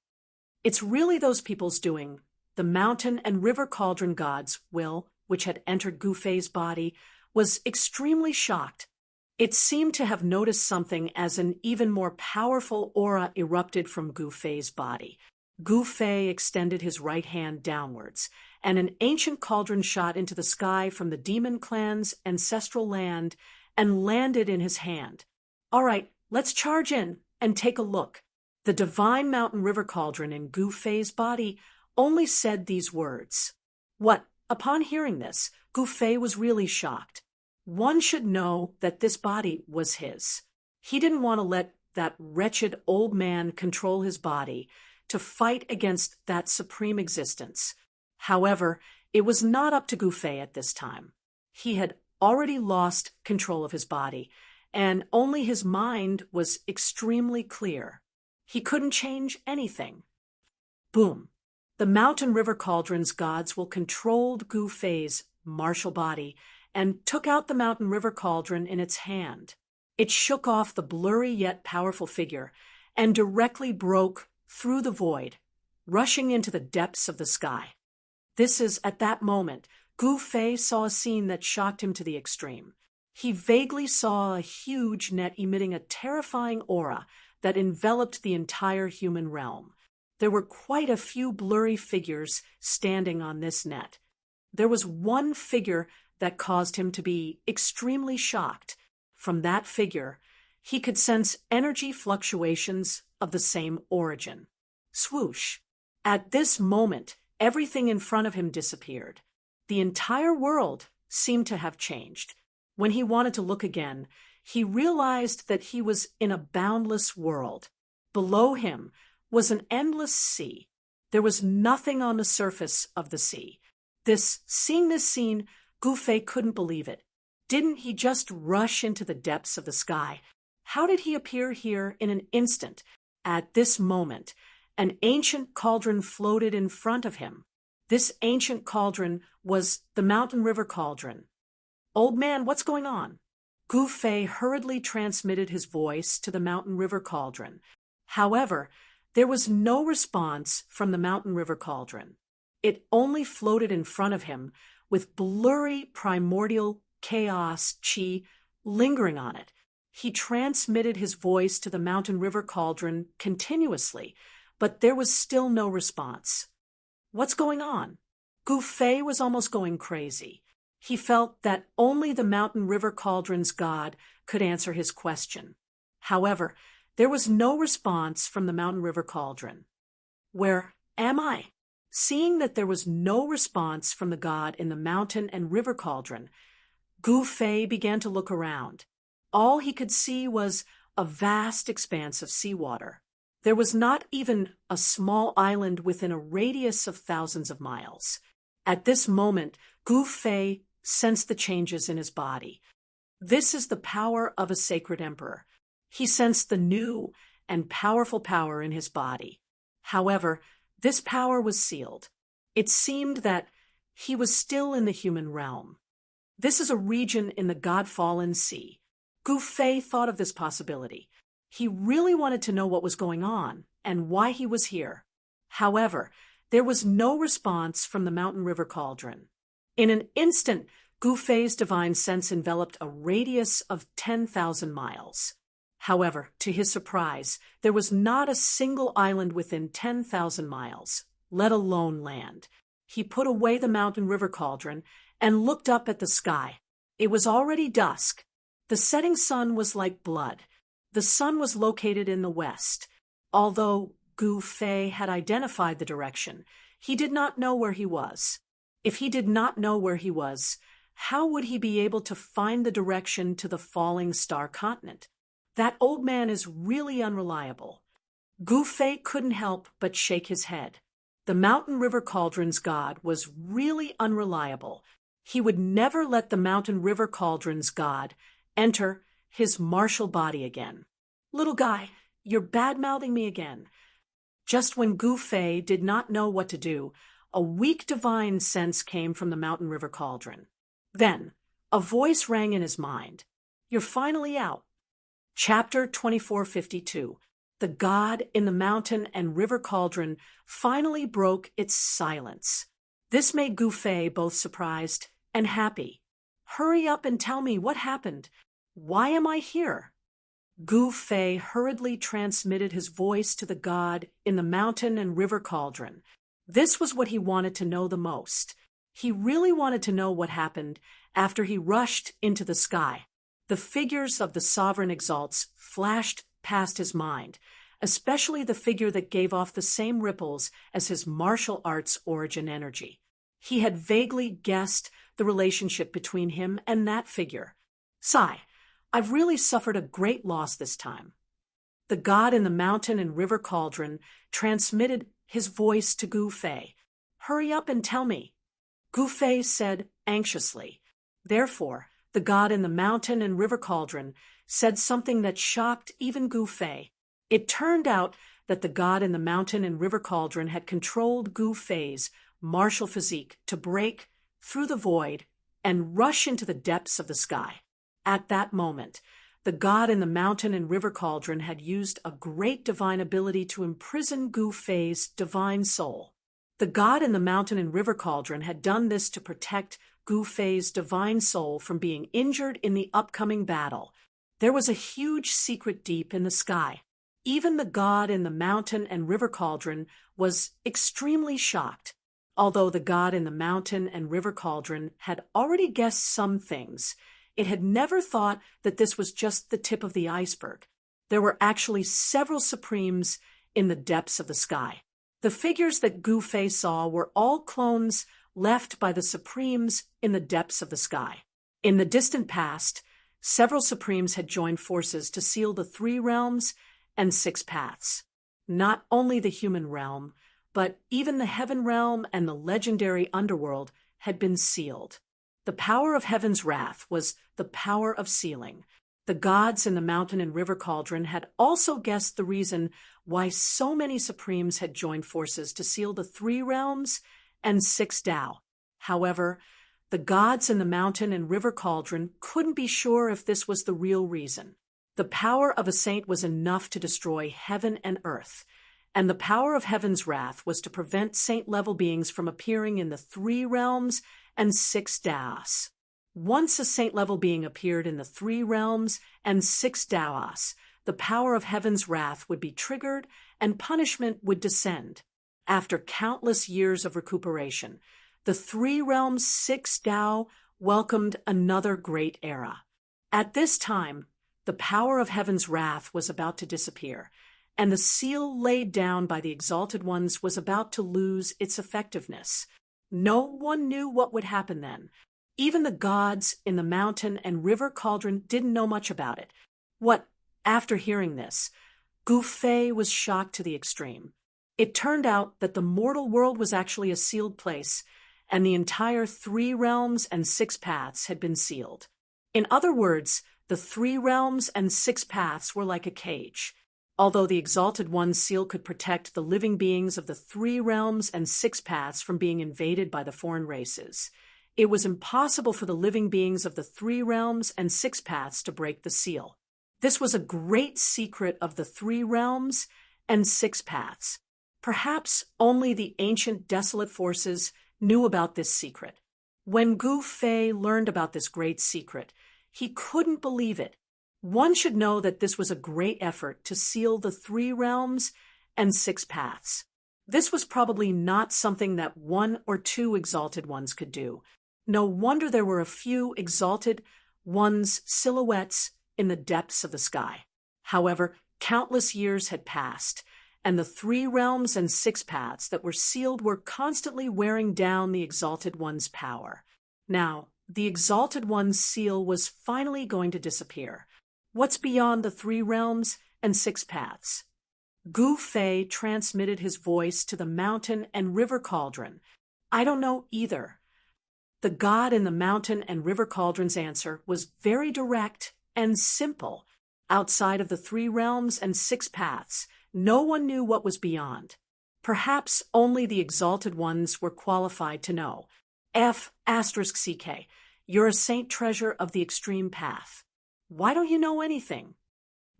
It's really those people's doing. The mountain and river cauldron god's will, which had entered Gu Fei's body, was extremely shocked. It seemed to have noticed something as an even more powerful aura erupted from Gu Fei's body. Gu Fei extended his right hand downwards, and an ancient cauldron shot into the sky from the demon clan's ancestral land and landed in his hand. All right, let's charge in and take a look. The divine mountain river cauldron in Gu Fei's body only said these words. What? Upon hearing this, Gu Fei was really shocked. One should know that this body was his. He didn't want to let that wretched old man control his body to fight against that supreme existence. However, it was not up to Gu Fei at this time. He had already lost control of his body, and only his mind was extremely clear. He couldn't change anything. Boom! The mountain river cauldron's gods will controlled Gu Fei's martial body and took out the mountain river cauldron in its hand. It shook off the blurry yet powerful figure and directly broke through the void, rushing into the depths of the sky. This is, at that moment, Gu Fei saw a scene that shocked him to the extreme. He vaguely saw a huge net emitting a terrifying aura that enveloped the entire human realm. There were quite a few blurry figures standing on this net. there was one figure that caused him to be extremely shocked. From that figure, he could sense energy fluctuations of the same origin. Swoosh! At this moment, everything in front of him disappeared. The entire world seemed to have changed. When he wanted to look again, he realized that he was in a boundless world. Below him was an endless sea. There was nothing on the surface of the sea. Seeing this scene, Gu Fei couldn't believe it. Didn't he just rush into the depths of the sky? How did he appear here in an instant? At this moment, an ancient cauldron floated in front of him. This ancient cauldron was the Mountain River Cauldron. "Old man, what's going on?" Gu Fei hurriedly transmitted his voice to the Mountain River Cauldron. However, there was no response from the Mountain River Cauldron. It only floated in front of him with blurry primordial chaos chi lingering on it. He transmitted his voice to the Mountain River Cauldron continuously, but there was still no response. What's going on? Gu Fei was almost going crazy. He felt that only the Mountain River Cauldron's god could answer his question. However, there was no response from the Mountain River Cauldron. Where am I? Seeing that there was no response from the god in the Mountain and River Cauldron, Gu Fei began to look around. All he could see was a vast expanse of seawater. There was not even a small island within a radius of thousands of miles. At this moment, Gu Fei sensed the changes in his body. This is the power of a sacred emperor. He sensed the new and powerful power in his body. However, this power was sealed. It seemed that he was still in the human realm. This is a region in the God-fallen sea. Gu Fei thought of this possibility. He really wanted to know what was going on and why he was here. However, there was no response from the Mountain River Cauldron. In an instant, Gu Fei's divine sense enveloped a radius of 10,000 miles. However, to his surprise, there was not a single island within 10,000 miles, let alone land. He put away the Mountain River Cauldron and looked up at the sky. It was already dusk. The setting sun was like blood. The sun was located in the west. Although Gu Fei had identified the direction, he did not know where he was. If he did not know where he was, how would he be able to find the direction to the falling star continent? That old man is really unreliable. Gu Fei couldn't help but shake his head. The Mountain River Cauldron's god was really unreliable. He would never let the Mountain River Cauldron's god enter his martial body again. "Little guy, you're bad-mouthing me again." Just when Gu Fei did not know what to do, a weak divine sense came from the Mountain River Cauldron. Then, a voice rang in his mind. "You're finally out." Chapter 2452. The god in the Mountain and River Cauldron finally broke its silence. This made Gu Fei both surprised and happy. "Hurry up and tell me what happened. Why am I here?" Gu Fei hurriedly transmitted his voice to the god in the Mountain and River Cauldron. This was what he wanted to know the most. He really wanted to know what happened after he rushed into the sky. The figures of the sovereign exalts flashed past his mind, especially the figure that gave off the same ripples as his martial arts origin energy. He had vaguely guessed the relationship between him and that figure. "Sigh, I've really suffered a great loss this time." The god in the Mountain and River Cauldron transmitted his voice to Gu Fei. "Hurry up and tell me." Gu Fei said anxiously. Therefore, the god in the Mountain and River Cauldron said something that shocked even Gu Fei. It turned out that the god in the Mountain and River Cauldron had controlled Gu Fei's martial physique to break through the void and rush into the depths of the sky. At that moment, the god in the Mountain and River Cauldron had used a great divine ability to imprison Gu Fei's divine soul. The god in the Mountain and River Cauldron had done this to protect Gu Fei's divine soul from being injured in the upcoming battle. There was a huge secret deep in the sky. Even the god in the Mountain and River Cauldron was extremely shocked. Although the god in the mountain and river cauldron had already guessed some things, it had never thought that this was just the tip of the iceberg. There were actually several supremes in the depths of the sky. The figures that Gu Fei saw were all clones left by the supremes in the depths of the sky. In the distant past, several supremes had joined forces to seal the 3 realms and 6 paths. Not only the human realm, but even the heaven realm and the legendary underworld had been sealed. The power of heaven's wrath was the power of sealing. The gods in the mountain and river cauldron had also guessed the reason why so many supremes had joined forces to seal the 3 realms and 6 Tao. However, the gods in the mountain and river cauldron couldn't be sure if this was the real reason. The power of a saint was enough to destroy heaven and earth, and the power of heaven's wrath was to prevent saint-level beings from appearing in the 3 realms and 6 Taos. Once a saint-level being appeared in the 3 realms and 6 Taos, the power of heaven's wrath would be triggered and punishment would descend. After countless years of recuperation, the 3 realms 6 Tao welcomed another great era. At this time, the power of heaven's wrath was about to disappear, and the seal laid down by the Exalted Ones was about to lose its effectiveness. No one knew what would happen then. Even the gods in the mountain and river cauldron didn't know much about it. After hearing this, Gu Fei was shocked to the extreme. It turned out that the mortal world was actually a sealed place, and the entire 3 realms and 6 paths had been sealed. In other words, the 3 realms and 6 paths were like a cage. Although the Exalted One's seal could protect the living beings of the 3 realms and 6 paths from being invaded by the foreign races, it was impossible for the living beings of the 3 realms and 6 paths to break the seal. This was a great secret of the 3 realms and 6 paths. Perhaps only the ancient desolate forces knew about this secret. When Gu Fei learned about this great secret, he couldn't believe it. One should know that this was a great effort to seal the 3 realms and 6 paths. This was probably not something that 1 or 2 Exalted Ones could do. No wonder there were a few Exalted Ones' silhouettes in the depths of the sky. However, countless years had passed, and the 3 realms and 6 paths that were sealed were constantly wearing down the Exalted One's power. Now, the Exalted One's seal was finally going to disappear. What's beyond the 3 realms and 6 paths? Gu Fei transmitted his voice to the mountain and river cauldron. I don't know either. The god in the mountain and river cauldron's answer was very direct and simple. Outside of the 3 realms and 6 paths, no one knew what was beyond. Perhaps only the Exalted Ones were qualified to know. F***CK, you're a saint treasure of the extreme path. Why don't you know anything?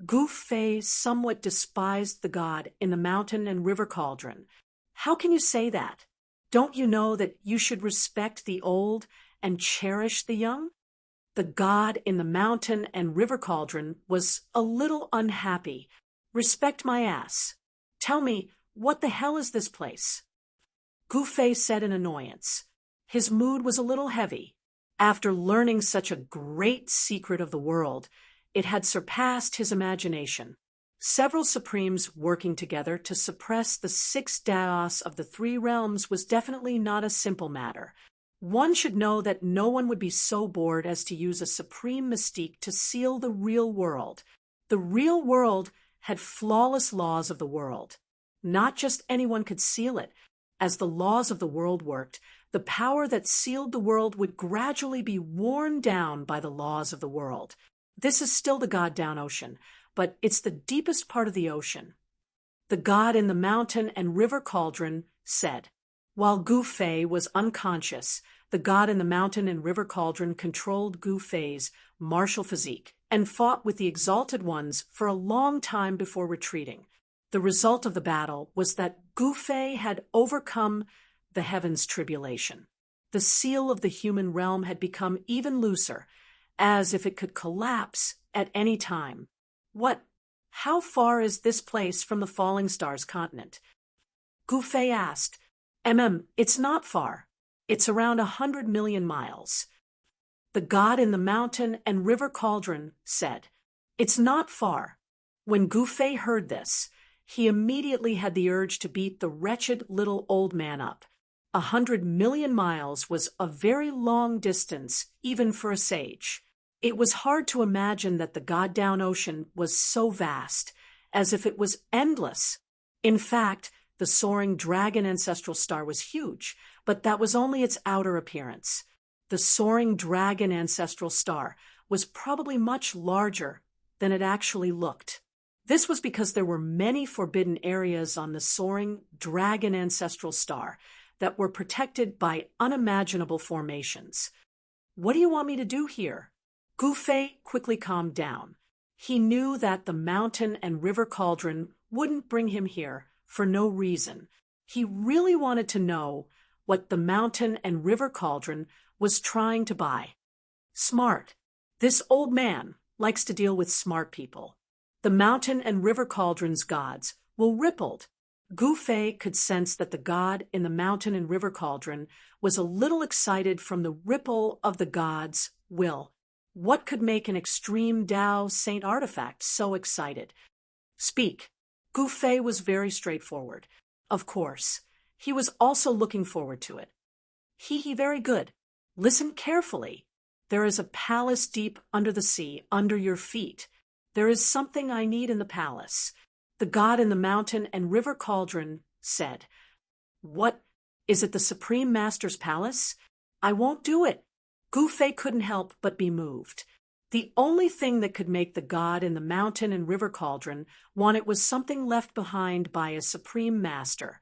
Gu Fei somewhat despised the god in the mountain and river cauldron. How can you say that? Don't you know that you should respect the old and cherish the young? The god in the mountain and river cauldron was a little unhappy. Respect my ass. Tell me, what the hell is this place? Gu Fei said in annoyance. His mood was a little heavy. After learning such a great secret of the world, it had surpassed his imagination. Several supremes working together to suppress the 6 Taos of the 3 realms was definitely not a simple matter. One should know that no one would be so bored as to use a supreme mystique to seal the real world. The real world had flawless laws of the world. Not just anyone could seal it. As the laws of the world worked, the power that sealed the world would gradually be worn down by the laws of the world. This is still the God-down ocean, but it's the deepest part of the ocean. The god in the mountain and river cauldron said. While Gu Fei was unconscious, the god in the mountain and river cauldron controlled Gu Fei's martial physique and fought with the Exalted Ones for a long time before retreating. The result of the battle was that Gu Fei had overcome the heavens' tribulation. The seal of the human realm had become even looser, as if it could collapse at any time. How far is this place from the Falling Stars continent? Gu Fei asked. It's not far. It's around 100 million miles. The god in the mountain and river cauldron said, "It's not far." When Gufei heard this, he immediately had the urge to beat the wretched little old man up. 100 million miles was a very long distance, even for a sage. It was hard to imagine that the god-down ocean was so vast, as if it was endless. In fact, the soaring dragon ancestral star was huge, but that was only its outer appearance. The soaring dragon ancestral star was probably much larger than it actually looked. This was because there were many forbidden areas on the soaring dragon ancestral star that were protected by unimaginable formations. "What do you want me to do here?" Gufei quickly calmed down. He knew that the mountain and river cauldron wouldn't bring him here for no reason. He really wanted to know what the mountain and river cauldron was trying to buy. Smart. This old man likes to deal with smart people. The mountain and river cauldron's gods were rippled. Gufei could sense that the god in the mountain and river cauldron was a little excited from the ripple of the god's will. What could make an extreme Tao saint artifact so excited? Speak. Gufei was very straightforward. Of course, he was also looking forward to it. Very good. Listen carefully. There is a palace deep under the sea, under your feet. There is something I need in the palace. The god in the mountain and river cauldron said. What? Is it the Supreme Master's palace? I won't do it. Gufei couldn't help but be moved. The only thing that could make the god in the mountain and river cauldron want it was something left behind by a Supreme Master.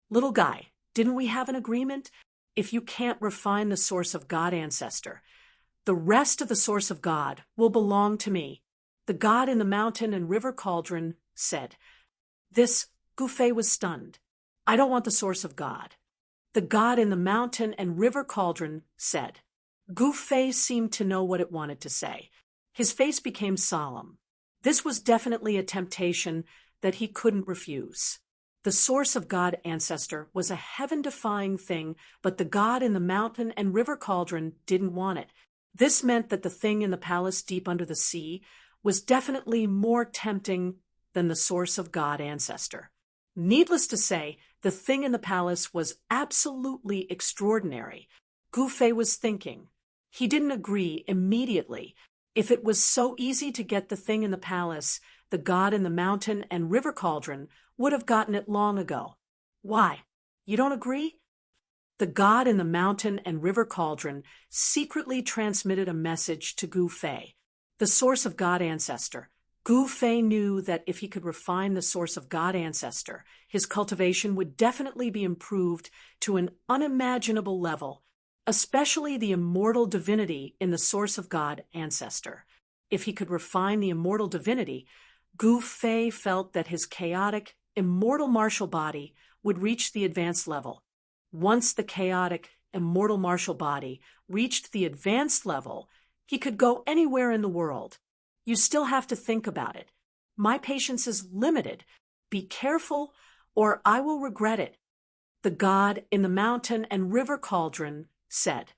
Little guy, didn't we have an agreement? If you can't refine the source of God ancestor, the rest of the source of God will belong to me. The god in the mountain and river cauldron said. Gufei was stunned. I don't want the source of God. The god in the mountain and river cauldron said. Gufei seemed to know what it wanted to say. His face became solemn. This was definitely a temptation that he couldn't refuse. The source of God ancestor was a heaven-defying thing, but the god in the mountain and river cauldron didn't want it. This meant that the thing in the palace deep under the sea was definitely more tempting than the source of God ancestor. Needless to say, the thing in the palace was absolutely extraordinary. Gufei was thinking. He didn't agree immediately. If it was so easy to get the thing in the palace, the god in the mountain and river cauldron would have gotten it long ago. Why? You don't agree? The god in the mountain and river cauldron secretly transmitted a message to Gufei, the source of God ancestor. Gufei knew that if he could refine the source of God ancestor, his cultivation would definitely be improved to an unimaginable level, especially the immortal divinity in the source of God ancestor. If he could refine the immortal divinity, Gufei felt that his chaotic, immortal martial body would reach the advanced level. Once the chaotic, immortal martial body reached the advanced level, he could go anywhere in the world. You still have to think about it. My patience is limited. Be careful, or I will regret it. The god in the mountain and river cauldron said.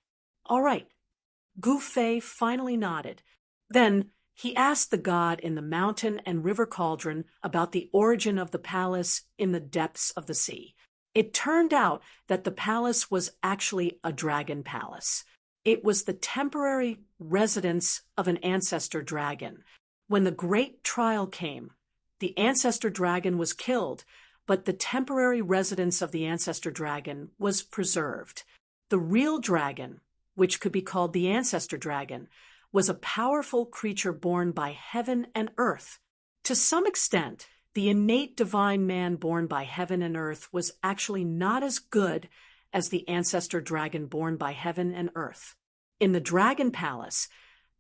All right. Gufei finally nodded. Then he asked the god in the mountain and river cauldron about the origin of the palace in the depths of the sea. It turned out that the palace was actually a dragon palace. It was the temporary residence of an ancestor dragon. When the great trial came, the ancestor dragon was killed, but the temporary residence of the ancestor dragon was preserved. The real dragon, which could be called the ancestor dragon, was a powerful creature born by heaven and earth. To some extent, the innate divine man born by heaven and earth was actually not as good as the ancestor dragon born by heaven and earth. In the dragon palace,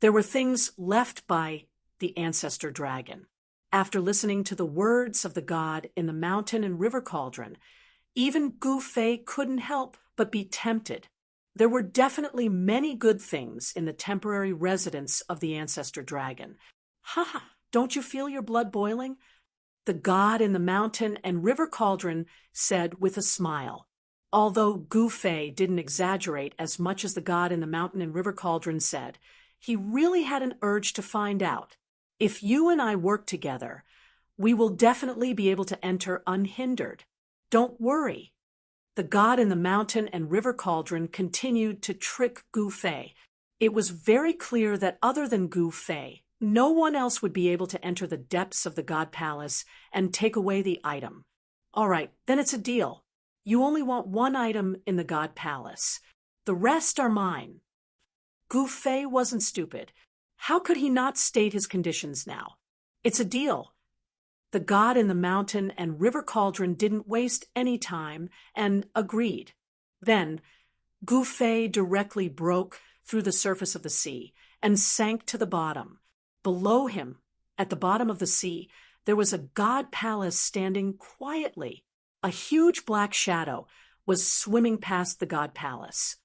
there were things left by the ancestor dragon. After listening to the words of the god in the mountain and river cauldron, even Gufei couldn't help but be tempted. There were definitely many good things in the temporary residence of the ancestor dragon. Ha! Don't you feel your blood boiling? The god in the mountain and river cauldron said with a smile. Although Gu Fei didn't exaggerate as much as the god in the mountain and river cauldron said, he really had an urge to find out. If you and I work together, we will definitely be able to enter unhindered. Don't worry. The god in the mountain and river cauldron continued to trick Gu Fei. It was very clear that other than Gu Fei, no one else would be able to enter the depths of the god palace and take away the item. All right, then it's a deal. You only want one item in the god palace. The rest are mine. Gu Fei wasn't stupid. How could he not state his conditions now? It's a deal. The god in the mountain and river cauldron didn't waste any time and agreed. Then, Gu Fei directly broke through the surface of the sea and sank to the bottom. Below him, at the bottom of the sea, there was a god palace standing quietly. A huge black shadow was swimming past the god palace.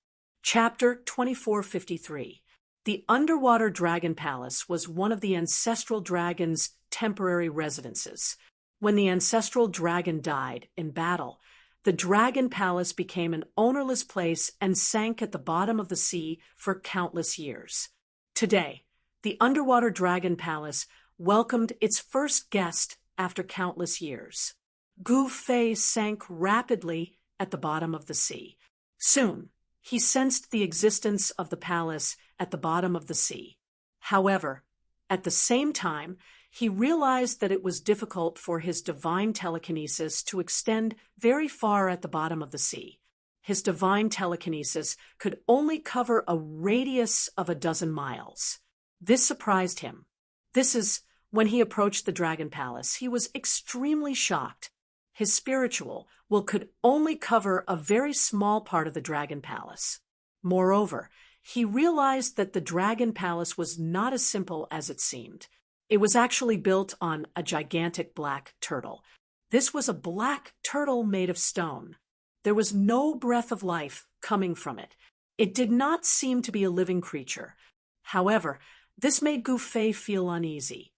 Chapter 2453. The underwater dragon palace was one of the ancestral dragon's temporary residences. When the ancestral dragon died in battle, the dragon palace became an ownerless place and sank at the bottom of the sea for countless years. Today, the underwater dragon palace welcomed its first guest after countless years. Gu Fei sank rapidly at the bottom of the sea. Soon, he sensed the existence of the palace at the bottom of the sea. However, at the same time, he realized that it was difficult for his divine telekinesis to extend very far at the bottom of the sea. His divine telekinesis could only cover a radius of 12 miles. This surprised him. This is when he approached the dragon palace. He was extremely shocked. His spiritual will could only cover a very small part of the dragon palace. Moreover, he realized that the dragon palace was not as simple as it seemed. It was actually built on a gigantic black turtle. This was a black turtle made of stone. There was no breath of life coming from it. It did not seem to be a living creature. However, this made Gu Fei feel uneasy.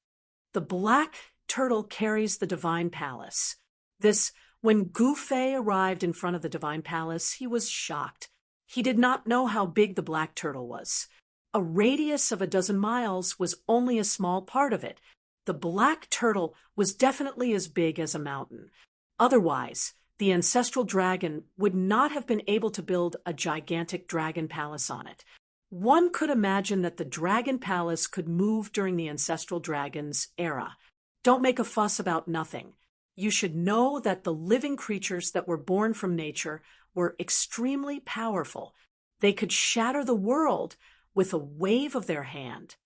The black turtle carries the divine palace. When Gu Fei arrived in front of the divine palace, he was shocked. He did not know how big the black turtle was. A radius of 12 miles was only a small part of it. The black turtle was definitely as big as a mountain. Otherwise, the ancestral dragon would not have been able to build a gigantic dragon palace on it. One could imagine that the dragon palace could move during the ancestral dragon's era. Don't make a fuss about nothing. You should know that the living creatures that were born from nature were extremely powerful. They could shatter the world with a wave of their hand.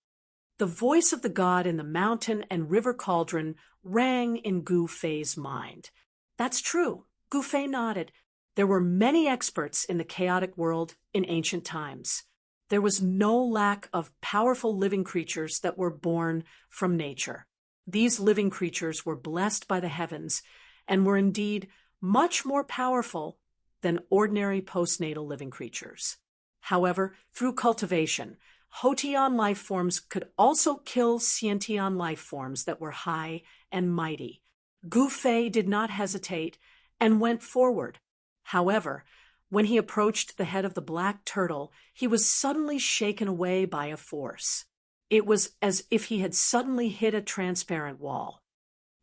The voice of the god in the mountain and river cauldron rang in Gu Fei's mind. That's true. Gu Fei nodded. There were many experts in the chaotic world in ancient times. There was no lack of powerful living creatures that were born from nature. These living creatures were blessed by the heavens and were indeed much more powerful than ordinary postnatal living creatures. However, through cultivation, Hotian life forms could also kill Scientian life forms that were high and mighty. Gu Fei did not hesitate and went forward. However, when he approached the head of the black turtle, he was suddenly shaken away by a force. It was as if he had suddenly hit a transparent wall.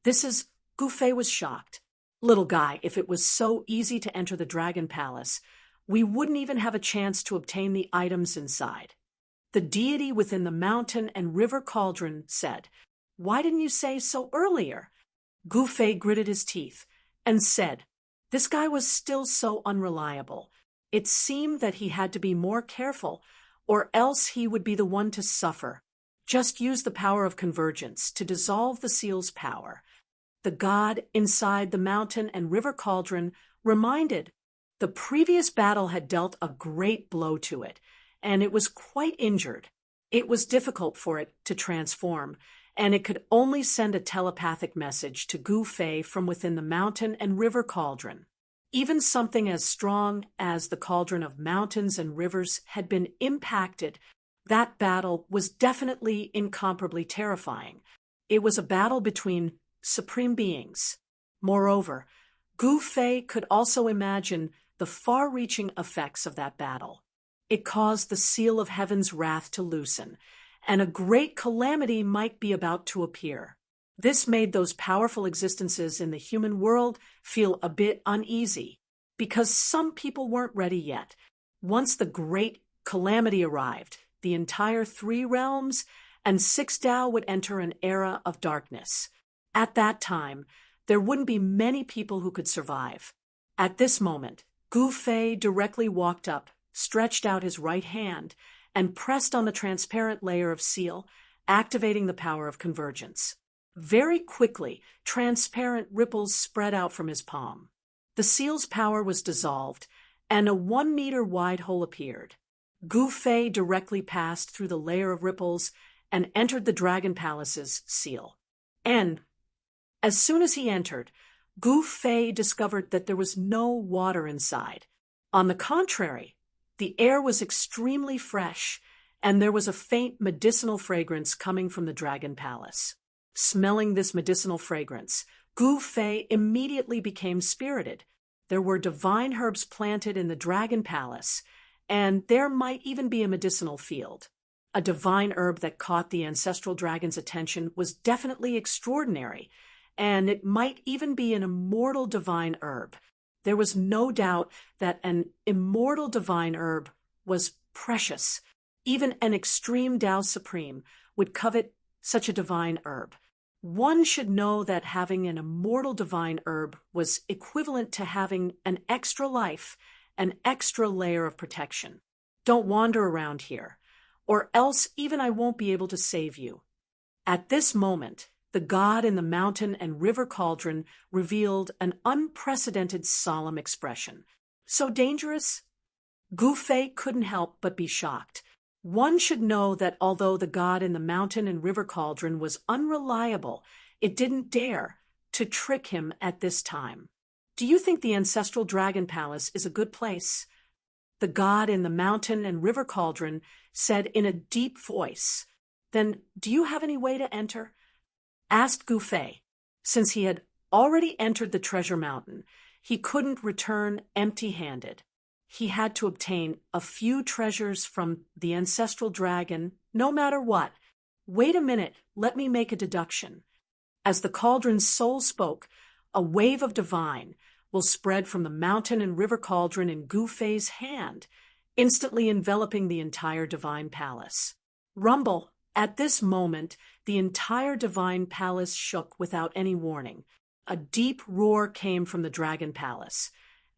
Gu Fei was shocked. Little guy, if it was so easy to enter the dragon palace, we wouldn't even have a chance to obtain the items inside. The deity within the mountain and river cauldron said, "Why didn't you say so earlier?" Gu Fei gritted his teeth and said, "This guy was still so unreliable. It seemed that he had to be more careful, or else he would be the one to suffer. Just use the power of convergence to dissolve the seal's power." The god inside the mountain and river cauldron reminded. The previous battle had dealt a great blow to it, and it was quite injured. It was difficult for it to transform, and it could only send a telepathic message to Gu Fei from within the mountain and river cauldron. Even something as strong as the cauldron of mountains and rivers had been impacted. That battle was definitely incomparably terrifying. It was a battle between supreme beings. Moreover, Gu Fei could also imagine the far-reaching effects of that battle. It caused the seal of heaven's wrath to loosen, and a great calamity might be about to appear. This made those powerful existences in the human world feel a bit uneasy, because some people weren't ready yet. Once the great calamity arrived, the entire 3 realms and 6 Tao would enter an era of darkness. At that time, there wouldn't be many people who could survive. At this moment, Gu Fei directly walked up, stretched out his right hand, and pressed on the transparent layer of seal, activating the power of convergence. Very quickly, transparent ripples spread out from his palm. The seal's power was dissolved, and a 1-meter-wide hole appeared. Gu Fei directly passed through the layer of ripples and entered the Dragon Palace's seal. And as soon as he entered, Gu Fei discovered that there was no water inside. On the contrary, the air was extremely fresh, and there was a faint medicinal fragrance coming from the Dragon Palace. Smelling this medicinal fragrance, Gu Fei immediately became spirited. There were divine herbs planted in the Dragon Palace, and there might even be a medicinal field. A divine herb that caught the ancestral dragon's attention was definitely extraordinary, and it might even be an immortal divine herb. There was no doubt that an immortal divine herb was precious. Even an extreme Tao Supreme would covet such a divine herb. One should know that having an immortal divine herb was equivalent to having an extra life, an extra layer of protection. Don't wander around here, or else even I won't be able to save you. At this moment, the god in the mountain and river cauldron revealed an unprecedented solemn expression. So dangerous? Gu Fei couldn't help but be shocked. One should know that although the god in the mountain and river cauldron was unreliable, it didn't dare to trick him at this time. Do you think the ancestral Dragon Palace is a good place? The god in the mountain and river cauldron said in a deep voice. Then do you have any way to enter? Asked Gu Fei. Since he had already entered the treasure mountain, he couldn't return empty-handed. He had to obtain a few treasures from the ancestral dragon, no matter what. Wait a minute, let me make a deduction. As the cauldron's soul spoke, a wave of divine will spread from the mountain and river cauldron in Gu Fei's hand, instantly enveloping the entire divine palace. Rumble! At this moment, the entire divine palace shook without any warning. A deep roar came from the dragon palace,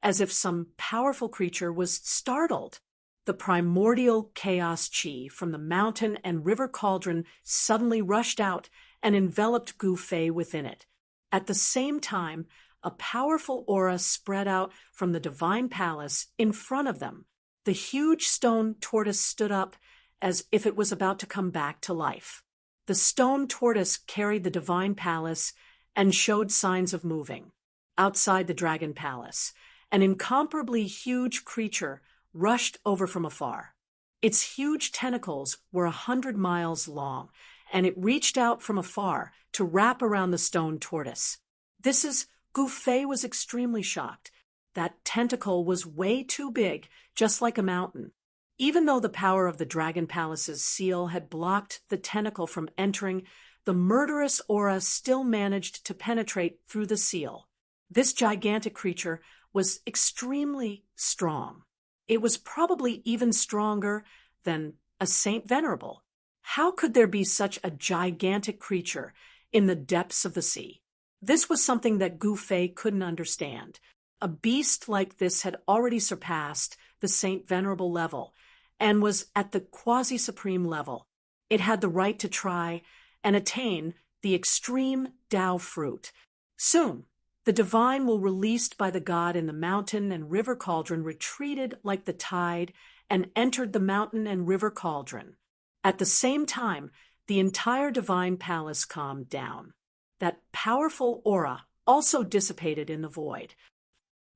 as if some powerful creature was startled. The primordial chaos chi from the mountain and river cauldron suddenly rushed out and enveloped Gu Fei within it. At the same time, a powerful aura spread out from the divine palace in front of them. The huge stone tortoise stood up as if it was about to come back to life. The stone tortoise carried the divine palace and showed signs of moving. Outside the dragon palace, an incomparably huge creature rushed over from afar. Its huge tentacles were 100 miles long, and it reached out from afar to wrap around the stone tortoise. Gu Fei was extremely shocked. That tentacle was way too big, just like a mountain. Even though the power of the Dragon Palace's seal had blocked the tentacle from entering, the murderous aura still managed to penetrate through the seal. This gigantic creature was extremely strong. It was probably even stronger than a Saint Venerable. How could there be such a gigantic creature in the depths of the sea? This was something that Gu Fei couldn't understand. A beast like this had already surpassed the Saint Venerable level and was at the quasi-supreme level. It had the right to try and attain the extreme Tao fruit. Soon, the divine will released by the god in the mountain and river cauldron retreated like the tide and entered the mountain and river cauldron. At the same time, the entire divine palace calmed down. That powerful aura also dissipated in the void.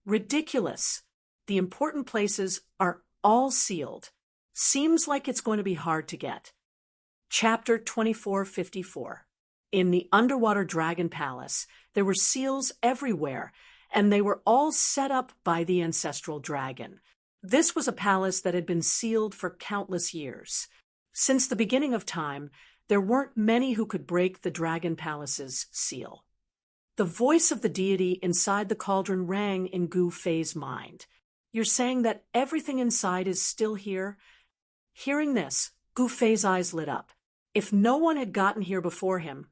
Ridiculous! The important places are all sealed. Seems like it's going to be hard to get. Chapter 2454. In the underwater dragon palace, there were seals everywhere, and they were all set up by the ancestral dragon. This was a palace that had been sealed for countless years. Since the beginning of time, there weren't many who could break the dragon palace's seal. The voice of the deity inside the cauldron rang in Gu Fei's mind. "You're saying that everything inside is still here?" Hearing this, Gu Fei's eyes lit up. If no one had gotten here before him,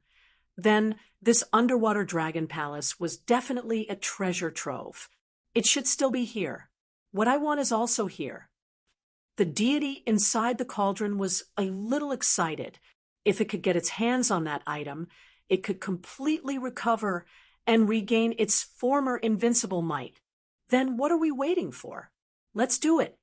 then this underwater dragon palace was definitely a treasure trove. It should still be here. What I want is also here. The deity inside the cauldron was a little excited. If it could get its hands on that item, it could completely recover and regain its former invincible might. Then what are we waiting for? Let's do it.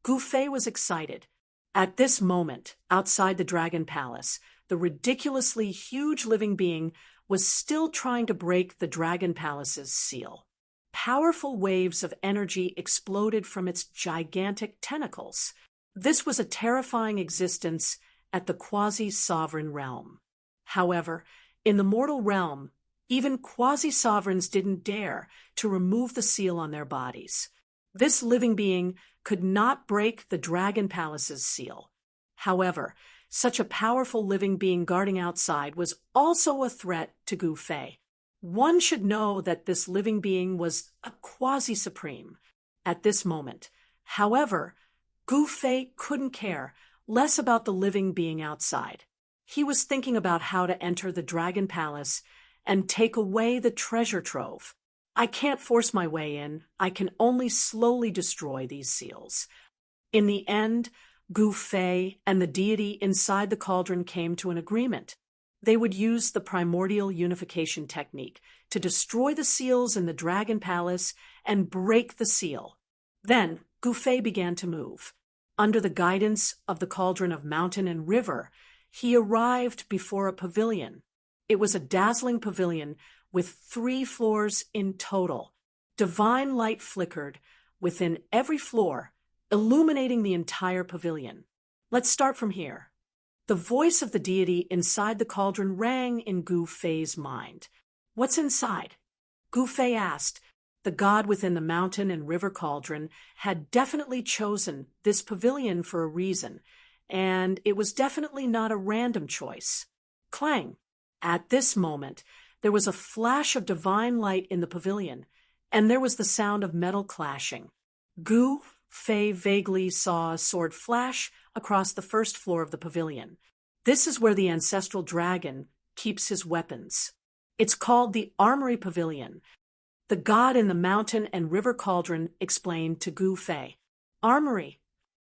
Gu Fei was excited. At this moment, outside the dragon palace, the ridiculously huge living being was still trying to break the dragon palace's seal. Powerful waves of energy exploded from its gigantic tentacles. This was a terrifying existence at the quasi-sovereign realm. However, in the mortal realm, even quasi-sovereigns didn't dare to remove the seal on their bodies. This living being could not break the dragon palace's seal. However, such a powerful living being guarding outside was also a threat to Gu Fei. One should know that this living being was a quasi-supreme at this moment. However, Gu Fei couldn't care less about the living being outside. He was thinking about how to enter the dragon palace and take away the treasure trove. I can't force my way in. I can only slowly destroy these seals. In the end, Gu Fei and the deity inside the cauldron came to an agreement. They would use the primordial unification technique to destroy the seals in the dragon palace and break the seal. Then, Gu Fei began to move. Under the guidance of the cauldron of mountain and river, he arrived before a pavilion. It was a dazzling pavilion with 3 floors in total. Divine light flickered within every floor, illuminating the entire pavilion. Let's start from here. The voice of the deity inside the cauldron rang in Gu Fei's mind. What's inside? Gu Fei asked. The god within the mountain and river cauldron had definitely chosen this pavilion for a reason, and it was definitely not a random choice. Clang! At this moment, there was a flash of divine light in the pavilion, and there was the sound of metal clashing. Gu Fei vaguely saw a sword flash across the first floor of the pavilion. This is where the ancestral dragon keeps his weapons. It's called the Armory Pavilion. The god in the mountain and river cauldron explained to Gu Fei. Armory.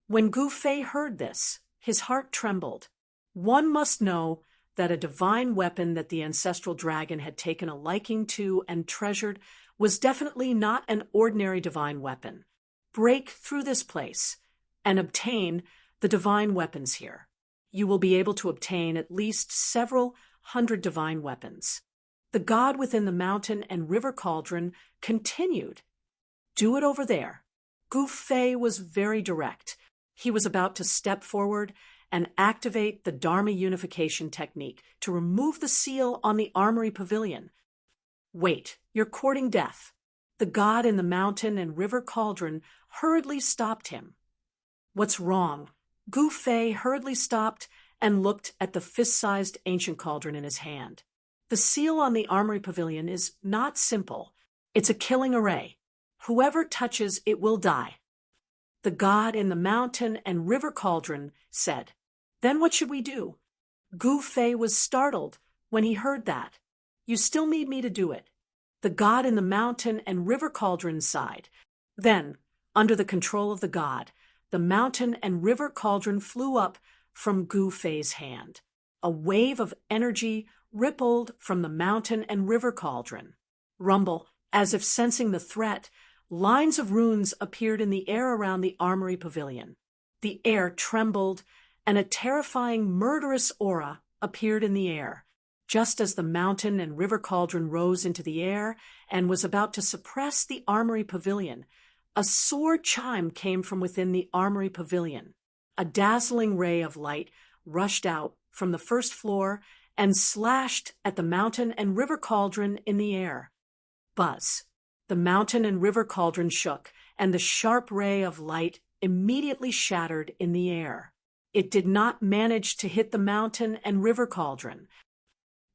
When Gu Fei heard this, his heart trembled. One must know that a divine weapon that the ancestral dragon had taken a liking to and treasured was definitely not an ordinary divine weapon. Break through this place and obtain the divine weapons here. You will be able to obtain at least several hundred divine weapons. The god within the mountain and river cauldron continued. Do it over there. Gu Fei was very direct. He was about to step forward and activate the Dharma unification technique to remove the seal on the Armory Pavilion. Wait, you're courting death. The god in the mountain and river cauldron hurriedly stopped him. What's wrong? Gu Fei hurriedly stopped and looked at the fist-sized ancient cauldron in his hand. The seal on the Armory Pavilion is not simple. It's a killing array. Whoever touches it will die. The god in the mountain and river cauldron said. Then what should we do? Gu Fei was startled when he heard that. You still need me to do it. The god in the mountain and river cauldron sighed. Then, under the control of the god, the mountain and river cauldron flew up from Gu Fei's hand. A wave of energy rippled from the mountain and river cauldron. Rumble, as if sensing the threat, lines of runes appeared in the air around the Armory Pavilion. The air trembled, and a terrifying, murderous aura appeared in the air. Just as the mountain and river cauldron rose into the air and was about to suppress the Armory Pavilion, a sword chime came from within the Armory Pavilion. A dazzling ray of light rushed out from the first floor and slashed at the mountain and river cauldron in the air. Buzz. The mountain and river cauldron shook, and the sharp ray of light immediately shattered in the air. It did not manage to hit the mountain and river cauldron.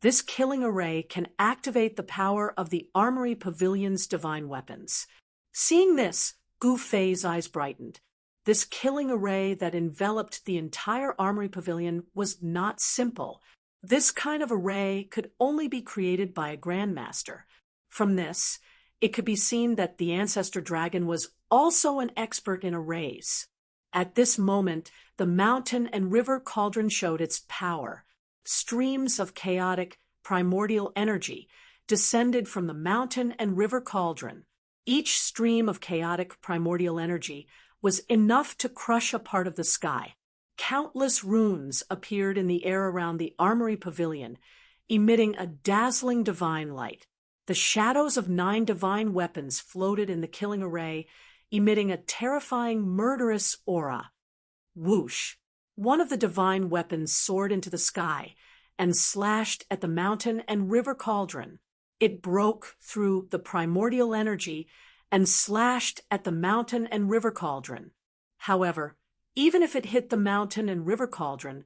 This killing array can activate the power of the Armory Pavilion's divine weapons. Seeing this, Gu Fei's eyes brightened. This killing array that enveloped the entire Armory Pavilion was not simple. This kind of array could only be created by a grandmaster. From this, it could be seen that the ancestor dragon was also an expert in arrays. At this moment, the mountain and river cauldron showed its power. Streams of chaotic, primordial energy descended from the mountain and river cauldron. Each stream of chaotic, primordial energy was enough to crush a part of the sky. Countless runes appeared in the air around the Armory Pavilion, emitting a dazzling divine light. The shadows of 9 divine weapons floated in the killing array, emitting a terrifying, murderous aura. Whoosh! One of the divine weapons soared into the sky and slashed at the mountain and river cauldron. It broke through the primordial energy and slashed at the mountain and river cauldron. However, even if it hit the mountain and river cauldron,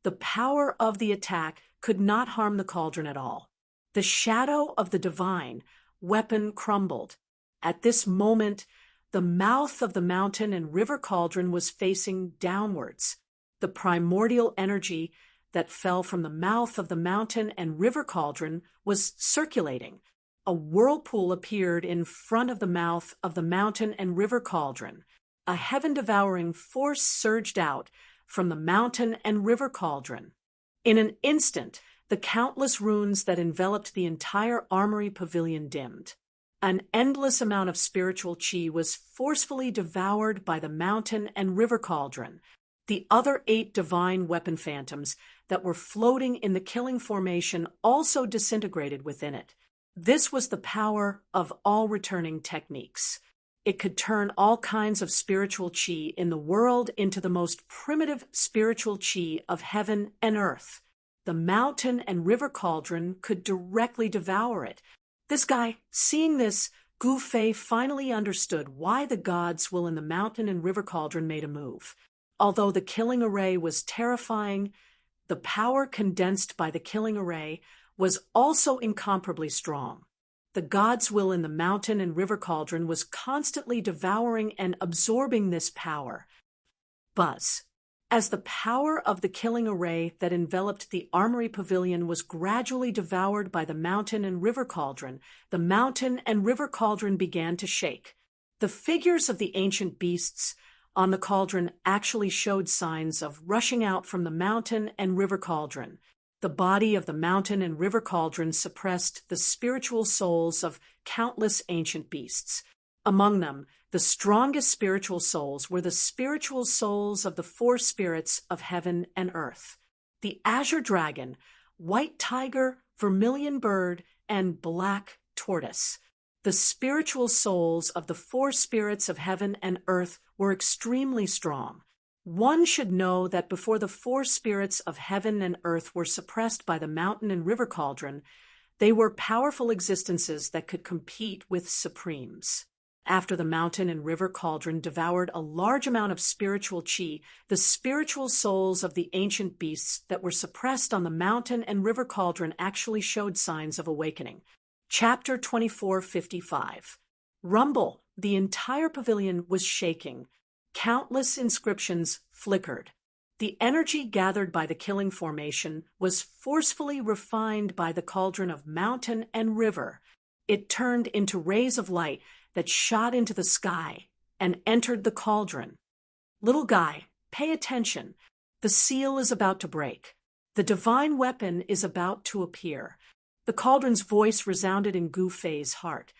the power of the attack could not harm the cauldron at all. The shadow of the divine weapon crumbled. At this moment, the mouth of the mountain and river cauldron was facing downwards. The primordial energy that fell from the mouth of the mountain and river cauldron was circulating. A whirlpool appeared in front of the mouth of the mountain and river cauldron. A heaven-devouring force surged out from the mountain and river cauldron. In an instant, the countless runes that enveloped the entire Armory Pavilion dimmed. An endless amount of spiritual chi was forcefully devoured by the mountain and river cauldron. The other 8 divine weapon phantoms that were floating in the killing formation also disintegrated within it. This was the power of all returning techniques. It could turn all kinds of spiritual chi in the world into the most primitive spiritual chi of heaven and earth. The mountain and river cauldron could directly devour it. This guy, seeing this, Gu Fei finally understood why the gods will in the mountain and river cauldron made a move. Although the killing array was terrifying, the power condensed by the killing array was also incomparably strong. The god's will in the mountain and river cauldron was constantly devouring and absorbing this power. Buzz. As the power of the killing array that enveloped the Armory Pavilion was gradually devoured by the mountain and river cauldron, the mountain and river cauldron began to shake. The figures of the ancient beasts on the cauldron actually showed signs of rushing out from the mountain and river cauldron. The body of the mountain and river cauldron suppressed the spiritual souls of countless ancient beasts. Among them, the strongest spiritual souls were the spiritual souls of the 4 spirits of heaven and earth. The azure dragon, white tiger, vermilion bird, and black tortoise. The spiritual souls of the 4 spirits of heaven and earth were extremely strong. One should know that before the 4 spirits of heaven and earth were suppressed by the mountain and river cauldron, they were powerful existences that could compete with supremes. After the mountain and river cauldron devoured a large amount of spiritual chi, the spiritual souls of the ancient beasts that were suppressed on the mountain and river cauldron actually showed signs of awakening. Chapter 24:55. Rumble. The entire pavilion was shaking. Countless inscriptions flickered. The energy gathered by the killing formation was forcefully refined by the cauldron of mountain and river. It turned into rays of light that shot into the sky and entered the cauldron. Little guy, pay attention. The seal is about to break. The divine weapon is about to appear. The cauldron's voice resounded in Gu Fei's heart.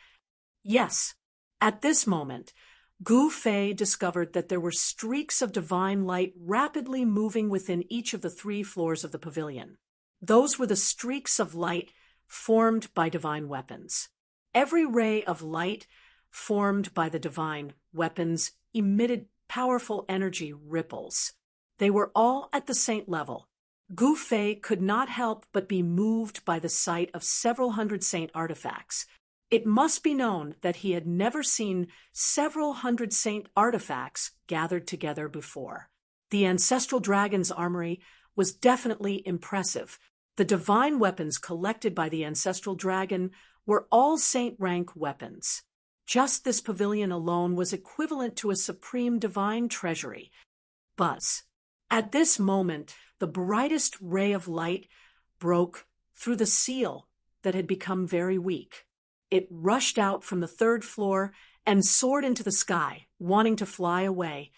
Yes, at this moment, Gu Fei discovered that there were streaks of divine light rapidly moving within each of the 3 floors of the pavilion. Those were the streaks of light formed by divine weapons. Every ray of light formed by the divine weapons emitted powerful energy ripples. They were all at the saint level. Gu Fei could not help but be moved by the sight of several hundred saint artifacts. It must be known that he had never seen several hundred saint artifacts gathered together before. The ancestral dragon's armory was definitely impressive. The divine weapons collected by the ancestral dragon were all saint rank weapons. Just this pavilion alone was equivalent to a supreme divine treasury. Buzz. At this moment, the brightest ray of light broke through the seal that had become very weak. It rushed out from the third floor and soared into the sky, wanting to fly away.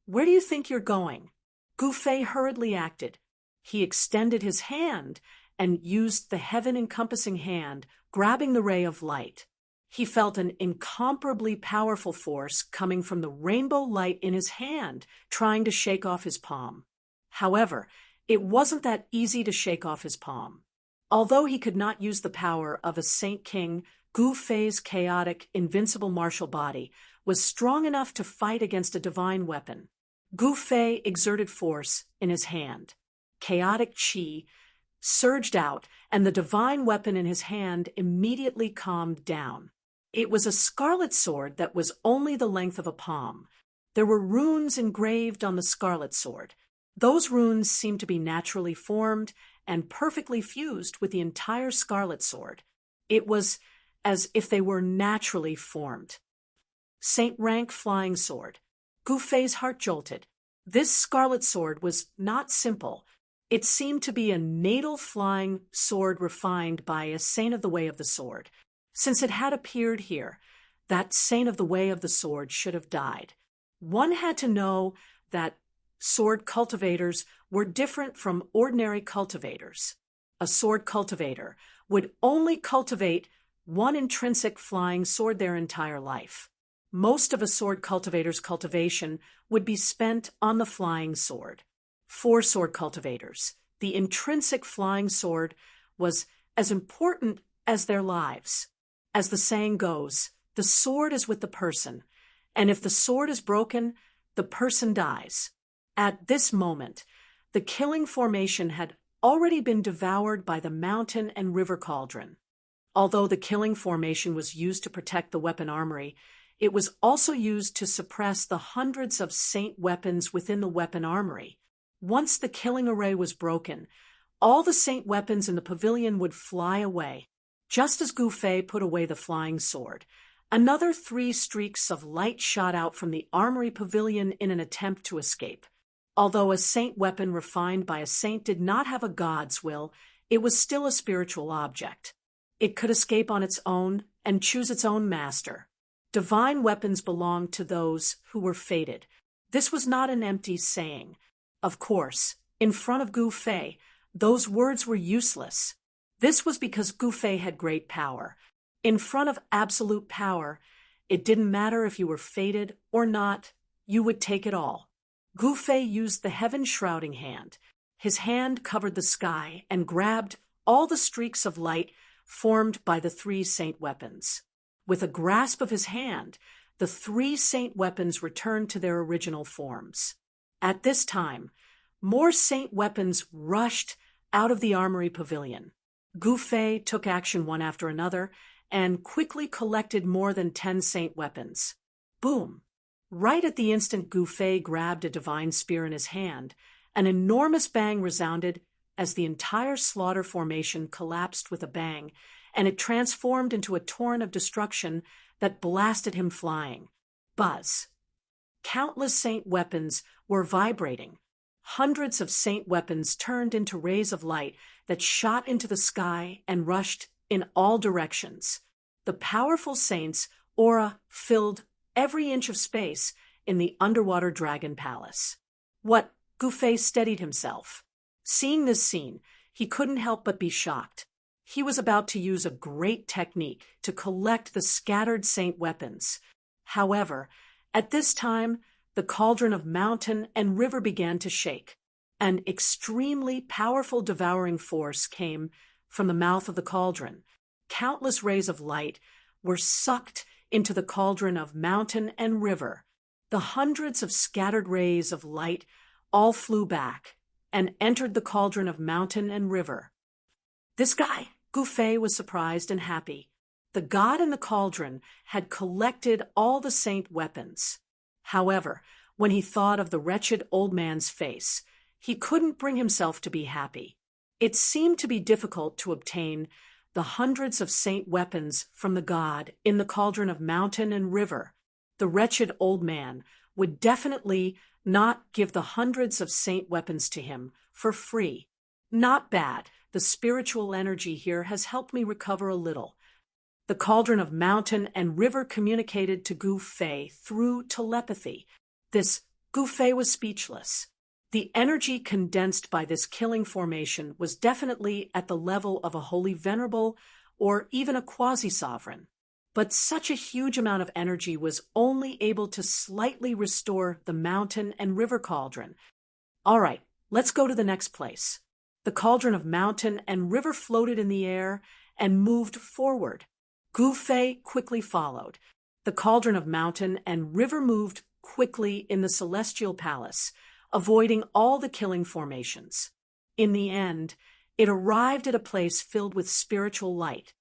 "Where do you think you're going?" Gufei hurriedly acted. He extended his hand and used the heaven-encompassing hand, grabbing the ray of light. He felt an incomparably powerful force coming from the rainbow light in his hand, trying to shake off his palm. However, it wasn't that easy to shake off his palm. Although he could not use the power of a Saint King, Gufei's chaotic, invincible martial body was strong enough to fight against a divine weapon. Gufei exerted force in his hand. Chaotic chi surged out, and the divine weapon in his hand immediately calmed down. It was a scarlet sword that was only the length of a palm. There were runes engraved on the scarlet sword. Those runes seemed to be naturally formed and perfectly fused with the entire scarlet sword. It was as if they were naturally formed. Saint rank flying sword. Gufei's heart jolted. This scarlet sword was not simple. It seemed to be a natal flying sword refined by a saint of the way of the sword. Since it had appeared here, that saint of the way of the sword should have died. One had to know that sword cultivators were different from ordinary cultivators. A sword cultivator would only cultivate one intrinsic flying sword their entire life. Most of a sword cultivator's cultivation would be spent on the flying sword. For sword cultivators, the intrinsic flying sword was as important as their lives. As the saying goes, the sword is with the person, and if the sword is broken, the person dies. At this moment, the killing formation had already been devoured by the mountain and river cauldron. Although the killing formation was used to protect the weapon armory, it was also used to suppress the hundreds of saint weapons within the weapon armory. Once the killing array was broken, all the saint weapons in the pavilion would fly away. Just as Gufei put away the flying sword, another 3 streaks of light shot out from the armory pavilion in an attempt to escape. Although a saint weapon refined by a saint did not have a god's will, it was still a spiritual object. It could escape on its own and choose its own master. Divine weapons belonged to those who were fated. This was not an empty saying. Of course, in front of Gufei, those words were useless. This was because Gufei had great power. In front of absolute power, it didn't matter if you were fated or not, you would take it all. Gufei used the heaven-shrouding hand. His hand covered the sky and grabbed all the streaks of light formed by the 3 saint weapons. With a grasp of his hand, the 3 saint weapons returned to their original forms. At this time, more saint weapons rushed out of the armory pavilion. Gufei took action one after another and quickly collected more than 10 saint weapons. Boom! Right at the instant Gufei grabbed a divine spear in his hand, an enormous bang resounded as the entire slaughter formation collapsed with a bang, and it transformed into a torrent of destruction that blasted him flying. Buzz! Countless saint weapons were vibrating. Hundreds of saint weapons turned into rays of light that shot into the sky and rushed in all directions. The powerful saint's aura filled every inch of space in the underwater dragon palace. What? Gufei steadied himself. Seeing this scene, he couldn't help but be shocked. He was about to use a great technique to collect the scattered saint weapons. However, at this time, the cauldron of mountain and river began to shake. An extremely powerful devouring force came from the mouth of the cauldron. Countless rays of light were sucked into the cauldron of mountain and river. The hundreds of scattered rays of light all flew back and entered the cauldron of mountain and river. This guy, Gufei was surprised and happy. The god in the cauldron had collected all the saint weapons. However, when he thought of the wretched old man's face, he couldn't bring himself to be happy. It seemed to be difficult to obtain the hundreds of saint weapons from the god in the cauldron of mountain and river. The wretched old man would definitely not give the hundreds of saint weapons to him for free. Not bad. The spiritual energy here has helped me recover a little. The cauldron of mountain and river communicated to Gu Fei through telepathy. This Gu Fei was speechless. The energy condensed by this killing formation was definitely at the level of a holy venerable or even a quasi-sovereign. But such a huge amount of energy was only able to slightly restore the mountain and river cauldron. All right, let's go to the next place. The cauldron of mountain and river floated in the air and moved forward. Gu Fei quickly followed. The cauldron of mountain and river moved quickly in the celestial palace, avoiding all the killing formations. In the end, it arrived at a place filled with spiritual light.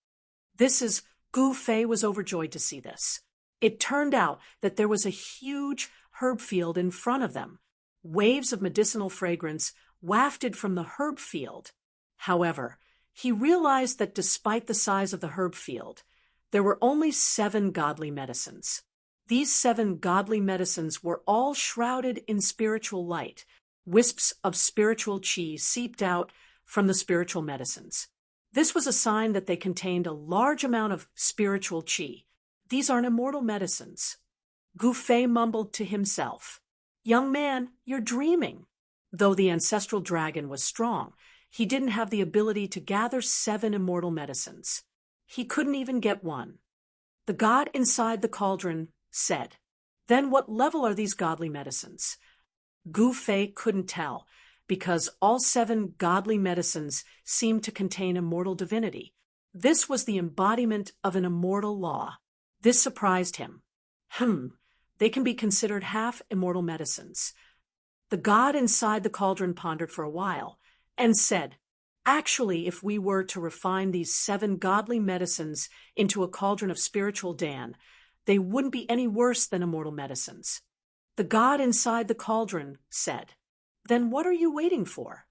Gu Fei was overjoyed to see this. It turned out that there was a huge herb field in front of them. Waves of medicinal fragrance wafted from the herb field. However, he realized that despite the size of the herb field, there were only 7 godly medicines. These 7 godly medicines were all shrouded in spiritual light. Wisps of spiritual qi seeped out from the spiritual medicines. This was a sign that they contained a large amount of spiritual qi. These aren't immortal medicines. Gu Fei mumbled to himself, "Young man, you're dreaming." Though the ancestral dragon was strong, he didn't have the ability to gather 7 immortal medicines. He couldn't even get one. The god inside the cauldron said, "Then what level are these godly medicines?" Gu Fei couldn't tell, because all 7 godly medicines seemed to contain immortal divinity. This was the embodiment of an immortal law. This surprised him. They can be considered half-immortal medicines. The god inside the cauldron pondered for a while and said, "Actually, if we were to refine these 7 godly medicines into a cauldron of spiritual Dan, they wouldn't be any worse than immortal medicines." The god inside the cauldron said, "Then what are you waiting for?"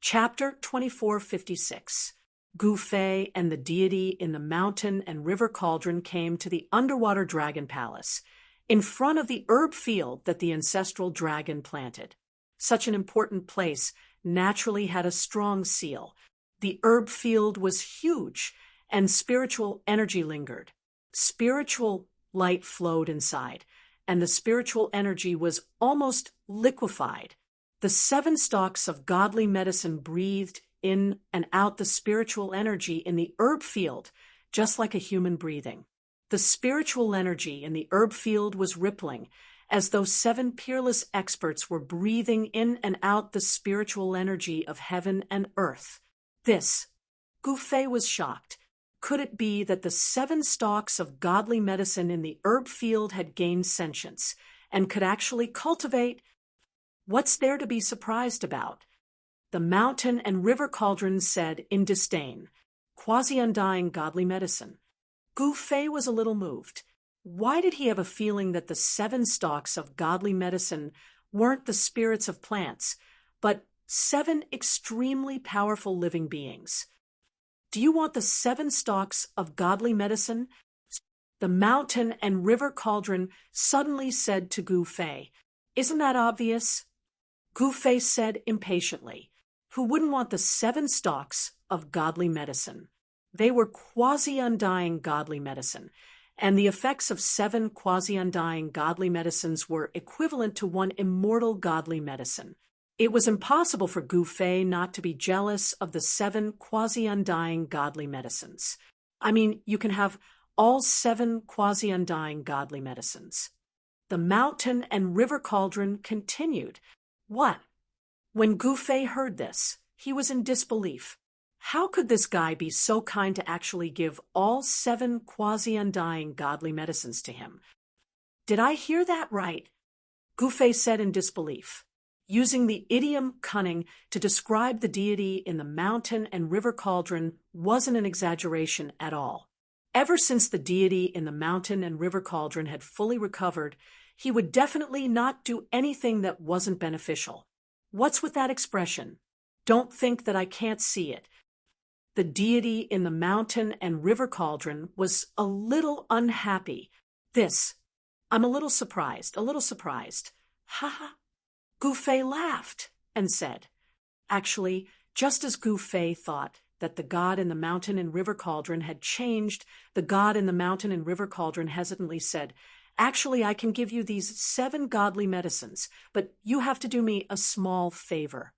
Chapter 2456. Gu Fei and the deity in the mountain and river cauldron came to the underwater dragon palace, in front of the herb field that the ancestral dragon planted. Such an important place naturally had a strong seal. The herb field was huge, and spiritual energy lingered. Spiritual light flowed inside, and the spiritual energy was almost liquefied. The 7 stalks of godly medicine breathed in and out the spiritual energy in the herb field, just like a human breathing. The spiritual energy in the herb field was rippling, as though 7 peerless experts were breathing in and out the spiritual energy of heaven and earth. Gu Fei was shocked. Could it be that the 7 stalks of godly medicine in the herb field had gained sentience and could actually cultivate? What's there to be surprised about? The mountain and river cauldron said in disdain, "Quasi-undying godly medicine." Gu Fei was a little moved. Why did he have a feeling that the 7 stalks of godly medicine weren't the spirits of plants, but 7 extremely powerful living beings? "Do you want the 7 stalks of godly medicine?" The mountain and river cauldron suddenly said to Gu Fei, "Isn't that obvious?" Gu Fei said impatiently, "Who wouldn't want the 7 stalks of godly medicine?" They were quasi-undying godly medicine, and the effects of 7 quasi-undying godly medicines were equivalent to 1 immortal godly medicine. It was impossible for Gu Fei not to be jealous of the 7 quasi-undying godly medicines. I mean, you can have all 7 quasi-undying godly medicines. The mountain and river cauldron continued. What? When Gu Fei heard this, he was in disbelief. How could this guy be so kind to actually give all 7 quasi-undying godly medicines to him? Did I hear that right? Gu Fei said in disbelief. Using the idiom cunning to describe the deity in the mountain and river cauldron wasn't an exaggeration at all. Ever since the deity in the mountain and river cauldron had fully recovered, he would definitely not do anything that wasn't beneficial. What's with that expression? Don't think that I can't see it. The deity in the mountain and river cauldron was a little unhappy. I'm a little surprised. Ha ha. Gu Fei laughed and said, actually, just as Gu Fei thought that the god in the mountain and river cauldron had changed, the god in the mountain and river cauldron hesitantly said, actually, I can give you these 7 godly medicines, but you have to do me a small favor.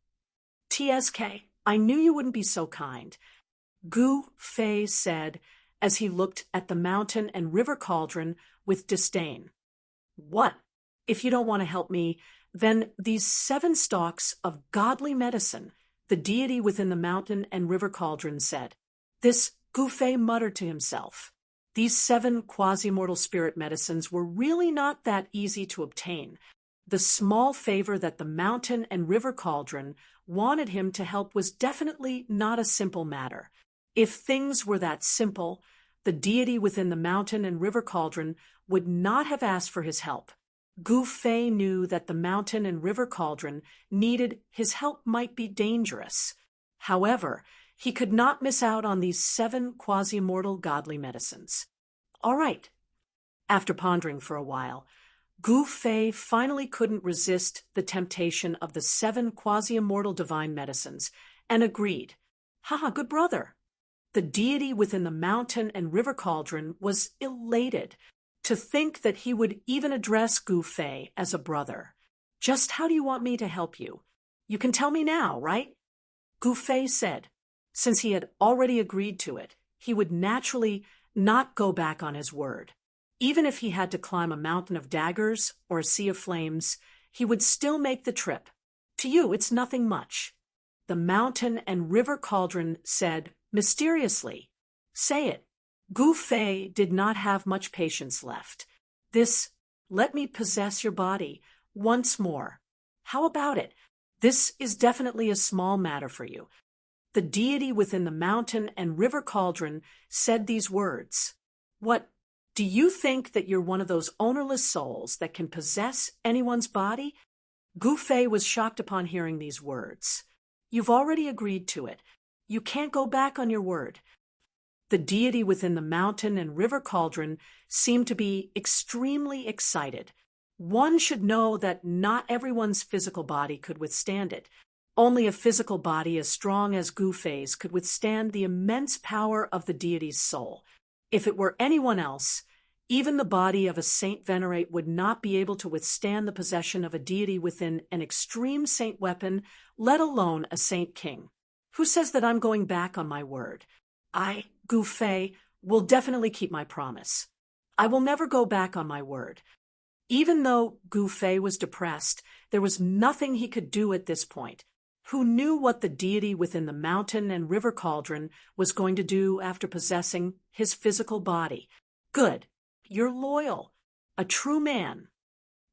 TSK, I knew you wouldn't be so kind. Gu Fei said as he looked at the mountain and river cauldron with disdain. What? If you don't want to help me, then these 7 stalks of godly medicine, the deity within the mountain and river cauldron said. This Gu Fei muttered to himself. These 7 quasi-mortal spirit medicines were really not that easy to obtain. The small favor that the mountain and river cauldron wanted him to help was definitely not a simple matter. If things were that simple, the deity within the mountain and river cauldron would not have asked for his help. Gu Fei knew that the mountain and river cauldron needed his help might be dangerous. However, he could not miss out on these 7 quasi-immortal godly medicines. All right. After pondering for a while, Gu Fei finally couldn't resist the temptation of the 7 quasi-immortal divine medicines and agreed. Haha, good brother. The deity within the mountain and river cauldron was elated to think that he would even address Gu Fei as a brother. Just how do you want me to help you? You can tell me now, right? Gu Fei said. Since he had already agreed to it, he would naturally not go back on his word. Even if he had to climb a mountain of daggers or a sea of flames, he would still make the trip. To you, it's nothing much. The mountain and river cauldron said mysteriously, say it. Gu Fei did not have much patience left. Let me possess your body once more. How about it? This is definitely a small matter for you. The deity within the mountain and river cauldron said these words. What, do you think that you're one of those ownerless souls that can possess anyone's body? Gu Fei was shocked upon hearing these words. You've already agreed to it. You can't go back on your word. The deity within the mountain and river cauldron seemed to be extremely excited. One should know that not everyone's physical body could withstand it. Only a physical body as strong as Gu Fei's could withstand the immense power of the deity's soul. If it were anyone else, even the body of a saint venerate would not be able to withstand the possession of a deity within an extreme saint weapon, let alone a saint king. Who says that I'm going back on my word? I, Gu Fei, will definitely keep my promise. I will never go back on my word. Even though Gu Fei was depressed, there was nothing he could do at this point. Who knew what the deity within the mountain and river cauldron was going to do after possessing his physical body? Good. You're loyal. A true man.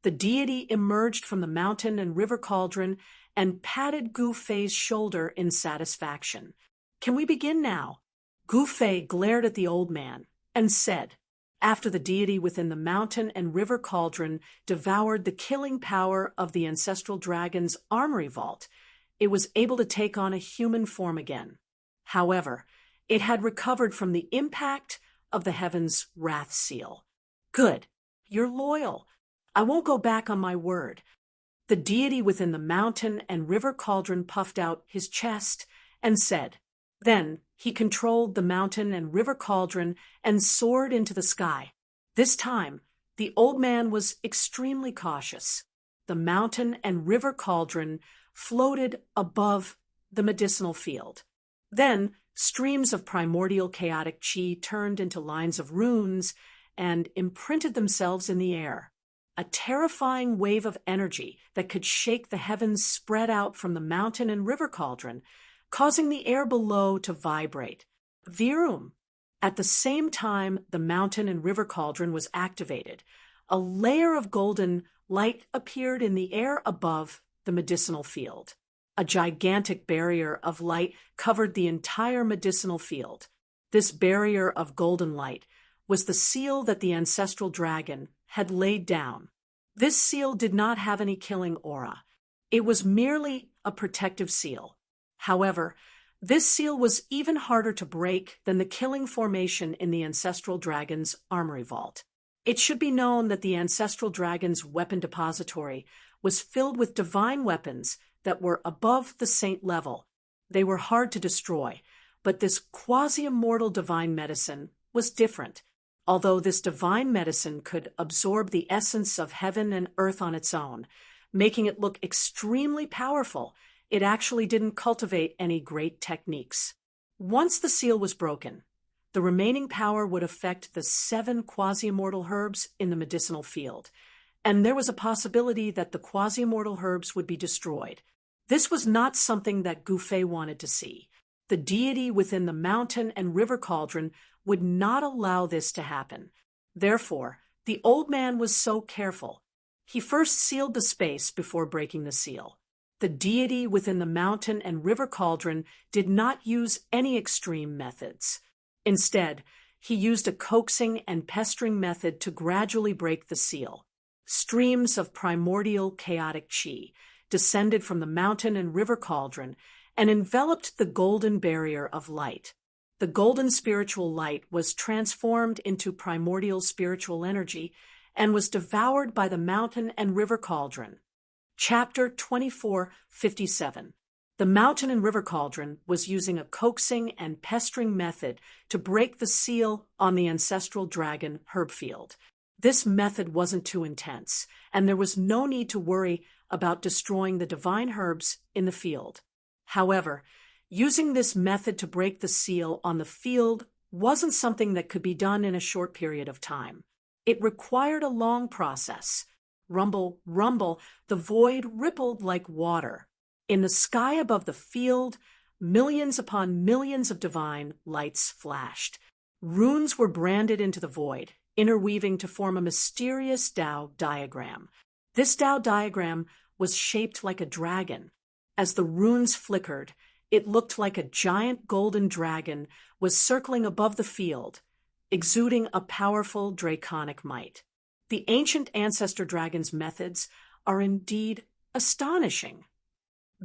The deity emerged from the mountain and river cauldron and patted Gu Fei's shoulder in satisfaction. Can we begin now? Gu Fei glared at the old man and said, after the deity within the mountain and river cauldron devoured the killing power of the ancestral dragon's armory vault, it was able to take on a human form again. However, it had recovered from the impact of the heaven's wrath seal. Good. You're loyal. I won't go back on my word. The deity within the mountain and river cauldron puffed out his chest and said. Then he controlled the mountain and river cauldron and soared into the sky. This time, the old man was extremely cautious. The mountain and river cauldron floated above the medicinal field. Then streams of primordial chaotic chi turned into lines of runes and imprinted themselves in the air. A terrifying wave of energy that could shake the heavens spread out from the mountain and river cauldron, causing the air below to vibrate. Virum. At the same time the mountain and river cauldron was activated, a layer of golden light appeared in the air above the medicinal field. A gigantic barrier of light covered the entire medicinal field. This barrier of golden light was the seal that the ancestral dragon had laid down. This seal did not have any killing aura. It was merely a protective seal. However, this seal was even harder to break than the killing formation in the ancestral dragon's armory vault. It should be known that the ancestral dragon's weapon depository was filled with divine weapons that were above the saint level. They were hard to destroy, but this quasi-immortal divine medicine was different. Although this divine medicine could absorb the essence of heaven and earth on its own, making it look extremely powerful, it actually didn't cultivate any great techniques. Once the seal was broken, the remaining power would affect the 7 quasi-immortal herbs in the medicinal field, and there was a possibility that the quasi-immortal herbs would be destroyed. This was not something that Gu Fei wanted to see. The deity within the mountain and river cauldron would not allow this to happen. Therefore, the old man was so careful. He first sealed the space before breaking the seal. The deity within the mountain and river cauldron did not use any extreme methods. Instead, he used a coaxing and pestering method to gradually break the seal. Streams of primordial chaotic qi descended from the mountain and river cauldron and enveloped the golden barrier of light. The golden spiritual light was transformed into primordial spiritual energy and was devoured by the mountain and river cauldron. Chapter 2457. The mountain and river cauldron was using a coaxing and pestering method to break the seal on the ancestral dragon herb field. This method wasn't too intense, and there was no need to worry about destroying the divine herbs in the field. However, using this method to break the seal on the field wasn't something that could be done in a short period of time. It required a long process. Rumble, rumble, the void rippled like water. In the sky above the field, millions upon millions of divine lights flashed. Runes were branded into the void, interweaving to form a mysterious Tao diagram. This Tao diagram was shaped like a dragon. As the runes flickered, it looked like a giant golden dragon was circling above the field, exuding a powerful draconic might. The ancient ancestor dragon's methods are indeed astonishing.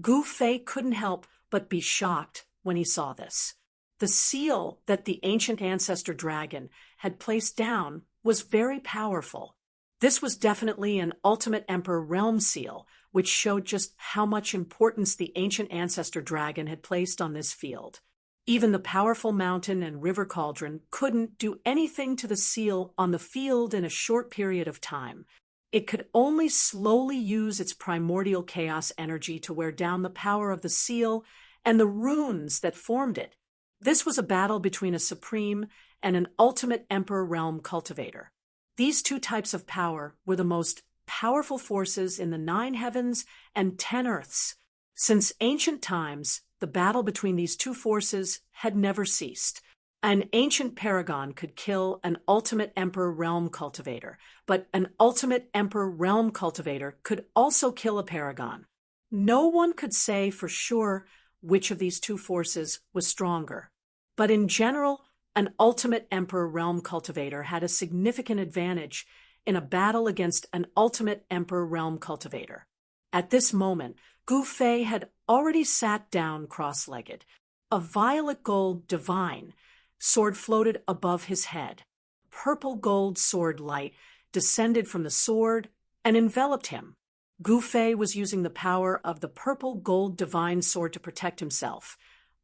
Gu Fei couldn't help but be shocked when he saw this. The seal that the ancient ancestor dragon had placed down was very powerful. This was definitely an ultimate emperor realm seal, which showed just how much importance the ancient ancestor dragon had placed on this field. Even the powerful mountain and river cauldron couldn't do anything to the seal on the field in a short period of time. It could only slowly use its primordial chaos energy to wear down the power of the seal and the runes that formed it. This was a battle between a supreme and an ultimate emperor realm cultivator. These two types of power were the most powerful forces in the 9 heavens and 10 earths. Since ancient times, the battle between these two forces had never ceased. An ancient paragon could kill an ultimate emperor realm cultivator, but an ultimate emperor realm cultivator could also kill a paragon. No one could say for sure which of these two forces was stronger. But in general, an ultimate emperor realm cultivator had a significant advantage in a battle against an ultimate emperor realm cultivator. At this moment, Gu Fei had already sat down cross-legged. A violet gold divine sword floated above his head. Purple gold sword light descended from the sword and enveloped him. Gu Fei was using the power of the purple gold divine sword to protect himself,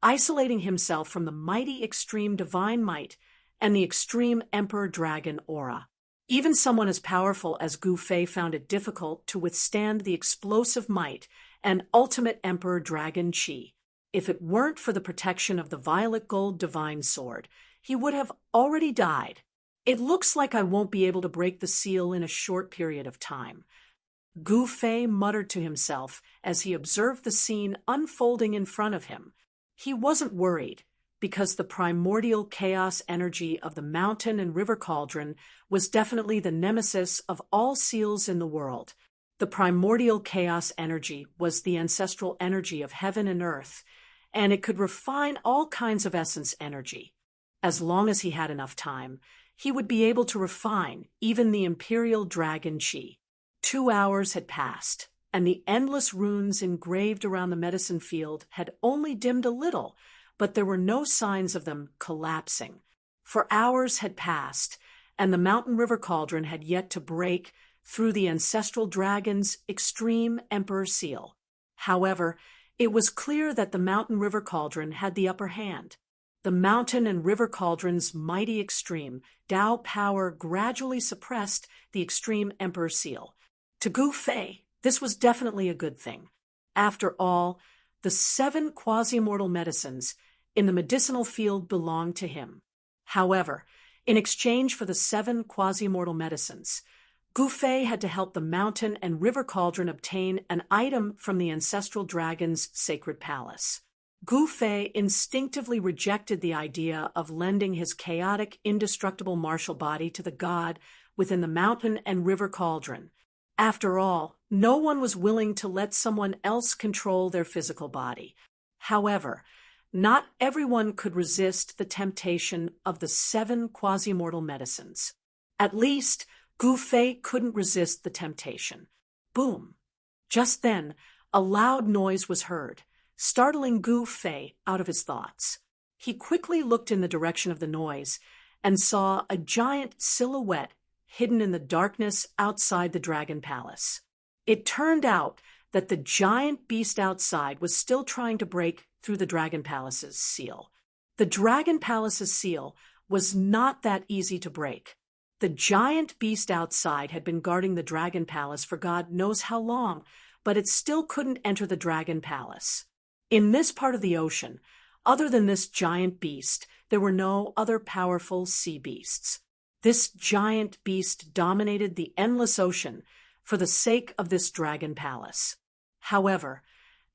isolating himself from the mighty extreme divine might and the extreme emperor dragon aura. Even someone as powerful as Gu Fei found it difficult to withstand the explosive might and ultimate emperor dragon qi. If it weren't for the protection of the violet gold divine sword, he would have already died. It looks like I won't be able to break the seal in a short period of time. Gu Fei muttered to himself as he observed the scene unfolding in front of him. He wasn't worried, because the primordial chaos energy of the mountain and river cauldron was definitely the nemesis of all seals in the world. The primordial chaos energy was the ancestral energy of heaven and earth, and it could refine all kinds of essence energy. As long as he had enough time, he would be able to refine even the imperial dragon Qi. 2 hours had passed, and the endless runes engraved around the medicine field had only dimmed a little, but there were no signs of them collapsing. For hours had passed, and the mountain river cauldron had yet to break through the ancestral dragon's extreme emperor seal. However, it was clear that the mountain river cauldron had the upper hand. The mountain and river cauldron's mighty extreme Tao power gradually suppressed the extreme emperor seal. To Gu Fei, this was definitely a good thing. After all, the 7 quasi-immortal medicines in the medicinal field belonged to him. However, in exchange for the 7 quasi-immortal medicines, Gu Fei had to help the mountain and river cauldron obtain an item from the ancestral dragon's sacred palace. Gu Fei instinctively rejected the idea of lending his chaotic, indestructible martial body to the god within the mountain and river cauldron. After all, no one was willing to let someone else control their physical body. However, not everyone could resist the temptation of the 7 quasi-immortal medicines. At least, Gu Fei couldn't resist the temptation. Boom! Just then, a loud noise was heard, startling Gu Fei out of his thoughts. He quickly looked in the direction of the noise and saw a giant silhouette hidden in the darkness outside the Dragon Palace. It turned out that the giant beast outside was still trying to break through the Dragon Palace's seal. The Dragon Palace's seal was not that easy to break. The giant beast outside had been guarding the Dragon Palace for God knows how long, but it still couldn't enter the Dragon Palace. In this part of the ocean, other than this giant beast, there were no other powerful sea beasts. This giant beast dominated the endless ocean for the sake of this Dragon Palace. However,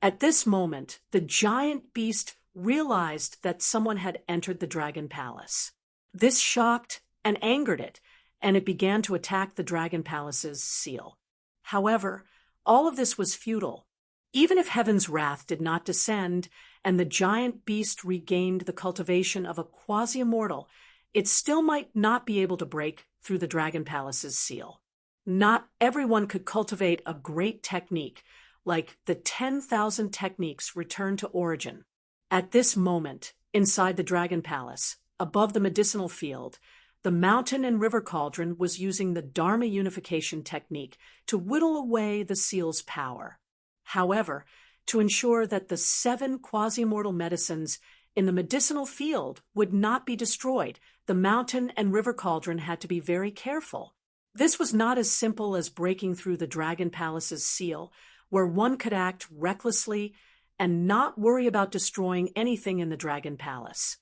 at this moment, the giant beast realized that someone had entered the Dragon Palace. This shocked and angered it, and it began to attack the Dragon Palace's seal. However, all of this was futile. Even if heaven's wrath did not descend and the giant beast regained the cultivation of a quasi-immortal, it still might not be able to break through the Dragon Palace's seal. Not everyone could cultivate a great technique, like the 10,000 techniques returned to origin. At this moment, inside the Dragon Palace, above the medicinal field, the mountain and river cauldron was using the Dharma unification technique to whittle away the seal's power. However, to ensure that the 7 quasi-immortal medicines in the medicinal field would not be destroyed, the mountain and river cauldron had to be very careful. This was not as simple as breaking through the Dragon Palace's seal, where one could act recklessly and not worry about destroying anything in the Dragon Palace.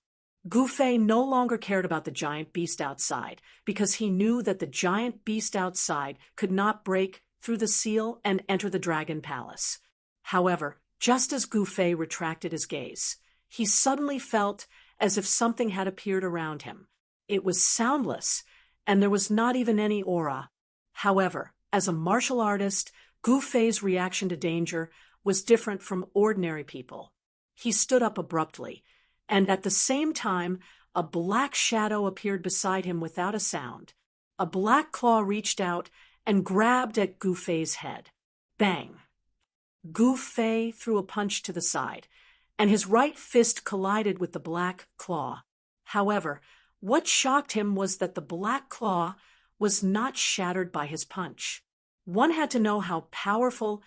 Gu Fei no longer cared about the giant beast outside, because he knew that the giant beast outside could not break through the seal and enter the Dragon Palace. However, just as Gu Fei retracted his gaze, he suddenly felt as if something had appeared around him. It was soundless, and there was not even any aura. However, as a martial artist, Gu Fei's reaction to danger was different from ordinary people. He stood up abruptly, and at the same time, a black shadow appeared beside him without a sound. A black claw reached out and grabbed at Gu Fei's head. Bang! Gu Fei threw a punch to the side, and his right fist collided with the black claw. However, what shocked him was that the black claw was not shattered by his punch. One had to know how powerful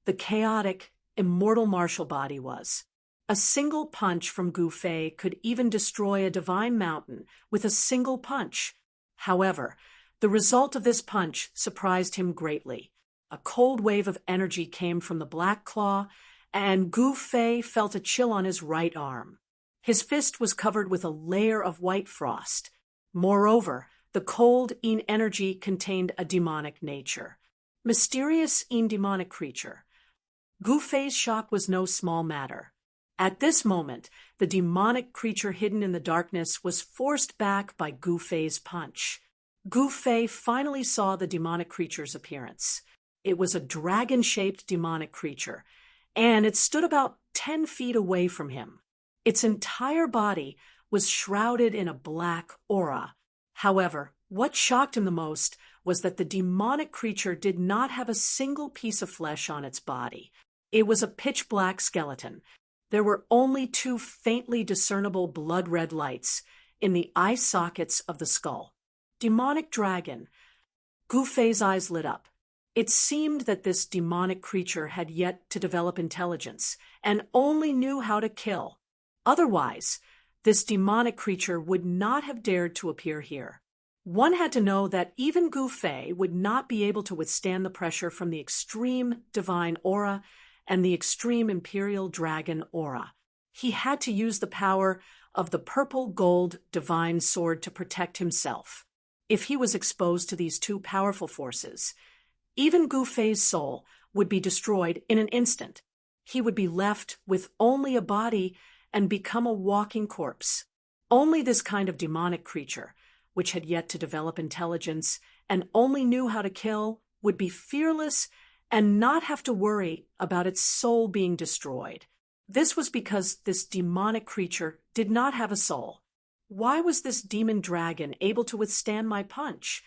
the chaotic, immortal martial body was. A single punch from Gu Fei could even destroy a divine mountain with a single punch. However, the result of this punch surprised him greatly. A cold wave of energy came from the black claw, and Gu Fei felt a chill on his right arm. His fist was covered with a layer of white frost. Moreover, the cold Yin energy contained a demonic nature. Mysterious Yin demonic creature. Gu Fei's shock was no small matter. At this moment, the demonic creature hidden in the darkness was forced back by Gu Fei's punch. Gu Fei finally saw the demonic creature's appearance. It was a dragon-shaped demonic creature, and it stood about 10 feet away from him. Its entire body was shrouded in a black aura. However, what shocked him the most was that the demonic creature did not have a single piece of flesh on its body. It was a pitch-black skeleton. There were only two faintly discernible blood-red lights in the eye sockets of the skull. Demonic dragon. Gu Fei's eyes lit up. It seemed that this demonic creature had yet to develop intelligence and only knew how to kill. Otherwise, this demonic creature would not have dared to appear here. One had to know that even Gu Fei would not be able to withstand the pressure from the extreme divine aura and the extreme imperial dragon aura. He had to use the power of the purple-gold divine sword to protect himself. If he was exposed to these two powerful forces, even Gu Fei's soul would be destroyed in an instant. He would be left with only a body and become a walking corpse. Only this kind of demonic creature, which had yet to develop intelligence and only knew how to kill, would be fearless and not have to worry about its soul being destroyed. This was because this demonic creature did not have a soul. Why was this demon dragon able to withstand my punch?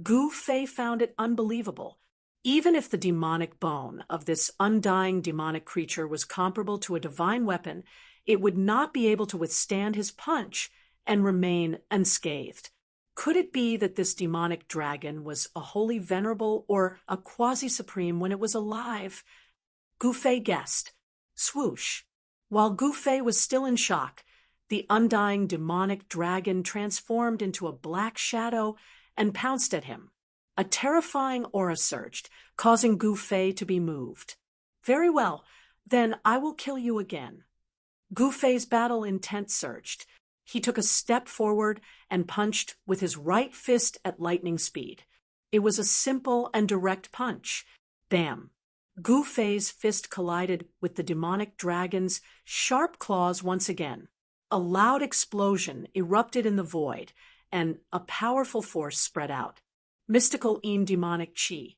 Gu Fei found it unbelievable. Even if the demonic bone of this undying demonic creature was comparable to a divine weapon, it would not be able to withstand his punch and remain unscathed. Could it be that this demonic dragon was a wholly venerable or a quasi-supreme when it was alive? Gu Fei guessed. Swoosh. While Gu Fei was still in shock, the undying demonic dragon transformed into a black shadow and pounced at him. A terrifying aura surged, causing Gu Fei to be moved. Very well, then I will kill you again. Gu Fei's battle intent surged. He took a step forward and punched with his right fist at lightning speed. It was a simple and direct punch. Bam! Gu Fei's fist collided with the demonic dragon's sharp claws once again. A loud explosion erupted in the void, and a powerful force spread out. Mystical demonic chi.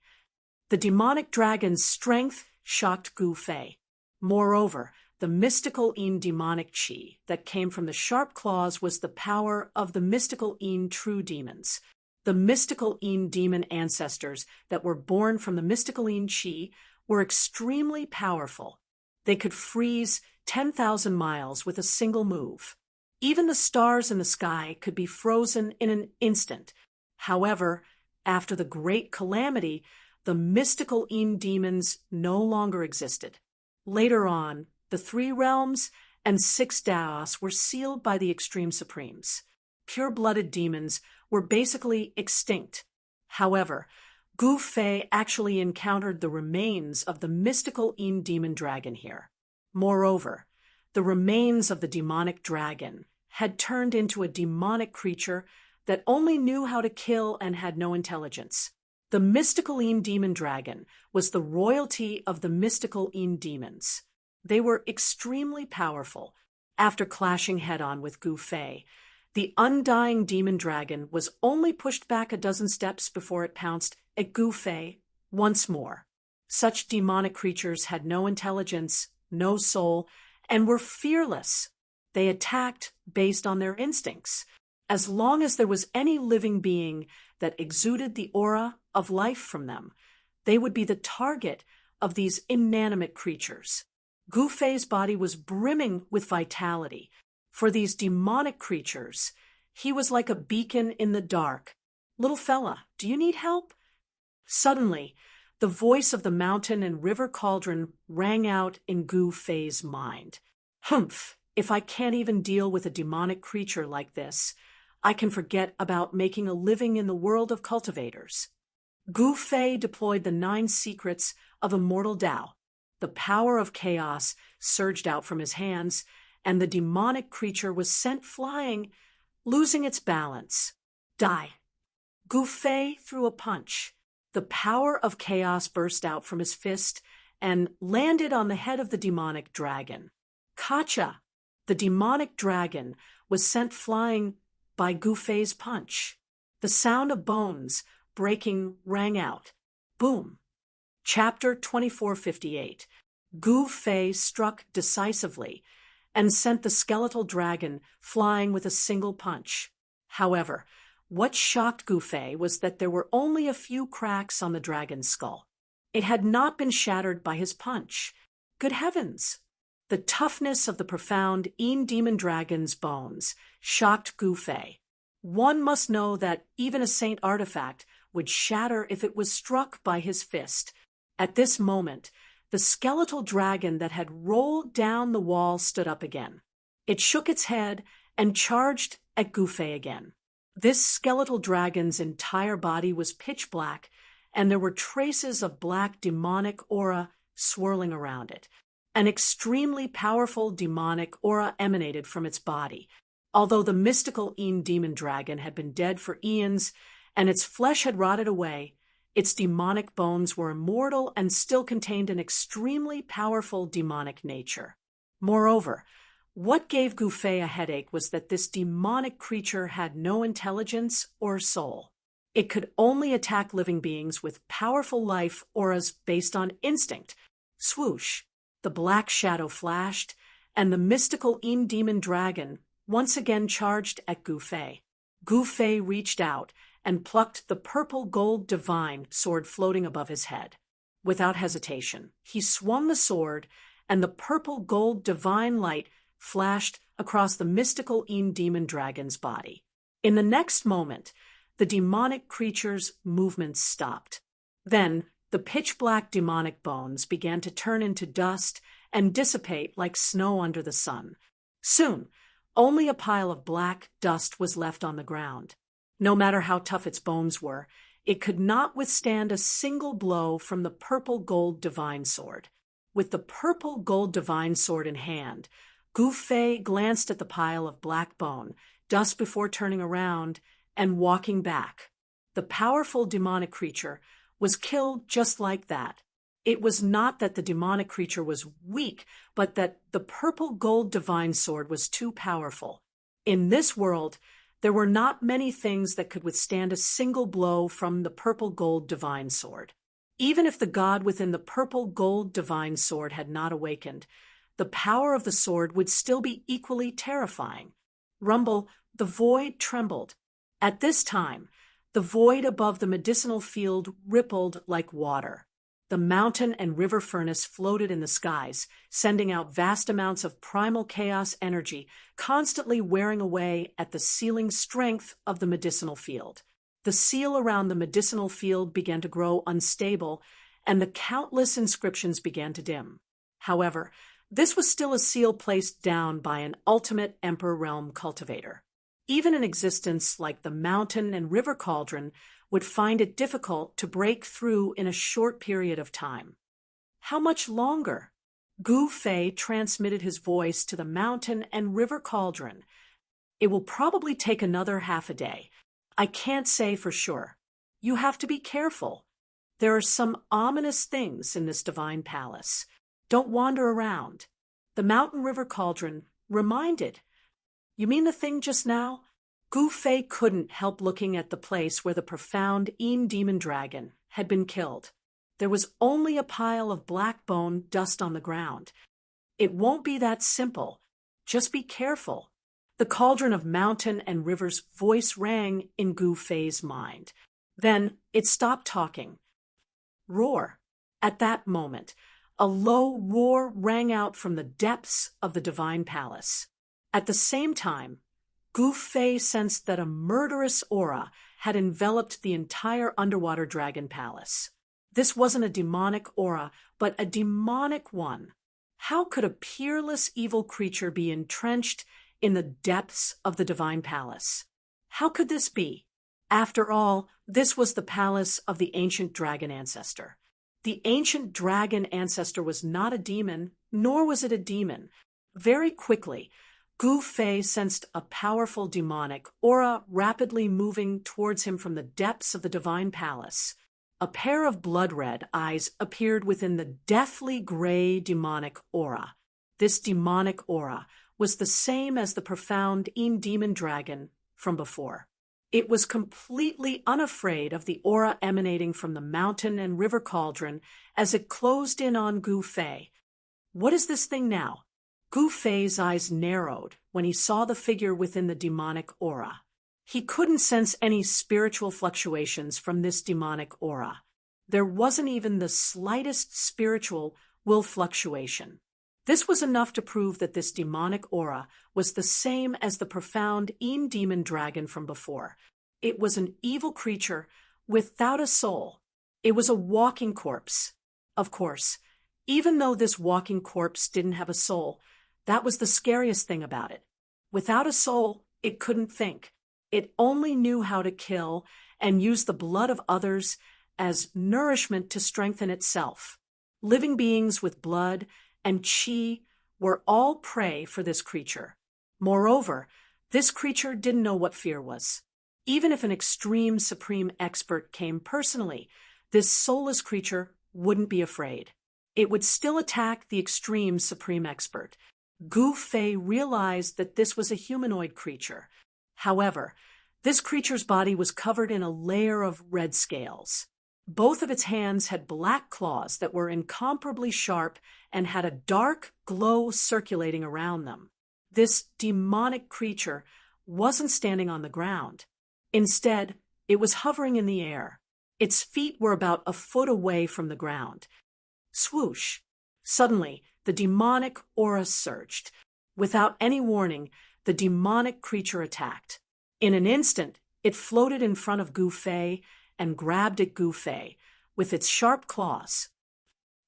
The demonic dragon's strength shocked Gu Fei. Moreover, the mystical demonic chi that came from the sharp claws was the power of the mystical true demons. The mystical demon ancestors that were born from the mystical chi were extremely powerful. They could freeze 10,000 miles with a single move. Even the stars in the sky could be frozen in an instant. However, after the great calamity, the mystical demons no longer existed. Later on, the 3 realms and 6 Daos were sealed by the Extreme Supremes. Pure-blooded demons were basically extinct. However, Gu Fei actually encountered the remains of the mystical demon dragon here. Moreover, the remains of the demonic dragon had turned into a demonic creature that only knew how to kill and had no intelligence. The mystical demon dragon was the royalty of the mystical demons. They were extremely powerful. After clashing head-on with Gu Fei, the undying demon dragon was only pushed back a dozen steps before it pounced at Gu Fei once more. Such demonic creatures had no intelligence, no soul, and were fearless. They attacked based on their instincts. As long as there was any living being that exuded the aura of life from them, they would be the target of these inanimate creatures. Gu Fei's body was brimming with vitality. For these demonic creatures, he was like a beacon in the dark. Little fella, do you need help? Suddenly, the voice of the mountain and river cauldron rang out in Gu Fei's mind. Humph, if I can't even deal with a demonic creature like this, I can forget about making a living in the world of cultivators. Gu Fei deployed the 9 secrets of immortal Tao. The power of chaos surged out from his hands, and the demonic creature was sent flying, losing its balance. Die! Gu Fei threw a punch. The power of chaos burst out from his fist and landed on the head of the demonic dragon. Kacha! The demonic dragon was sent flying by Gu Fei's punch. The sound of bones breaking rang out. Boom! Chapter 2458. Gu Fei struck decisively, and sent the skeletal dragon flying with a single punch. However, what shocked Gu Fei was that there were only a few cracks on the dragon's skull. It had not been shattered by his punch. Good heavens! The toughness of the profound demon dragon's bones shocked Gu Fei. One must know that even a saint artifact would shatter if it was struck by his fist. At this moment, the skeletal dragon that had rolled down the wall stood up again. It shook its head and charged at Gu Fei again. This skeletal dragon's entire body was pitch black, and there were traces of black demonic aura swirling around it. An extremely powerful demonic aura emanated from its body. Although the mystical demon dragon had been dead for eons and its flesh had rotted away, its demonic bones were immortal and still contained an extremely powerful demonic nature. Moreover, what gave Gu Fei a headache was that this demonic creature had no intelligence or soul. It could only attack living beings with powerful life auras based on instinct. Swoosh! The black shadow flashed, and the mystical demon dragon once again charged at Gu Fei. Gu Fei reached out and plucked the purple gold divine sword floating above his head. Without hesitation, he swung the sword, and the purple gold divine light flashed across the mystical demon dragon's body. In the next moment, the demonic creature's movements stopped. Then, the pitch-black demonic bones began to turn into dust and dissipate like snow under the sun. Soon, only a pile of black dust was left on the ground. No matter how tough its bones were, it could not withstand a single blow from the purple gold divine sword. With the purple gold divine sword in hand, Gu Fei glanced at the pile of black bone, dust before turning around and walking back. The powerful demonic creature was killed just like that. It was not that the demonic creature was weak, but that the purple gold divine sword was too powerful. In this world, there were not many things that could withstand a single blow from the purple gold divine sword. Even if the god within the purple gold divine sword had not awakened, the power of the sword would still be equally terrifying. Rumble, the void trembled. At this time, the void above the medicinal field rippled like water. The mountain and river furnace floated in the skies, sending out vast amounts of primal chaos energy, constantly wearing away at the sealing strength of the medicinal field. The seal around the medicinal field began to grow unstable, and the countless inscriptions began to dim. However, this was still a seal placed down by an ultimate Emperor Realm cultivator. Even an existence like the mountain and river cauldron would find it difficult to break through in a short period of time. How much longer? Gu Fei transmitted his voice to the mountain and river cauldron. It will probably take another half a day. I can't say for sure. You have to be careful. There are some ominous things in this divine palace. Don't wander around. The mountain river cauldron reminded. You mean the thing just now? Gu Fei couldn't help looking at the place where the profound demon dragon had been killed. There was only a pile of black bone dust on the ground. It won't be that simple. Just be careful. The cauldron of mountain and river's voice rang in Gu Fei's mind. Then it stopped talking. Roar. At that moment, a low roar rang out from the depths of the divine palace. At the same time, Gu Fei sensed that a murderous aura had enveloped the entire underwater dragon palace. This wasn't a demonic aura, but a demonic one. How could a peerless evil creature be entrenched in the depths of the divine palace? How could this be? After all, this was the palace of the ancient dragon ancestor. The ancient dragon ancestor was not a demon, nor was it a demon. Very quickly, Gu Fei sensed a powerful demonic aura rapidly moving towards him from the depths of the divine palace. A pair of blood-red eyes appeared within the deathly gray demonic aura. This demonic aura was the same as the profound demon dragon from before. It was completely unafraid of the aura emanating from the mountain and river cauldron as it closed in on Gu Fei. What is this thing now? Gu Fei's eyes narrowed when he saw the figure within the demonic aura. He couldn't sense any spiritual fluctuations from this demonic aura. There wasn't even the slightest spiritual will fluctuation. This was enough to prove that this demonic aura was the same as the profound demon dragon from before. It was an evil creature without a soul. It was a walking corpse. Of course, even though this walking corpse didn't have a soul, that was the scariest thing about it. Without a soul, it couldn't think. It only knew how to kill and use the blood of others as nourishment to strengthen itself. Living beings with blood and qi were all prey for this creature. Moreover, this creature didn't know what fear was. Even if an extreme supreme expert came personally, this soulless creature wouldn't be afraid. It would still attack the extreme supreme expert. Gu Fei realized that this was a humanoid creature. However, this creature's body was covered in a layer of red scales. Both of its hands had black claws that were incomparably sharp and had a dark glow circulating around them. This demonic creature wasn't standing on the ground. Instead, it was hovering in the air. Its feet were about a foot away from the ground. Swoosh! Suddenly, the demonic aura surged. Without any warning, the demonic creature attacked. In an instant, it floated in front of Gu Fei and grabbed at Gu Fei with its sharp claws.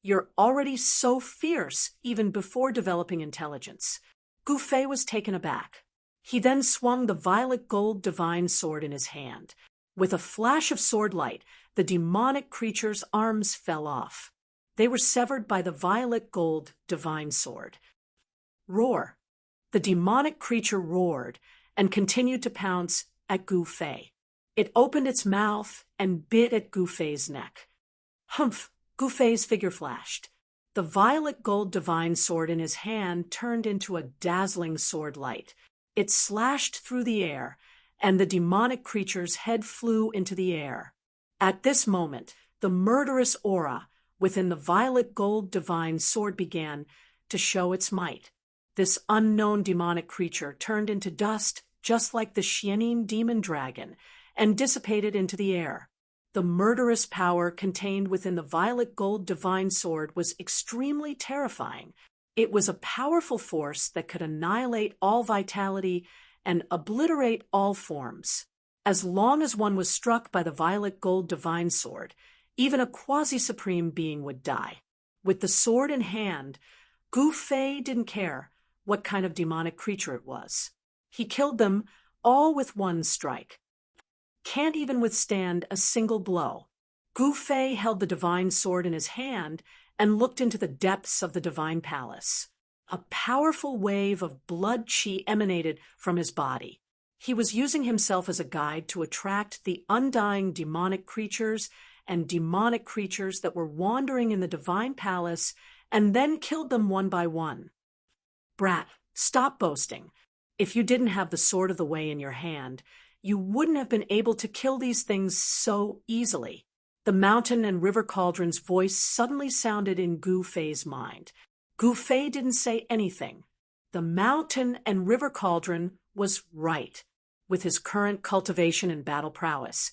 You're already so fierce, even before developing intelligence. Gu Fei was taken aback. He then swung the violet gold divine sword in his hand. With a flash of sword light, the demonic creature's arms fell off. They were severed by the violet gold divine sword. Roar! The demonic creature roared and continued to pounce at Gu Fei. It opened its mouth and bit at Gu Fei's neck. Humph! Gu Fei's figure flashed. The violet gold divine sword in his hand turned into a dazzling sword light. It slashed through the air, and the demonic creature's head flew into the air. At this moment, the murderous aura within the violet gold divine sword began to show its might. This unknown demonic creature turned into dust just like the Xianin demon dragon and dissipated into the air. The murderous power contained within the violet gold divine sword was extremely terrifying. It was a powerful force that could annihilate all vitality and obliterate all forms. As long as one was struck by the violet gold divine sword, even a quasi-supreme being would die. With the sword in hand, Gu Fei didn't care what kind of demonic creature it was. He killed them all with one strike. Can't even withstand a single blow. Gu Fei held the divine sword in his hand and looked into the depths of the divine palace. A powerful wave of blood qi emanated from his body. He was using himself as a guide to attract the undying demonic creatures and demonic creatures that were wandering in the divine palace and then killed them one by one. Brat, stop boasting. If you didn't have the sword of the way in your hand, you wouldn't have been able to kill these things so easily. The mountain and river cauldron's voice suddenly sounded in Gu Fei's mind. Gu Fei didn't say anything. The mountain and river cauldron was right. With his current cultivation and battle prowess,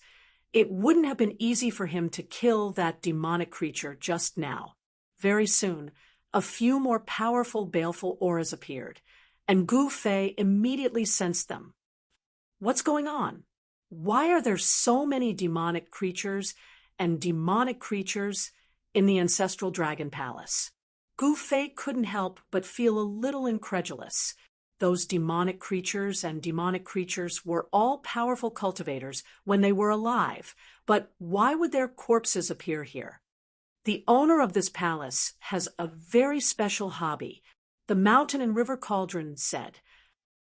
it wouldn't have been easy for him to kill that demonic creature just now. Very soon, a few more powerful, baleful auras appeared, and Gu Fei immediately sensed them. What's going on? Why are there so many demonic creatures and demonic creatures in the ancestral dragon palace? Gu Fei couldn't help but feel a little incredulous. Those demonic creatures and demonic creatures were all powerful cultivators when they were alive, but why would their corpses appear here? The owner of this palace has a very special hobby, the mountain and river cauldron said.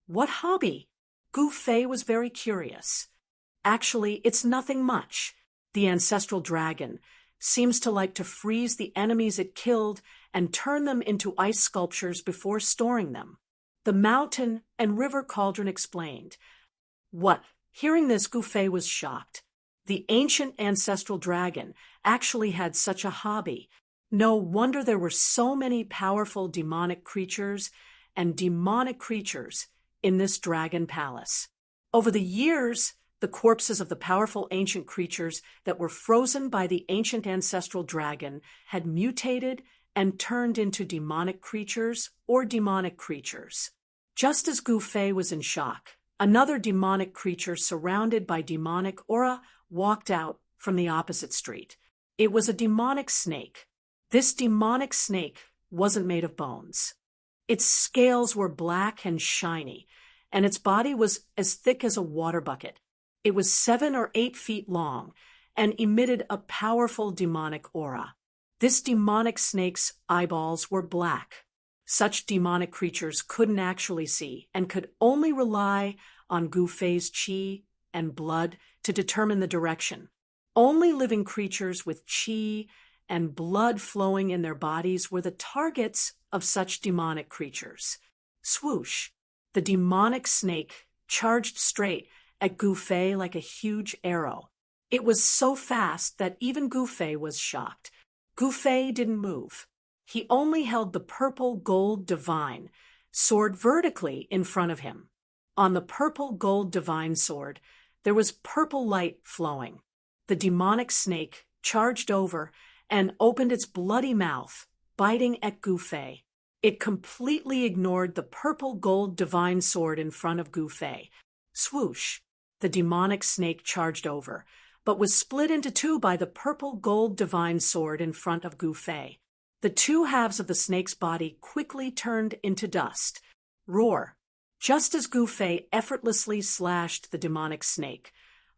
What hobby? Gu Fei was very curious. Actually, it's nothing much. The ancestral dragon seems to like to freeze the enemies it killed and turn them into ice sculptures before storing them. The mountain and river cauldron explained. What? Hearing this, Gu Fei was shocked. The ancient ancestral dragon actually had such a hobby. No wonder there were so many powerful demonic creatures and demonic creatures in this dragon palace. Over the years, the corpses of the powerful ancient creatures that were frozen by the ancient ancestral dragon had mutated and turned into demonic creatures or demonic creatures. Just as Gu Fei was in shock, another demonic creature surrounded by demonic aura walked out from the opposite street. It was a demonic snake. This demonic snake wasn't made of bones. Its scales were black and shiny, and its body was as thick as a water bucket. It was 7 or 8 feet long and emitted a powerful demonic aura. This demonic snake's eyeballs were black. Such demonic creatures couldn't actually see and could only rely on Gu Fei's qi and blood to determine the direction. Only living creatures with qi and blood flowing in their bodies were the targets of such demonic creatures. Swoosh! The demonic snake charged straight at Gu Fei like a huge arrow. It was so fast that even Gu Fei was shocked. Gu Fei didn't move. He only held the purple gold divine sword vertically in front of him. On the purple gold divine sword, there was purple light flowing. The demonic snake charged over and opened its bloody mouth, biting at Gu Fei. It completely ignored the purple gold divine sword in front of Gu Fei. Swoosh! The demonic snake charged over, but was split into two by the purple gold divine sword in front of Gu Fei. The two halves of the snake's body quickly turned into dust. Roar! Just as Gu Fei effortlessly slashed the demonic snake,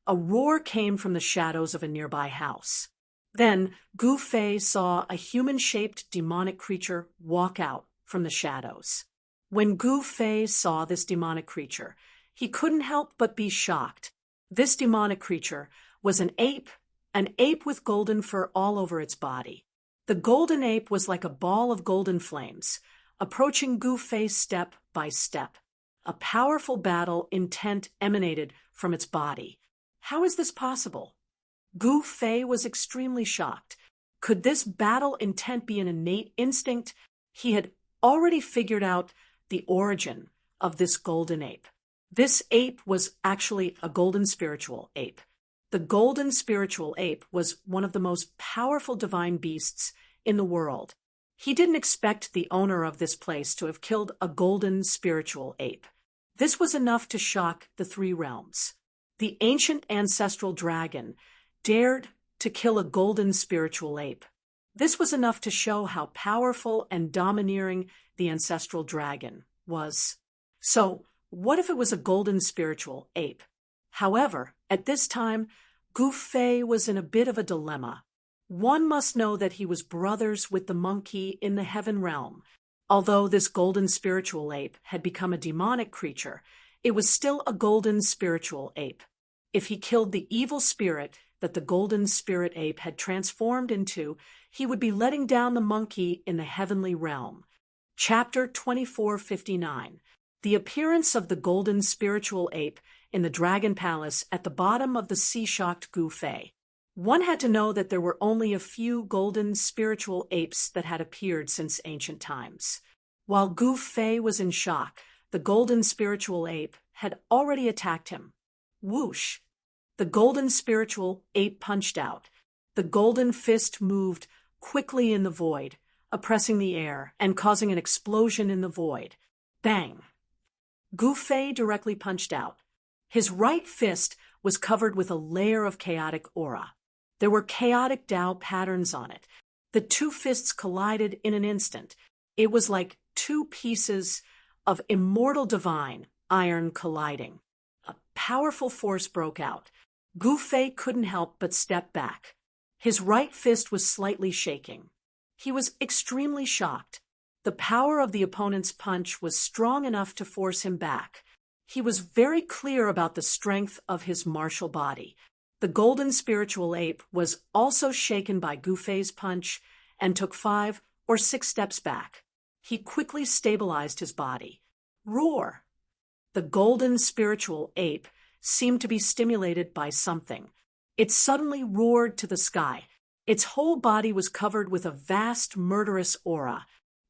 a roar came from the shadows of a nearby house. Then Gu Fei saw a human-shaped demonic creature walk out from the shadows. When Gu Fei saw this demonic creature, he couldn't help but be shocked. This demonic creature was an ape with golden fur all over its body. The golden ape was like a ball of golden flames, approaching Gu Fei step by step. A powerful battle intent emanated from its body. How is this possible? Gu Fei was extremely shocked. Could this battle intent be an innate instinct? He had already figured out the origin of this golden ape. This ape was actually a golden spiritual ape. The golden spiritual ape was one of the most powerful divine beasts in the world. He didn't expect the owner of this place to have killed a golden spiritual ape. This was enough to shock the 3 realms. The ancient ancestral dragon dared to kill a golden spiritual ape. This was enough to show how powerful and domineering the ancestral dragon was. So, what if it was a golden spiritual ape? However, at this time, Gu Fei was in a bit of a dilemma. One must know that he was brothers with the monkey in the heaven realm. Although this golden spiritual ape had become a demonic creature, it was still a golden spiritual ape. If he killed the evil spirit that the golden spirit ape had transformed into, he would be letting down the monkey in the heavenly realm. Chapter 2459. The appearance of the golden spiritual ape in the dragon palace at the bottom of the sea shocked Gu Fei. One had to know that there were only a few golden spiritual apes that had appeared since ancient times. While Gu Fei was in shock, the golden spiritual ape had already attacked him. Whoosh! The golden spiritual ape punched out. The golden fist moved quickly in the void, oppressing the air and causing an explosion in the void. Bang! Gu Fei directly punched out. His right fist was covered with a layer of chaotic aura. There were chaotic Tao patterns on it. The 2 fists collided in an instant. It was like 2 pieces of immortal divine iron colliding. A powerful force broke out. Gu Fei couldn't help but step back. His right fist was slightly shaking. He was extremely shocked. The power of the opponent's punch was strong enough to force him back. He was very clear about the strength of his martial body. The golden spiritual ape was also shaken by Gu Fei's punch and took 5 or 6 steps back. He quickly stabilized his body. Roar! The golden spiritual ape seemed to be stimulated by something. It suddenly roared to the sky. Its whole body was covered with a vast murderous aura.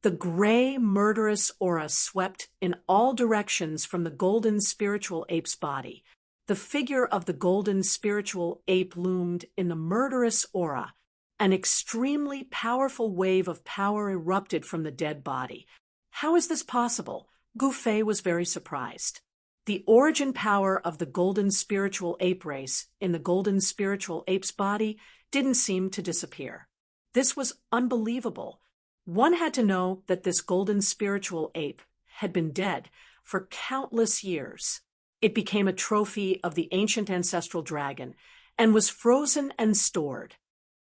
The gray, murderous aura swept in all directions from the golden spiritual ape's body. The figure of the golden spiritual ape loomed in the murderous aura. An extremely powerful wave of power erupted from the dead body. How is this possible? Gu Fei was very surprised. The origin power of the golden spiritual ape race in the golden spiritual ape's body didn't seem to disappear. This was unbelievable. One had to know that this golden spiritual ape had been dead for countless years. It became a trophy of the ancient ancestral dragon and was frozen and stored.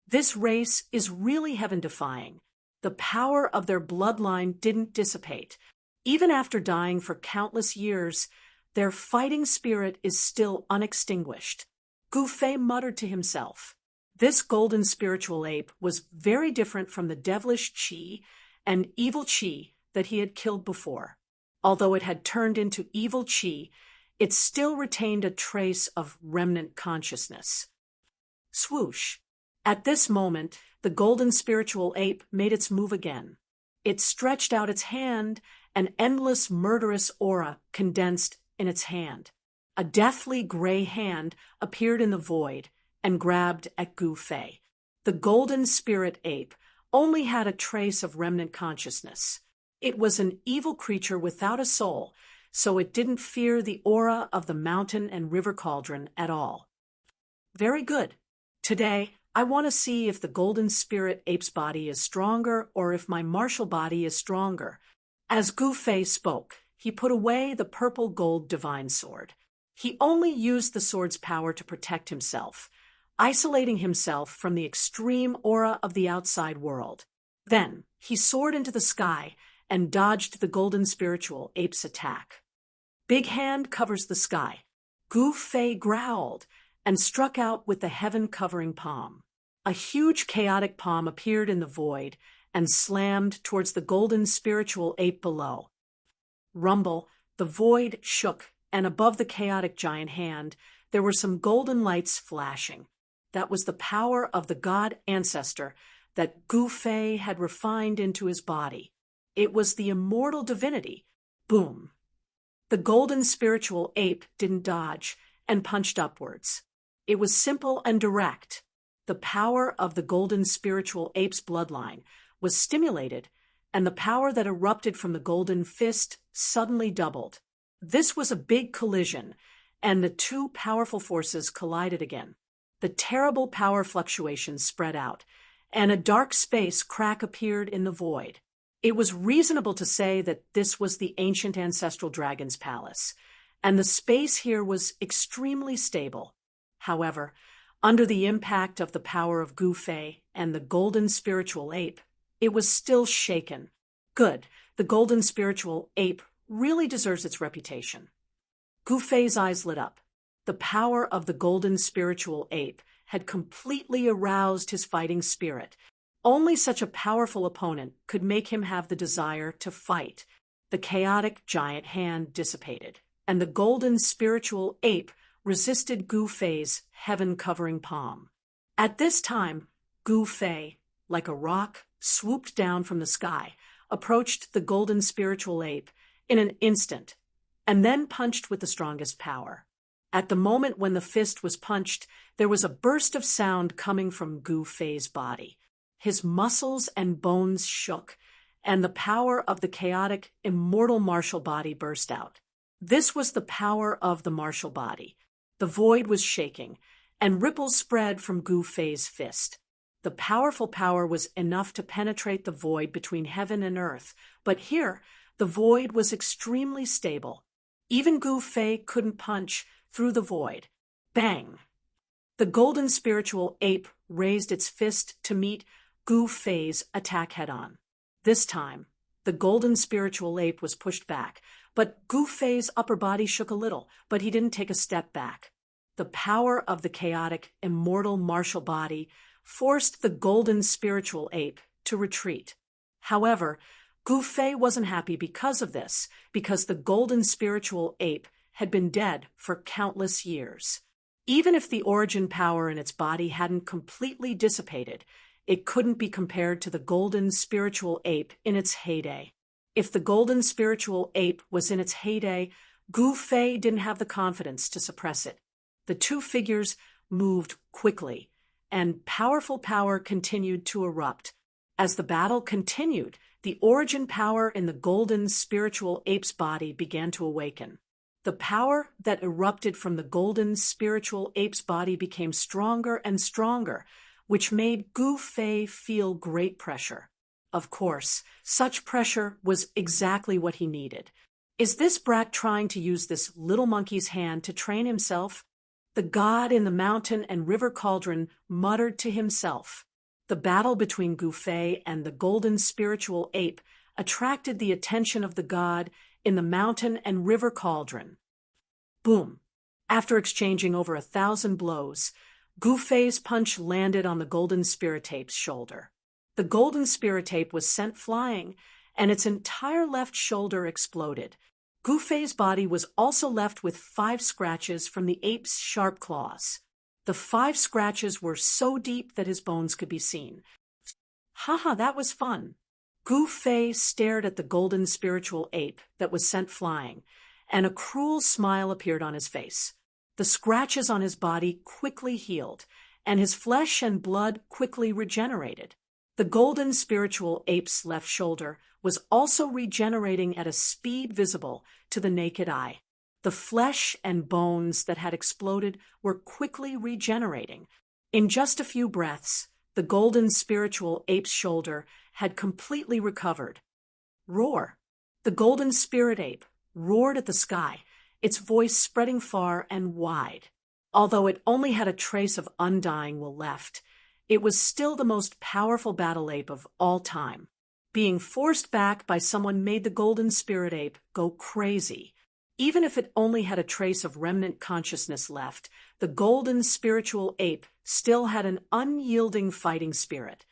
This race is really heaven-defying. The power of their bloodline didn't dissipate. Even after dying for countless years, their fighting spirit is still unextinguished. Gu Fei muttered to himself. This golden spiritual ape was very different from the devilish Qi and evil Qi that he had killed before. Although it had turned into evil Qi, it still retained a trace of remnant consciousness. Swoosh! At this moment, the golden spiritual ape made its move again. It stretched out its hand, an endless murderous aura condensed in its hand. A deathly gray hand appeared in the void and grabbed at Gu Fei. The golden spirit ape only had a trace of remnant consciousness. It was an evil creature without a soul, so it didn't fear the aura of the mountain and river cauldron at all. Very good. Today, I want to see if the golden spirit ape's body is stronger or if my martial body is stronger. As Gu Fei spoke, he put away the purple gold divine sword. He only used the sword's power to protect himself, isolating himself from the extreme aura of the outside world. Then, he soared into the sky and dodged the golden spiritual ape's attack. Big hand covers the sky. Gu Fei growled and struck out with the heaven-covering palm. A huge chaotic palm appeared in the void and slammed towards the golden spiritual ape below. Rumble, the void shook, and above the chaotic giant hand, there were some golden lights flashing. That was the power of the god ancestor that Gu Fei had refined into his body. It was the immortal divinity. Boom! The golden spiritual ape didn't dodge and punched upwards. It was simple and direct. The power of the golden spiritual ape's bloodline was stimulated, and the power that erupted from the golden fist suddenly doubled. This was a big collision, and the two powerful forces collided again. The terrible power fluctuations spread out, and a dark space crack appeared in the void. It was reasonable to say that this was the ancient ancestral dragon's palace, and the space here was extremely stable. However, under the impact of the power of Gu Fei and the golden spiritual ape, it was still shaken. Good, the golden spiritual ape really deserves its reputation. Gu Fei's eyes lit up. The power of the golden spiritual ape had completely aroused his fighting spirit. Only such a powerful opponent could make him have the desire to fight. The chaotic giant hand dissipated, and the golden spiritual ape resisted Gu Fei's heaven-covering palm. At this time, Gu Fei, like a rock, swooped down from the sky, approached the golden spiritual ape in an instant, and then punched with the strongest power. At the moment when the fist was punched, there was a burst of sound coming from Gu Fei's body. His muscles and bones shook, and the power of the chaotic, immortal martial body burst out. This was the power of the martial body. The void was shaking, and ripples spread from Gu Fei's fist. The powerful power was enough to penetrate the void between heaven and earth, but here, the void was extremely stable. Even Gu Fei couldn't punch through the void. Bang! The golden spiritual ape raised its fist to meet Gu Fei's attack head-on. This time, the golden spiritual ape was pushed back, but Gu Fei's upper body shook a little, but he didn't take a step back. The power of the chaotic, immortal martial body forced the golden spiritual ape to retreat. However, Gu Fei wasn't happy because of this, because the golden spiritual ape had been dead for countless years. Even if the origin power in its body hadn't completely dissipated, it couldn't be compared to the golden spiritual ape in its heyday. If the golden spiritual ape was in its heyday, Gu Fei didn't have the confidence to suppress it. The two figures moved quickly, and powerful power continued to erupt. As the battle continued, the origin power in the golden spiritual ape's body began to awaken. The power that erupted from the golden spiritual ape's body became stronger and stronger, which made Gu Fei feel great pressure. Of course, such pressure was exactly what he needed. Is this brat trying to use this little monkey's hand to train himself? The god in the mountain and river cauldron muttered to himself. The battle between Gu Fei and the golden spiritual ape attracted the attention of the god in the mountain and river cauldron. Boom! After exchanging over 1,000 blows, Gu Fei's punch landed on the golden spirit ape's shoulder. The golden spirit ape was sent flying, and its entire left shoulder exploded. Gu Fei's body was also left with 5 scratches from the ape's sharp claws. The 5 scratches were so deep that his bones could be seen. Haha, that was fun. Gu Fei stared at the golden spiritual ape that was sent flying, and a cruel smile appeared on his face. The scratches on his body quickly healed, and his flesh and blood quickly regenerated. The golden spiritual ape's left shoulder was also regenerating at a speed visible to the naked eye. The flesh and bones that had exploded were quickly regenerating. In just a few breaths, the golden spiritual ape's shoulder had completely recovered. Roar! The golden spirit ape roared at the sky, its voice spreading far and wide. Although it only had a trace of undying will left, it was still the most powerful battle ape of all time. Being forced back by someone made the golden spirit ape go crazy. Even if it only had a trace of remnant consciousness left, the golden spiritual ape still had an unyielding fighting spirit.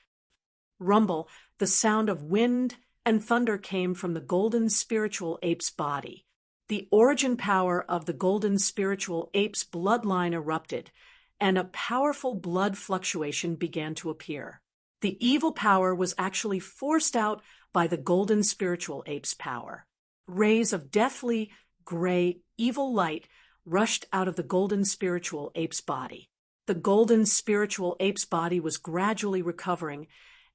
Rumble, the sound of wind and thunder came from the golden spiritual ape's body. The origin power of the golden spiritual ape's bloodline erupted, and a powerful blood fluctuation began to appear. The evil power was actually forced out by the golden spiritual ape's power. Rays of deathly, gray, evil light rushed out of the golden spiritual ape's body. The golden spiritual ape's body was gradually recovering,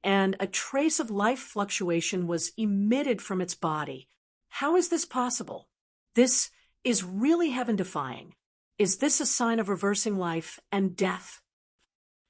and a trace of life fluctuation was emitted from its body. How is this possible? This is really heaven-defying. Is this a sign of reversing life and death?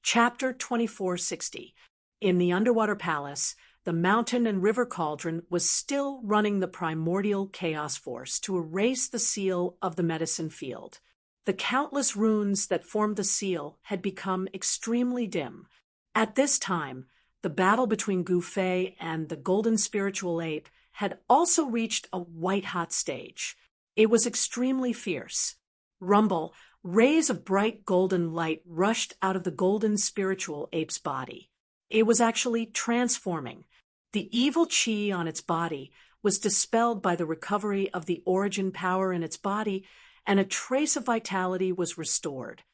Chapter 2460. In the underwater palace, the mountain and river cauldron was still running the primordial chaos force to erase the seal of the medicine field. The countless runes that formed the seal had become extremely dim. At this time, the battle between Gu Fei and the golden spiritual ape had also reached a white-hot stage. It was extremely fierce. Rumble, rays of bright golden light rushed out of the golden spiritual ape's body. It was actually transforming. The evil chi on its body was dispelled by the recovery of the origin power in its body, and a trace of vitality was restored.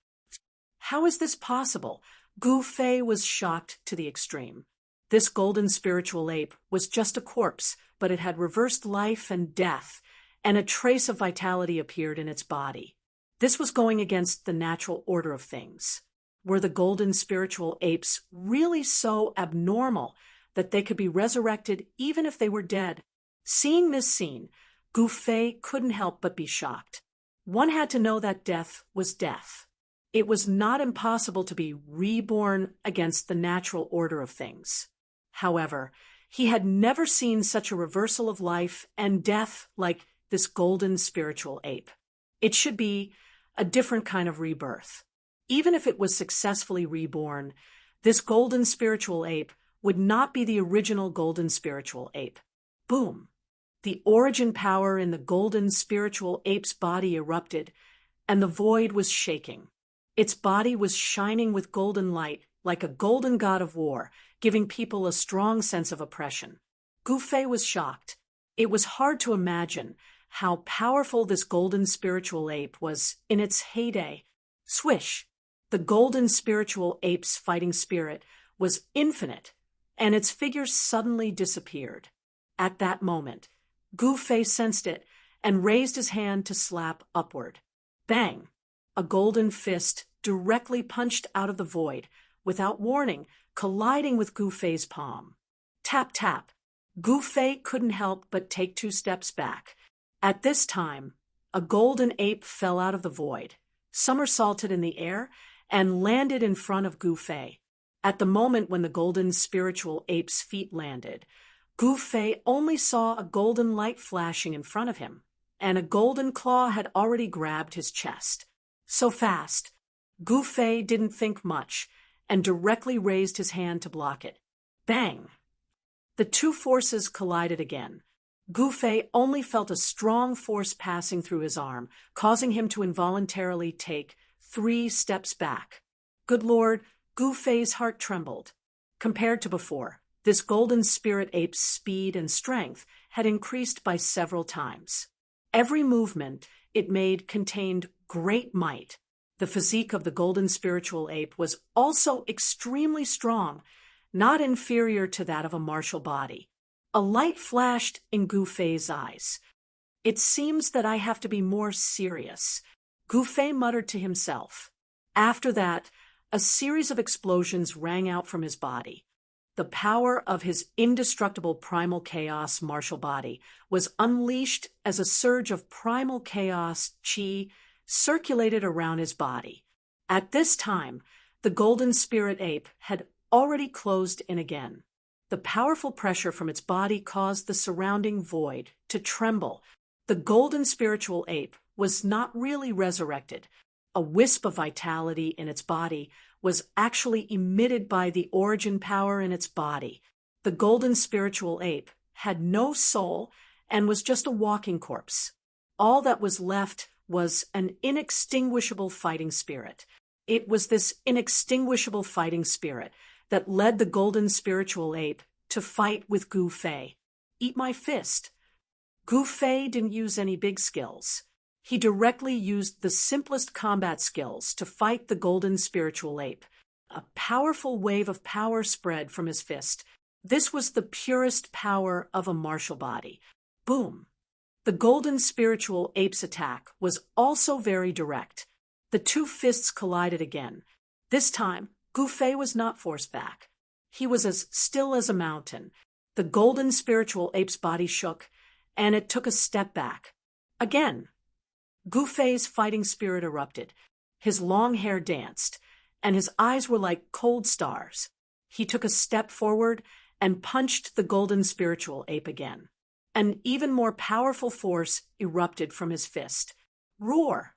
How is this possible? Gu Fei was shocked to the extreme. This golden spiritual ape was just a corpse, but it had reversed life and death, and a trace of vitality appeared in its body. This was going against the natural order of things. Were the golden spiritual apes really so abnormal that they could be resurrected even if they were dead? Seeing this scene, Gu Fei couldn't help but be shocked. One had to know that death was death. It was not impossible to be reborn against the natural order of things. However, he had never seen such a reversal of life and death like this golden spiritual ape. It should be a different kind of rebirth. Even if it was successfully reborn, this golden spiritual ape would not be the original golden spiritual ape. Boom! The origin power in the golden spiritual ape's body erupted, and the void was shaking. Its body was shining with golden light, like a golden god of war, giving people a strong sense of oppression. Gu Fei was shocked. It was hard to imagine how powerful this golden spiritual ape was in its heyday. Swish! The golden spiritual ape's fighting spirit was infinite, and its figure suddenly disappeared. At that moment, Gu Fei sensed it and raised his hand to slap upward. Bang! A golden fist directly punched out of the void, without warning, colliding with Gu Fei's palm. Tap, tap. Gu Fei couldn't help but take 2 steps back. At this time, a golden ape fell out of the void, somersaulted in the air, and landed in front of Gu Fei. At the moment when the golden spiritual ape's feet landed, Gu Fei only saw a golden light flashing in front of him, and a golden claw had already grabbed his chest. So fast, Gu Fei didn't think much, and directly raised his hand to block it. Bang! The 2 forces collided again. Gu Fei only felt a strong force passing through his arm, causing him to involuntarily take 3 steps back. Good Lord, Gu Fei's heart trembled. Compared to before, this golden spirit ape's speed and strength had increased by several times. Every movement it made contained great might. The physique of the golden spiritual ape was also extremely strong, not inferior to that of a martial body. A light flashed in Gu Fei's eyes. It seems that I have to be more serious, Gu Fei muttered to himself. After that, a series of explosions rang out from his body. The power of his indestructible primal chaos martial body was unleashed as a surge of primal chaos chi circulated around his body. At this time, the golden spirit ape had already closed in again. The powerful pressure from its body caused the surrounding void to tremble. The golden spiritual ape was not really resurrected. A wisp of vitality in its body was actually emitted by the origin power in its body. The golden spiritual ape had no soul and was just a walking corpse. All that was left was an inextinguishable fighting spirit. It was this inextinguishable fighting spirit that led the golden spiritual ape to fight with Gu Fei. Eat my fist. Gu Fei didn't use any big skills. He directly used the simplest combat skills to fight the golden spiritual ape. A powerful wave of power spread from his fist. This was the purest power of a martial body. Boom! The golden spiritual ape's attack was also very direct. The 2 fists collided again. This time, Gu Fei was not forced back. He was as still as a mountain. The golden spiritual ape's body shook, and it took a step back. Again, Gu Fei's fighting spirit erupted. His long hair danced, and his eyes were like cold stars. He took a step forward and punched the golden spiritual ape again. An even more powerful force erupted from his fist. Roar!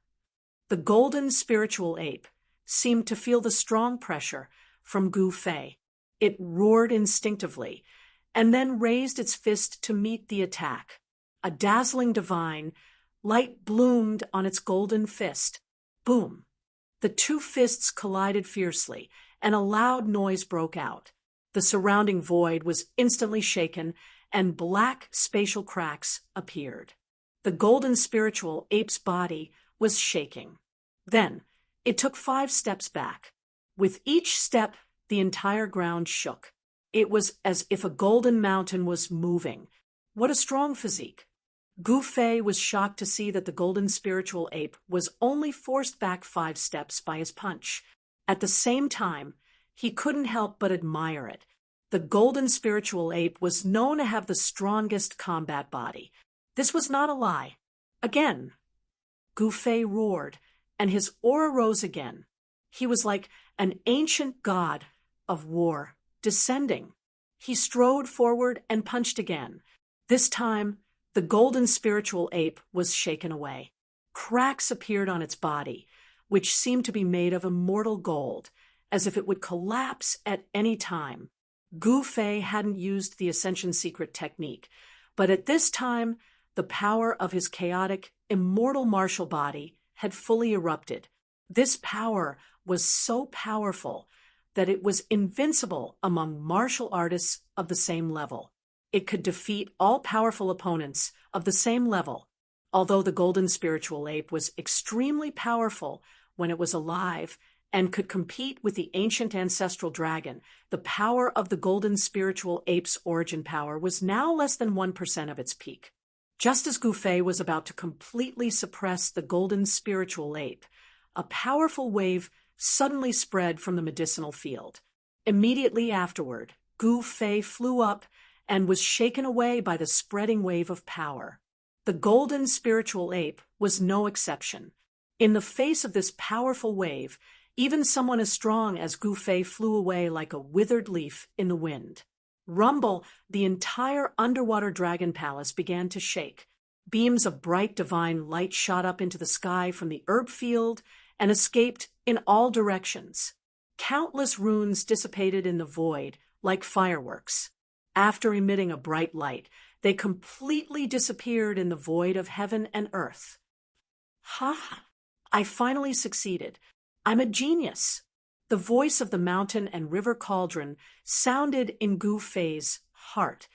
The golden spiritual ape seemed to feel the strong pressure from Gu Fei. It roared instinctively, and then raised its fist to meet the attack. A dazzling divine light bloomed on its golden fist. Boom! The 2 fists collided fiercely, and a loud noise broke out. The surrounding void was instantly shaken, and black spatial cracks appeared. The golden spiritual ape's body was shaking. Then, it took 5 steps back. With each step, the entire ground shook. It was as if a golden mountain was moving. What a strong physique! Gu Fei was shocked to see that the golden spiritual ape was only forced back 5 steps by his punch. At the same time, he couldn't help but admire it. The golden spiritual ape was known to have the strongest combat body. This was not a lie. Again, Gu Fei roared, and his aura rose again. He was like an ancient god of war, descending. He strode forward and punched again. This time, the golden spiritual ape was shaken away. Cracks appeared on its body, which seemed to be made of immortal gold, as if it would collapse at any time. Gu Fei hadn't used the Ascension Secret technique, but at this time, the power of his chaotic, immortal martial body had fully erupted. This power was so powerful that it was invincible among martial artists of the same level. It could defeat all powerful opponents of the same level. Although the golden spiritual ape was extremely powerful when it was alive and could compete with the ancient ancestral dragon. The power of the golden spiritual ape's origin power was now less than 1% of its peak. Just as Gufei was about to completely suppress the golden spiritual ape, a powerful wave suddenly spread from the medicinal field. Immediately afterward, Gufei flew up and was shaken away by the spreading wave of power. The golden spiritual ape was no exception. In the face of this powerful wave, even someone as strong as Gufei flew away like a withered leaf in the wind. Rumble, the entire underwater dragon palace began to shake. Beams of bright divine light shot up into the sky from the herb field and escaped in all directions. Countless runes dissipated in the void like fireworks. After emitting a bright light, they completely disappeared in the void of heaven and earth. Ha! I finally succeeded. I'm a genius. The voice of the mountain and river cauldron sounded in Gufei's heart.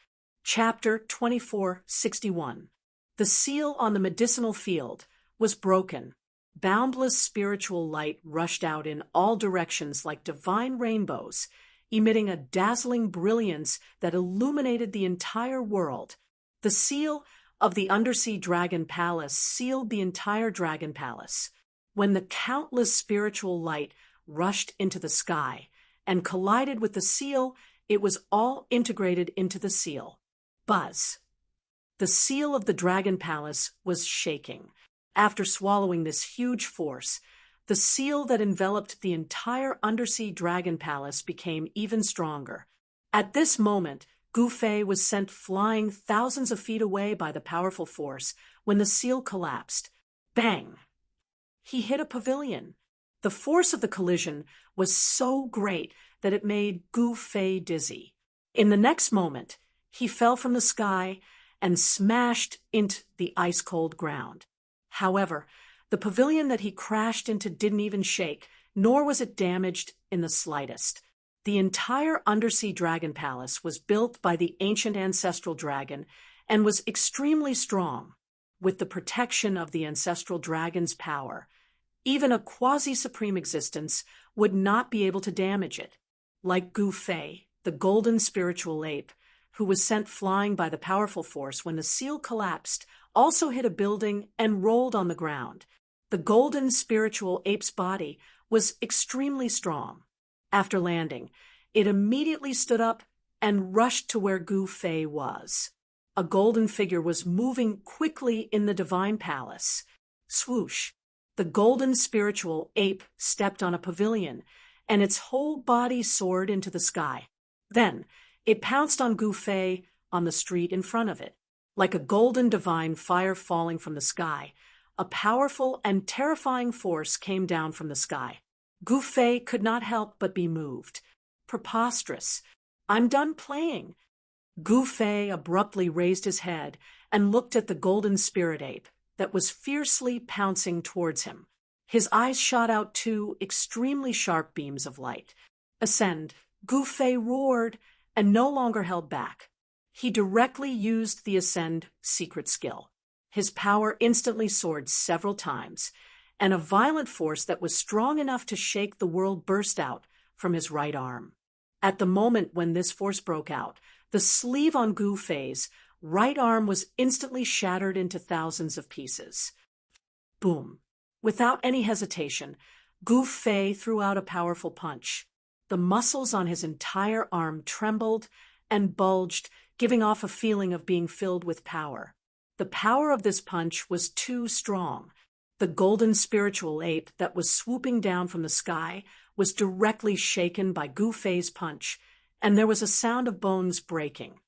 Chapter 2461. The seal on the medicinal field was broken. Boundless spiritual light rushed out in all directions like divine rainbows, emitting a dazzling brilliance that illuminated the entire world. The seal of the undersea dragon palace sealed the entire dragon palace. When the countless spiritual light rushed into the sky and collided with the seal, it was all integrated into the seal. Buzz. The seal of the dragon palace was shaking. After swallowing this huge force, the seal that enveloped the entire undersea dragon palace became even stronger. At this moment, Gufei was sent flying thousands of feet away by the powerful force when the seal collapsed. Bang! He hit a pavilion. The force of the collision was so great that it made Gufei dizzy. In the next moment, he fell from the sky and smashed into the ice-cold ground. However, the pavilion that he crashed into didn't even shake, nor was it damaged in the slightest. The entire undersea dragon palace was built by the ancient ancestral dragon and was extremely strong. With the protection of the ancestral dragon's power, even a quasi-supreme existence would not be able to damage it. Like Gufei, the golden spiritual ape, who was sent flying by the powerful force when the seal collapsed, also hit a building and rolled on the ground. The golden spiritual ape's body was extremely strong. After landing, it immediately stood up and rushed to where Gufei was. A golden figure was moving quickly in the divine palace. Swoosh! The golden spiritual ape stepped on a pavilion, and its whole body soared into the sky. Then, it pounced on Gufei on the street in front of it. Like a golden divine fire falling from the sky, a powerful and terrifying force came down from the sky. Gufei could not help but be moved. Preposterous. I'm done playing. Gufei abruptly raised his head and looked at the golden spirit ape that was fiercely pouncing towards him. His eyes shot out two extremely sharp beams of light. Ascend. Gufei roared and no longer held back. He directly used the Ascend secret skill. His power instantly soared several times, and a violent force that was strong enough to shake the world burst out from his right arm. At the moment when this force broke out, the sleeve on Gufei's right arm was instantly shattered into thousands of pieces. Boom! Without any hesitation, Gufei threw out a powerful punch. The muscles on his entire arm trembled and bulged, giving off a feeling of being filled with power. The power of this punch was too strong. The golden spiritual ape that was swooping down from the sky was directly shaken by Gufei's punch, and there was a sound of bones breaking.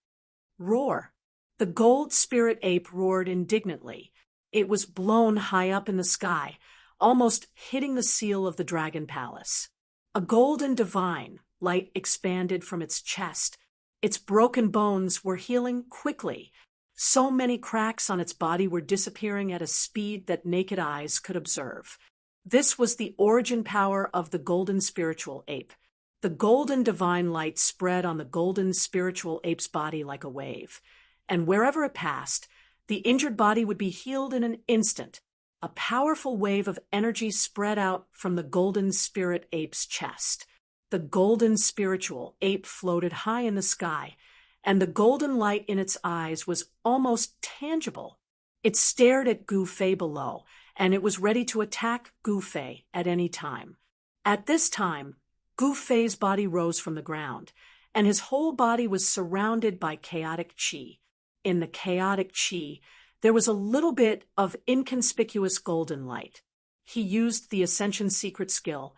Roar! The gold spirit ape roared indignantly. It was blown high up in the sky, almost hitting the seal of the dragon palace. A golden divine light expanded from its chest. Its broken bones were healing quickly. So many cracks on its body were disappearing at a speed that naked eyes could observe. This was the origin power of the golden spiritual ape. The golden divine light spread on the golden spiritual ape's body like a wave, and wherever it passed, the injured body would be healed in an instant. A powerful wave of energy spread out from the golden spirit ape's chest. The golden spiritual ape floated high in the sky, and the golden light in its eyes was almost tangible. It stared at Gu Fei below, and it was ready to attack Gu Fei at any time. At this time, Gu Fei's body rose from the ground, and his whole body was surrounded by chaotic qi. In the chaotic qi, there was a little bit of inconspicuous golden light. He used the Ascension secret skill,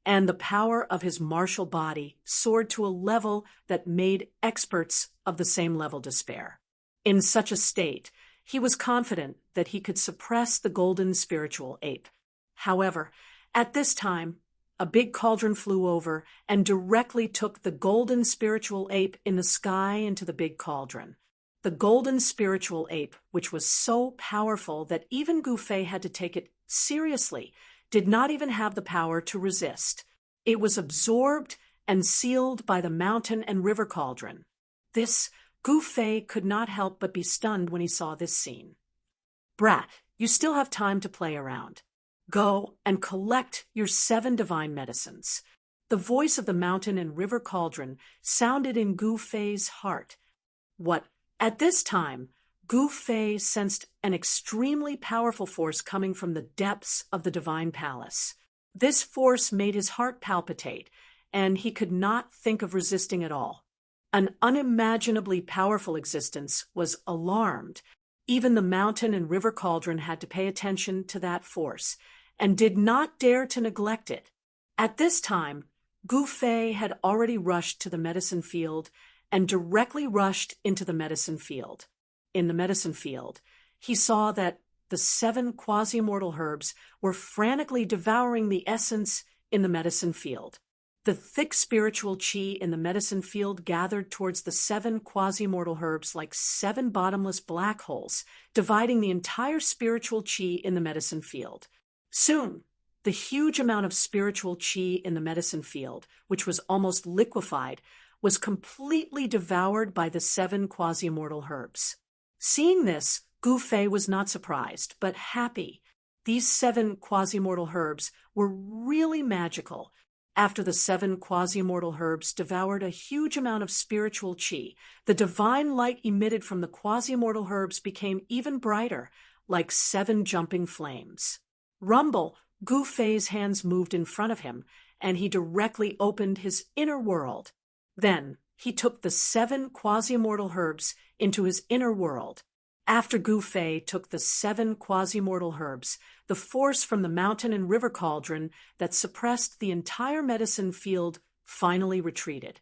and the power of his martial body soared to a level that made experts of the same level despair. In such a state, he was confident that he could suppress the golden spiritual ape. However, at this time, a big cauldron flew over and directly took the golden spiritual ape in the sky into the big cauldron. The golden spiritual ape, which was so powerful that even Gu Fei had to take it seriously, did not even have the power to resist. It was absorbed and sealed by the mountain and river cauldron. Gu Fei could not help but be stunned when he saw this scene. "Brat, you still have time to play around. Go and collect your 7 divine medicines." The voice of the mountain and river cauldron sounded in Gu Fei's heart. At this time, Gu Fei sensed an extremely powerful force coming from the depths of the divine palace. This force made his heart palpitate, and he could not think of resisting at all. An unimaginably powerful existence was alarmed. Even the mountain and river cauldron had to pay attention to that force, and did not dare to neglect it. At this time, Gu Fei had already rushed to the medicine field and directly rushed into the medicine field. In the medicine field, he saw that the 7 quasi-mortal herbs were frantically devouring the essence in the medicine field. The thick spiritual qi in the medicine field gathered towards the 7 quasi-mortal herbs like 7 bottomless black holes, dividing the entire spiritual qi in the medicine field. Soon, the huge amount of spiritual qi in the medicine field, which was almost liquefied, was completely devoured by the 7 quasi-mortal herbs. Seeing this, Gu Fei was not surprised, but happy. These 7 quasi-mortal herbs were really magical. After the 7 quasi-mortal herbs devoured a huge amount of spiritual qi, the divine light emitted from the quasi-mortal herbs became even brighter, like 7 jumping flames. Rumble, Gu Fei's hands moved in front of him, and he directly opened his inner world. Then, he took the 7 quasi-mortal herbs into his inner world. After Gu Fei took the 7 quasi-mortal herbs, the force from the mountain and river cauldron that suppressed the entire medicine field finally retreated.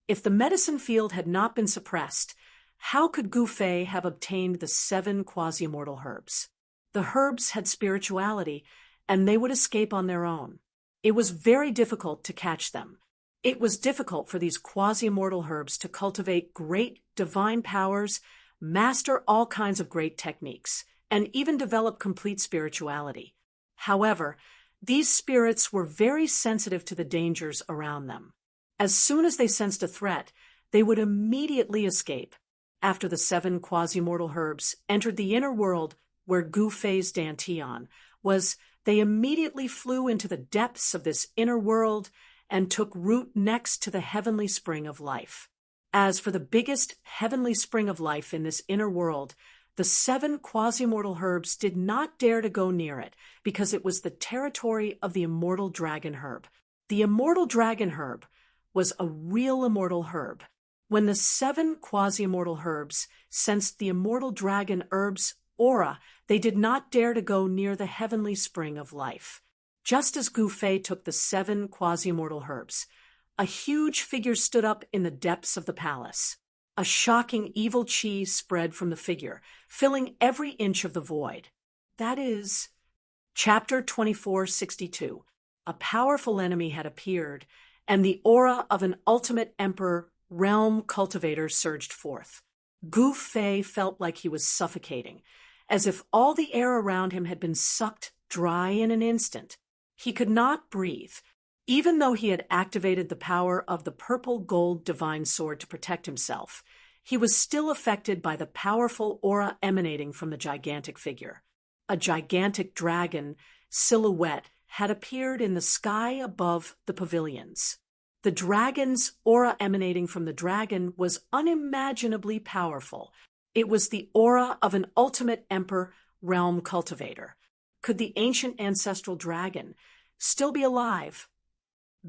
If the medicine field had not been suppressed, how could Gu Fei have obtained the 7 quasi-mortal herbs? The herbs had spirituality, and they would escape on their own. It was very difficult to catch them. It was difficult for these quasi-mortal herbs to cultivate great divine powers, master all kinds of great techniques, and even develop complete spirituality. However, these spirits were very sensitive to the dangers around them. As soon as they sensed a threat, they would immediately escape. After the 7 quasi-mortal herbs entered the inner world where Gu Fei's dantian was, they immediately flew into the depths of this inner world and took root next to the heavenly spring of life. As for the biggest heavenly spring of life in this inner world, the 7 quasi-mortal herbs did not dare to go near it because it was the territory of the immortal dragon herb. The immortal dragon herb was a real immortal herb. When the 7 quasi-immortal herbs sensed the immortal dragon herb's aura, they did not dare to go near the heavenly spring of life. Just as Gu Fei took the 7 quasi-immortal herbs, a huge figure stood up in the depths of the palace. A shocking evil qi spread from the figure, filling every inch of the void. That is, Chapter 2462. A powerful enemy had appeared, and the aura of an ultimate emperor realm cultivator surged forth. Gu Fei felt like he was suffocating, as if all the air around him had been sucked dry in an instant. He could not breathe. Even though he had activated the power of the purple gold divine sword to protect himself, he was still affected by the powerful aura emanating from the gigantic figure. A gigantic dragon silhouette had appeared in the sky above the pavilions. The dragon's aura emanating from the dragon was unimaginably powerful. It was the aura of an ultimate emperor realm cultivator. Could the ancient ancestral dragon still be alive?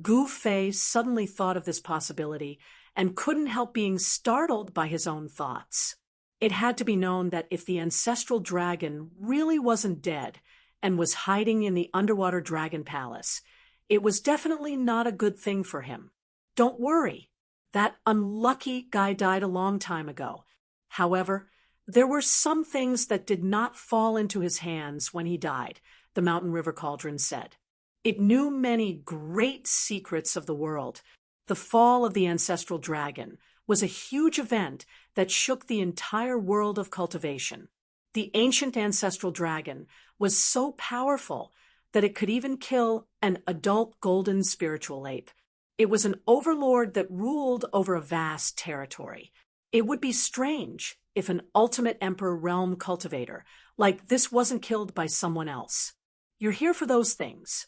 Gu Fei suddenly thought of this possibility and couldn't help being startled by his own thoughts. It had to be known that if the ancestral dragon really wasn't dead and was hiding in the underwater dragon palace, it was definitely not a good thing for him. Don't worry, that unlucky guy died a long time ago. However, there were some things that did not fall into his hands when he died, the Mountain River Cauldron said. It knew many great secrets of the world. The fall of the ancestral dragon was a huge event that shook the entire world of cultivation. The ancient ancestral dragon was so powerful that it could even kill an adult golden spiritual ape. It was an overlord that ruled over a vast territory. It would be strange if an ultimate emperor realm cultivator like this wasn't killed by someone else. You're here for those things.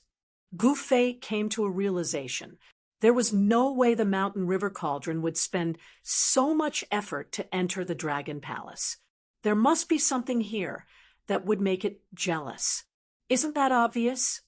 Gu Fei came to a realization. There was no way the Mountain River Cauldron would spend so much effort to enter the Dragon Palace. There must be something here that would make it jealous. Isn't that obvious?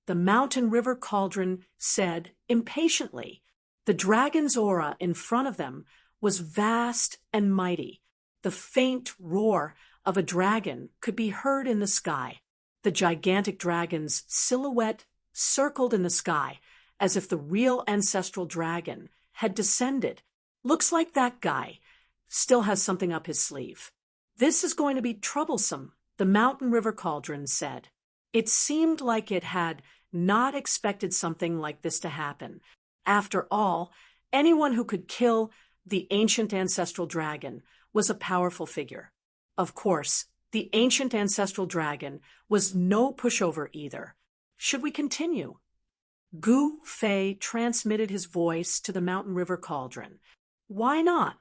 The Mountain River Cauldron said impatiently. The dragon's aura in front of them was vast and mighty. The faint roar of a dragon could be heard in the sky. The gigantic dragon's silhouette circled in the sky as if the real ancestral dragon had descended. Looks like that guy still has something up his sleeve. This is going to be troublesome, the Mountain River Cauldron said. It seemed like it had not expected something like this to happen. After all, anyone who could kill the ancient ancestral dragon was a powerful figure. Of course, the ancient ancestral dragon was no pushover either. Should we continue? Gu Fei transmitted his voice to the Mountain River Cauldron. Why not?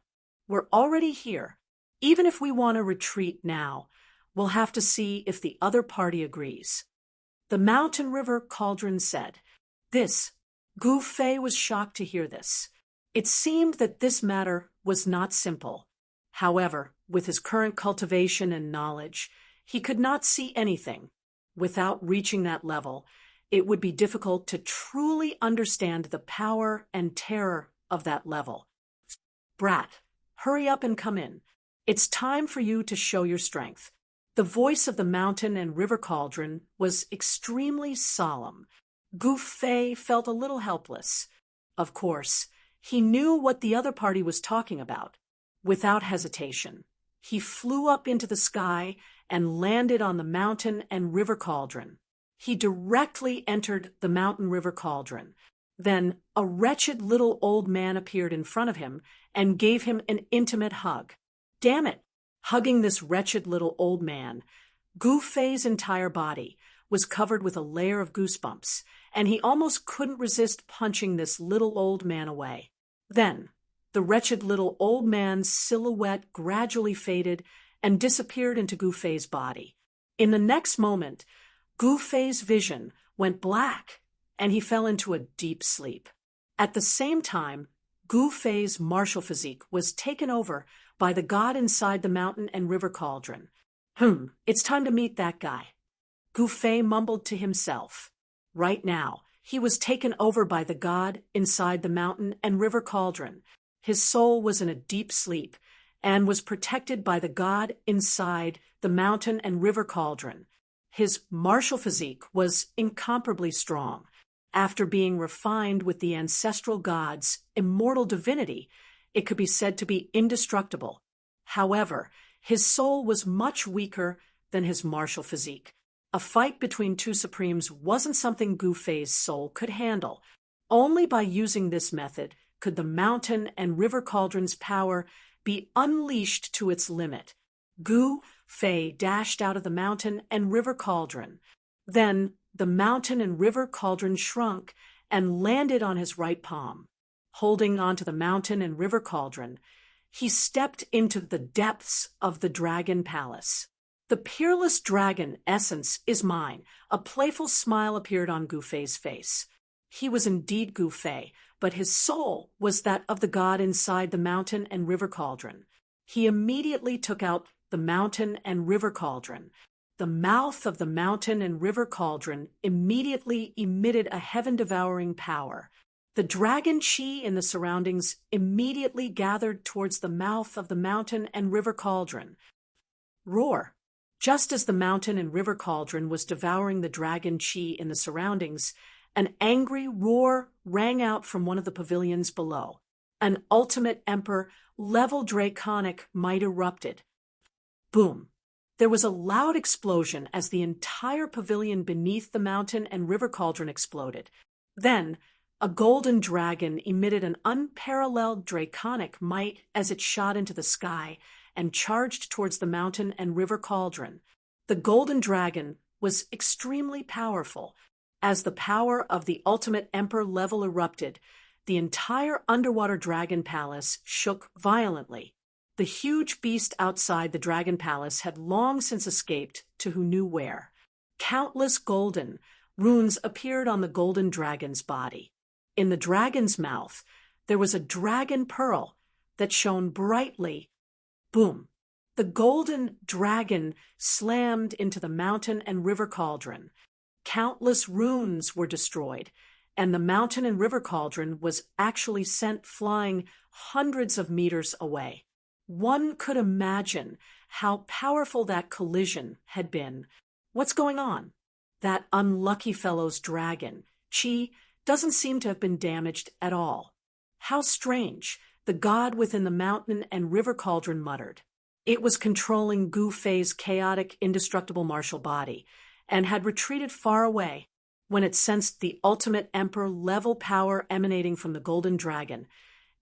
We're already here. Even if we want to retreat now, we'll have to see if the other party agrees. The Mountain River Cauldron said. Gu Fei was shocked to hear this. It seemed that this matter was not simple. However, with his current cultivation and knowledge, he could not see anything. Without reaching that level, it would be difficult to truly understand the power and terror of that level. Brat, hurry up and come in. It's time for you to show your strength. The voice of the Mountain and River Cauldron was extremely solemn. Gu Fei felt a little helpless. Of course, he knew what the other party was talking about. Without hesitation, he flew up into the sky and landed on the Mountain and River Cauldron. He directly entered the Mountain River Cauldron. Then a wretched little old man appeared in front of him and gave him an intimate hug. Damn it! Hugging this wretched little old man, Gu Fei's entire body was covered with a layer of goosebumps, and he almost couldn't resist punching this little old man away. Then, the wretched little old man's silhouette gradually faded and disappeared into Gu Fei's body. In the next moment, Gu Fei's vision went black, and he fell into a deep sleep. At the same time, Gu Fei's martial physique was taken over by the god inside the Mountain and River Cauldron. It's time to meet that guy. Gu Fei mumbled to himself. Right now, he was taken over by the god inside the Mountain and River Cauldron. His soul was in a deep sleep and was protected by the god inside the Mountain and River Cauldron. His martial physique was incomparably strong. After being refined with the ancestral god's immortal divinity, it could be said to be indestructible. However, his soul was much weaker than his martial physique. A fight between two supremes wasn't something Gu Fei's soul could handle. Only by using this method could the Mountain and River Cauldron's power be unleashed to its limit. Gu Fei dashed out of the Mountain and River Cauldron. Then the Mountain and River Cauldron shrunk and landed on his right palm. Holding onto the Mountain and River Cauldron, he stepped into the depths of the Dragon Palace. The peerless dragon essence is mine. A playful smile appeared on Gu Fei's face. He was indeed Gu Fei, but his soul was that of the god inside the mountain and river cauldron. He immediately took out the mountain and river cauldron. The mouth of the mountain and river cauldron immediately emitted a heaven-devouring power. The dragon chi in the surroundings immediately gathered towards the mouth of the mountain and river cauldron. Roar! Just as the mountain and river cauldron was devouring the dragon chi in the surroundings, an angry roar rang out from one of the pavilions below. An ultimate emperor level draconic might erupted. Boom! There was a loud explosion as the entire pavilion beneath the mountain and river cauldron exploded. Then, a golden dragon emitted an unparalleled draconic might as it shot into the sky and charged towards the mountain and river cauldron. The golden dragon was extremely powerful. As the power of the ultimate emperor level erupted, the entire underwater dragon palace shook violently. The huge beast outside the dragon palace had long since escaped to who knew where. Countless golden runes appeared on the golden dragon's body. In the dragon's mouth, there was a dragon pearl that shone brightly. Boom! The golden dragon slammed into the mountain and river cauldron. Countless runes were destroyed, and the mountain and river cauldron was actually sent flying hundreds of meters away. One could imagine how powerful that collision had been. What's going on? That unlucky fellow's dragon, Chi, doesn't seem to have been damaged at all. How strange, the god within the mountain and river cauldron muttered. It was controlling Gu Fei's chaotic, indestructible martial body, and had retreated far away. When it sensed the ultimate emperor level power emanating from the golden dragon,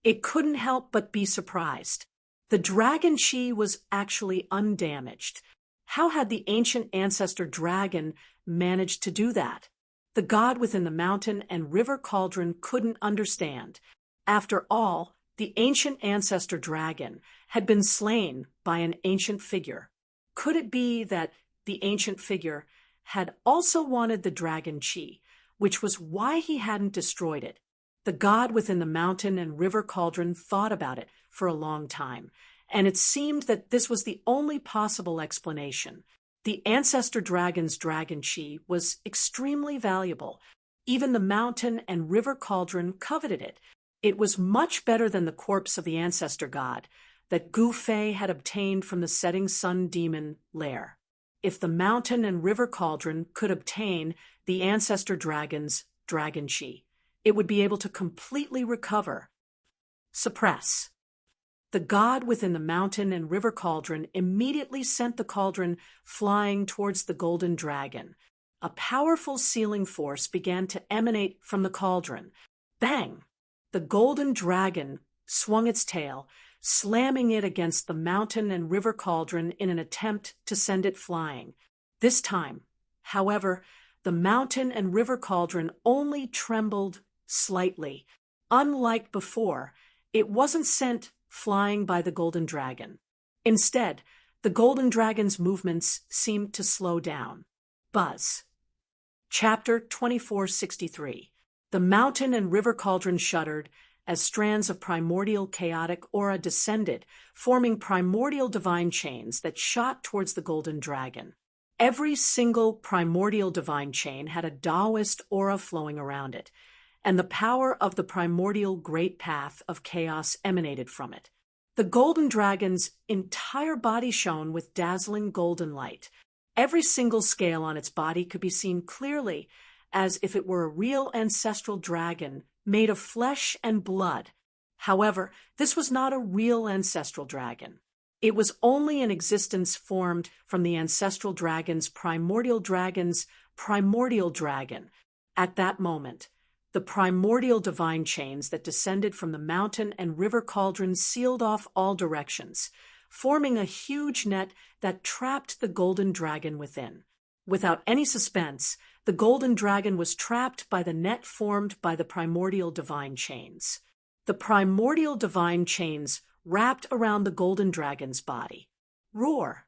it couldn't help but be surprised. The dragon chi was actually undamaged. How had the ancient ancestor dragon managed to do that? The god within the mountain and river cauldron couldn't understand. After all, the ancient ancestor dragon had been slain by an ancient figure. Could it be that the ancient figure had also wanted the dragon chi, which was why he hadn't destroyed it? The god within the mountain and river cauldron thought about it for a long time, and it seemed that this was the only possible explanation. The ancestor dragon's dragon chi was extremely valuable. Even the mountain and river cauldron coveted it. It was much better than the corpse of the ancestor god that Gu Fei had obtained from the setting sun demon lair. If the mountain and river cauldron could obtain the ancestor dragon's dragon chi, it would be able to completely recover. Suppress. The god within the mountain and river cauldron immediately sent the cauldron flying towards the golden dragon. A powerful sealing force began to emanate from the cauldron. Bang! The golden dragon swung its tail, slamming it against the mountain and river cauldron in an attempt to send it flying. This time, however, the mountain and river cauldron only trembled slightly. Unlike before, it wasn't sent flying by the golden dragon. Instead, the golden dragon's movements seemed to slow down. Buzz. Chapter 2463. The mountain and river cauldron shuddered as strands of primordial chaotic aura descended, forming primordial divine chains that shot towards the golden dragon. Every single primordial divine chain had a Taoist aura flowing around it, and the power of the primordial great path of chaos emanated from it. The golden dragon's entire body shone with dazzling golden light. Every single scale on its body could be seen clearly, as if it were a real ancestral dragon made of flesh and blood. However, this was not a real ancestral dragon. It was only an existence formed from the ancestral dragon's primordial dragon. At that moment, the primordial divine chains that descended from the mountain and river cauldron sealed off all directions, forming a huge net that trapped the golden dragon within. Without any suspense, the golden dragon was trapped by the net formed by the primordial divine chains. The primordial divine chains wrapped around the golden dragon's body. Roar!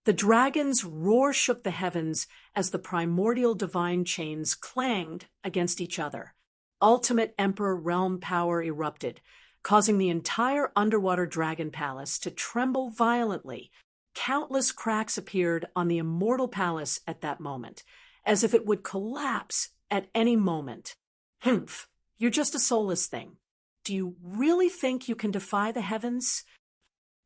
The dragon's roar shook the heavens as the primordial divine chains clanged against each other. Ultimate Emperor realm power erupted, causing the entire underwater dragon palace to tremble violently. Countless cracks appeared on the immortal palace at that moment, as if it would collapse at any moment. Humph, you're just a soulless thing. Do you really think you can defy the heavens?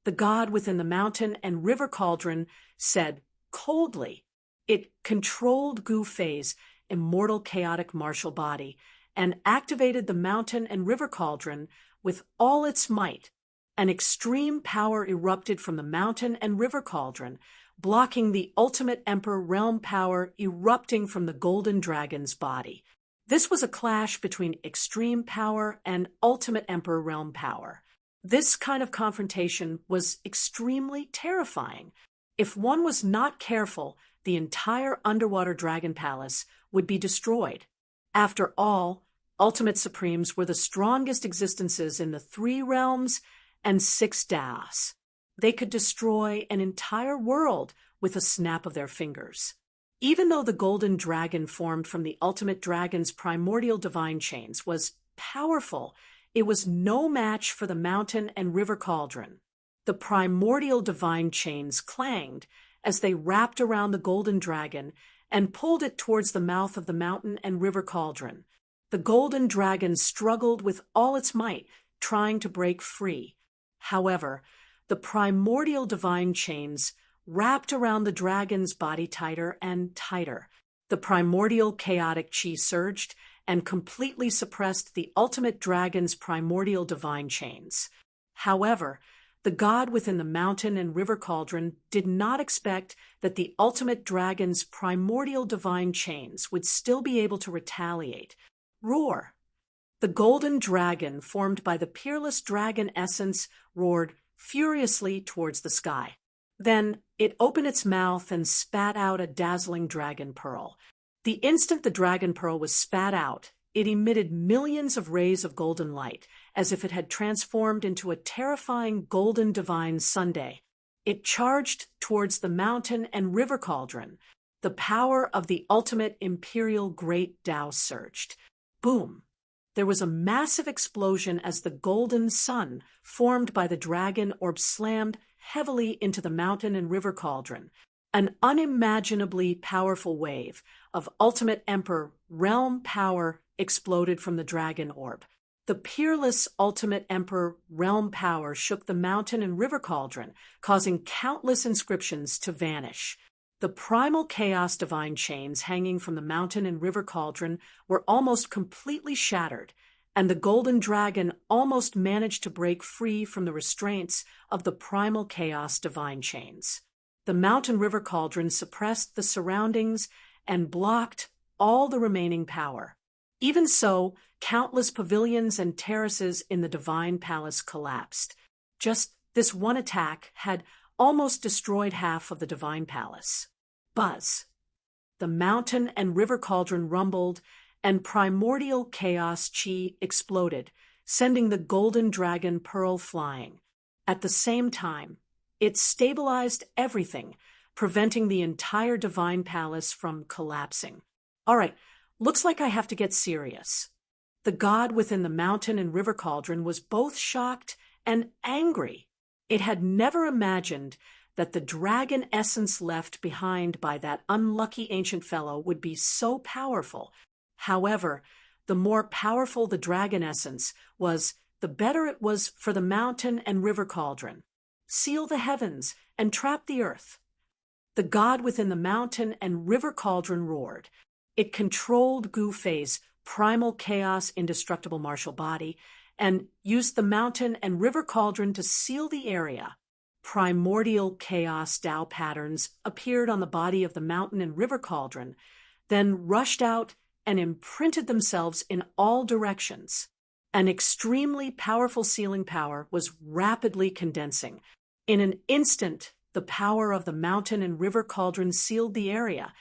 The god within the mountain and river cauldron said coldly. It controlled Gu Fei's immortal chaotic martial body and activated the mountain and river cauldron with all its might. An extreme power erupted from the mountain and river cauldron, blocking the ultimate emperor realm power erupting from the golden dragon's body. This was a clash between extreme power and ultimate emperor realm power. This kind of confrontation was extremely terrifying. If one was not careful, the entire underwater dragon palace would be destroyed. After all, ultimate supremes were the strongest existences in the 3 realms and 6 Daos. They could destroy an entire world with a snap of their fingers. Even though the golden dragon formed from the ultimate dragon's primordial divine chains was powerful, it was no match for the mountain and river cauldron. The primordial divine chains clanged as they wrapped around the golden dragon and pulled it towards the mouth of the mountain and river cauldron. The golden dragon struggled with all its might, trying to break free. However, the primordial divine chains wrapped around the dragon's body tighter and tighter. The primordial chaotic chi surged and completely suppressed the ultimate dragon's primordial divine chains. However, the god within the mountain and river cauldron did not expect that the ultimate dragon's primordial divine chains would still be able to retaliate. Roar! The golden dragon, formed by the peerless dragon essence, roared furiously towards the sky. Then it opened its mouth and spat out a dazzling dragon pearl. The instant the dragon pearl was spat out, it emitted millions of rays of golden light, as if it had transformed into a terrifying golden divine sundae. It charged towards the mountain and river cauldron. The power of the ultimate imperial great Tao surged. Boom! There was a massive explosion as the golden sun, formed by the dragon orb, slammed heavily into the mountain and river cauldron. An unimaginably powerful wave of ultimate emperor realm power exploded from the dragon orb. The peerless ultimate emperor realm power shook the mountain and river cauldron, causing countless inscriptions to vanish. The primal chaos divine chains hanging from the mountain and river cauldron were almost completely shattered, and the golden dragon almost managed to break free from the restraints of the primal chaos divine chains. The mountain river cauldron suppressed the surroundings and blocked all the remaining power. Even so, countless pavilions and terraces in the divine palace collapsed. Just this one attack had almost destroyed half of the divine palace. Buzz! The mountain and river cauldron rumbled, and primordial chaos chi exploded, sending the golden dragon pearl flying. At the same time, it stabilized everything, preventing the entire divine palace from collapsing. All right, looks like I have to get serious. The god within the mountain and river cauldron was both shocked and angry. It had never imagined that the dragon essence left behind by that unlucky ancient fellow would be so powerful. However, the more powerful the dragon essence was, the better it was for the mountain and river cauldron. Seal the heavens and trap the earth. The god within the mountain and river cauldron roared. It controlled Gu Fei's primal chaos indestructible martial body and used the mountain and river cauldron to seal the area. Primordial chaos Tao patterns appeared on the body of the mountain and river cauldron, then rushed out and imprinted themselves in all directions. An extremely powerful sealing power was rapidly condensing. In an instant, the power of the mountain and river cauldron sealed the area,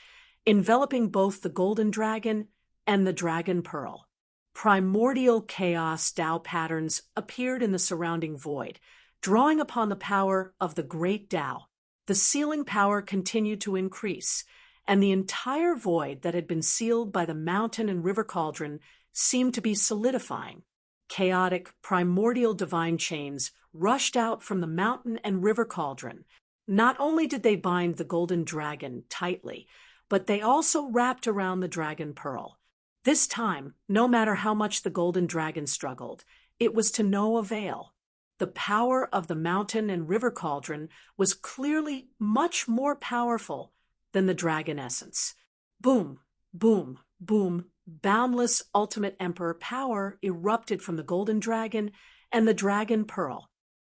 enveloping both the golden dragon and the dragon pearl. Primordial chaos Tao patterns appeared in the surrounding void, drawing upon the power of the great Tao. The sealing power continued to increase, and the entire void that had been sealed by the mountain and river cauldron seemed to be solidifying. Chaotic, primordial divine chains rushed out from the mountain and river cauldron. Not only did they bind the golden dragon tightly, but they also wrapped around the dragon pearl. This time, no matter how much the golden dragon struggled, it was to no avail. The power of the mountain and river cauldron was clearly much more powerful than the dragon essence. Boom, boom, boom, boundless ultimate emperor power erupted from the golden dragon and the dragon pearl.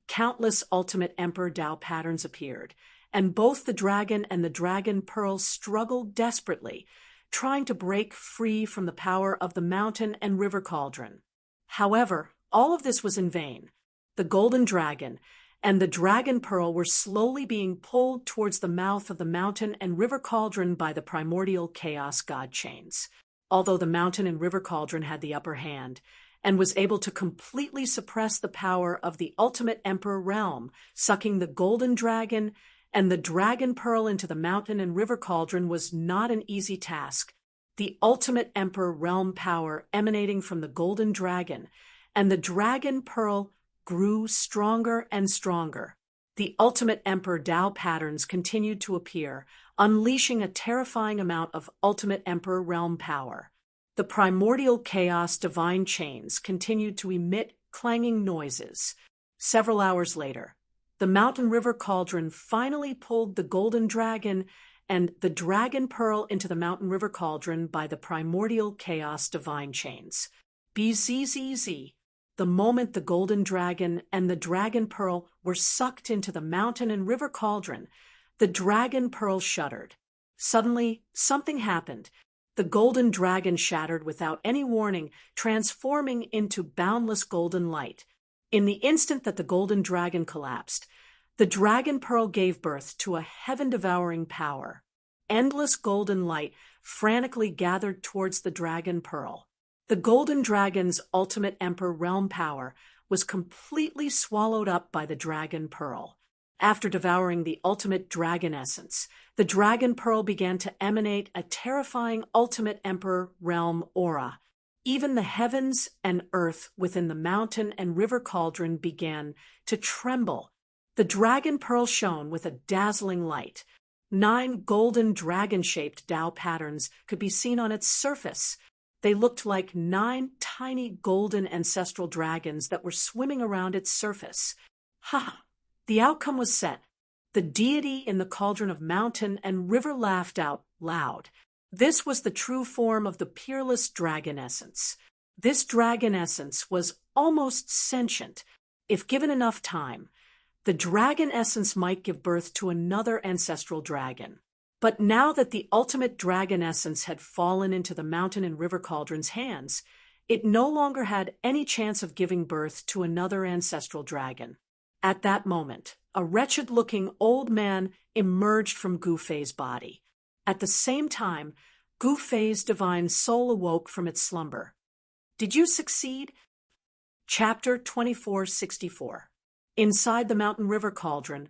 Countless ultimate emperor Tao patterns appeared, and both the dragon and the dragon pearl struggled desperately, trying to break free from the power of the mountain and river cauldron. However, all of this was in vain. The golden dragon and the dragon pearl were slowly being pulled towards the mouth of the mountain and river cauldron by the primordial chaos god chains. Although the mountain and river cauldron had the upper hand and was able to completely suppress the power of the ultimate emperor realm, sucking the golden dragon and the dragon pearl into the mountain and river cauldron was not an easy task. The ultimate emperor realm power emanating from the golden dragon and the dragon pearl grew stronger and stronger. The ultimate emperor Tao patterns continued to appear, unleashing a terrifying amount of ultimate emperor realm power. The primordial chaos divine chains continued to emit clanging noises. Several hours later, the mountain river cauldron finally pulled the golden dragon and the dragon pearl into the mountain river cauldron by the primordial chaos divine chains. Bzzz. The moment the golden dragon and the dragon pearl were sucked into the mountain and river cauldron, the dragon pearl shuddered. Suddenly, something happened. The golden dragon shattered without any warning, transforming into boundless golden light. In the instant that the golden dragon collapsed, the dragon pearl gave birth to a heaven-devouring power. Endless golden light frantically gathered towards the dragon pearl. The golden dragon's ultimate emperor realm power was completely swallowed up by the dragon pearl. After devouring the ultimate dragon essence, the dragon pearl began to emanate a terrifying ultimate emperor realm aura. Even the heavens and earth within the mountain and river cauldron began to tremble. The dragon pearl shone with a dazzling light. 9 golden dragon-shaped Tao patterns could be seen on its surface. They looked like 9 tiny golden ancestral dragons that were swimming around its surface. Ha! The outcome was set. The deity in the cauldron of mountain and river laughed out loud. This was the true form of the peerless dragon essence. This dragon essence was almost sentient. If given enough time, the dragon essence might give birth to another ancestral dragon. But now that the ultimate dragon essence had fallen into the mountain and river cauldron's hands, it no longer had any chance of giving birth to another ancestral dragon. At that moment, a wretched-looking old man emerged from Gu Fei's body. At the same time, Gu Fei's divine soul awoke from its slumber. Did you succeed? Chapter 2464. Inside the mountain river cauldron,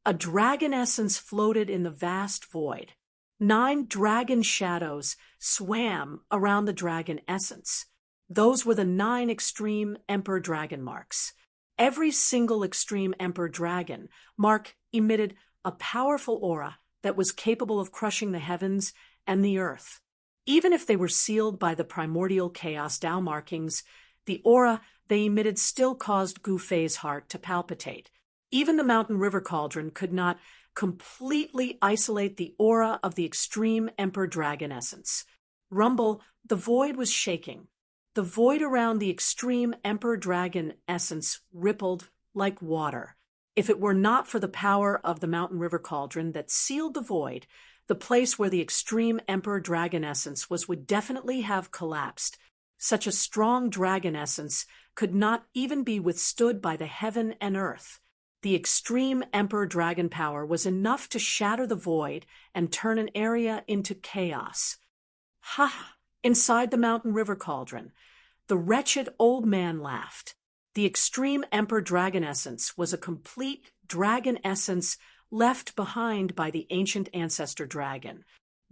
a dragon essence floated in the vast void. 9 dragon shadows swam around the dragon essence. Those were the 9 extreme emperor dragon marks. Every single extreme emperor dragon mark emitted a powerful aura that was capable of crushing the heavens and the earth. Even if they were sealed by the primordial chaos Tao markings, the aura they emitted still caused Gu Fei's heart to palpitate. Even the mountain river cauldron could not completely isolate the aura of the extreme emperor dragon essence. Rumble, the void was shaking. The void around the extreme emperor dragon essence rippled like water. If it were not for the power of the mountain river cauldron that sealed the void, the place where the extreme emperor dragon essence was would definitely have collapsed. Such a strong dragon essence could not even be withstood by the heaven and earth. The extreme emperor dragon power was enough to shatter the void and turn an area into chaos. Ha! Inside the mountain river cauldron, the wretched old man laughed. The extreme emperor dragon essence was a complete dragon essence left behind by the ancient ancestor dragon.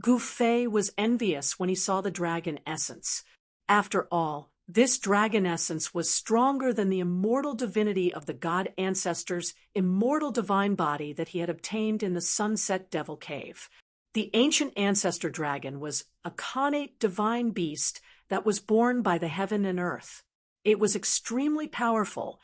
Gu Fei was envious when he saw the dragon essence. After all, this dragon essence was stronger than the immortal divinity of the god ancestor's immortal divine body that he had obtained in the Sunset Devil Cave. The ancient ancestor dragon was a connate divine beast that was born by the heaven and earth. It was extremely powerful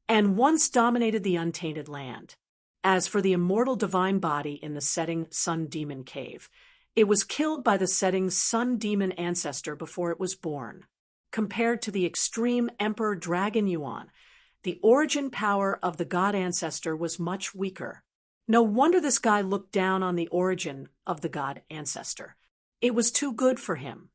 and once dominated the untainted land. As for the immortal divine body in the setting Sun Demon Cave, it was killed by the setting Sun Demon ancestor before it was born. Compared to the extreme Emperor Dragon Yuan, the origin power of the god ancestor was much weaker. No wonder this guy looked down on the origin of the god ancestor. It was too good for him.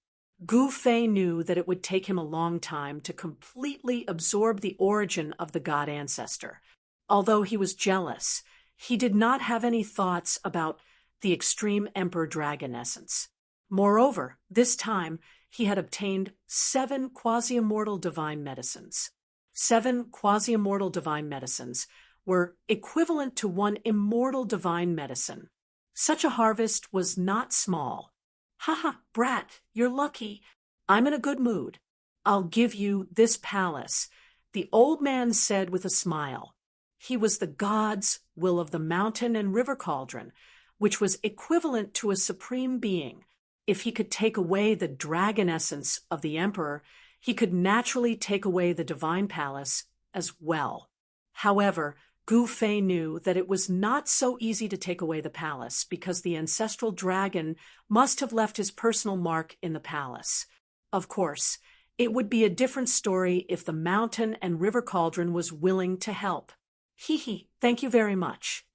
Gu Fei knew that it would take him a long time to completely absorb the origin of the god ancestor. Although he was jealous, he did not have any thoughts about the extreme Emperor Dragon essence. Moreover, this time, he had obtained 7 quasi-immortal divine medicines. 7 quasi-immortal divine medicines were equivalent to 1 immortal divine medicine. Such a harvest was not small. "Haha, brat, you're lucky. I'm in a good mood. I'll give you this palace," the old man said with a smile. He was the god's will of the mountain and river cauldron, which was equivalent to a supreme being. If he could take away the dragon essence of the emperor, he could naturally take away the divine palace as well. However, Gu Fei knew that it was not so easy to take away the palace because the ancestral dragon must have left his personal mark in the palace. Of course, it would be a different story if the mountain and river cauldron was willing to help. Hee, thank you very much.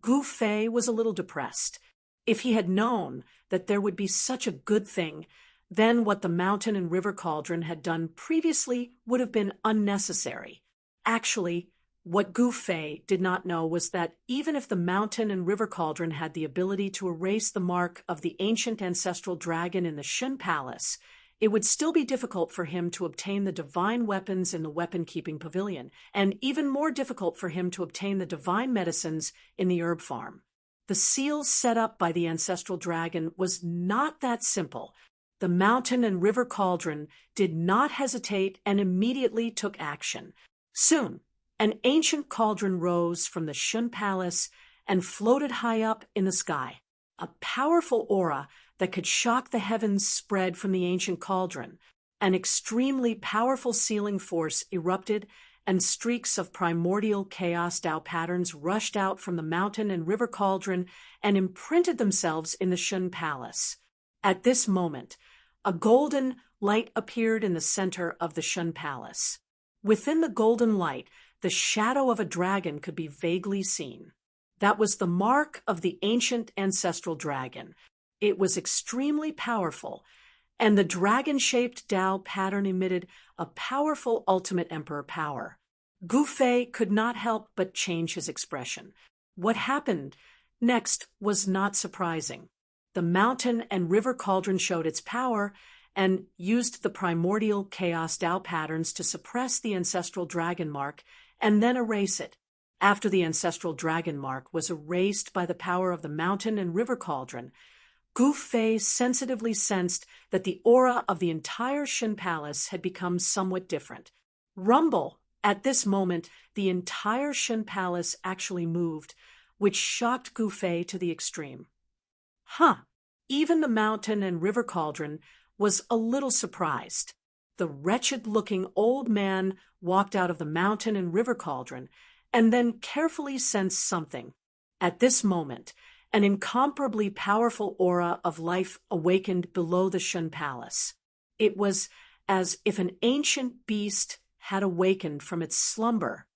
Gu Fei was a little depressed. If he had known that there would be such a good thing, then what the mountain and river cauldron had done previously would have been unnecessary. Actually, what Gu Fei did not know was that even if the mountain and river cauldron had the ability to erase the mark of the ancient ancestral dragon in the Shun Palace, it would still be difficult for him to obtain the divine weapons in the weapon-keeping pavilion, and even more difficult for him to obtain the divine medicines in the herb farm. The seal set up by the ancestral dragon was not that simple. The mountain and river cauldron did not hesitate and immediately took action. Soon, an ancient cauldron rose from the Shun Palace and floated high up in the sky. A powerful aura that could shock the heavens spread from the ancient cauldron. An extremely powerful sealing force erupted, and streaks of primordial chaos Tao patterns rushed out from the mountain and river cauldron and imprinted themselves in the Shun Palace. At this moment, a golden light appeared in the center of the Shun Palace. Within the golden light, the shadow of a dragon could be vaguely seen. That was the mark of the ancient ancestral dragon. It was extremely powerful, and the dragon-shaped Tao pattern emitted a powerful ultimate emperor power. Gu Fei could not help but change his expression. What happened next was not surprising. The mountain and river cauldron showed its power and used the primordial chaos Tao patterns to suppress the ancestral dragon mark and then erase it. After the ancestral dragon mark was erased by the power of the mountain and river cauldron, Gu Fei sensitively sensed that the aura of the entire Shun Palace had become somewhat different. Rumble! At this moment, the entire Shun Palace actually moved, which shocked Gu Fei to the extreme. Even the mountain and river cauldron was a little surprised. The wretched-looking old man walked out of the mountain and river cauldron and then carefully sensed something. At this moment, an incomparably powerful aura of life awakened below the Shun Palace. It was as if an ancient beast had awakened from its slumber.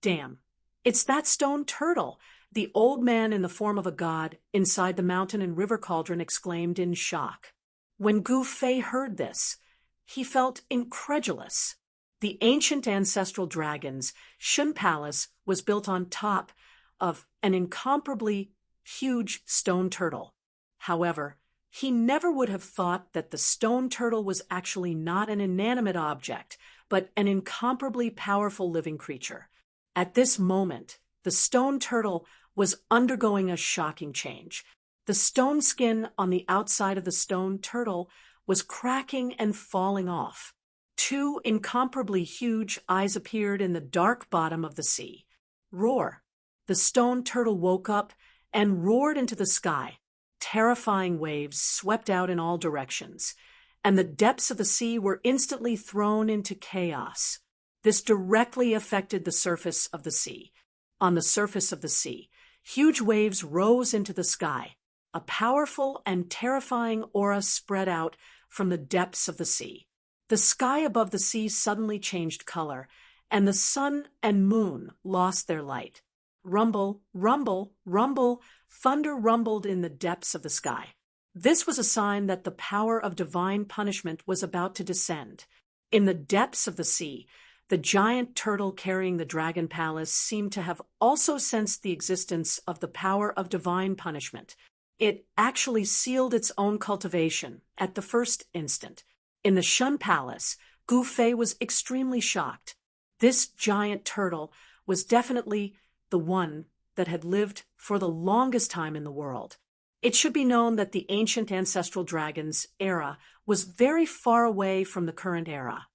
Damn, it's that stone turtle! The old man in the form of a god inside the mountain and river cauldron exclaimed in shock. When Gu Fei heard this, he felt incredulous. The ancient ancestral dragon's Shun Palace was built on top of an incomparably huge stone turtle. However, he never would have thought that the stone turtle was actually not an inanimate object, but an incomparably powerful living creature. At this moment, the stone turtle was undergoing a shocking change. The stone skin on the outside of the stone turtle was cracking and falling off. Two incomparably huge eyes appeared in the dark bottom of the sea. Roar! The stone turtle woke up and roared into the sky. Terrifying waves swept out in all directions, and the depths of the sea were instantly thrown into chaos. This directly affected the surface of the sea. On the surface of the sea, huge waves rose into the sky. A powerful and terrifying aura spread out from the depths of the sea. The sky above the sea suddenly changed color, and the sun and moon lost their light. Rumble, rumble, rumble, thunder rumbled in the depths of the sky. This was a sign that the power of divine punishment was about to descend. In the depths of the sea, the giant turtle carrying the dragon palace seemed to have also sensed the existence of the power of divine punishment. It actually sealed its own cultivation at the first instant. In the Shun Palace, Gu Fei was extremely shocked. This giant turtle was definitely the one that had lived for the longest time in the world. It should be known that the ancient ancestral dragon's era was very far away from the current era.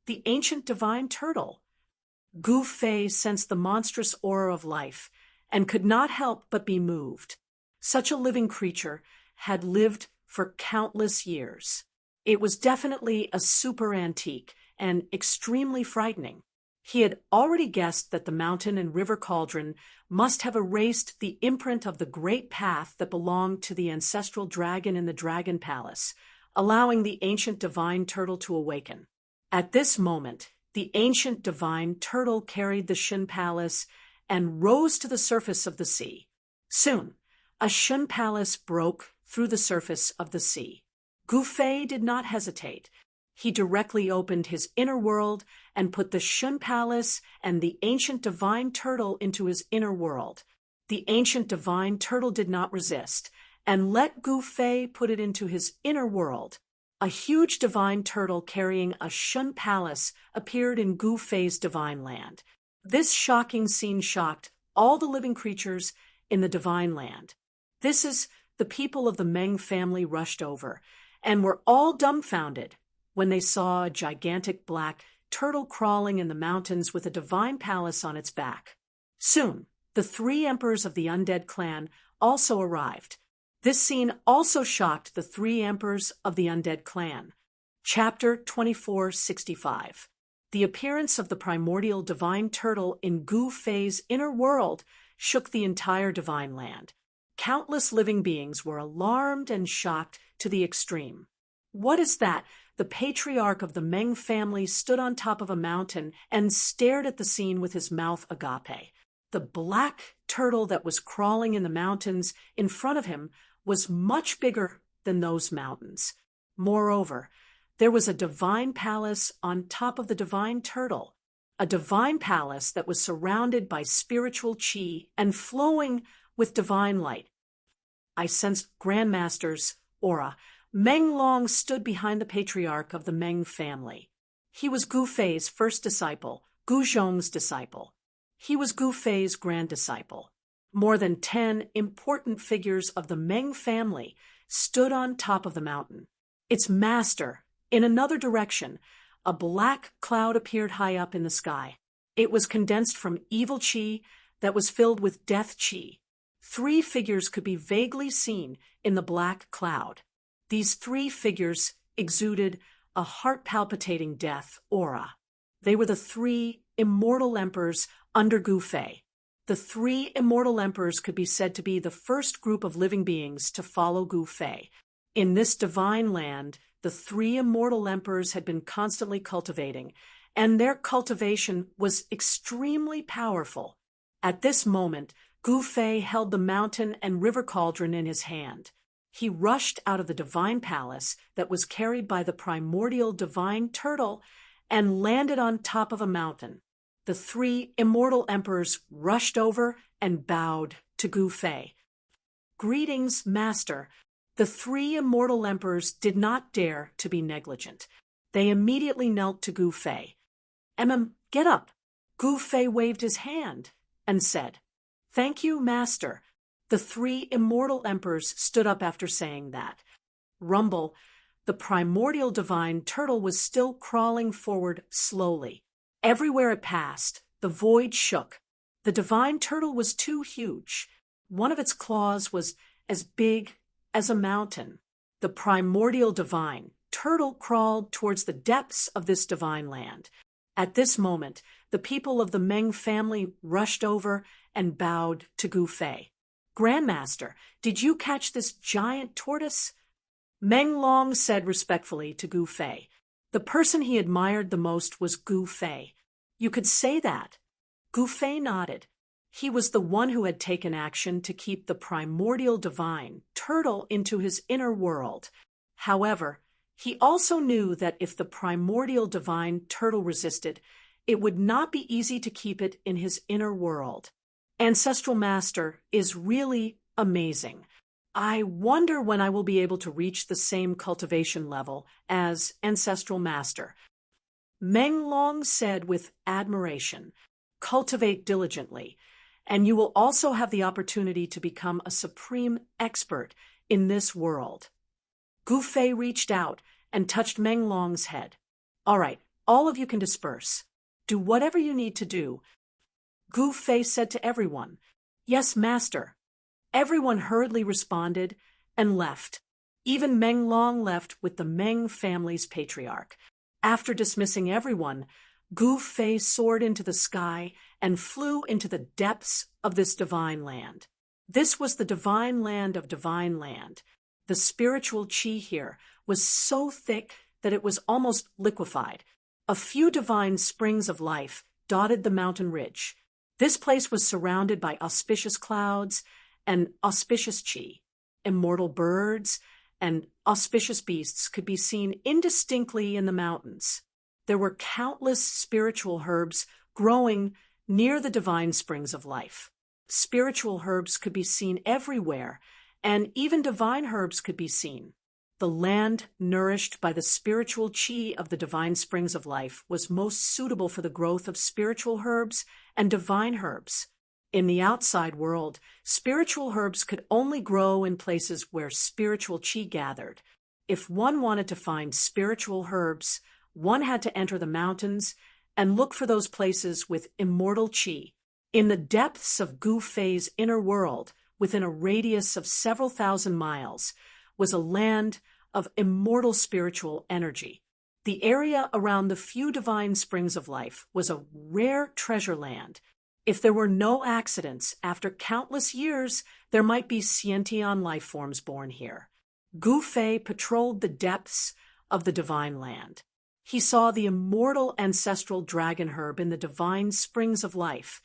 The ancient divine turtle. Gu Fei sensed the monstrous aura of life and could not help but be moved. Such a living creature had lived for countless years. It was definitely a super antique and extremely frightening. He had already guessed that the mountain and river cauldron must have erased the imprint of the great path that belonged to the ancestral dragon in the dragon palace, allowing the ancient divine turtle to awaken. At this moment, the ancient divine turtle carried the Shun Palace and rose to the surface of the sea. Soon, a Shun Palace broke through the surface of the sea. Gu Fei did not hesitate. He directly opened his inner world and put the Shun Palace and the ancient divine turtle into his inner world. The ancient divine turtle did not resist and let Gu Fei put it into his inner world. A huge divine turtle carrying a Shun Palace appeared in Gu Fei's divine land. This shocking scene shocked all the living creatures in the divine land. The people of the Meng family rushed over and were all dumbfounded when they saw a gigantic black turtle crawling in the mountains with a divine palace on its back. Soon, the 3 emperors of the undead clan also arrived. This scene also shocked the 3 emperors of the undead clan. Chapter 2465. The appearance of the primordial divine turtle in Gu Fei's inner world shook the entire divine land. Countless living beings were alarmed and shocked to the extreme. What is that? The patriarch of the Meng family stood on top of a mountain and stared at the scene with his mouth agape. The black turtle that was crawling in the mountains in front of him was much bigger than those mountains. Moreover, there was a divine palace on top of the divine turtle, a divine palace that was surrounded by spiritual qi and flowing with divine light. I sensed Grandmaster's aura. Meng Long stood behind the patriarch of the Meng family. He was Gu Fei's first disciple, Gu Zhong's disciple. He was Gu Fei's grand disciple. More than 10 important figures of the Meng family stood on top of the mountain. Its master, in another direction, a black cloud appeared high up in the sky. It was condensed from evil qi that was filled with death qi. 3 figures could be vaguely seen in the black cloud. These 3 figures exuded a heart-palpitating death aura. They were the 3 immortal emperors under Gu Fei. The 3 immortal emperors could be said to be the first group of living beings to follow Gu Fei. In this divine land, the 3 immortal emperors had been constantly cultivating, and their cultivation was extremely powerful. At this moment, Gu Fei held the mountain and river cauldron in his hand. He rushed out of the divine palace that was carried by the primordial divine turtle and landed on top of a mountain. The 3 immortal emperors rushed over and bowed to Gu Fei. Greetings, Master. The 3 immortal emperors did not dare to be negligent. They immediately knelt to Gu Fei. Get up. Gu Fei waved his hand and said, Thank you, Master. The three immortal emperors stood up after saying that. Rumble, the primordial divine turtle, was still crawling forward slowly. Everywhere it passed, the void shook. The divine turtle was too huge. One of its claws was as big as a mountain. The primordial divine turtle crawled towards the depths of this divine land. At this moment, the people of the Meng family rushed over and bowed to Gu Fei. Grandmaster, did you catch this giant tortoise? Meng Long said respectfully to Gu Fei. The person he admired the most was Gu Fei. You could say that. Gu Fei nodded. He was the one who had taken action to keep the primordial divine turtle into his inner world. However, he also knew that if the primordial divine turtle resisted, it would not be easy to keep it in his inner world. Ancestral Master is really amazing. I wonder when I will be able to reach the same cultivation level as Ancestral Master. Meng Long said with admiration, cultivate diligently, and you will also have the opportunity to become a supreme expert in this world. Gu Fei reached out and touched Meng Long's head. All right, all of you can disperse. Do whatever you need to do. Gu Fei said to everyone, Yes, Master. Everyone hurriedly responded and left. Even Meng Long left with the Meng family's patriarch. After dismissing everyone, Gu Fei soared into the sky and flew into the depths of this divine land. This was the divine land of divine land. The spiritual qi here was so thick that it was almost liquefied. A few divine springs of life dotted the mountain ridge. This place was surrounded by auspicious clouds and auspicious qi. Immortal birds and auspicious beasts could be seen indistinctly in the mountains. There were countless spiritual herbs growing near the divine springs of life. Spiritual herbs could be seen everywhere, and even divine herbs could be seen. The land nourished by the spiritual qi of the divine springs of life was most suitable for the growth of spiritual herbs and divine herbs. In the outside world, spiritual herbs could only grow in places where spiritual qi gathered. If one wanted to find spiritual herbs, one had to enter the mountains and look for those places with immortal qi. In the depths of Gu Fei's inner world, within a radius of several thousand miles, was a land of immortal spiritual energy. The area around the few divine springs of life was a rare treasure land. If there were no accidents, after countless years, there might be sentient life forms born here. Gu Fei patrolled the depths of the divine land. He saw the immortal ancestral dragon herb in the divine springs of life,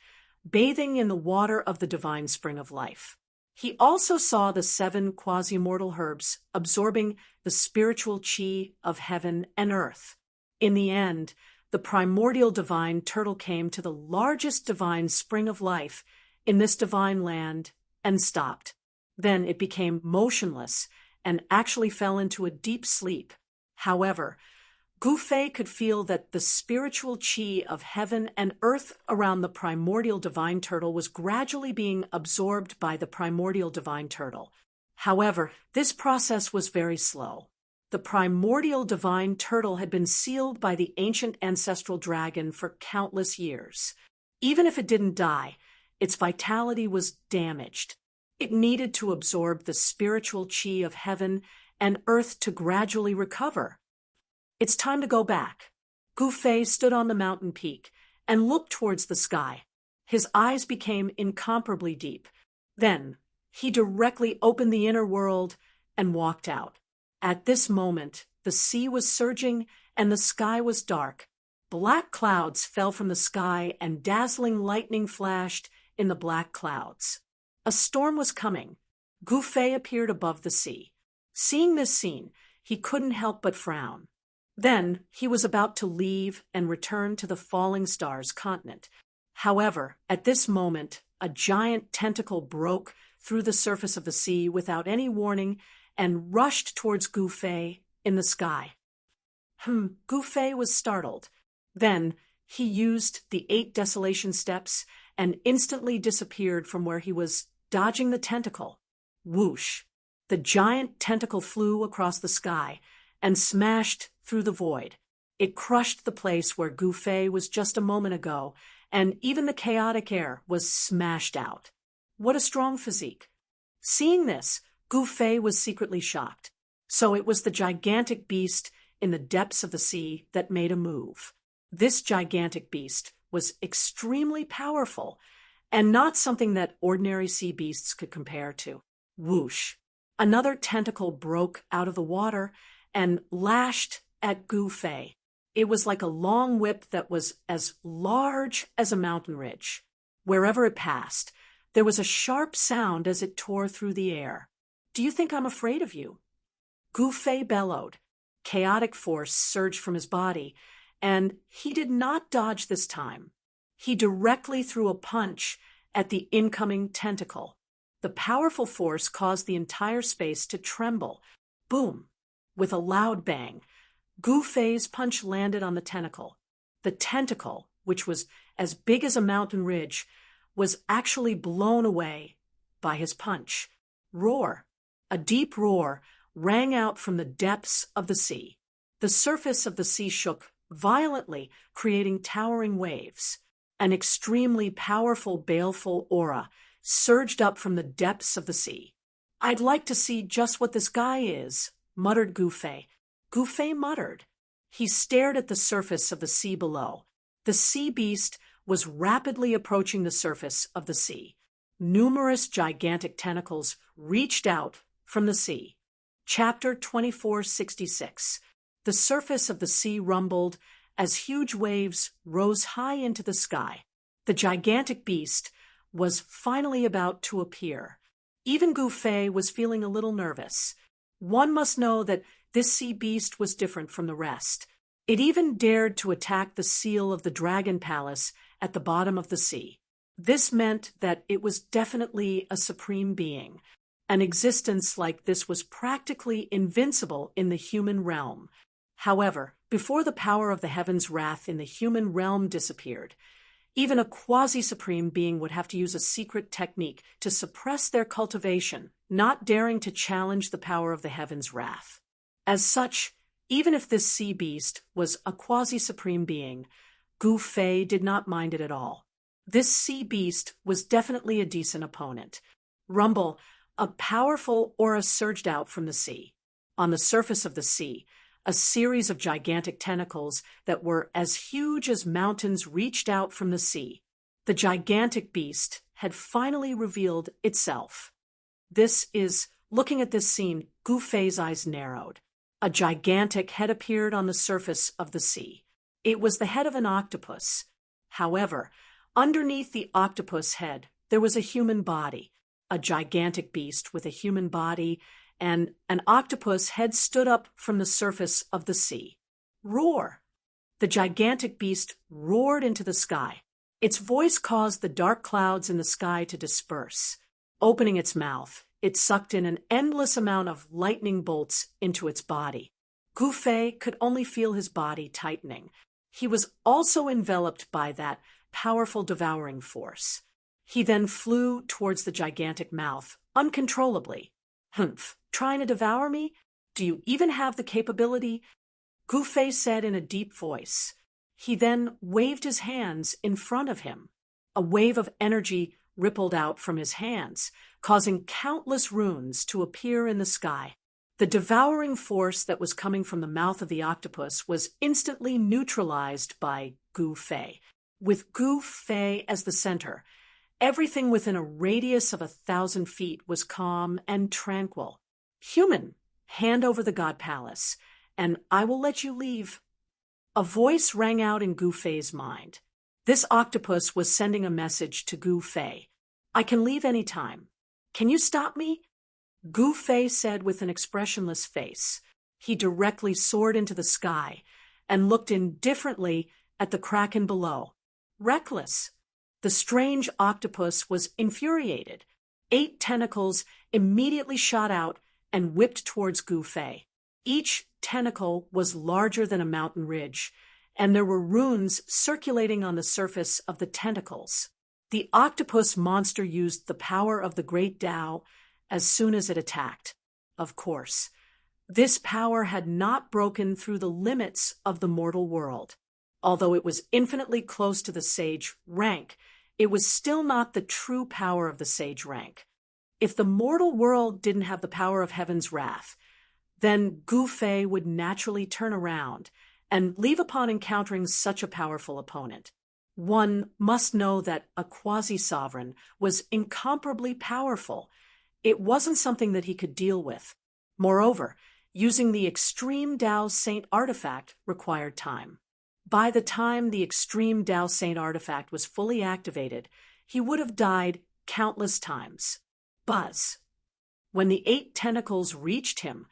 bathing in the water of the divine spring of life. He also saw the 7 quasi-immortal herbs absorbing the spiritual qi of heaven and earth. In the end, the primordial divine turtle came to the largest divine spring of life in this divine land and stopped. Then it became motionless and actually fell into a deep sleep. However, Gu Fei could feel that the spiritual qi of heaven and earth around the primordial divine turtle was gradually being absorbed by the primordial divine turtle. However, this process was very slow. The primordial divine turtle had been sealed by the ancient ancestral dragon for countless years. Even if it didn't die, its vitality was damaged. It needed to absorb the spiritual qi of heaven and earth to gradually recover. It's time to go back. Gu Fei stood on the mountain peak and looked towards the sky. His eyes became incomparably deep. Then, he directly opened the inner world and walked out. At this moment, the sea was surging and the sky was dark. Black clouds fell from the sky and dazzling lightning flashed in the black clouds. A storm was coming. Gu Fei appeared above the sea. Seeing this scene, he couldn't help but frown. Then he was about to leave and return to the Falling Stars continent. However, at this moment, a giant tentacle broke through the surface of the sea without any warning and rushed towards Gu Fei in the sky. Gu Fei was startled. Then he used the 8 desolation steps and instantly disappeared from where he was dodging the tentacle. Whoosh! The giant tentacle flew across the sky and smashed through the void. It crushed the place where Gu Fei was just a moment ago, and even the chaotic air was smashed out. What a strong physique. Seeing this, Gu Fei was secretly shocked. So it was the gigantic beast in the depths of the sea that made a move. This gigantic beast was extremely powerful, and not something that ordinary sea beasts could compare to. Whoosh! Another tentacle broke out of the water and lashed at Gu Fei. It was like a long whip that was as large as a mountain ridge. Wherever it passed, there was a sharp sound as it tore through the air. "Do you think I'm afraid of you?" Gu Fei bellowed. Chaotic force surged from his body, and he did not dodge this time. He directly threw a punch at the incoming tentacle. The powerful force caused the entire space to tremble. Boom! With a loud bang, Gu Fei's punch landed on the tentacle. The tentacle, which was as big as a mountain ridge, was actually blown away by his punch. Roar! A deep roar rang out from the depths of the sea. The surface of the sea shook violently, creating towering waves. An extremely powerful, baleful aura surged up from the depths of the sea. "I'd like to see just what this guy is," muttered Gu Fei. Gu Fei muttered. He stared at the surface of the sea below. The sea beast was rapidly approaching the surface of the sea. Numerous gigantic tentacles reached out from the sea. Chapter 2466. The surface of the sea rumbled as huge waves rose high into the sky. The gigantic beast was finally about to appear. Even Gu Fei was feeling a little nervous. One must know that this sea beast was different from the rest. It even dared to attack the seal of the dragon palace at the bottom of the sea. This meant that it was definitely a supreme being. An existence like this was practically invincible in the human realm. However, before the power of the heavens' wrath in the human realm disappeared, even a quasi-supreme being would have to use a secret technique to suppress their cultivation, not daring to challenge the power of the heavens' wrath. As such, even if this sea beast was a quasi-supreme being, Gu Fei did not mind it at all. This sea beast was definitely a decent opponent. Rumble, a powerful aura surged out from the sea. On the surface of the sea, a series of gigantic tentacles that were as huge as mountains reached out from the sea. The gigantic beast had finally revealed itself. Looking at this scene, Gu Fei's eyes narrowed. A gigantic head appeared on the surface of the sea. It was the head of an octopus. However, underneath the octopus head, there was a human body. A gigantic beast with a human body and an octopus head stood up from the surface of the sea. Roar! The gigantic beast roared into the sky. Its voice caused the dark clouds in the sky to disperse. Opening its mouth, it sucked in an endless amount of lightning bolts into its body. Gu Fei could only feel his body tightening. He was also enveloped by that powerful devouring force. He then flew towards the gigantic mouth, uncontrollably. "Humph, trying to devour me? Do you even have the capability?" Gu Fei said in a deep voice. He then waved his hands in front of him. A wave of energy rippled out from his hands, causing countless runes to appear in the sky. The devouring force that was coming from the mouth of the octopus was instantly neutralized by Gu Fei. With Gu Fei as the center, everything within a radius of 1,000 feet was calm and tranquil. "Human, hand over the God Palace, and I will let you leave." A voice rang out in Gu Fei's mind. This octopus was sending a message to Gu Fei. "I can leave any time. Can you stop me?" Gu Fei said with an expressionless face. He directly soared into the sky and looked indifferently at the kraken below. Reckless. The strange octopus was infuriated. 8 tentacles immediately shot out and whipped towards Gu Fei. Each tentacle was larger than a mountain ridge, and there were runes circulating on the surface of the tentacles. The octopus monster used the power of the great Tao as soon as it attacked. Of course, this power had not broken through the limits of the mortal world. Although it was infinitely close to the sage rank, it was still not the true power of the sage rank. If the mortal world didn't have the power of heaven's wrath, then Gu Fei would naturally turn around and leave upon encountering such a powerful opponent. One must know that a quasi-sovereign was incomparably powerful. It wasn't something that he could deal with. Moreover, using the Extreme Tao Saint artifact required time. By the time the Extreme Tao Saint artifact was fully activated, he would have died countless times. Buzz. When the 8 tentacles reached him,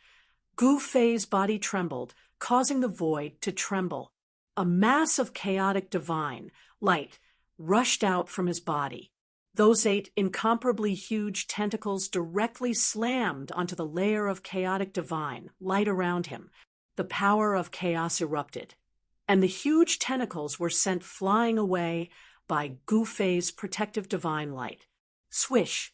Gu Fei's body trembled, causing the void to tremble. A mass of chaotic divine light rushed out from his body. Those 8 incomparably huge tentacles directly slammed onto the layer of chaotic divine light around him. The power of chaos erupted, and the huge tentacles were sent flying away by Gu Fei's protective divine light. Swish!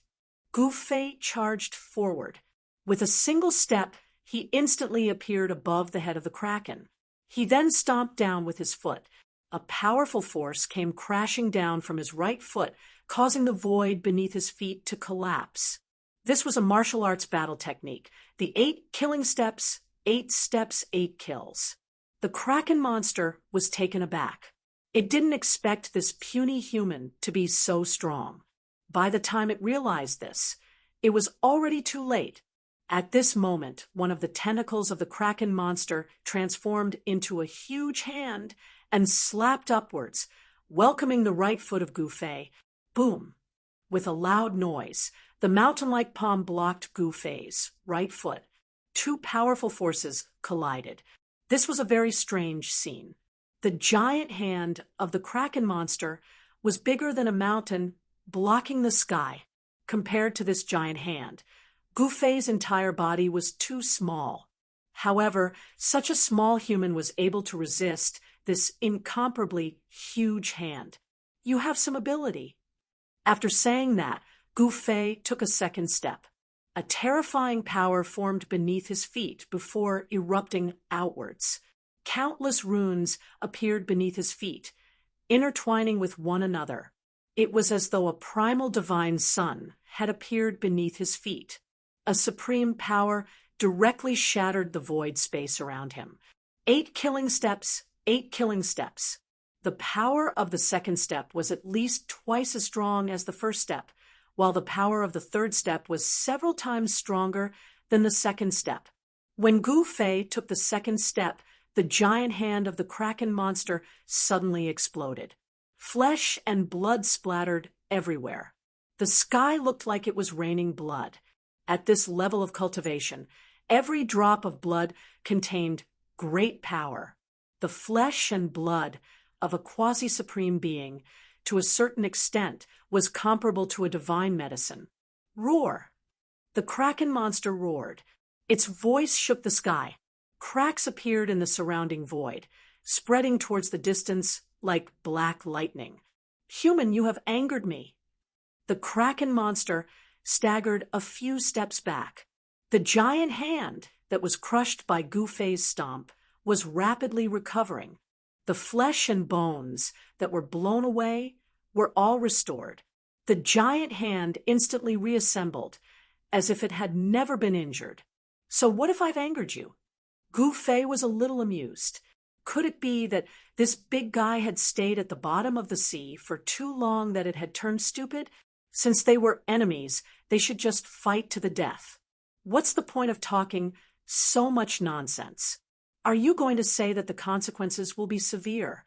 Gu Fei charged forward. With a single step, he instantly appeared above the head of the Kraken. He then stomped down with his foot. A powerful force came crashing down from his right foot, causing the void beneath his feet to collapse. This was a martial arts battle technique. The 8 killing steps, 8 steps, 8 kills. The Kraken monster was taken aback. It didn't expect this puny human to be so strong. By the time it realized this, it was already too late. At this moment, one of the tentacles of the Kraken monster transformed into a huge hand and slapped upwards, welcoming the right foot of Gu Fei. Boom! With a loud noise, the mountain-like palm blocked Gu Fei's right foot. 2 powerful forces collided. This was a very strange scene. The giant hand of the Kraken monster was bigger than a mountain, blocking the sky. Compared to this giant hand, Gu Fei's entire body was too small. However, such a small human was able to resist this incomparably huge hand. You have some ability. After saying that, Gu Fei took a second step. A terrifying power formed beneath his feet before erupting outwards. Countless runes appeared beneath his feet, intertwining with one another. It was as though a primal divine sun had appeared beneath his feet. A supreme power directly shattered the void space around him. 8 killing steps, 8 killing steps. The power of the second step was at least twice as strong as the first step, while the power of the third step was several times stronger than the second step. When Gu Fei took the second step, the giant hand of the Kraken monster suddenly exploded. Flesh and blood splattered everywhere. The sky looked like it was raining blood. At this level of cultivation, every drop of blood contained great power. The flesh and blood of a quasi-supreme being, to a certain extent, was comparable to a divine medicine. Roar! The Kraken monster roared. Its voice shook the sky. Cracks appeared in the surrounding void, spreading towards the distance like black lightning. Human, you have angered me. The Kraken monster staggered a few steps back. The giant hand that was crushed by Gu Fei's stomp was rapidly recovering. The flesh and bones that were blown away were all restored. The giant hand instantly reassembled, as if it had never been injured. So what if I've angered you? Gu Fei was a little amused. Could it be that this big guy had stayed at the bottom of the sea for too long, that it had turned stupid? Since they were enemies, they should just fight to the death. What's the point of talking so much nonsense? Are you going to say that the consequences will be severe?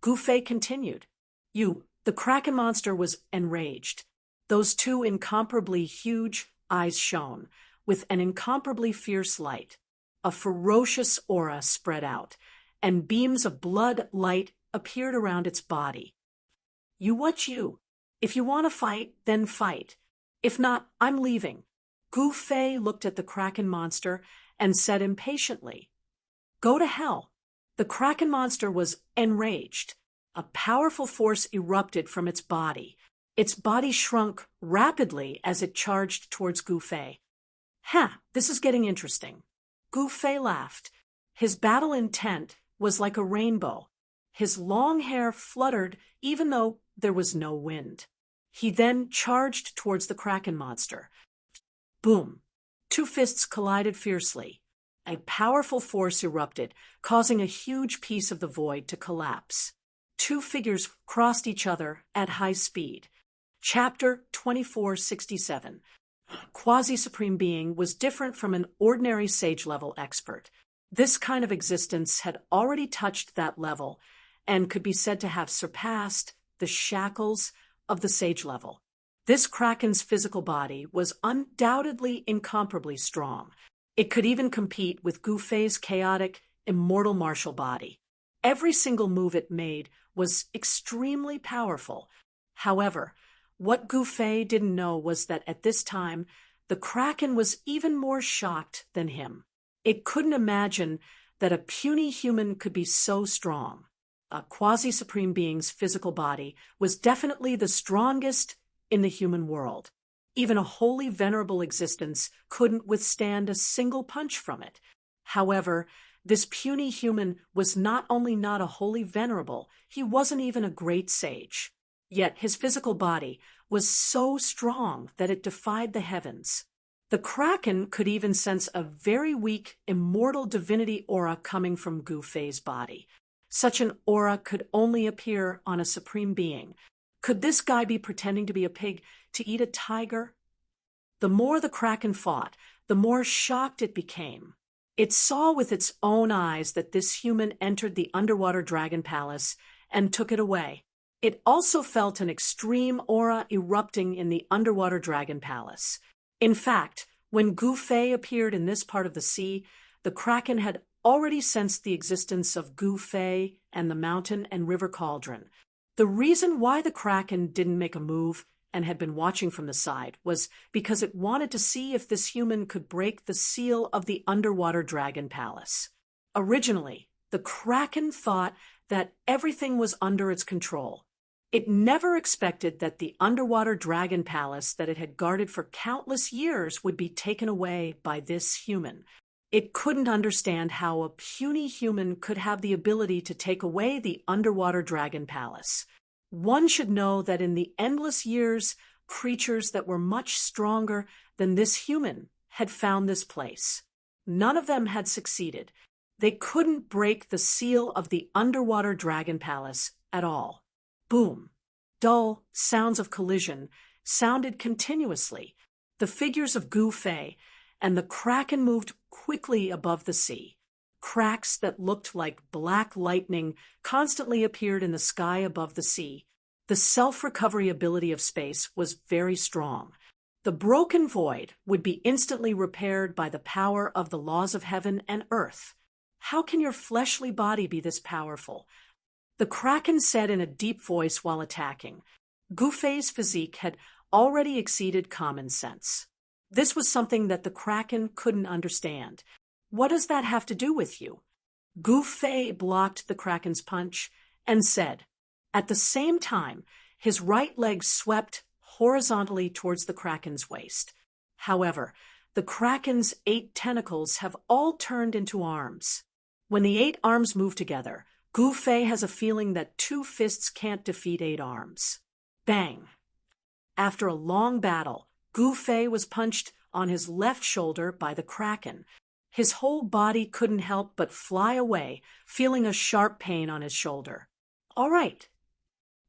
Gu Fei continued. The Kraken monster was enraged. Those 2 incomparably huge eyes shone with an incomparably fierce light. A ferocious aura spread out, and beams of blood light appeared around its body. You. If you want to fight, then fight. If not, I'm leaving. Gu Fei looked at the Kraken monster and said impatiently, Go to hell. The Kraken monster was enraged. A powerful force erupted from its body, Its body shrunk rapidly as it charged towards Gu Fei. This is getting interesting. Gu Fei laughed. His battle intent was like a rainbow. His long hair fluttered even though there was no wind. He then charged towards the Kraken monster. Boom! Two fists collided fiercely. A powerful force erupted, causing a huge piece of the void to collapse. Two figures crossed each other at high speed. Chapter 2467. Quasi-Supreme Being was different from an ordinary sage-level expert. This kind of existence had already touched that level and could be said to have surpassed the shackles of the sage level. This Kraken's physical body was undoubtedly incomparably strong. It could even compete with Gu Fei's chaotic, immortal martial body. Every single move it made was extremely powerful. However, what Gu Fei didn't know was that at this time, the Kraken was even more shocked than him. It couldn't imagine that a puny human could be so strong. A quasi-supreme being's physical body was definitely the strongest in the human world. Even a wholly venerable existence couldn't withstand a single punch from it. However, this puny human was not only not a wholly venerable, he wasn't even a great sage. Yet his physical body was so strong that it defied the heavens. The Kraken could even sense a very weak, immortal divinity aura coming from Gu Fei's body. Such an aura could only appear on a supreme being. Could this guy be pretending to be a pig to eat a tiger? The more the Kraken fought, the more shocked it became. It saw with its own eyes that this human entered the underwater dragon palace and took it away. It also felt an extreme aura erupting in the underwater dragon palace. In fact, when Gu Fei appeared in this part of the sea, the Kraken had already sensed the existence of Gu Fei and the mountain and river cauldron. The reason why the Kraken didn't make a move and had been watching from the side was because it wanted to see if this human could break the seal of the underwater dragon palace. Originally, the Kraken thought that everything was under its control. It never expected that the underwater dragon palace that it had guarded for countless years would be taken away by this human. It couldn't understand how a puny human could have the ability to take away the underwater dragon palace. One should know that in the endless years, creatures that were much stronger than this human had found this place. None of them had succeeded. They couldn't break the seal of the underwater dragon palace at all. Boom. Dull sounds of collision sounded continuously. The figures of Gu Fei and the Kraken moved quickly above the sea. Cracks that looked like black lightning constantly appeared in the sky above the sea. The self-recovery ability of space was very strong. The broken void would be instantly repaired by the power of the laws of heaven and earth. How can your fleshly body be this powerful? The Kraken said in a deep voice while attacking. Gu Fei's physique had already exceeded common sense. This was something that the Kraken couldn't understand. What does that have to do with you? Gu Fei blocked the Kraken's punch and said. At the same time, his right leg swept horizontally towards the Kraken's waist. However, the Kraken's 8 tentacles have all turned into arms. When the 8 arms move together, Gu Fei has a feeling that 2 fists can't defeat 8 arms. Bang! After a long battle, Gu Fei was punched on his left shoulder by the Kraken. His whole body couldn't help but fly away, feeling a sharp pain on his shoulder. All right.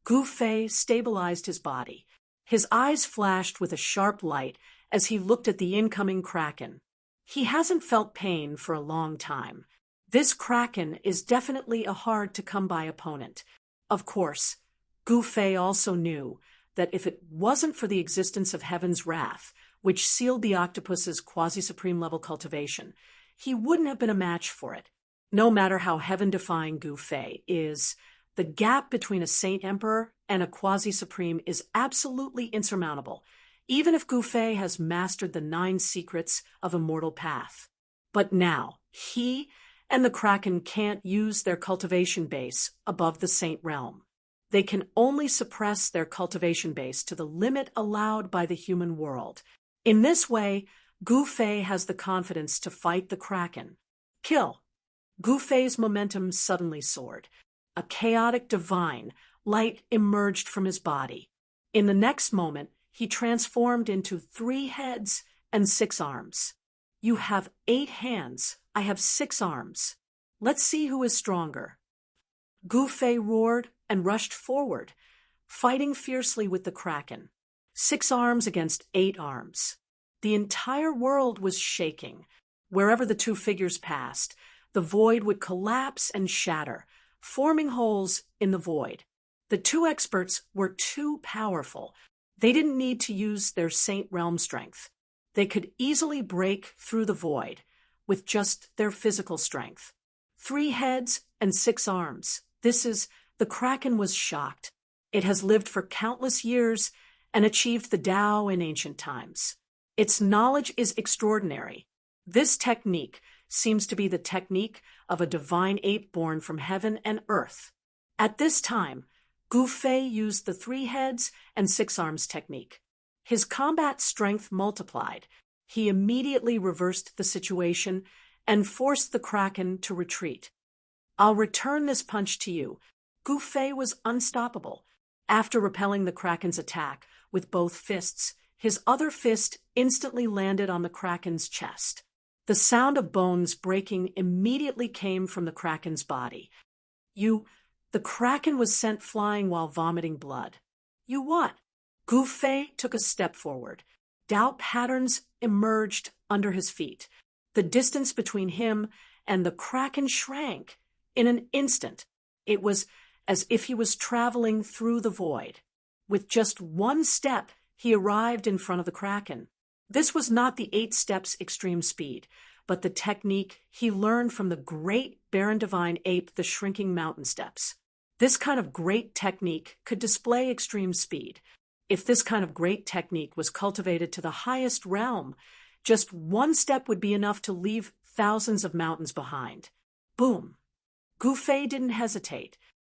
Gu Fei stabilized his body. His eyes flashed with a sharp light as he looked at the incoming Kraken. He hasn't felt pain for a long time. This Kraken is definitely a hard-to-come-by opponent. Of course, Gu Fei also knew that if it wasn't for the existence of Heaven's wrath, which sealed the octopus's quasi-supreme level cultivation, he wouldn't have been a match for it. No matter how heaven-defying Gu Fei is, the gap between a Saint Emperor and a quasi-supreme is absolutely insurmountable, even if Gu Fei has mastered the 9 secrets of Immortal Path. But now, he and the Kraken can't use their cultivation base above the Saint realm. They can only suppress their cultivation base to the limit allowed by the human world. In this way, Gu Fei has the confidence to fight the Kraken. Kill. Gu Fei's momentum suddenly soared. A chaotic divine light emerged from his body. In the next moment, he transformed into 3 heads and 6 arms. You have 8 hands. I have 6 arms. Let's see who is stronger. Gu Fei roared and rushed forward, fighting fiercely with the Kraken. 6 arms against 8 arms. The entire world was shaking. Wherever the 2 figures passed, the void would collapse and shatter, forming holes in the void. The 2 experts were too powerful. They didn't need to use their Saint Realm strength. They could easily break through the void with just their physical strength. 3 heads and 6 arms. The Kraken was shocked. It has lived for countless years and achieved the Tao in ancient times. Its knowledge is extraordinary. This technique seems to be the technique of a divine ape born from heaven and earth. At this time, Gu Fei used the 3 heads and 6 arms technique. His combat strength multiplied. He immediately reversed the situation and forced the Kraken to retreat. I'll return this punch to you. Gu Fei was unstoppable. After repelling the Kraken's attack with both fists, his other fist instantly landed on the Kraken's chest. The sound of bones breaking immediately came from the Kraken's body. The Kraken was sent flying while vomiting blood. You what? Gu Fei took a step forward. Tao patterns emerged under his feet. The distance between him and the Kraken shrank. In an instant, it was as if he was traveling through the void. With just 1 step, he arrived in front of the Kraken. This was not the 8 steps extreme speed, but the technique he learned from the great Baron Divine ape, the shrinking mountain steps. This kind of great technique could display extreme speed. If this kind of great technique was cultivated to the highest realm, just 1 step would be enough to leave thousands of mountains behind. Boom! Gu Fei didn't hesitate.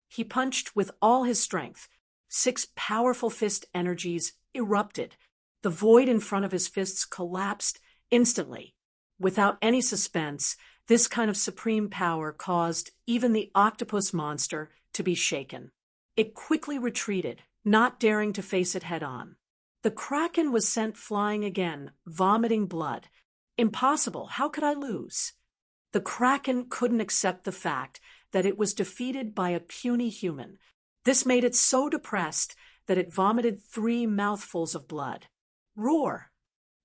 He punched with all his strength. 6 powerful fist energies erupted. The void in front of his fists collapsed instantly. Without any suspense, this kind of supreme power caused even the octopus monster to be shaken. It quickly retreated, not daring to face it head-on. The Kraken was sent flying again, vomiting blood. Impossible. How could I lose? The Kraken couldn't accept the fact that it was defeated by a puny human. This made it so depressed that it vomited 3 mouthfuls of blood. Roar!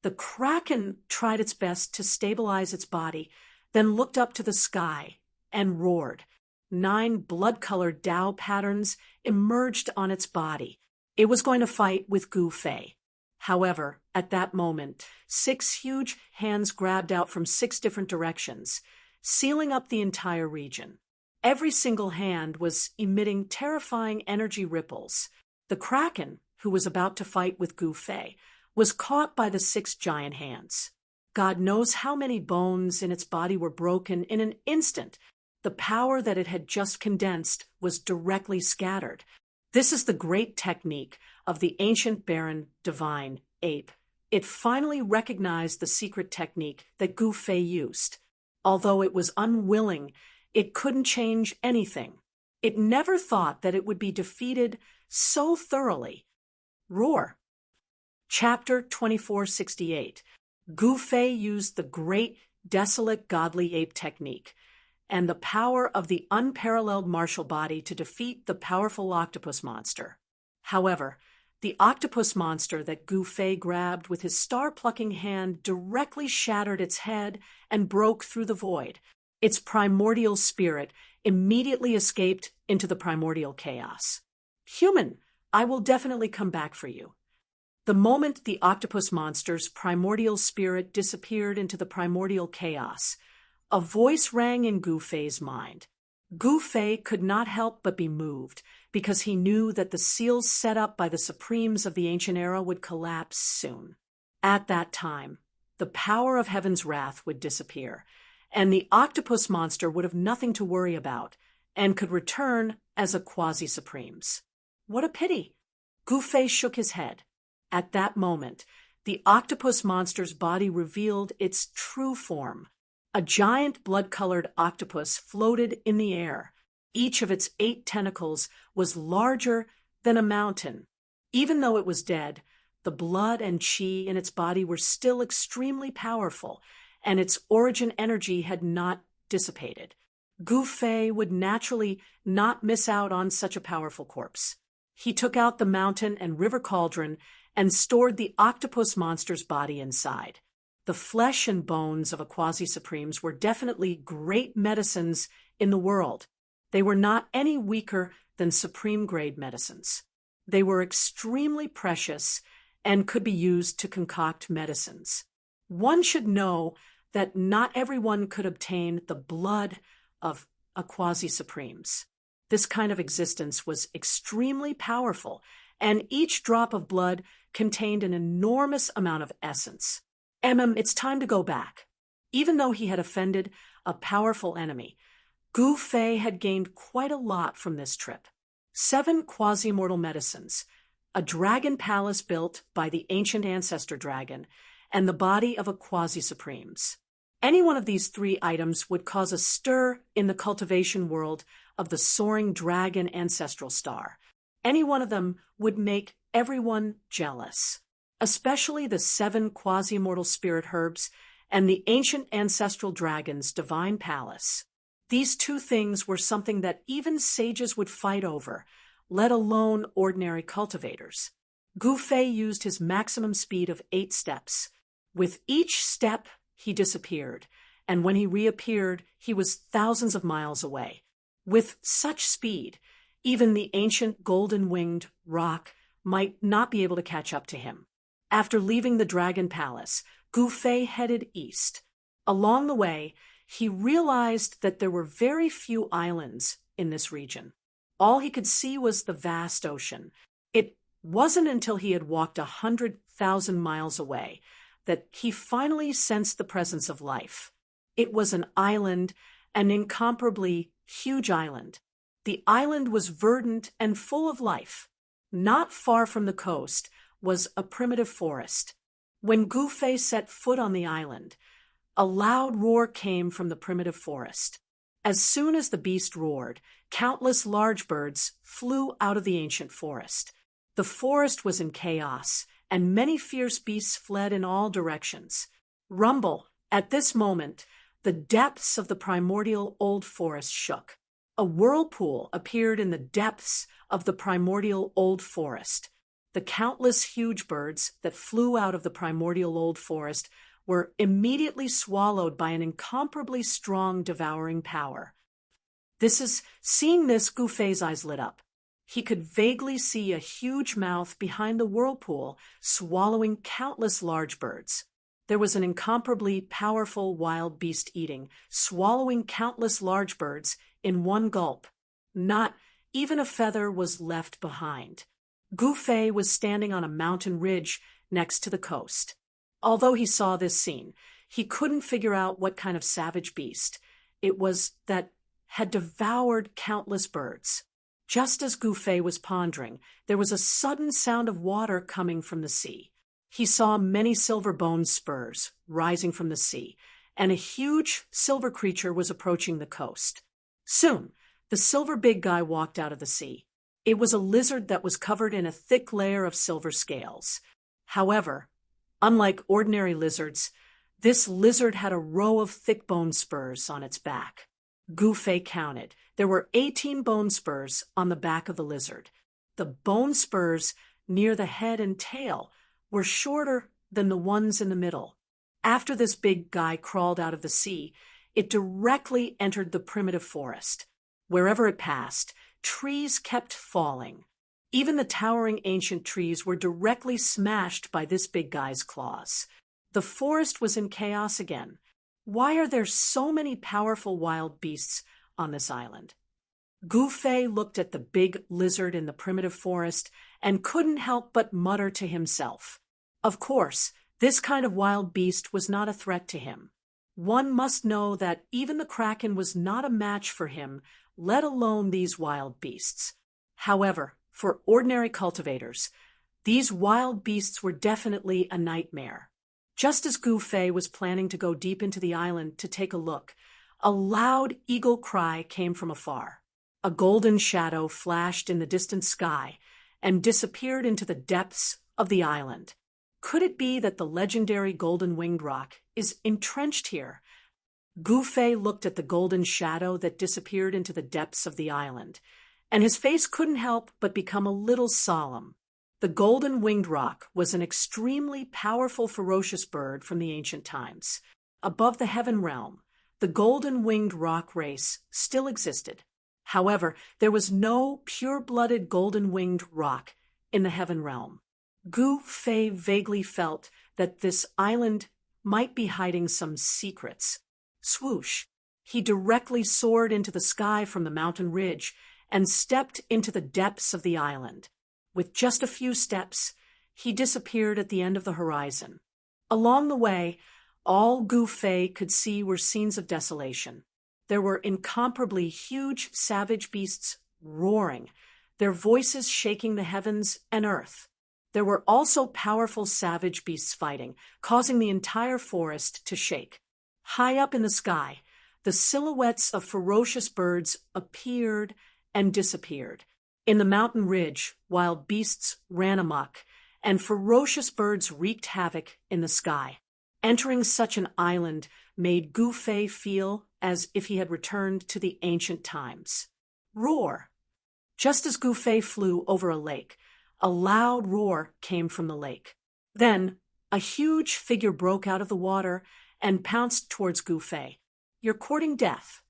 The Kraken tried its best to stabilize its body, then looked up to the sky and roared. 9 blood-colored Tao patterns emerged on its body. It was going to fight with Gu Fei. However, at that moment, 6 huge hands grabbed out from 6 different directions, sealing up the entire region. Every single hand was emitting terrifying energy ripples. The Kraken, who was about to fight with Gu Fei, was caught by the 6 giant hands. God knows how many bones in its body were broken in an instant. The power that it had just condensed was directly scattered. This is the great technique of the ancient Baron Divine ape. It finally recognized the secret technique that Gu Fei used. Although it was unwilling, it couldn't change anything. It never thought that it would be defeated so thoroughly. Roar! Chapter 2468. Gu Fei used the great, desolate, godly ape technique and the power of the unparalleled martial body to defeat the powerful octopus monster. However, the octopus monster that Gu Fei grabbed with his star-plucking hand directly shattered its head and broke through the void. Its primordial spirit immediately escaped into the primordial chaos. Human, I will definitely come back for you. The moment the octopus monster's primordial spirit disappeared into the primordial chaos, a voice rang in Gu Fei's mind. Gu Fei could not help but be moved, because he knew that the seals set up by the supremes of the ancient era would collapse soon. At that time, the power of heaven's wrath would disappear, and the octopus monster would have nothing to worry about, and could return as a quasi-supremes. What a pity. Gufei shook his head. At that moment, the octopus monster's body revealed its true form. A giant blood-colored octopus floated in the air. Each of its 8 tentacles was larger than a mountain. Even though it was dead, the blood and chi in its body were still extremely powerful, and its origin energy had not dissipated. Gufei would naturally not miss out on such a powerful corpse. He took out the mountain and river cauldron and stored the octopus monster's body inside. The flesh and bones of a quasi-supremes were definitely great medicines in the world. They were not any weaker than supreme-grade medicines. They were extremely precious and could be used to concoct medicines. One should know that not everyone could obtain the blood of a quasi-supremes. This kind of existence was extremely powerful, and each drop of blood contained an enormous amount of essence. It's time to go back. Even though he had offended a powerful enemy, Gufei had gained quite a lot from this trip. 7 quasi-mortal medicines, a dragon palace built by the ancient ancestor dragon, and the body of a quasi-supremes. Any one of these 3 items would cause a stir in the cultivation world of the soaring dragon ancestral star. Any one of them would make everyone jealous, especially the 7 quasi-mortal spirit herbs and the ancient ancestral dragon's divine palace. These 2 things were something that even sages would fight over, let alone ordinary cultivators. Gufei used his maximum speed of 8 steps. With each step, he disappeared, and when he reappeared, he was thousands of miles away. With such speed, even the ancient golden-winged roc might not be able to catch up to him. After leaving the Dragon Palace, Gufei headed east. Along the way, he realized that there were very few islands in this region. All he could see was the vast ocean. It wasn't until he had walked 100,000 miles away that he finally sensed the presence of life. It was an island, an incomparably huge island. The island was verdant and full of life. Not far from the coast was a primitive forest. When Gufei set foot on the island, a loud roar came from the primitive forest. As soon as the beast roared, countless large birds flew out of the ancient forest. The forest was in chaos, and many fierce beasts fled in all directions. Rumble, at this moment, the depths of the primordial old forest shook. A whirlpool appeared in the depths of the primordial old forest. The countless huge birds that flew out of the primordial old forest were immediately swallowed by an incomparably strong devouring power. Seeing this, Gufei's eyes lit up. He could vaguely see a huge mouth behind the whirlpool swallowing countless large birds. There was an incomparably powerful wild beast eating, swallowing countless large birds in one gulp. Not even a feather was left behind. Gufei was standing on a mountain ridge next to the coast. Although he saw this scene, he couldn't figure out what kind of savage beast it was that had devoured countless birds. Just as Gufei was pondering, there was a sudden sound of water coming from the sea. He saw many silver-boned spurs rising from the sea, and a huge silver creature was approaching the coast. Soon, the silver big guy walked out of the sea. It was a lizard that was covered in a thick layer of silver scales. However, unlike ordinary lizards, this lizard had a row of thick bone spurs on its back. Gufei counted. There were 18 bone spurs on the back of the lizard. The bone spurs near the head and tail were shorter than the ones in the middle. After this big guy crawled out of the sea, it directly entered the primitive forest. Wherever it passed, trees kept falling. Even the towering ancient trees were directly smashed by this big guy's claws. The forest was in chaos again. Why are there so many powerful wild beasts on this island? Gufei looked at the big lizard in the primitive forest and couldn't help but mutter to himself. Of course, this kind of wild beast was not a threat to him. One must know that even the kraken was not a match for him, let alone these wild beasts. However, For ordinary cultivators, these wild beasts were definitely a nightmare. Just as Gu Fei was planning to go deep into the island to take a look, a loud eagle cry came from afar. A golden shadow flashed in the distant sky and disappeared into the depths of the island. Could it be that the legendary golden-winged rock is entrenched here? Gu Fei looked at the golden shadow that disappeared into the depths of the island, and his face couldn't help but become a little solemn. The golden-winged rock was an extremely powerful, ferocious bird from the ancient times. Above the heaven realm, the golden-winged rock race still existed. However, there was no pure-blooded golden-winged rock in the heaven realm. Gu Fei vaguely felt that this island might be hiding some secrets. Swoosh! He directly soared into the sky from the mountain ridge and stepped into the depths of the island. With just a few steps, he disappeared at the end of the horizon. Along the way, all Gu Fei could see were scenes of desolation. There were incomparably huge savage beasts roaring, their voices shaking the heavens and earth. There were also powerful savage beasts fighting, causing the entire forest to shake. High up in the sky, the silhouettes of ferocious birds appeared and disappeared. In the mountain ridge, wild beasts ran amok, and ferocious birds wreaked havoc in the sky. Entering such an island made Gu Fei feel as if he had returned to the ancient times. Roar! Just as Gu Fei flew over a lake, a loud roar came from the lake. Then, a huge figure broke out of the water and pounced towards Gu Fei. "You're courting death."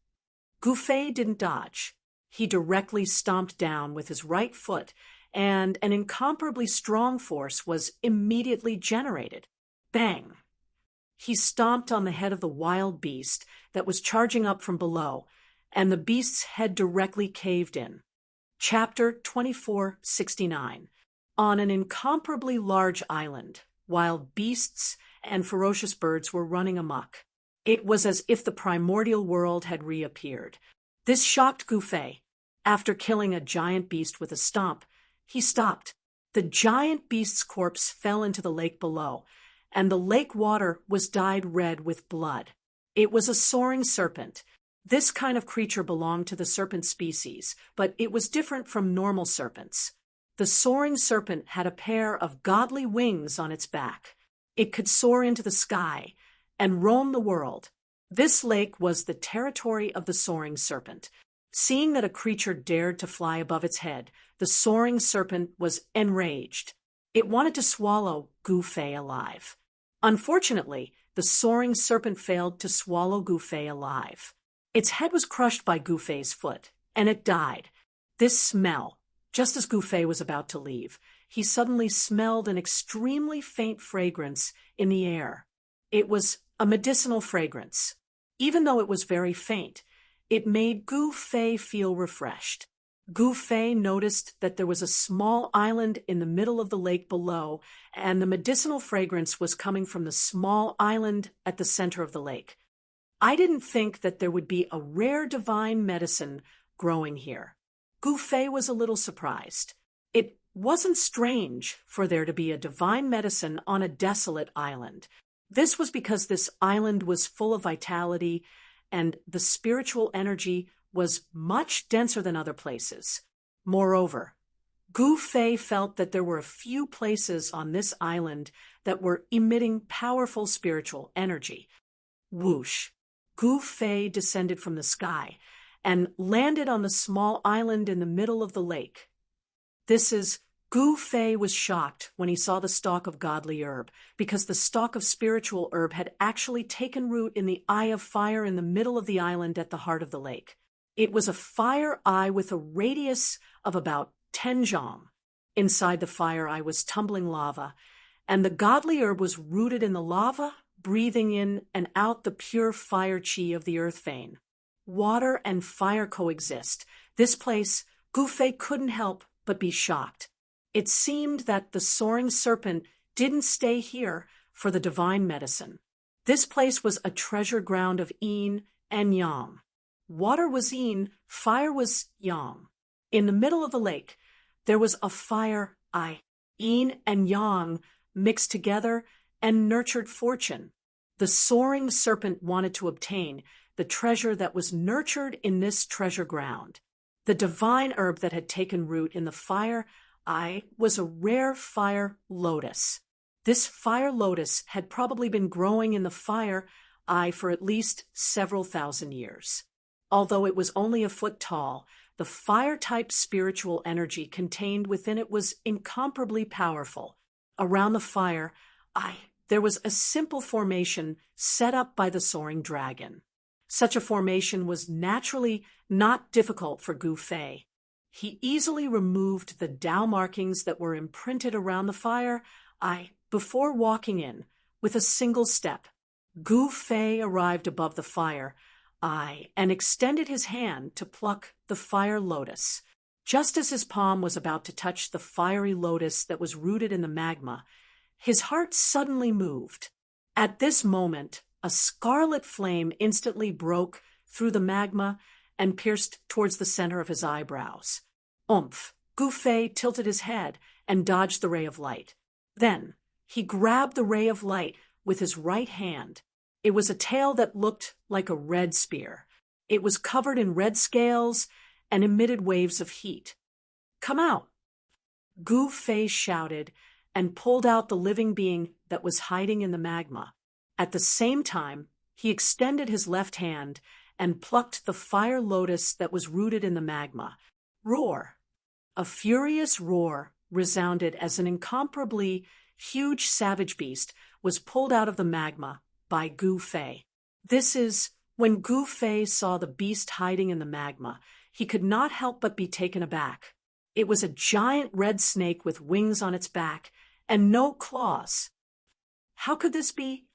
Gu Fei didn't dodge. He directly stomped down with his right foot, and an incomparably strong force was immediately generated. Bang! He stomped on the head of the wild beast that was charging up from below, and the beast's head directly caved in. Chapter 2469. On an incomparably large island, wild beasts and ferocious birds were running amok. It was as if the primordial world had reappeared. This shocked Gu Fei. After killing a giant beast with a stomp, he stopped. The giant beast's corpse fell into the lake below, and the lake water was dyed red with blood. It was a soaring serpent. This kind of creature belonged to the serpent species, but it was different from normal serpents. The soaring serpent had a pair of godly wings on its back. It could soar into the sky and roam the world. This lake was the territory of the soaring serpent. Seeing that a creature dared to fly above its head, the soaring serpent was enraged. It wanted to swallow Gu Fei alive. Unfortunately, the soaring serpent failed to swallow Gu Fei alive. Its head was crushed by Gu Fei's foot, and it died. This smell, just as Gu Fei was about to leave, he suddenly smelled an extremely faint fragrance in the air. It was a medicinal fragrance. Even though it was very faint, it made Gu Fei feel refreshed. Gu Fei noticed that there was a small island in the middle of the lake below, and the medicinal fragrance was coming from the small island at the center of the lake. I didn't think that there would be a rare divine medicine growing here. Gu Fei was a little surprised. It wasn't strange for there to be a divine medicine on a desolate island. This was because this island was full of vitality, and the spiritual energy was much denser than other places. Moreover, Gu Fei felt that there were a few places on this island that were emitting powerful spiritual energy. Whoosh! Gu Fei descended from the sky and landed on the small island in the middle of the lake. Gu Fei was shocked when he saw the stalk of godly herb, because the stalk of spiritual herb had actually taken root in the eye of fire in the middle of the island at the heart of the lake. It was a fire eye with a radius of about 10 zhang. Inside the fire eye was tumbling lava, and the godly herb was rooted in the lava, breathing in and out the pure fire chi of the earth vein. Water and fire coexist. This place, Gu Fei couldn't help but be shocked. It seemed that the soaring serpent didn't stay here for the divine medicine. This place was a treasure ground of yin and yang. Water was yin, fire was yang. In the middle of the lake, There was a fire, yin and yang, mixed together and nurtured fortune. The soaring serpent wanted to obtain the treasure that was nurtured in this treasure ground. The divine herb that had taken root in the fire, was a rare fire lotus. This fire lotus had probably been growing in the fire, for at least several thousand years. Although it was only a foot tall, the fire-type spiritual energy contained within it was incomparably powerful. Around the fire, there was a simple formation set up by the soaring dragon. Such a formation was naturally not difficult for Gu Fei. He easily removed the Tao markings that were imprinted around the fire, before walking in with a single step. Gu Fei arrived above the fire, and extended his hand to pluck the fire lotus. Just as his palm was about to touch the fiery lotus that was rooted in the magma, his heart suddenly moved. At this moment, a scarlet flame instantly broke through the magma and pierced towards the center of his eyebrows. Oomph! Gu Fei tilted his head and dodged the ray of light. Then, he grabbed the ray of light with his right hand. It was a tail that looked like a red spear. It was covered in red scales and emitted waves of heat. "Come out!" Gu Fei shouted and pulled out the living being that was hiding in the magma. At the same time, he extended his left hand and plucked the fire lotus that was rooted in the magma. Roar! A furious roar resounded as an incomparably huge savage beast was pulled out of the magma by Gu Fei. This is when Gu Fei saw the beast hiding in the magma, he could not help but be taken aback. It was a giant red snake with wings on its back and no claws. How could this be?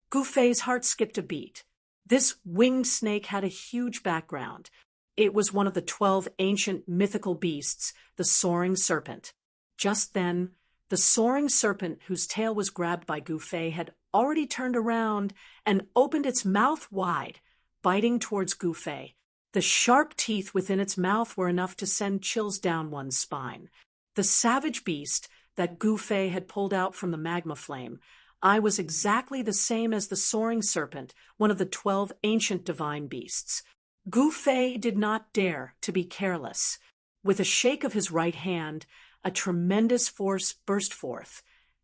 Gu Fei's heart skipped a beat. This winged snake had a huge background. It was one of the 12 ancient mythical beasts, the soaring serpent. Just then, the soaring serpent, whose tail was grabbed by Gu Fei, had already turned around and opened its mouth wide, biting towards Gu Fei. The sharp teeth within its mouth were enough to send chills down one's spine. The savage beast that Gu Fei had pulled out from the magma flame, was exactly the same as the soaring serpent, one of the 12 ancient divine beasts. Gu Fei did not dare to be careless. With a shake of his right hand, a tremendous force burst forth,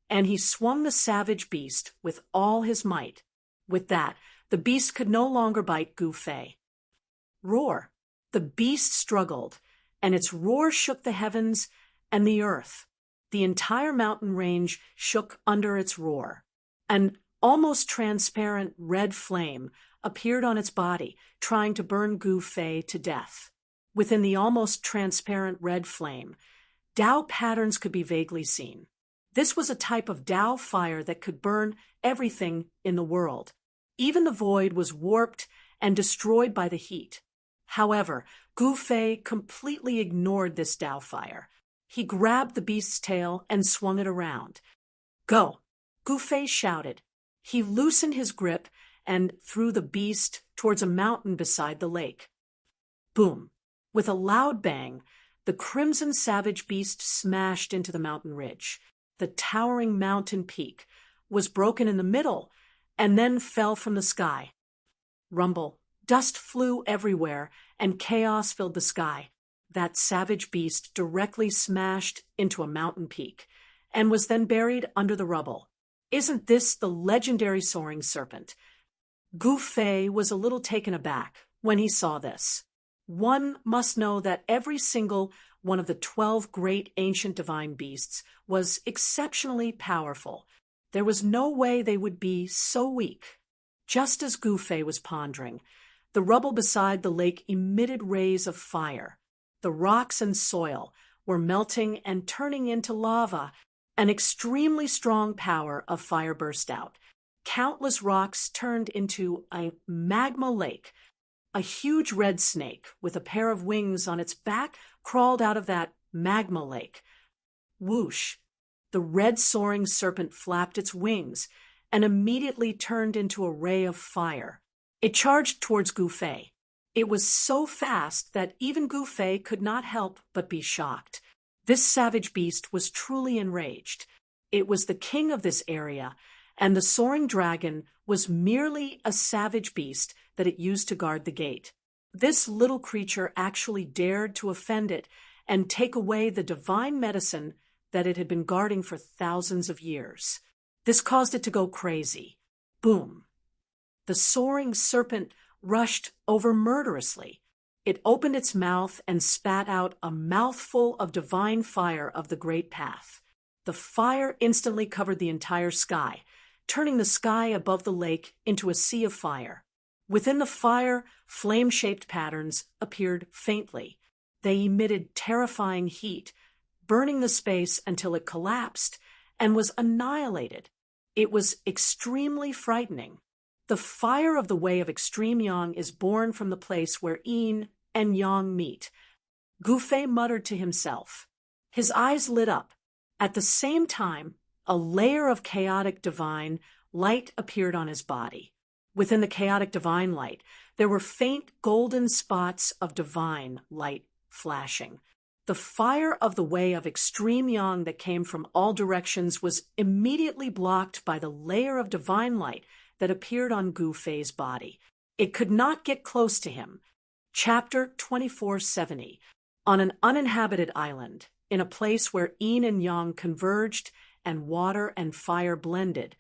and he swung the savage beast with all his might. With that, the beast could no longer bite Gu Fei. Roar! The beast struggled, and its roar shook the heavens and the earth. The entire mountain range shook under its roar. An almost transparent red flame appeared on its body, trying to burn Gu Fei to death. Within the almost transparent red flame, Tao patterns could be vaguely seen. This was a type of Tao fire that could burn everything in the world. Even the void was warped and destroyed by the heat. However, Gu Fei completely ignored this Tao fire. He grabbed the beast's tail and swung it around. "Go!" Gu Fei shouted. He loosened his grip and threw the beast towards a mountain beside the lake. Boom! With a loud bang, the crimson savage beast smashed into the mountain ridge. The towering mountain peak was broken in the middle and then fell from the sky. Rumble! Dust flew everywhere and chaos filled the sky. That savage beast directly smashed into a mountain peak and was then buried under the rubble. Isn't this the legendary soaring serpent? Gu Fei was a little taken aback when he saw this. One must know that every single one of the 12 great ancient divine beasts was exceptionally powerful. There was no way they would be so weak. Just as Gu Fei was pondering, the rubble beside the lake emitted rays of fire. The rocks and soil were melting and turning into lava. An extremely strong power of fire burst out. Countless rocks turned into a magma lake. A huge red snake with a pair of wings on its back crawled out of that magma lake. Whoosh! The red soaring serpent flapped its wings and immediately turned into a ray of fire. It charged towards Gu Fei. It was so fast that even Gu Fei could not help but be shocked. This savage beast was truly enraged. It was the king of this area, and the soaring dragon was merely a savage beast that it used to guard the gate. This little creature actually dared to offend it and take away the divine medicine that it had been guarding for thousands of years. This caused it to go crazy. Boom! The soaring serpent rushed over murderously. It opened its mouth and spat out a mouthful of divine fire of the great path. The fire instantly covered the entire sky, turning the sky above the lake into a sea of fire. Within the fire, flame-shaped patterns appeared faintly. They emitted terrifying heat, burning the space until it collapsed and was annihilated. It was extremely frightening. The fire of the way of extreme yang is born from the place where yin and yang meet. Gu Fei muttered to himself. His eyes lit up. At the same time, a layer of chaotic divine light appeared on his body. Within the chaotic divine light, there were faint golden spots of divine light flashing. The fire of the way of extreme yang that came from all directions was immediately blocked by the layer of divine light that appeared on Gu Fei's body. It could not get close to him. Chapter 2470. On an uninhabited island, in a place where yin and yang converged and water and fire blended,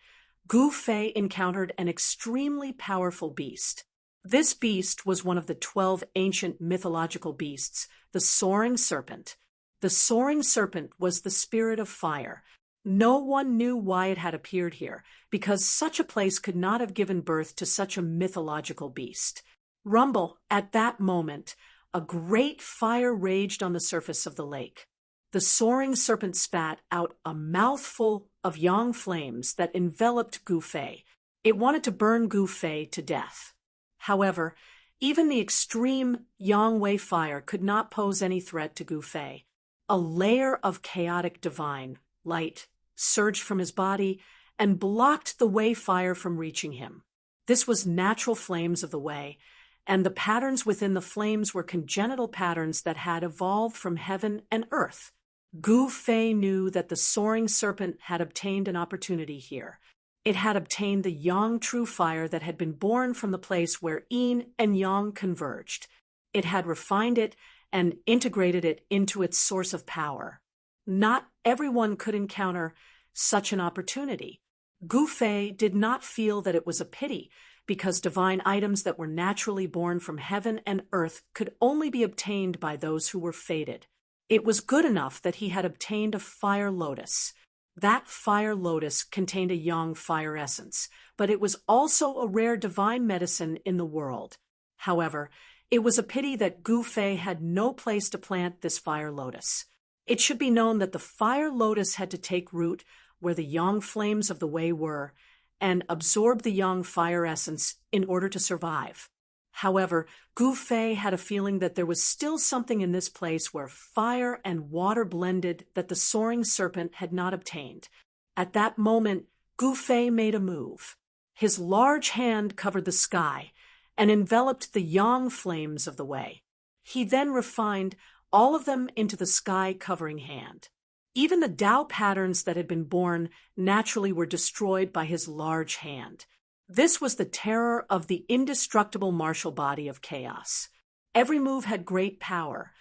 Gu Fei encountered an extremely powerful beast. This beast was one of the 12 ancient mythological beasts, the soaring serpent. The soaring serpent was the spirit of fire. No one knew why it had appeared here, because such a place could not have given birth to such a mythological beast. Rumble, at that moment, a great fire raged on the surface of the lake. The soaring serpent spat out a mouthful of yang flames that enveloped Gu Fei. It wanted to burn Gu Fei to death. However, even the extreme yang wei fire could not pose any threat to Gu Fei. A layer of chaotic divine light surged from his body and blocked the wei fire from reaching him. This was natural flames of the wei, and the patterns within the flames were congenital patterns that had evolved from heaven and earth. Gu Fei knew that the soaring serpent had obtained an opportunity here. It had obtained the yang true fire that had been born from the place where yin and yang converged. It had refined it and integrated it into its source of power. Not everyone could encounter such an opportunity. Gu Fei did not feel that it was a pity, because divine items that were naturally born from heaven and earth could only be obtained by those who were fated. It was good enough that he had obtained a fire lotus. That fire lotus contained a yang fire essence, but it was also a rare divine medicine in the world. However, it was a pity that Gu Fei had no place to plant this fire lotus. It should be known that the fire lotus had to take root where the yang flames of the wei were and absorb the yang fire essence in order to survive. However, Gu Fei had a feeling that there was still something in this place where fire and water blended that the soaring serpent had not obtained. At that moment, Gu Fei made a move. His large hand covered the sky and enveloped the yang flames of the wei. He then refined all of them into the sky-covering hand. Even the Tao patterns that had been born naturally were destroyed by his large hand. This was the terror of the indestructible martial body of chaos. Every move had great power.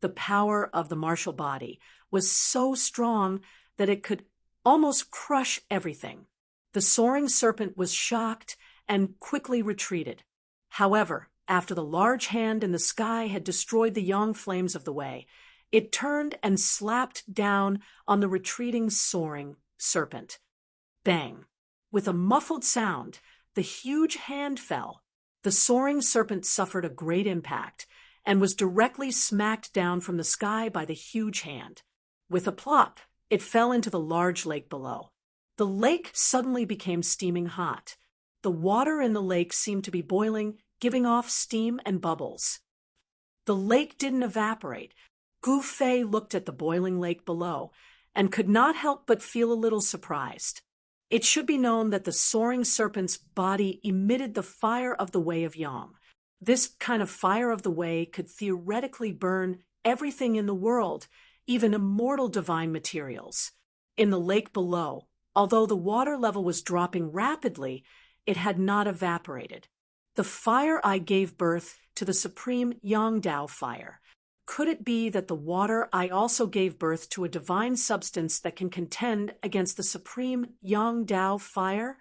The power of the martial body was so strong that it could almost crush everything. The soaring serpent was shocked and quickly retreated. However, after the large hand in the sky had destroyed the yang flames of the wei, it turned and slapped down on the retreating soaring serpent. Bang! With a muffled sound, the huge hand fell. The soaring serpent suffered a great impact and was directly smacked down from the sky by the huge hand. With a plop, it fell into the large lake below. The lake suddenly became steaming hot. The water in the lake seemed to be boiling, giving off steam and bubbles. The lake didn't evaporate. Gu Fei looked at the boiling lake below and could not help but feel a little surprised. It should be known that the soaring serpent's body emitted the fire of the wei of yang. This kind of fire of the wei could theoretically burn everything in the world, even immortal divine materials. In the lake below, although the water level was dropping rapidly, it had not evaporated. The fire eye gave birth to the supreme Yangdao fire. Could it be that the water eye also gave birth to a divine substance that can contend against the supreme Yangdao fire?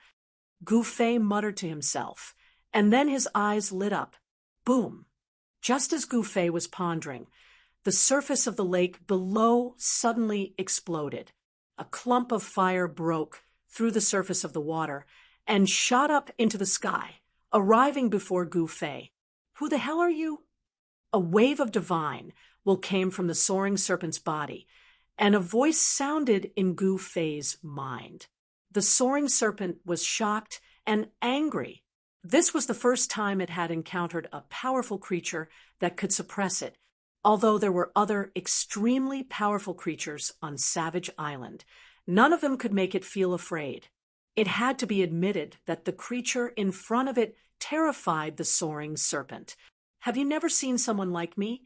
Gu Fei muttered to himself, and then his eyes lit up. Boom! Just as Gu Fei was pondering, the surface of the lake below suddenly exploded. A clump of fire broke through the surface of the water and shot up into the sky, arriving before Gu Fei. Who the hell are you? A wave of divine will came from the soaring serpent's body, and a voice sounded in Gu Fei's mind. The soaring serpent was shocked and angry. This was the first time it had encountered a powerful creature that could suppress it, although there were other extremely powerful creatures on Savage Island. None of them could make it feel afraid. It had to be admitted that the creature in front of it terrified the soaring serpent. Have you never seen someone like me?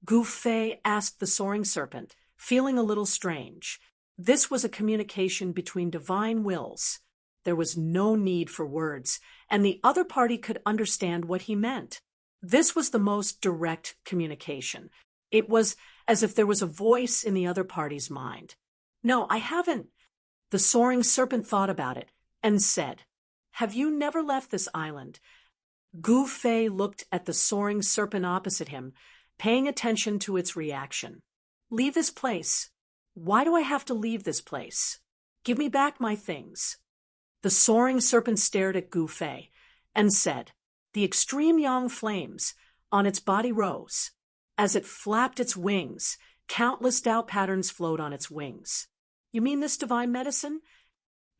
Gu Fei asked the soaring serpent, feeling a little strange. This was a communication between divine wills. There was no need for words, and the other party could understand what he meant. This was the most direct communication. It was as if there was a voice in the other party's mind. No, I haven't. The soaring serpent thought about it and said, Have you never left this island? Gu Fei looked at the soaring serpent opposite him, paying attention to its reaction. Leave this place. Why do I have to leave this place? Give me back my things. The soaring serpent stared at Gu Fei and said, The extreme yang flames on its body rose. As it flapped its wings, countless Tao patterns flowed on its wings. You mean this divine medicine?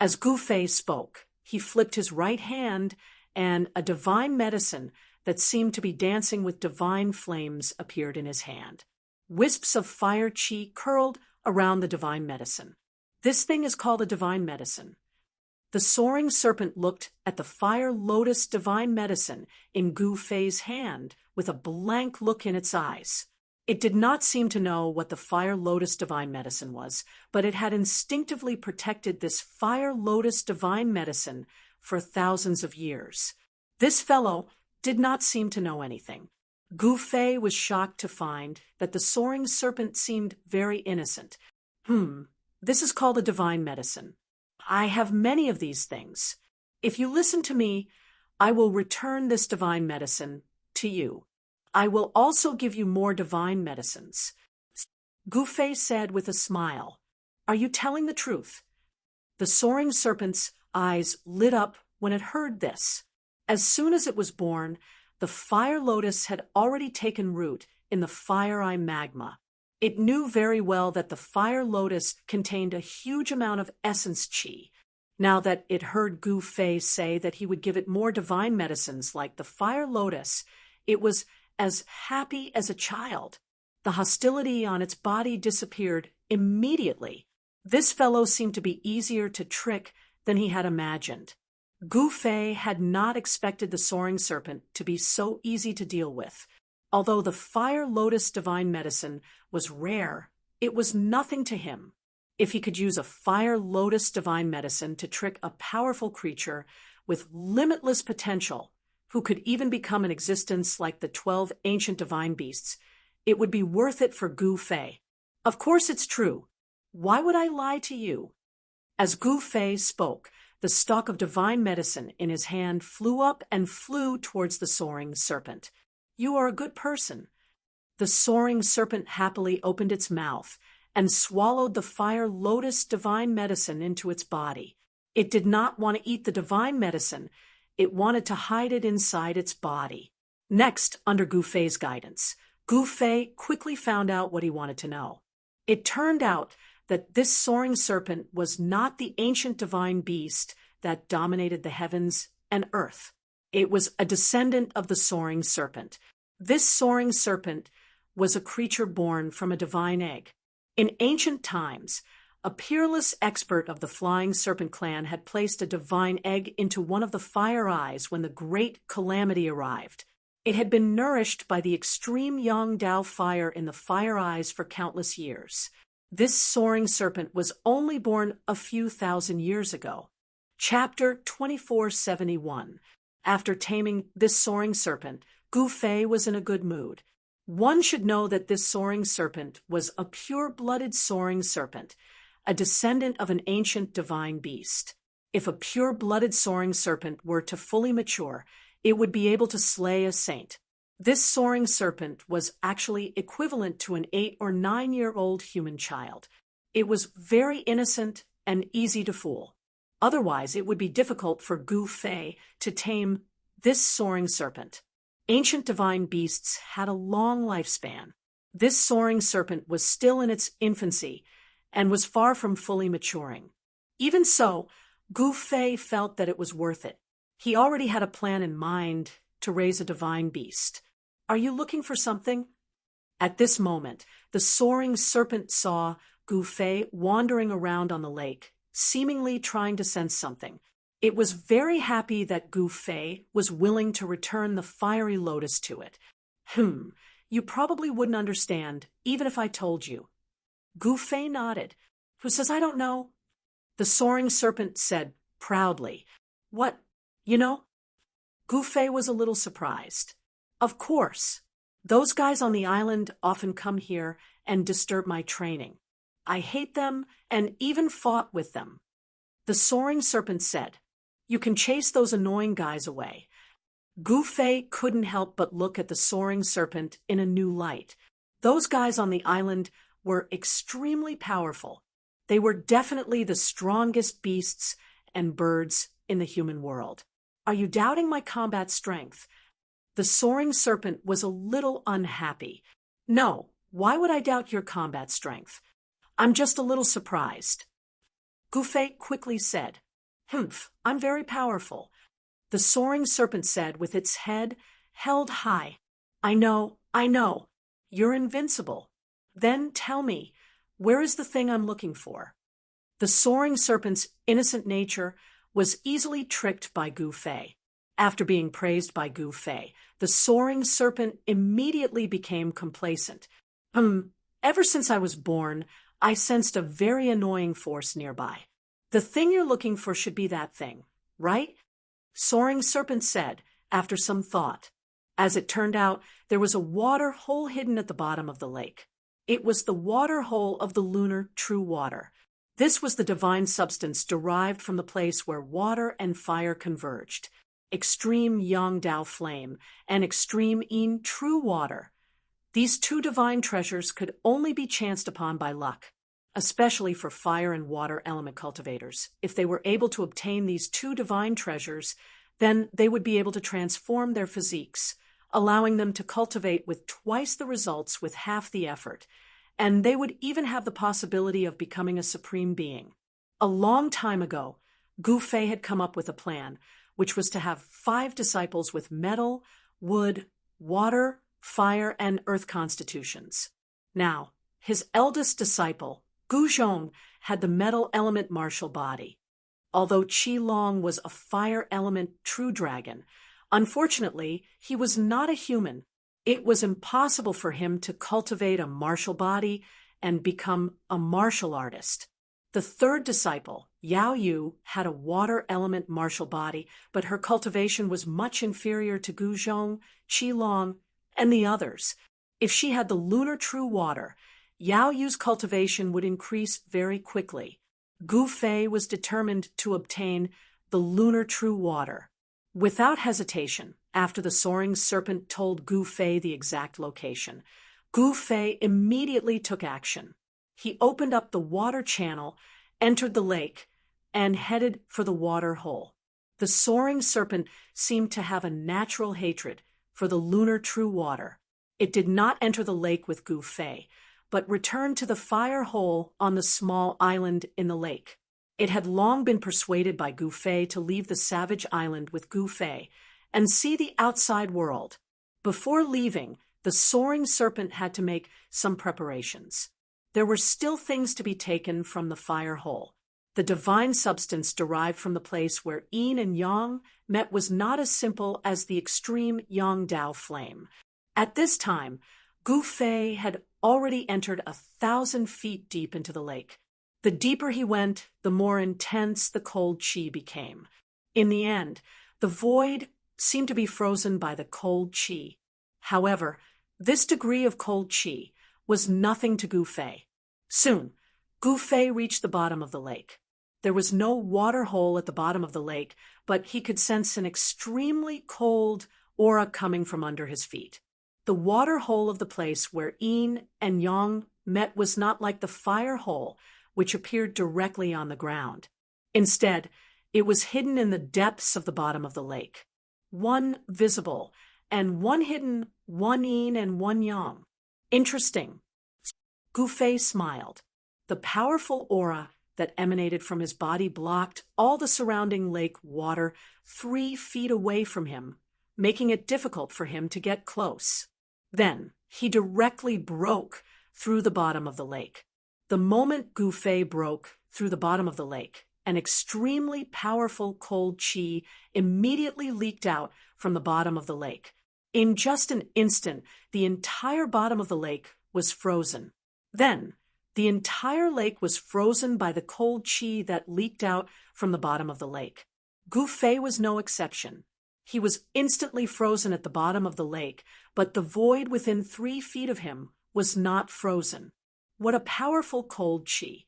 As Gu Fei spoke, he flipped his right hand, and a divine medicine that seemed to be dancing with divine flames appeared in his hand. Wisps of fire qi curled around the divine medicine. This thing is called a divine medicine. The soaring serpent looked at the fire lotus divine medicine in Gu Fei's hand with a blank look in its eyes. It did not seem to know what the fire lotus divine medicine was, but it had instinctively protected this fire lotus divine medicine for thousands of years. This fellow did not seem to know anything. Gu Fei was shocked to find that the soaring serpent seemed very innocent. This is called a divine medicine. I have many of these things. If you listen to me, I will return this divine medicine to you. I will also give you more divine medicines. Gu Fei said with a smile, Are you telling the truth? The soaring serpent's eyes lit up when it heard this. As soon as it was born, the fire lotus had already taken root in the fire eye magma. It knew very well that the fire lotus contained a huge amount of essence qi. Now that it heard Gu Fei say that he would give it more divine medicines like the fire lotus, it was as happy as a child. The hostility on its body disappeared immediately. This fellow seemed to be easier to trick than he had imagined. Gu Fei had not expected the soaring serpent to be so easy to deal with. Although the fire lotus divine medicine was rare, it was nothing to him. If he could use a fire lotus divine medicine to trick a powerful creature with limitless potential, who could even become an existence like the 12 ancient divine beasts, it would be worth it for Gu Fei. Of course it's true. Why would I lie to you? As Gu Fei spoke, the stalk of divine medicine in his hand flew up and flew towards the soaring serpent. You are a good person. The soaring serpent happily opened its mouth and swallowed the fire lotus divine medicine into its body. It did not want to eat the divine medicine. It wanted to hide it inside its body. Next, under Gu Fei's guidance, Gu Fei quickly found out what he wanted to know. It turned out that this soaring serpent was not the ancient divine beast that dominated the heavens and earth. It was a descendant of the soaring serpent. This soaring serpent was a creature born from a divine egg. In ancient times, a peerless expert of the Flying Serpent clan had placed a divine egg into one of the fire eyes when the great calamity arrived. It had been nourished by the extreme Yangdao fire in the fire eyes for countless years. This soaring serpent was only born a few thousand years ago. Chapter 2471. After taming this soaring serpent, Gu Fei was in a good mood. One should know that this soaring serpent was a pure-blooded soaring serpent, a descendant of an ancient divine beast. If a pure-blooded soaring serpent were to fully mature, it would be able to slay a saint. This soaring serpent was actually equivalent to an 8 or 9-year-old human child. It was very innocent and easy to fool. Otherwise, it would be difficult for Gu Fei to tame this soaring serpent. Ancient divine beasts had a long lifespan. This soaring serpent was still in its infancy and was far from fully maturing. Even so, Gu Fei felt that it was worth it. He already had a plan in mind to raise a divine beast. Are you looking for something? At this moment, the soaring serpent saw Gu Fei wandering around on the lake, seemingly trying to sense something. It was very happy that Gu Fei was willing to return the fiery lotus to it. You probably wouldn't understand, even if I told you. Gu Fei nodded. Who says I don't know? The soaring serpent said proudly. What, you know? Gu Fei was a little surprised. Of course. Those guys on the island often come here and disturb my training. I hate them and even fought with them. The soaring serpent said, You can chase those annoying guys away. Gu Fei couldn't help but look at the soaring serpent in a new light. Those guys on the island were extremely powerful. They were definitely the strongest beasts and birds in the human world. Are you doubting my combat strength? The soaring serpent was a little unhappy. No, why would I doubt your combat strength? I'm just a little surprised. Gu Fei quickly said, I'm very powerful. The soaring serpent said with its head held high. I know. You're invincible. Then tell me, where is the thing I'm looking for? The soaring serpent's innocent nature was easily tricked by Gu Fei. After being praised by Gu Fei, the soaring serpent immediately became complacent. Ever since I was born, I sensed a very annoying force nearby. The thing you're looking for should be that thing, right? Soaring serpent said, after some thought. As it turned out, there was a water hole hidden at the bottom of the lake. It was the water hole of the lunar true water. This was the divine substance derived from the place where water and fire converged. Extreme Yangdao flame and extreme Yin true water. These two divine treasures could only be chanced upon by luck, especially for fire and water element cultivators. If they were able to obtain these two divine treasures, then they would be able to transform their physiques, allowing them to cultivate with twice the results with half the effort, and they would even have the possibility of becoming a supreme being. A long time ago, Gu Fei had come up with a plan, which was to have 5 disciples with metal, wood, water, fire, and earth constitutions. Now, his eldest disciple, Gu Zhong, had the metal element martial body. Although Qi Long was a fire element true dragon, unfortunately, he was not a human. It was impossible for him to cultivate a martial body and become a martial artist. The third disciple, Yao Yu, had a water element martial body, but her cultivation was much inferior to Gu Zhong, Qi Long, and the others. If she had the lunar true water, Yao Yu's cultivation would increase very quickly. Gu Fei was determined to obtain the lunar true water. Without hesitation, after the soaring serpent told Gu Fei the exact location, Gu Fei immediately took action. He opened up the water channel, entered the lake, and headed for the water hole. The soaring serpent seemed to have a natural hatred for the lunar true water. It did not enter the lake with Gu Fei, but returned to the fire hole on the small island in the lake. It had long been persuaded by Gu Fei to leave the savage island with Gu Fei and see the outside world. Before leaving, the soaring serpent had to make some preparations. There were still things to be taken from the fire hole. The divine substance derived from the place where yin and yang met was not as simple as the extreme yang Dao flame. At this time, Gu Fei had already entered 1,000 feet deep into the lake. The deeper he went, the more intense the cold qi became. In the end, the void seemed to be frozen by the cold qi. However, this degree of cold qi was nothing to Gu Fei. Soon, Gu Fei reached the bottom of the lake. There was no water hole at the bottom of the lake, but he could sense an extremely cold aura coming from under his feet. The water hole of the place where yin and yang met was not like the fire hole, which appeared directly on the ground. Instead, it was hidden in the depths of the bottom of the lake. One visible, and one hidden, one yin and one yang. Interesting. Gu Fei smiled. The powerful aura that emanated from his body blocked all the surrounding lake water 3 feet away from him, making it difficult for him to get close. Then, he directly broke through the bottom of the lake. The moment Gu Fei broke through the bottom of the lake, an extremely powerful cold qi immediately leaked out from the bottom of the lake. In just an instant, the entire bottom of the lake was frozen. Then, the entire lake was frozen by the cold qi that leaked out from the bottom of the lake. Gu Fei was no exception. He was instantly frozen at the bottom of the lake, but the void within 3 feet of him was not frozen. What a powerful cold qi!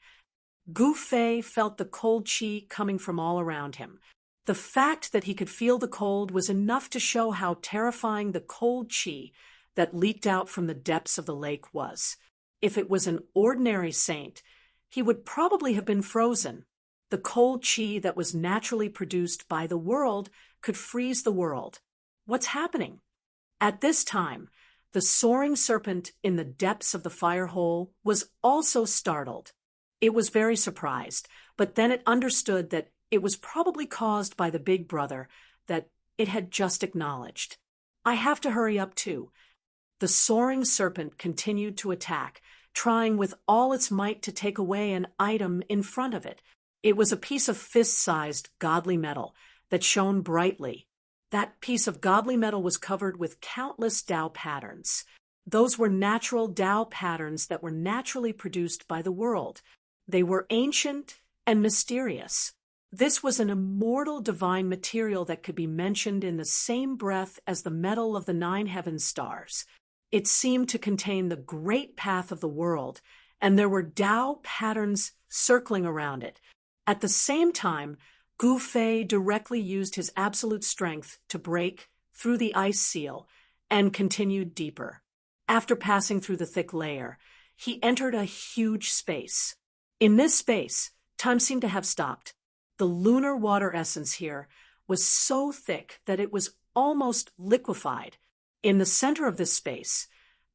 Gu Fei felt the cold qi coming from all around him. The fact that he could feel the cold was enough to show how terrifying the cold qi that leaked out from the depths of the lake was. If it was an ordinary saint, he would probably have been frozen. The cold qi that was naturally produced by the world could freeze the world. What's happening? At this time, the soaring serpent in the depths of the fire hole was also startled. It was very surprised, but then it understood that it was probably caused by the big brother that it had just acknowledged. I have to hurry up too. The soaring serpent continued to attack, trying with all its might to take away an item in front of it. It was a piece of fist-sized godly metal that shone brightly. That piece of godly metal was covered with countless Tao patterns. Those were natural Tao patterns that were naturally produced by the world. They were ancient and mysterious. This was an immortal divine material that could be mentioned in the same breath as the metal of the 9 heaven stars. It seemed to contain the great path of the world, and there were Tao patterns circling around it. At the same time, Gu Fei directly used his absolute strength to break through the ice seal and continued deeper. After passing through the thick layer, he entered a huge space. In this space, time seemed to have stopped. The lunar water essence here was so thick that it was almost liquefied. In the center of this space,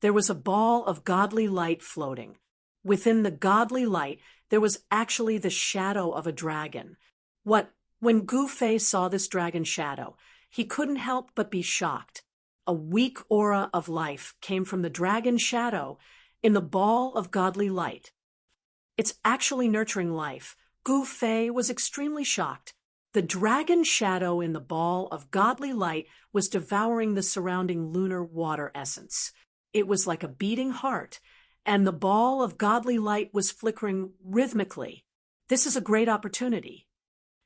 there was a ball of godly light floating. Within the godly light, there was actually the shadow of a dragon. When Gu Fei saw this dragon shadow, he couldn't help but be shocked. A weak aura of life came from the dragon shadow in the ball of godly light. It's actually nurturing life. Gu Fei was extremely shocked. The dragon shadow in the ball of godly light was devouring the surrounding lunar water essence. It was like a beating heart, and the ball of godly light was flickering rhythmically. This is a great opportunity.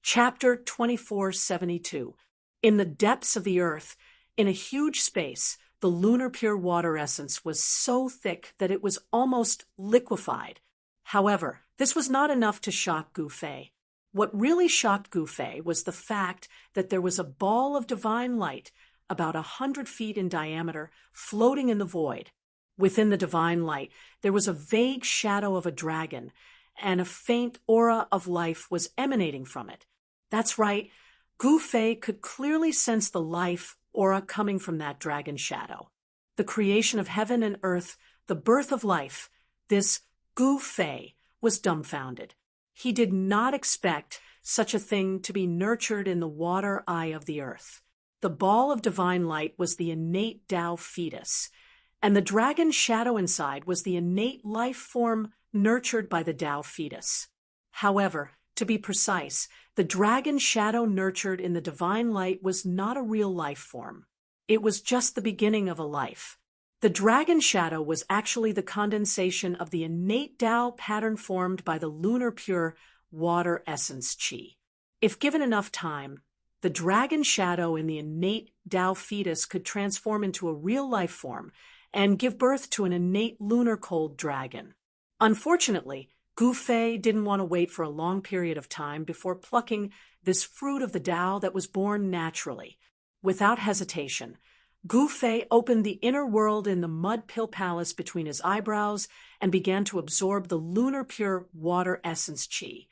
Chapter 2472. In the depths of the earth, in a huge space, the lunar pure water essence was so thick that it was almost liquefied. However, this was not enough to shock Gu Fei. What really shocked Gu Fei was the fact that there was a ball of divine light about 100 feet in diameter floating in the void. Within the divine light, there was a vague shadow of a dragon, and a faint aura of life was emanating from it. That's right, Gu Fei could clearly sense the life aura coming from that dragon shadow. The creation of heaven and earth, the birth of life, this Gu Fei was dumbfounded. He did not expect such a thing to be nurtured in the water eye of the earth. The ball of divine light was the innate Tao fetus, and the dragon shadow inside was the innate life form nurtured by the Tao fetus. However, To be precise, the dragon shadow nurtured in the divine light was not a real life form. It was just the beginning of a life. The dragon shadow was actually the condensation of the innate Tao pattern formed by the lunar pure water essence qi. If given enough time, the dragon shadow in the innate Tao fetus could transform into a real life form and give birth to an innate lunar cold dragon. Unfortunately, Gu Fei didn't want to wait for a long period of time before plucking this fruit of the Tao that was born naturally. Without hesitation, Gu Fei opened the inner world in the mud pill palace between his eyebrows and began to absorb the lunar pure water essence qi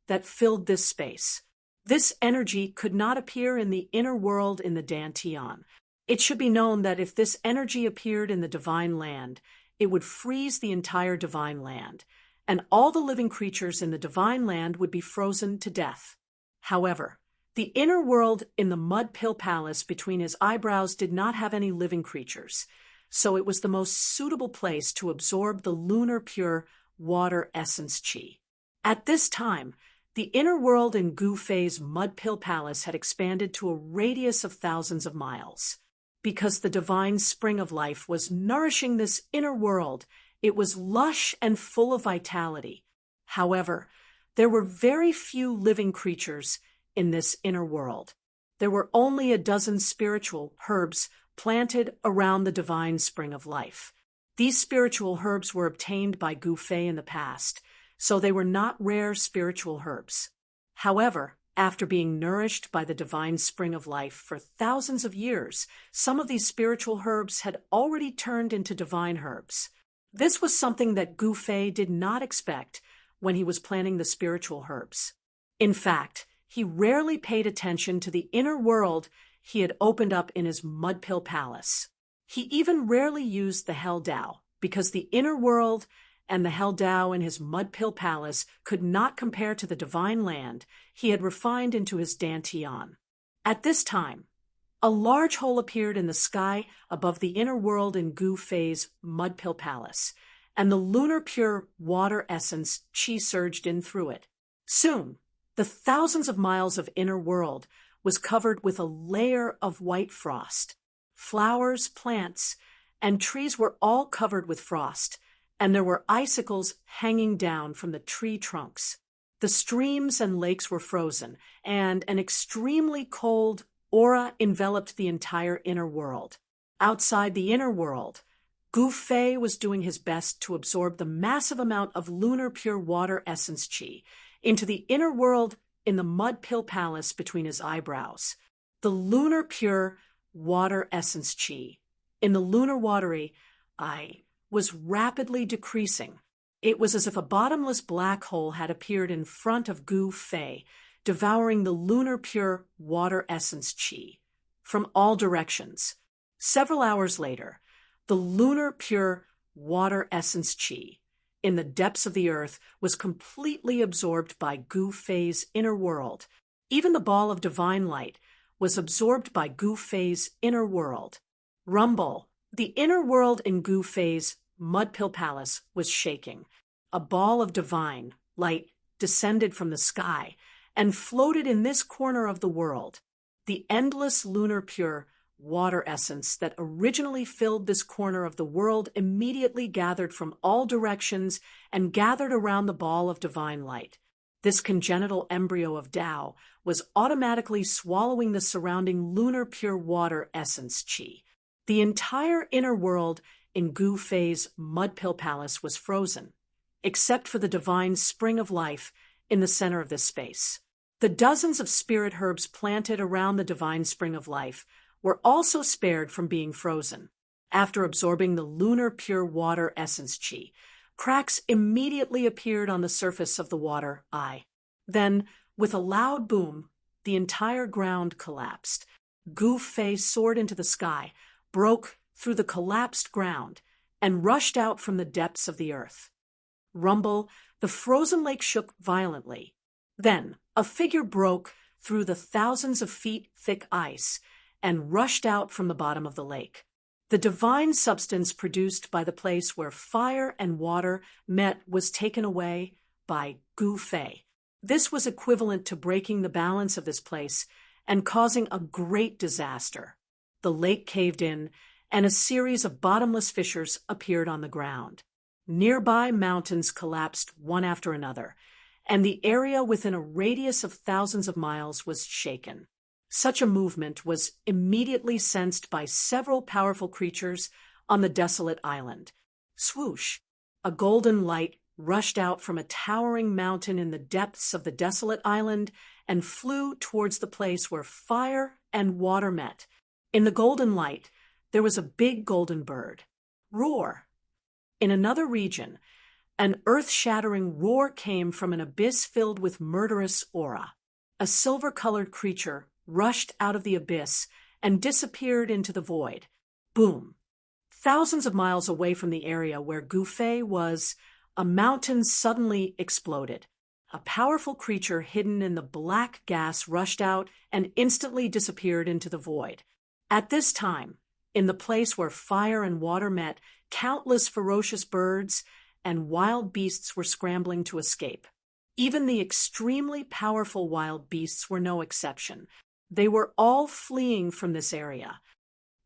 that filled this space. This energy could not appear in the inner world in the Dantian. It should be known that if this energy appeared in the divine land, it would freeze the entire divine land, and all the living creatures in the divine land would be frozen to death. However, the inner world in the mud pill palace between his eyebrows did not have any living creatures, so it was the most suitable place to absorb the lunar pure water essence qi. At this time, the inner world in Gu Fei's mud pill palace had expanded to a radius of thousands of miles. Because the divine spring of life was nourishing this inner world, it was lush and full of vitality. However, there were very few living creatures in this inner world. There were only a dozen spiritual herbs planted around the divine spring of life. These spiritual herbs were obtained by Gu Fei in the past, so they were not rare spiritual herbs. However, after being nourished by the divine spring of life for thousands of years, some of these spiritual herbs had already turned into divine herbs. This was something that Gu Fei did not expect when he was planting the spiritual herbs. In fact, he rarely paid attention to the inner world he had opened up in his mud pill palace. He even rarely used the Hell Tao, because the inner world and the Hell Tao in his mud pill palace could not compare to the divine land he had refined into his Dantian. At this time, a large hole appeared in the sky above the inner world in Gu Fei's mud pill palace, and the lunar pure water essence qi surged in through it. Soon, the thousands of miles of inner world was covered with a layer of white frost. Flowers, plants, and trees were all covered with frost, and there were icicles hanging down from the tree trunks. The streams and lakes were frozen, and an extremely cold aura enveloped the entire inner world. Outside the inner world, Gu Fei was doing his best to absorb the massive amount of lunar pure water essence qi into the inner world in the mud pill palace between his eyebrows. The lunar pure water essence qi in the lunar watery eye was rapidly decreasing. It was as if a bottomless black hole had appeared in front of Gu Fei, devouring the lunar pure water essence qi from all directions. Several hours later, the lunar pure water essence qi in the depths of the earth was completely absorbed by Gu Fei's inner world. Even the ball of divine light was absorbed by Gu Fei's inner world. Rumble. The inner world in Gu Fei's mud pill palace was shaking. A ball of divine light descended from the sky and floated in this corner of the world. The endless lunar pure water essence that originally filled this corner of the world immediately gathered from all directions and gathered around the ball of divine light. This congenital embryo of Tao was automatically swallowing the surrounding lunar pure water essence qi. The entire inner world in Gu Fei's mud pill palace was frozen, except for the divine spring of life in the center of this space. The dozens of spirit herbs planted around the divine spring of life were also spared from being frozen. After absorbing the lunar pure water essence qi, cracks immediately appeared on the surface of the water eye. Then, with a loud boom, the entire ground collapsed. Gu Fei soared into the sky, broke through the collapsed ground, and rushed out from the depths of the earth. Rumble, the frozen lake shook violently. Then, a figure broke through the thousands of feet thick ice and rushed out from the bottom of the lake. The divine substance produced by the place where fire and water met was taken away by Gu Fei. This was equivalent to breaking the balance of this place and causing a great disaster. The lake caved in, and a series of bottomless fissures appeared on the ground. Nearby mountains collapsed one after another, and the area within a radius of thousands of miles was shaken. Such a movement was immediately sensed by several powerful creatures on the desolate island. Swoosh! A golden light rushed out from a towering mountain in the depths of the desolate island and flew towards the place where fire and water met. In the golden light, there was a big golden bird. Roar! In another region, an earth-shattering roar came from an abyss filled with murderous aura. A silver-colored creature rushed out of the abyss and disappeared into the void. Boom! Thousands of miles away from the area where Gufei was, a mountain suddenly exploded. A powerful creature hidden in the black gas rushed out and instantly disappeared into the void. At this time, in the place where fire and water met, countless ferocious birds and wild beasts were scrambling to escape. Even the extremely powerful wild beasts were no exception. They were all fleeing from this area.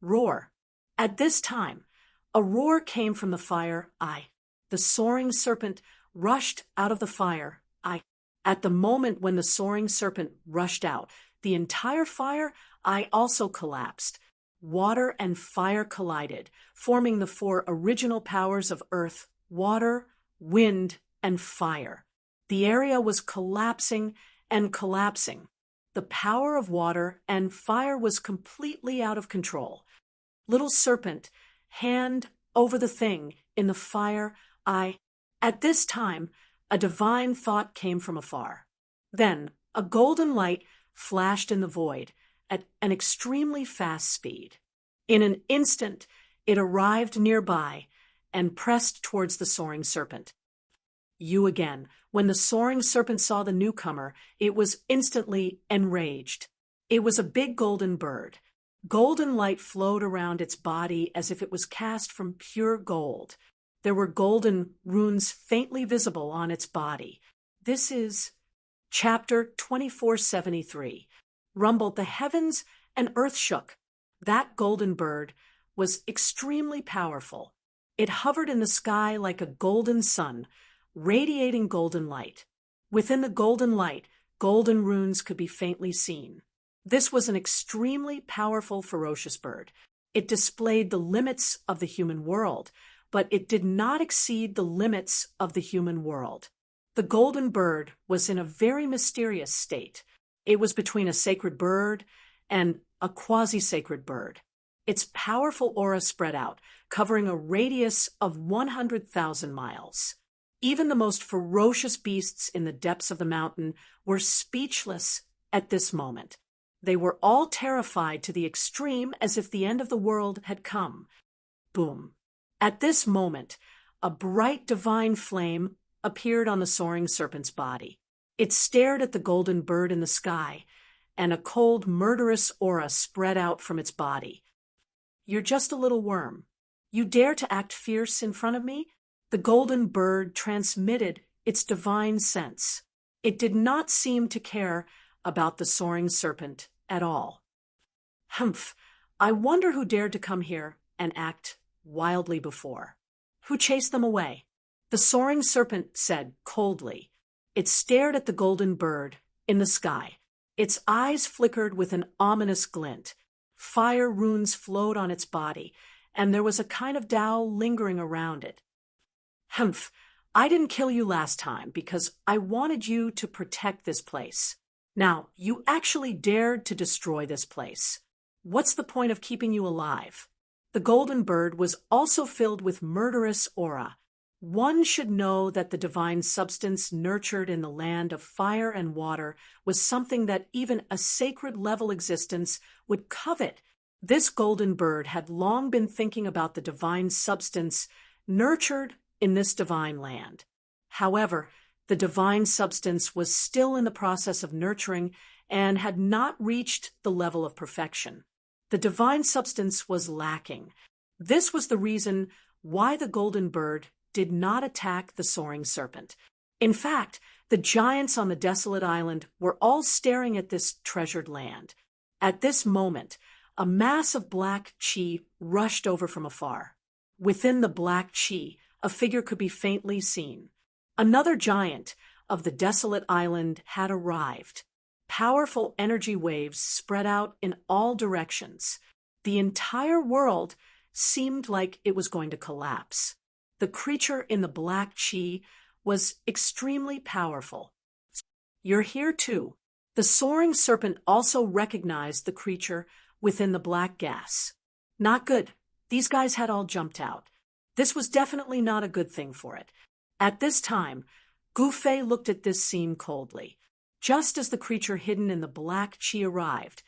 Roar! At this time, a roar came from the fire eye. The soaring serpent rushed out of the fire eye. At the moment when the soaring serpent rushed out, the entire fire eye also collapsed. Water and fire collided, forming the four original powers of earth, water, wind, and fire. The area was collapsing and collapsing. The power of water and fire was completely out of control. Little serpent, hand over the thing in the fire eye. At this time, a divine thought came from afar. Then, a golden light flashed in the void at an extremely fast speed. In an instant, it arrived nearby and pressed towards the soaring serpent. You again. When the soaring serpent saw the newcomer, it was instantly enraged. It was a big golden bird. Golden light flowed around its body as if it was cast from pure gold. There were golden runes faintly visible on its body. This is Chapter 2473. Rumbled the heavens and earth shook. That golden bird was extremely powerful. It hovered in the sky like a golden sun, radiating golden light. Within the golden light, golden runes could be faintly seen. This was an extremely powerful, ferocious bird. It displayed the limits of the human world, but it did not exceed the limits of the human world. The golden bird was in a very mysterious state. It was between a sacred bird and a quasi-sacred bird. Its powerful aura spread out, covering a radius of 100,000 miles. Even the most ferocious beasts in the depths of the mountain were speechless at this moment. They were all terrified to the extreme, as if the end of the world had come. Boom. At this moment, a bright divine flame appeared on the soaring serpent's body. It stared at the golden bird in the sky, and a cold, murderous aura spread out from its body. You're just a little worm. You dare to act fierce in front of me? The golden bird transmitted its divine sense. It did not seem to care about the soaring serpent at all. Humph! I wonder who dared to come here and act wildly before. Who chased them away? The soaring serpent said coldly. It stared at the golden bird in the sky. Its eyes flickered with an ominous glint. Fire runes flowed on its body, and there was a kind of Tao lingering around it. Humph! I didn't kill you last time because I wanted you to protect this place. Now, you actually dared to destroy this place. What's the point of keeping you alive? The golden bird was also filled with murderous aura. One should know that the divine substance nurtured in the land of fire and water was something that even a sacred level existence would covet. This golden bird had long been thinking about the divine substance nurtured in this divine land. However, the divine substance was still in the process of nurturing and had not reached the level of perfection. The divine substance was lacking. This was the reason why the golden bird did not attack the soaring serpent. In fact, The giants on the desolate island were all staring at this treasured land. At this moment, a mass of black chi rushed over from afar. Within the black chi, a figure could be faintly seen. Another giant of the desolate island had arrived. Powerful energy waves spread out in all directions. The entire world seemed like it was going to collapse. The creature in the black chi was extremely powerful. "You're here too." The soaring serpent also recognized the creature within the black gas. Not good. These guys had all jumped out. This was definitely not a good thing for it. At this time, Gu Fei looked at this scene coldly. Just as the creature hidden in the black chi arrived,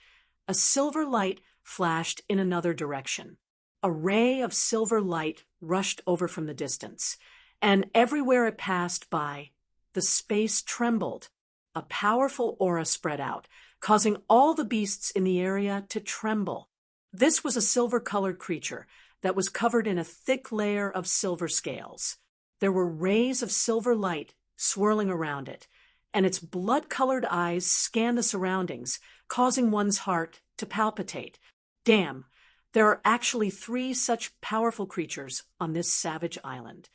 a silver light flashed in another direction. A ray of silver light rushed over from the distance, and everywhere it passed by, the space trembled. A powerful aura spread out, causing all the beasts in the area to tremble. This was a silver-colored creature that was covered in a thick layer of silver scales. There were rays of silver light swirling around it, and its blood-colored eyes scanned the surroundings, causing one's heart to palpitate. Damn, there are actually 3 such powerful creatures on this savage island.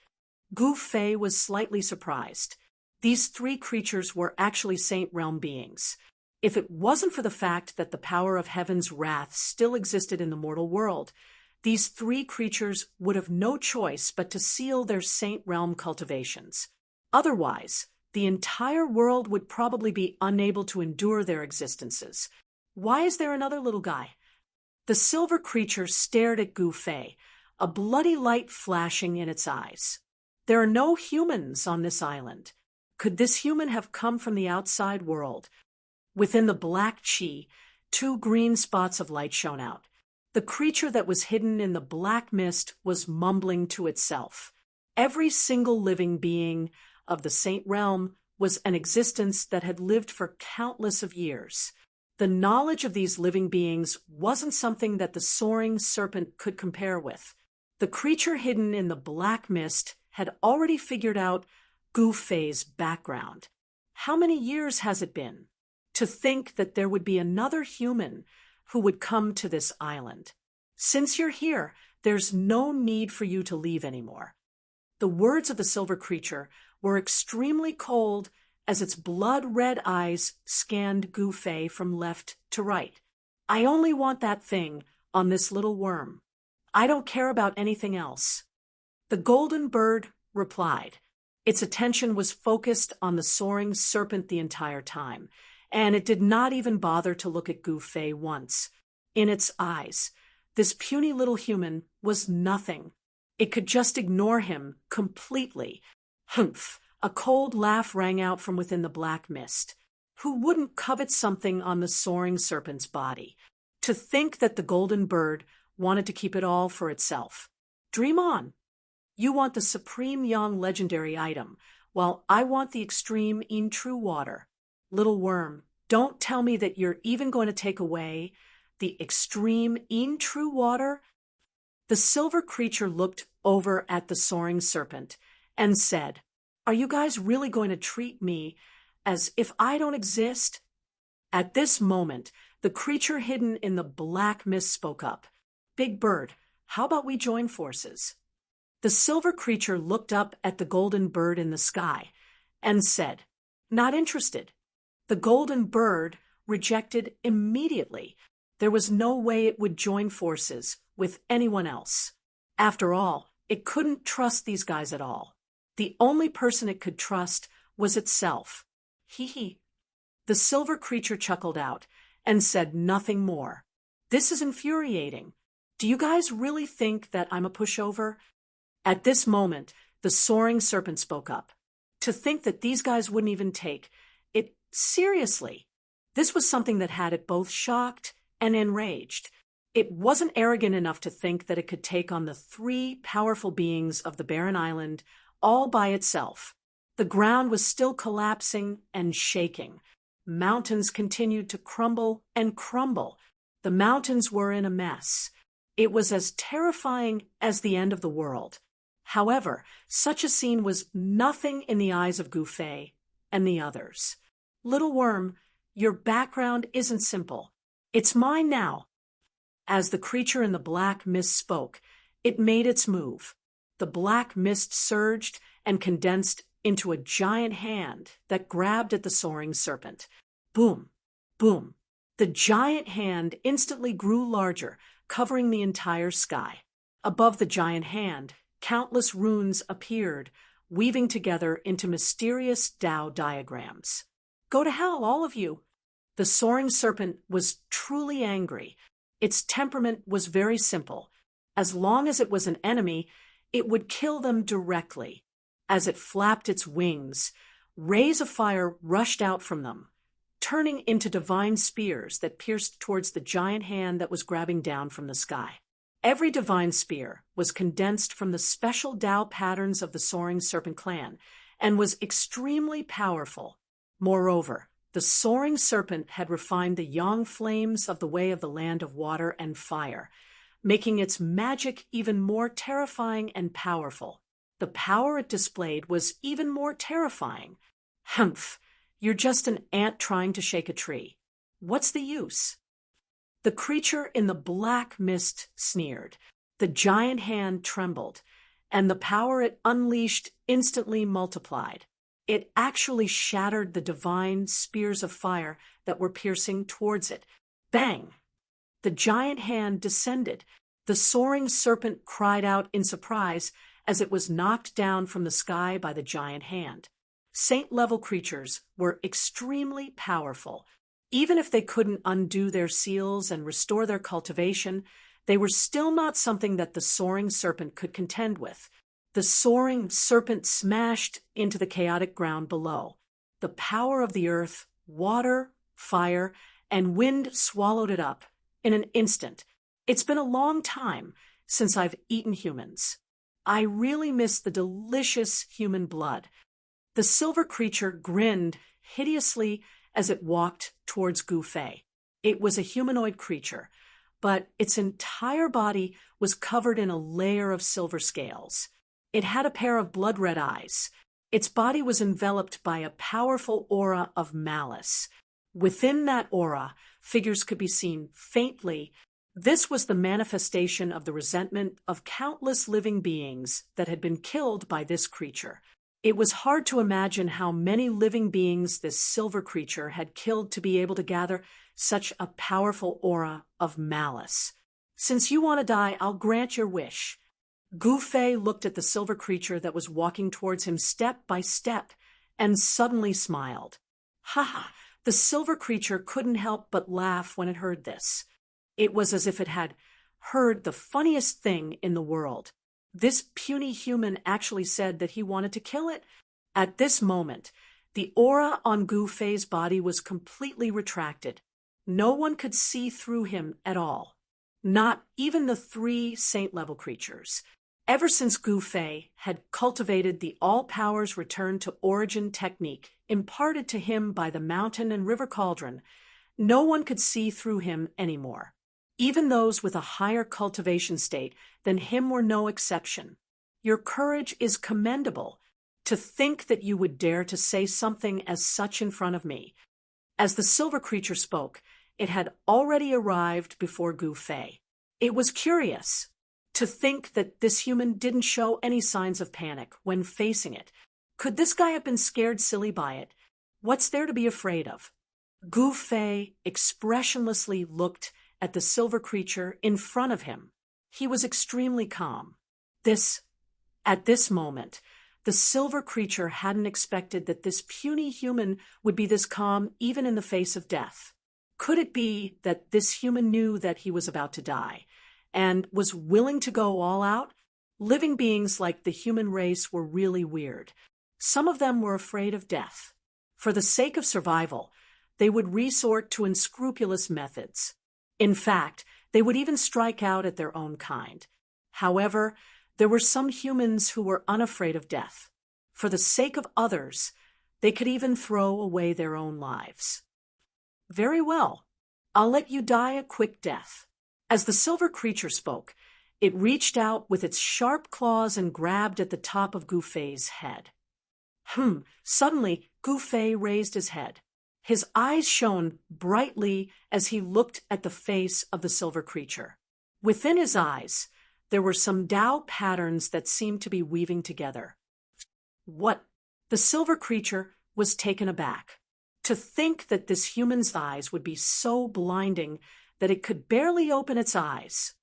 Gu Fei was slightly surprised. These 3 creatures were actually Saint Realm beings. If it wasn't for the fact that the power of heaven's wrath still existed in the mortal world, these 3 creatures would have no choice but to seal their Saint Realm cultivations. Otherwise, the entire world would probably be unable to endure their existences. Why is there another little guy? The silver creature stared at Gu Fei, a bloody light flashing in its eyes. There are no humans on this island. Could this human have come from the outside world? Within the black chi, 2 green spots of light shone out. The creature that was hidden in the black mist was mumbling to itself. Every single living being of the Saint Realm was an existence that had lived for countless of years. The knowledge of these living beings wasn't something that the soaring serpent could compare with. The creature hidden in the black mist had already figured out Gu Fei's background. How many years has it been? To think that there would be another human who would come to this island. Since you're here, there's no need for you to leave anymore. The words of the silver creature were extremely cold as its blood-red eyes scanned Gu Fei from left to right. "I only want that thing on this little worm. I don't care about anything else." The golden bird replied. Its attention was focused on the soaring serpent the entire time, and it did not even bother to look at Gu Fei once. In its eyes, this puny little human was nothing. It could just ignore him completely. Humph! A cold laugh rang out from within the black mist. Who wouldn't covet something on the soaring serpent's body? To think that the golden bird wanted to keep it all for itself. Dream on. You want the supreme young legendary item, while I want the extreme in true water. Little worm, don't tell me that you're even going to take away the extreme in true water. The silver creature looked over at the soaring serpent and said, "Are you guys really going to treat me as if I don't exist?" At this moment, the creature hidden in the black mist spoke up. "Big bird, how about we join forces?" The silver creature looked up at the golden bird in the sky and said, "Not interested." The golden bird rejected immediately. There was no way it would join forces with anyone else. After all, it couldn't trust these guys at all. The only person it could trust was itself. Hee hee. The silver creature chuckled out and said nothing more. "This is infuriating. Do you guys really think that I'm a pushover?" At this moment, the soaring serpent spoke up. To think that these guys wouldn't even take it seriously. This was something that had it both shocked and enraged. It wasn't arrogant enough to think that it could take on the 3 powerful beings of the barren island all by itself. The ground was still collapsing and shaking. Mountains continued to crumble and crumble. The mountains were in a mess. It was as terrifying as the end of the world. However, such a scene was nothing in the eyes of Gu Fei and the others. Little worm, your background isn't simple. It's mine now. As the creature in the black mist spoke, it made its move. The black mist surged and condensed into a giant hand that grabbed at the soaring serpent. Boom, boom. The giant hand instantly grew larger, covering the entire sky. Above the giant hand, countless runes appeared, weaving together into mysterious Tao diagrams. Go to hell, all of you! The soaring serpent was truly angry. Its temperament was very simple. As long as it was an enemy, it would kill them directly. As it flapped its wings, rays of fire rushed out from them, turning into divine spears that pierced towards the giant hand that was grabbing down from the sky. Every divine spear was condensed from the special Tao patterns of the soaring serpent clan and was extremely powerful. Moreover, the soaring serpent had refined the yang flames of the way of the land of water and fire, making its magic even more terrifying and powerful. The power it displayed was even more terrifying. Humph, you're just an ant trying to shake a tree. What's the use? The creature in the black mist sneered. The giant hand trembled, and the power it unleashed instantly multiplied. It actually shattered the divine spears of fire that were piercing towards it. Bang! The giant hand descended. The soaring serpent cried out in surprise as it was knocked down from the sky by the giant hand. Saint-level creatures were extremely powerful. Even if they couldn't undo their seals and restore their cultivation, they were still not something that the soaring serpent could contend with. The soaring serpent smashed into the chaotic ground below. The power of the earth, water, fire, and wind swallowed it up in an instant. It's been a long time since I've eaten humans. I really miss the delicious human blood. The silver creature grinned hideously as it walked towards Gu Fei. It was a humanoid creature, but its entire body was covered in a layer of silver scales. It had a pair of blood-red eyes. Its body was enveloped by a powerful aura of malice. Within that aura, figures could be seen faintly. This was the manifestation of the resentment of countless living beings that had been killed by this creature. It was hard to imagine how many living beings this silver creature had killed to be able to gather such a powerful aura of malice. Since you want to die, I'll grant your wish. Gu Fei looked at the silver creature that was walking towards him step by step and suddenly smiled. Ha ha! The silver creature couldn't help but laugh when it heard this. It was as if it had heard the funniest thing in the world. This puny human actually said that he wanted to kill it. At this moment, the aura on Gu Fei's body was completely retracted. No one could see through him at all. Not even the 3 saint-level creatures. Ever since Gu Fei had cultivated the all-powers return to origin technique imparted to him by the mountain and river cauldron, no one could see through him anymore. Even those with a higher cultivation state than him were no exception. Your courage is commendable. To think that you would dare to say something as such in front of me. As the silver creature spoke, it had already arrived before Gu Fei. It was curious to think that this human didn't show any signs of panic when facing it. Could this guy have been scared silly by it? What's there to be afraid of? Gu Fei expressionlessly looked at the silver creature in front of him. He was extremely calm. At this moment, the silver creature hadn't expected that this puny human would be this calm even in the face of death. Could it be that this human knew that he was about to die and was willing to go all out? Living beings like the human race were really weird. Some of them were afraid of death. For the sake of survival, they would resort to unscrupulous methods. In fact, they would even strike out at their own kind. However, there were some humans who were unafraid of death. For the sake of others, they could even throw away their own lives. Very well, I'll let you die a quick death. As the silver creature spoke, it reached out with its sharp claws and grabbed at the top of Gu Fei's head. Suddenly, Gu Fei raised his head. His eyes shone brightly as he looked at the face of the silver creature. Within his eyes, there were some Tao patterns that seemed to be weaving together. What? The silver creature was taken aback. To think that this human's eyes would be so blinding that it could barely open its eyes.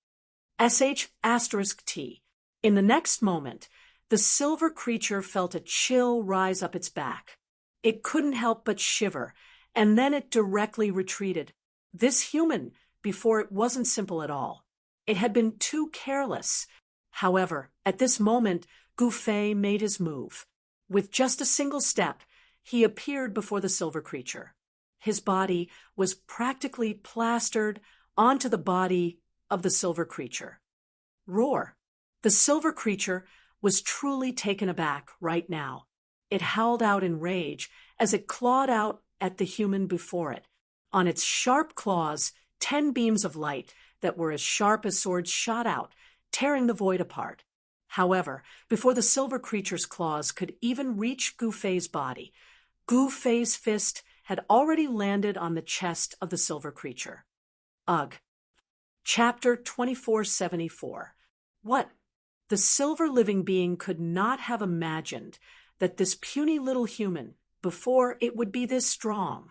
*T. In the next moment, the silver creature felt a chill rise up its back. It couldn't help but shiver, and then it directly retreated. This human, before it wasn't simple at all. It had been too careless. However, at this moment, Gu Fei made his move. With just a single step, he appeared before the silver creature. His body was practically plastered onto the body of the silver creature. Roar! The silver creature was truly taken aback right now. It howled out in rage as it clawed out at the human before it. On its sharp claws, 10 beams of light that were as sharp as swords shot out, tearing the void apart. However, before the silver creature's claws could even reach Gu Fei's body, Gu Fei's fist had already landed on the chest of the silver creature. Ugh. Chapter 2474. What? The silver living being could not have imagined that this puny little human, before it would be this strong.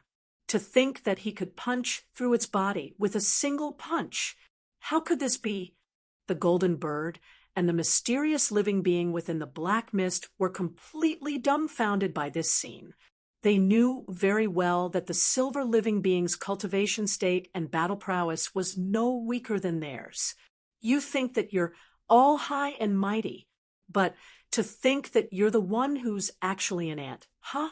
To think that he could punch through its body with a single punch. How could this be? The golden bird and the mysterious living being within the black mist were completely dumbfounded by this scene. They knew very well that the silver living being's cultivation state and battle prowess was no weaker than theirs. You think that you're all high and mighty, but to think that you're the one who's actually an ant, huh?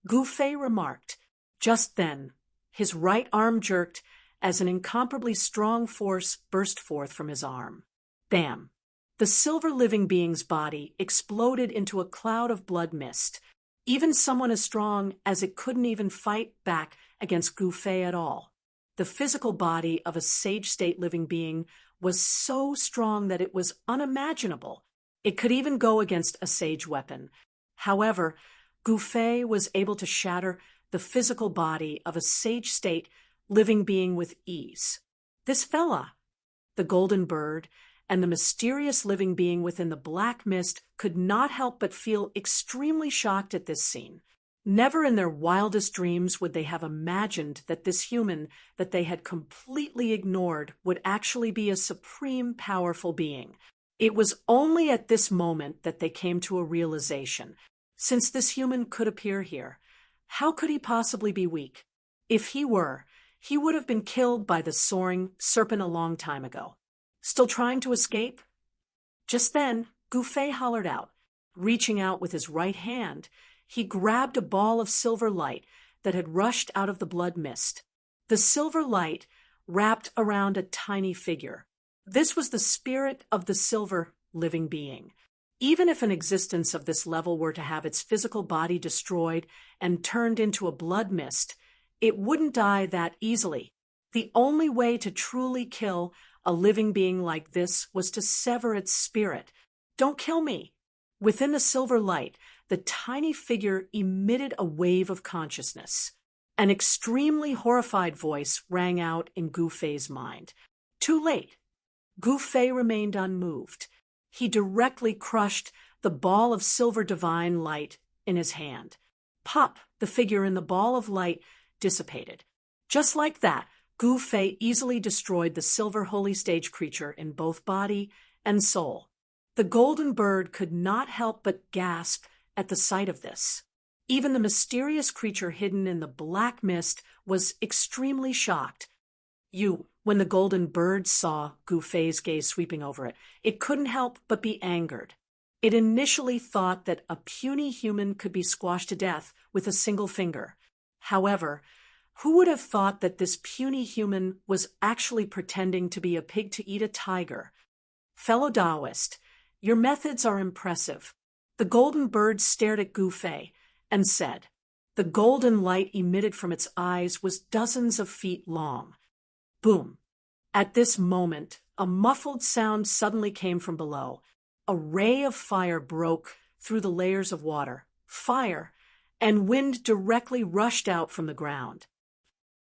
Gu Fei remarked. Just then, his right arm jerked as an incomparably strong force burst forth from his arm. Bam! The silver living being's body exploded into a cloud of blood mist. Even someone as strong as it couldn't even fight back against Gu Fei at all. The physical body of a sage-state living being was so strong that it was unimaginable. It could even go against a sage weapon. However, Gu Fei was able to shatter the physical body of a sage-state living being with ease. This fella, the golden bird, and the mysterious living being within the black mist could not help but feel extremely shocked at this scene. Never in their wildest dreams would they have imagined that this human that they had completely ignored would actually be a supreme powerful being. It was only at this moment that they came to a realization. Since this human could appear here, how could he possibly be weak? If he were, he would have been killed by the soaring serpent a long time ago. Still trying to escape? Just then, Gu Fei hollered out. Reaching out with his right hand, he grabbed a ball of silver light that had rushed out of the blood mist. The silver light wrapped around a tiny figure. This was the spirit of the silver living being. Even if an existence of this level were to have its physical body destroyed and turned into a blood mist, it wouldn't die that easily. The only way to truly kill a living being like this was to sever its spirit. Don't kill me. Within the silver light, the tiny figure emitted a wave of consciousness. An extremely horrified voice rang out in Gu Fei's mind. Too late. Gu Fei remained unmoved. He directly crushed the ball of silver divine light in his hand. Pop! The figure in the ball of light dissipated. Just like that, Gu Fei easily destroyed the silver holy stage creature in both body and soul. The golden bird could not help but gasp at the sight of this. Even the mysterious creature hidden in the black mist was extremely shocked. When the golden bird saw Gu Fei's gaze sweeping over it, it couldn't help but be angered. It initially thought that a puny human could be squashed to death with a single finger. However, who would have thought that this puny human was actually pretending to be a pig to eat a tiger? Fellow Taoist, your methods are impressive. The golden bird stared at Gu Fei and said. The golden light emitted from its eyes was dozens of feet long. Boom! At this moment, a muffled sound suddenly came from below. A ray of fire broke through the layers of water. fire, and wind directly rushed out from the ground.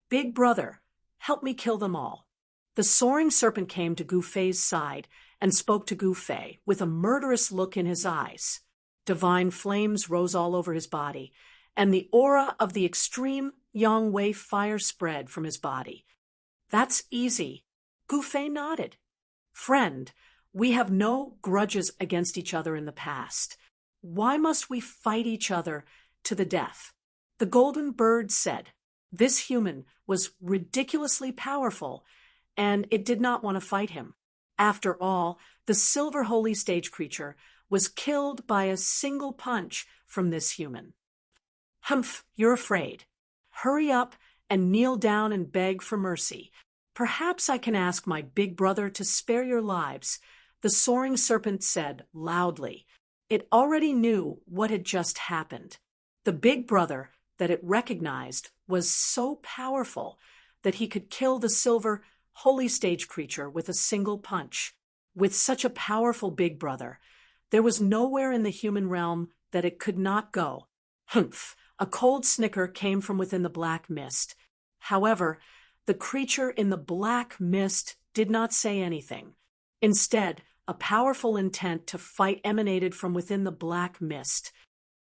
Big brother, help me kill them all. The soaring serpent came to Gu Fei's side and spoke to Gu Fei with a murderous look in his eyes. Divine flames rose all over his body, and the aura of the extreme Yang Wei fire spread from his body. That's easy. Gu Fei nodded. Friend, we have no grudges against each other in the past. Why must we fight each other to the death? The golden bird said. This human was ridiculously powerful, and it did not want to fight him. After all, the silver holy stage creature was killed by a single punch from this human. Humph, you're afraid. Hurry up and kneel down and beg for mercy. Perhaps I can ask my big brother to spare your lives, the soaring serpent said loudly. It already knew what had just happened. The big brother that it recognized was so powerful that he could kill the silver holy stage creature with a single punch. With such a powerful big brother, there was nowhere in the human realm that it could not go. Humph! A cold snicker came from within the black mist. However, the creature in the black mist did not say anything. Instead, a powerful intent to fight emanated from within the black mist.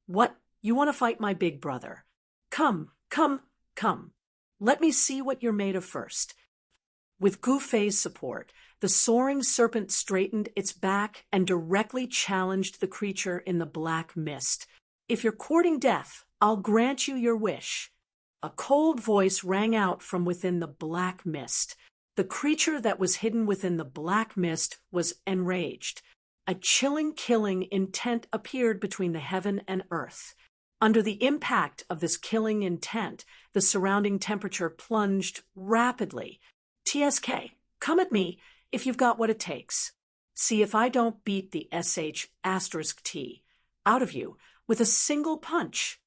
What? You want to fight my big brother? Come, come, come. Let me see what you're made of first. With Gu Fei's support, the soaring serpent straightened its back and directly challenged the creature in the black mist. If you're courting death, I'll grant you your wish. A cold voice rang out from within the black mist. The creature that was hidden within the black mist was enraged. A chilling, killing intent appeared between the heaven and earth. Under the impact of this killing intent, the surrounding temperature plunged rapidly. TSK, come at me if you've got what it takes. See if I don't beat the SH*T out of you with a single punch.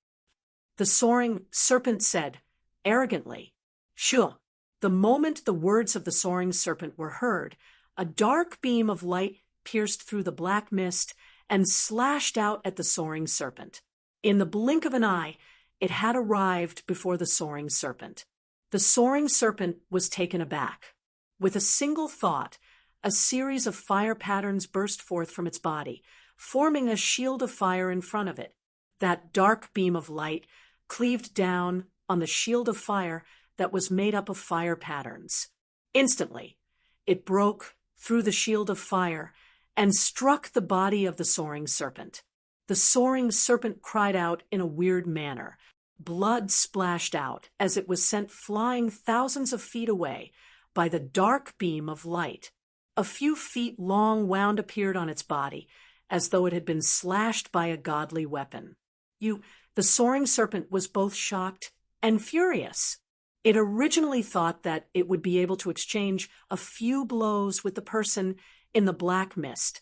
The soaring serpent said, arrogantly. Sure. The moment the words of the soaring serpent were heard, a dark beam of light pierced through the black mist and slashed out at the soaring serpent. In the blink of an eye, it had arrived before the soaring serpent. The soaring serpent was taken aback. With a single thought, a series of fire patterns burst forth from its body, forming a shield of fire in front of it. That dark beam of light cleaved down on the shield of fire that was made up of fire patterns. Instantly, it broke through the shield of fire and struck the body of the soaring serpent. The soaring serpent cried out in a weird manner. Blood splashed out as it was sent flying thousands of feet away by the dark beam of light. A few feet long wound appeared on its body, as though it had been slashed by a godly weapon. The soaring serpent was both shocked and furious. It originally thought that it would be able to exchange a few blows with the person in the black mist.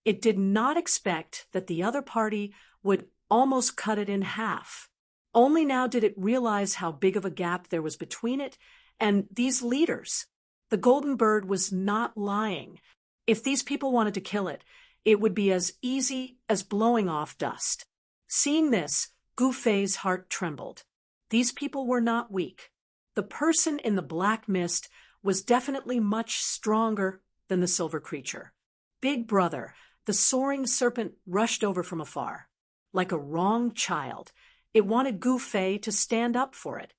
It did not expect that the other party would almost cut it in half. Only now did it realize how big of a gap there was between it and these leaders. The golden bird was not lying. If these people wanted to kill it, it would be as easy as blowing off dust. Seeing this, Gu Fei's heart trembled. These people were not weak. The person in the black mist was definitely much stronger than the silver creature. Big brother, the soaring serpent rushed over from afar. Like a wronged child, it wanted Gu Fei to stand up for it.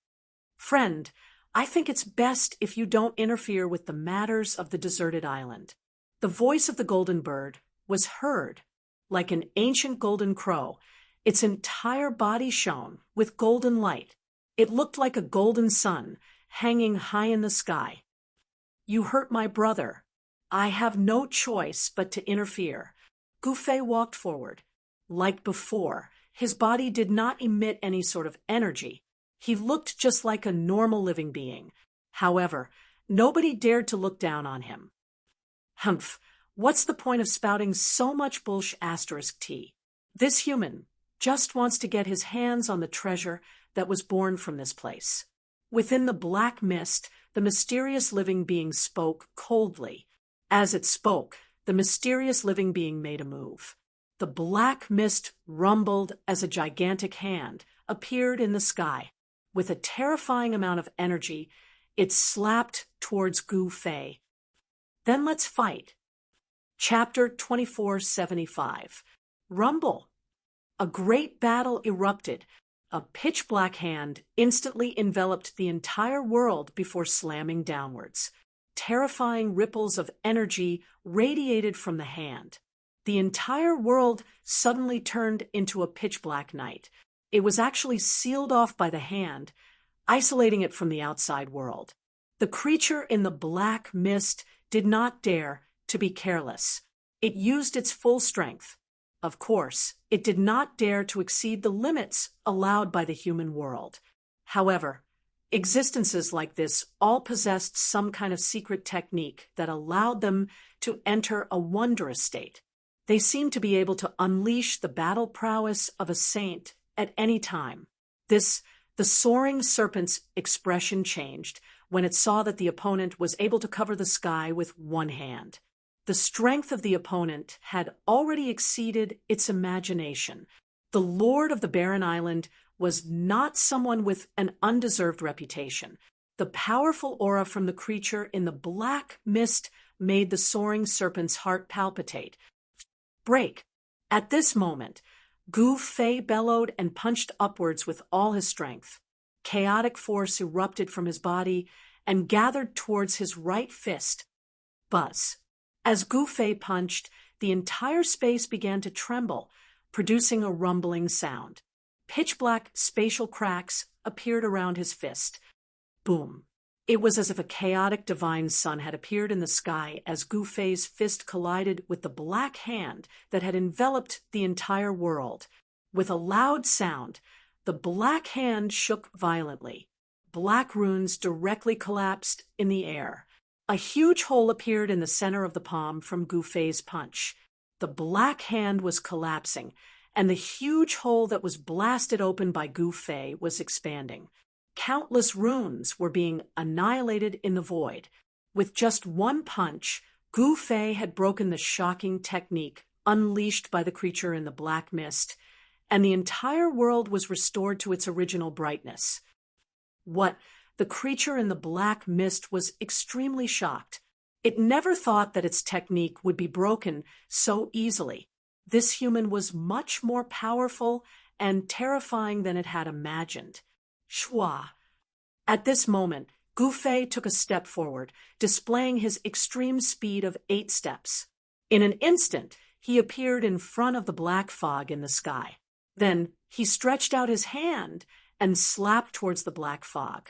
Friend, I think it's best if you don't interfere with the matters of the deserted island. The voice of the golden bird was heard. Like an ancient golden crow, its entire body shone with golden light. It looked like a golden sun hanging high in the sky. You hurt my brother. I have no choice but to interfere. Gu Fei walked forward. Like before, his body did not emit any sort of energy. He looked just like a normal living being. However, nobody dared to look down on him. Humph, what's the point of spouting so much bullsh*T? This human just wants to get his hands on the treasure that was born from this place. Within the black mist, the mysterious living being spoke coldly. As it spoke, the mysterious living being made a move. The black mist rumbled as a gigantic hand appeared in the sky. With a terrifying amount of energy, it slapped towards Gu Fei. Then let's fight. Chapter 2475. Rumble. A great battle erupted. A pitch-black hand instantly enveloped the entire world before slamming downwards. Terrifying ripples of energy radiated from the hand. The entire world suddenly turned into a pitch-black night. It was actually sealed off by the hand, isolating it from the outside world. The creature in the black mist did not dare to be careless. It used its full strength. Of course, it did not dare to exceed the limits allowed by the human world. However, existences like this all possessed some kind of secret technique that allowed them to enter a wondrous state. They seemed to be able to unleash the battle prowess of a saint at any time. The soaring serpent's expression changed when it saw that the opponent was able to cover the sky with one hand. The strength of the opponent had already exceeded its imagination. The Lord of the Barren Island was not someone with an undeserved reputation. The powerful aura from the creature in the black mist made the soaring serpent's heart palpitate. Break. At this moment, Gu Fei bellowed and punched upwards with all his strength. Chaotic force erupted from his body and gathered towards his right fist. Buzz. As Gu Fei punched, the entire space began to tremble, producing a rumbling sound. Pitch-black spatial cracks appeared around his fist. Boom. It was as if a chaotic divine sun had appeared in the sky as Gu Fei's fist collided with the black hand that had enveloped the entire world. With a loud sound, the black hand shook violently. Black runes directly collapsed in the air. A huge hole appeared in the center of the palm from Gu Fei's punch. The black hand was collapsing, and the huge hole that was blasted open by Gu Fei was expanding. Countless runes were being annihilated in the void. With just one punch, Gu Fei had broken the shocking technique unleashed by the creature in the black mist, and the entire world was restored to its original brightness. The creature in the black mist was extremely shocked. It never thought that its technique would be broken so easily. This human was much more powerful and terrifying than it had imagined. Shua. At this moment, Gu Fei took a step forward, displaying his extreme speed of 8 steps. In an instant, he appeared in front of the black fog in the sky. Then he stretched out his hand and slapped towards the black fog.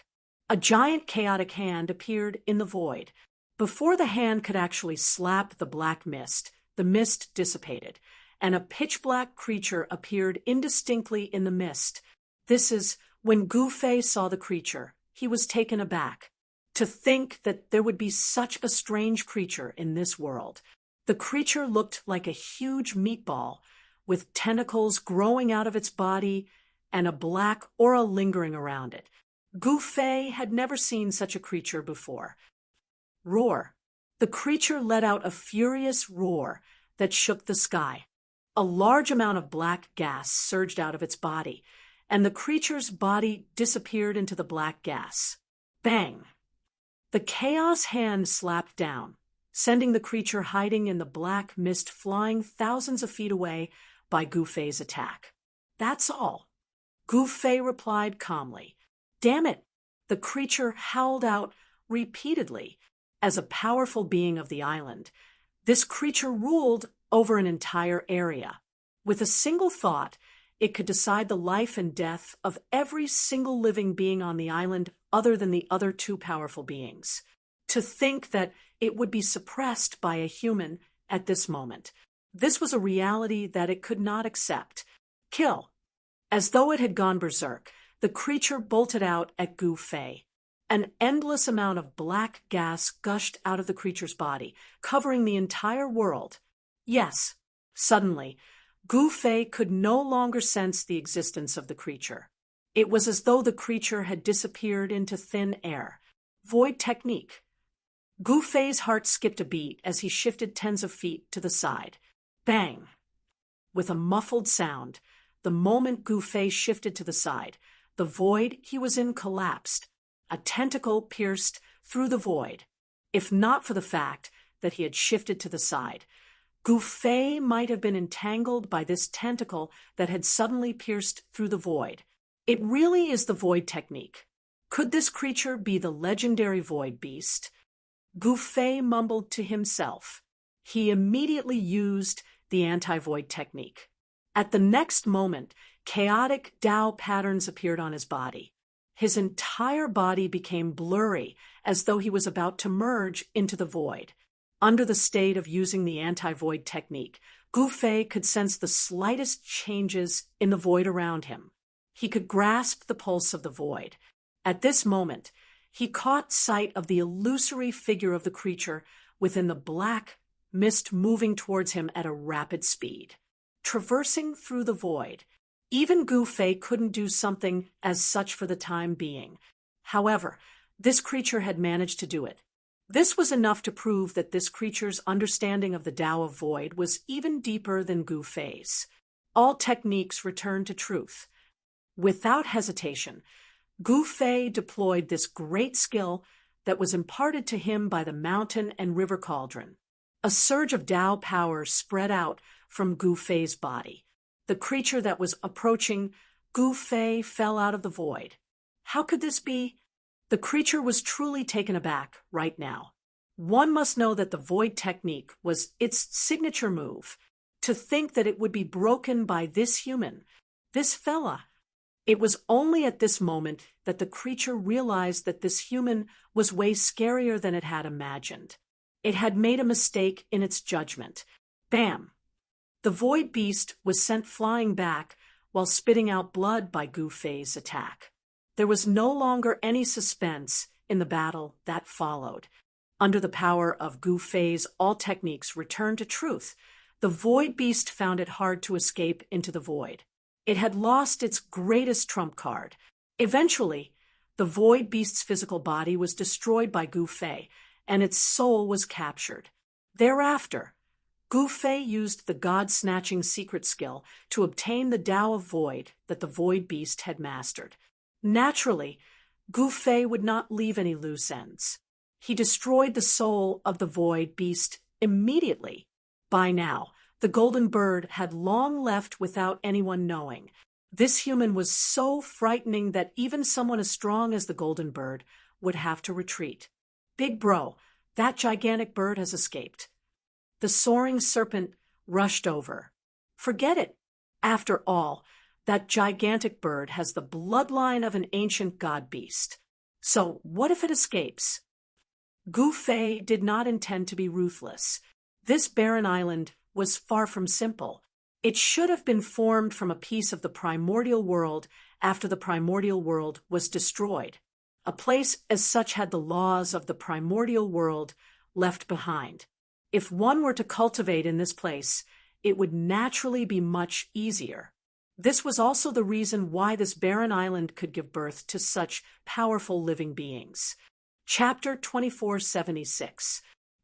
A giant chaotic hand appeared in the void. Before the hand could actually slap the black mist, the mist dissipated, and a pitch-black creature appeared indistinctly in the mist. This is when Gu Fei saw the creature. He was taken aback. To think that there would be such a strange creature in this world. The creature looked like a huge meatball, with tentacles growing out of its body and a black aura lingering around it. Gu Fei had never seen such a creature before. Roar. The creature let out a furious roar that shook the sky. A large amount of black gas surged out of its body, and the creature's body disappeared into the black gas. Bang! The chaos hand slapped down, sending the creature hiding in the black mist flying thousands of feet away by Gu Fei's attack. That's all. Gu Fei replied calmly. Damn it! The creature howled out repeatedly. As a powerful being of the island, this creature ruled over an entire area. With a single thought, it could decide the life and death of every single living being on the island other than the other 2 powerful beings. To think that it would be suppressed by a human at this moment. This was a reality that it could not accept. Kill. As though it had gone berserk, the creature bolted out at Gu Fei. An endless amount of black gas gushed out of the creature's body, covering the entire world. Yes, suddenly, Gu Fei could no longer sense the existence of the creature. It was as though the creature had disappeared into thin air. Void technique. Gu Fei's heart skipped a beat as he shifted tens of feet to the side. Bang! with a muffled sound, the moment Gu Fei shifted to the side. The void he was in collapsed. A tentacle pierced through the void. If not for the fact that he had shifted to the side, Gu Fei might have been entangled by this tentacle that had suddenly pierced through the void. It really is the void technique. Could this creature be the legendary void beast? Gu Fei mumbled to himself. He immediately used the anti-void technique. At the next moment, chaotic Tao patterns appeared on his body. His entire body became blurry, as though he was about to merge into the void. Under the state of using the anti-void technique, Gu Fei could sense the slightest changes in the void around him. He could grasp the pulse of the void. At this moment, he caught sight of the illusory figure of the creature within the black mist moving towards him at a rapid speed. Traversing through the void, even Gu Fei couldn't do something as such for the time being. However, this creature had managed to do it. This was enough to prove that this creature's understanding of the Tao of Void was even deeper than Gu Fei's. All techniques returned to truth. Without hesitation, Gu Fei deployed this great skill that was imparted to him by the mountain and river cauldron. A surge of Tao power spread out from Gu Fei's body. The creature that was approaching Gu Fei fell out of the void. How could this be? The creature was truly taken aback right now. One must know that the void technique was its signature move. To think that it would be broken by this human, this fella. It was only at this moment that the creature realized that this human was way scarier than it had imagined. It had made a mistake in its judgment. Bam! The void beast was sent flying back while spitting out blood by Gu Fei's attack. There was no longer any suspense in the battle that followed. Under the power of Gu Fei's all techniques returned to truth, the void beast found it hard to escape into the void. It had lost its greatest trump card. Eventually, the void beast's physical body was destroyed by Gu Fei, and its soul was captured. Thereafter, Gu Fei used the god-snatching secret skill to obtain the Tao of Void that the void beast had mastered. Naturally, Gu Fei would not leave any loose ends. He destroyed the soul of the void beast immediately. By now, the golden bird had long left without anyone knowing. This human was so frightening that even someone as strong as the golden bird would have to retreat. Big bro, that gigantic bird has escaped. The soaring serpent rushed over. Forget it. After all, that gigantic bird has the bloodline of an ancient god beast. So what if it escapes? Gu Fei did not intend to be ruthless. This barren island was far from simple. It should have been formed from a piece of the primordial world after the primordial world was destroyed. A place as such had the laws of the primordial world left behind. If one were to cultivate in this place, it would naturally be much easier. This was also the reason why this barren island could give birth to such powerful living beings. Chapter 2476.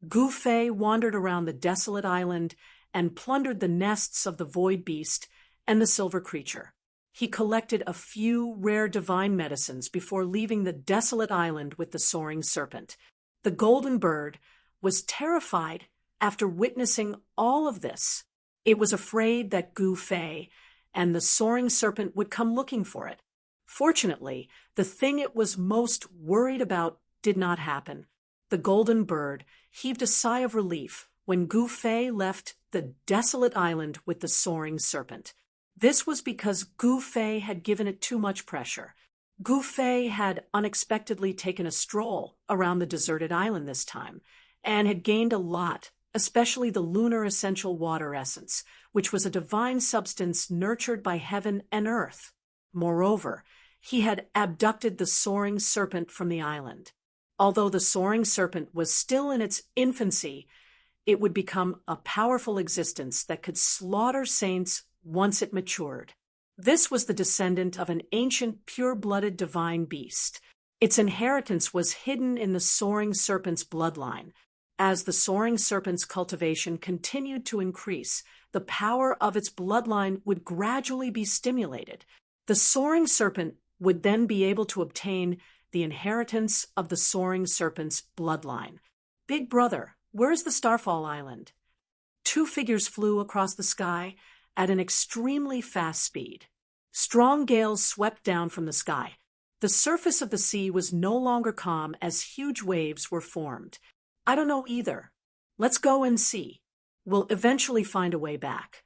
Gu Fei wandered around the desolate island and plundered the nests of the void beast and the silver creature. He collected a few rare divine medicines before leaving the desolate island with the soaring serpent. The golden bird was terrified after witnessing all of this. It was afraid that Gu Fei and the soaring serpent would come looking for it. Fortunately, the thing it was most worried about did not happen. The golden bird heaved a sigh of relief when Gu Fei left the desolate island with the soaring serpent. This was because Gu Fei had given it too much pressure. Gu Fei had unexpectedly taken a stroll around the deserted island this time, and had gained a lot, especially the lunar essential water essence, which was a divine substance nurtured by heaven and earth. Moreover, he had abducted the soaring serpent from the island. Although the soaring serpent was still in its infancy, it would become a powerful existence that could slaughter saints once it matured. This was the descendant of an ancient pure-blooded divine beast. Its inheritance was hidden in the soaring serpent's bloodline. As the soaring serpent's cultivation continued to increase, the power of its bloodline would gradually be stimulated. The soaring serpent would then be able to obtain the inheritance of the soaring serpent's bloodline. Big brother, where's the Starfall Island? Two figures flew across the sky at an extremely fast speed. Strong gales swept down from the sky. The surface of the sea was no longer calm as huge waves were formed. I don't know either. Let's go and see. We'll eventually find a way back.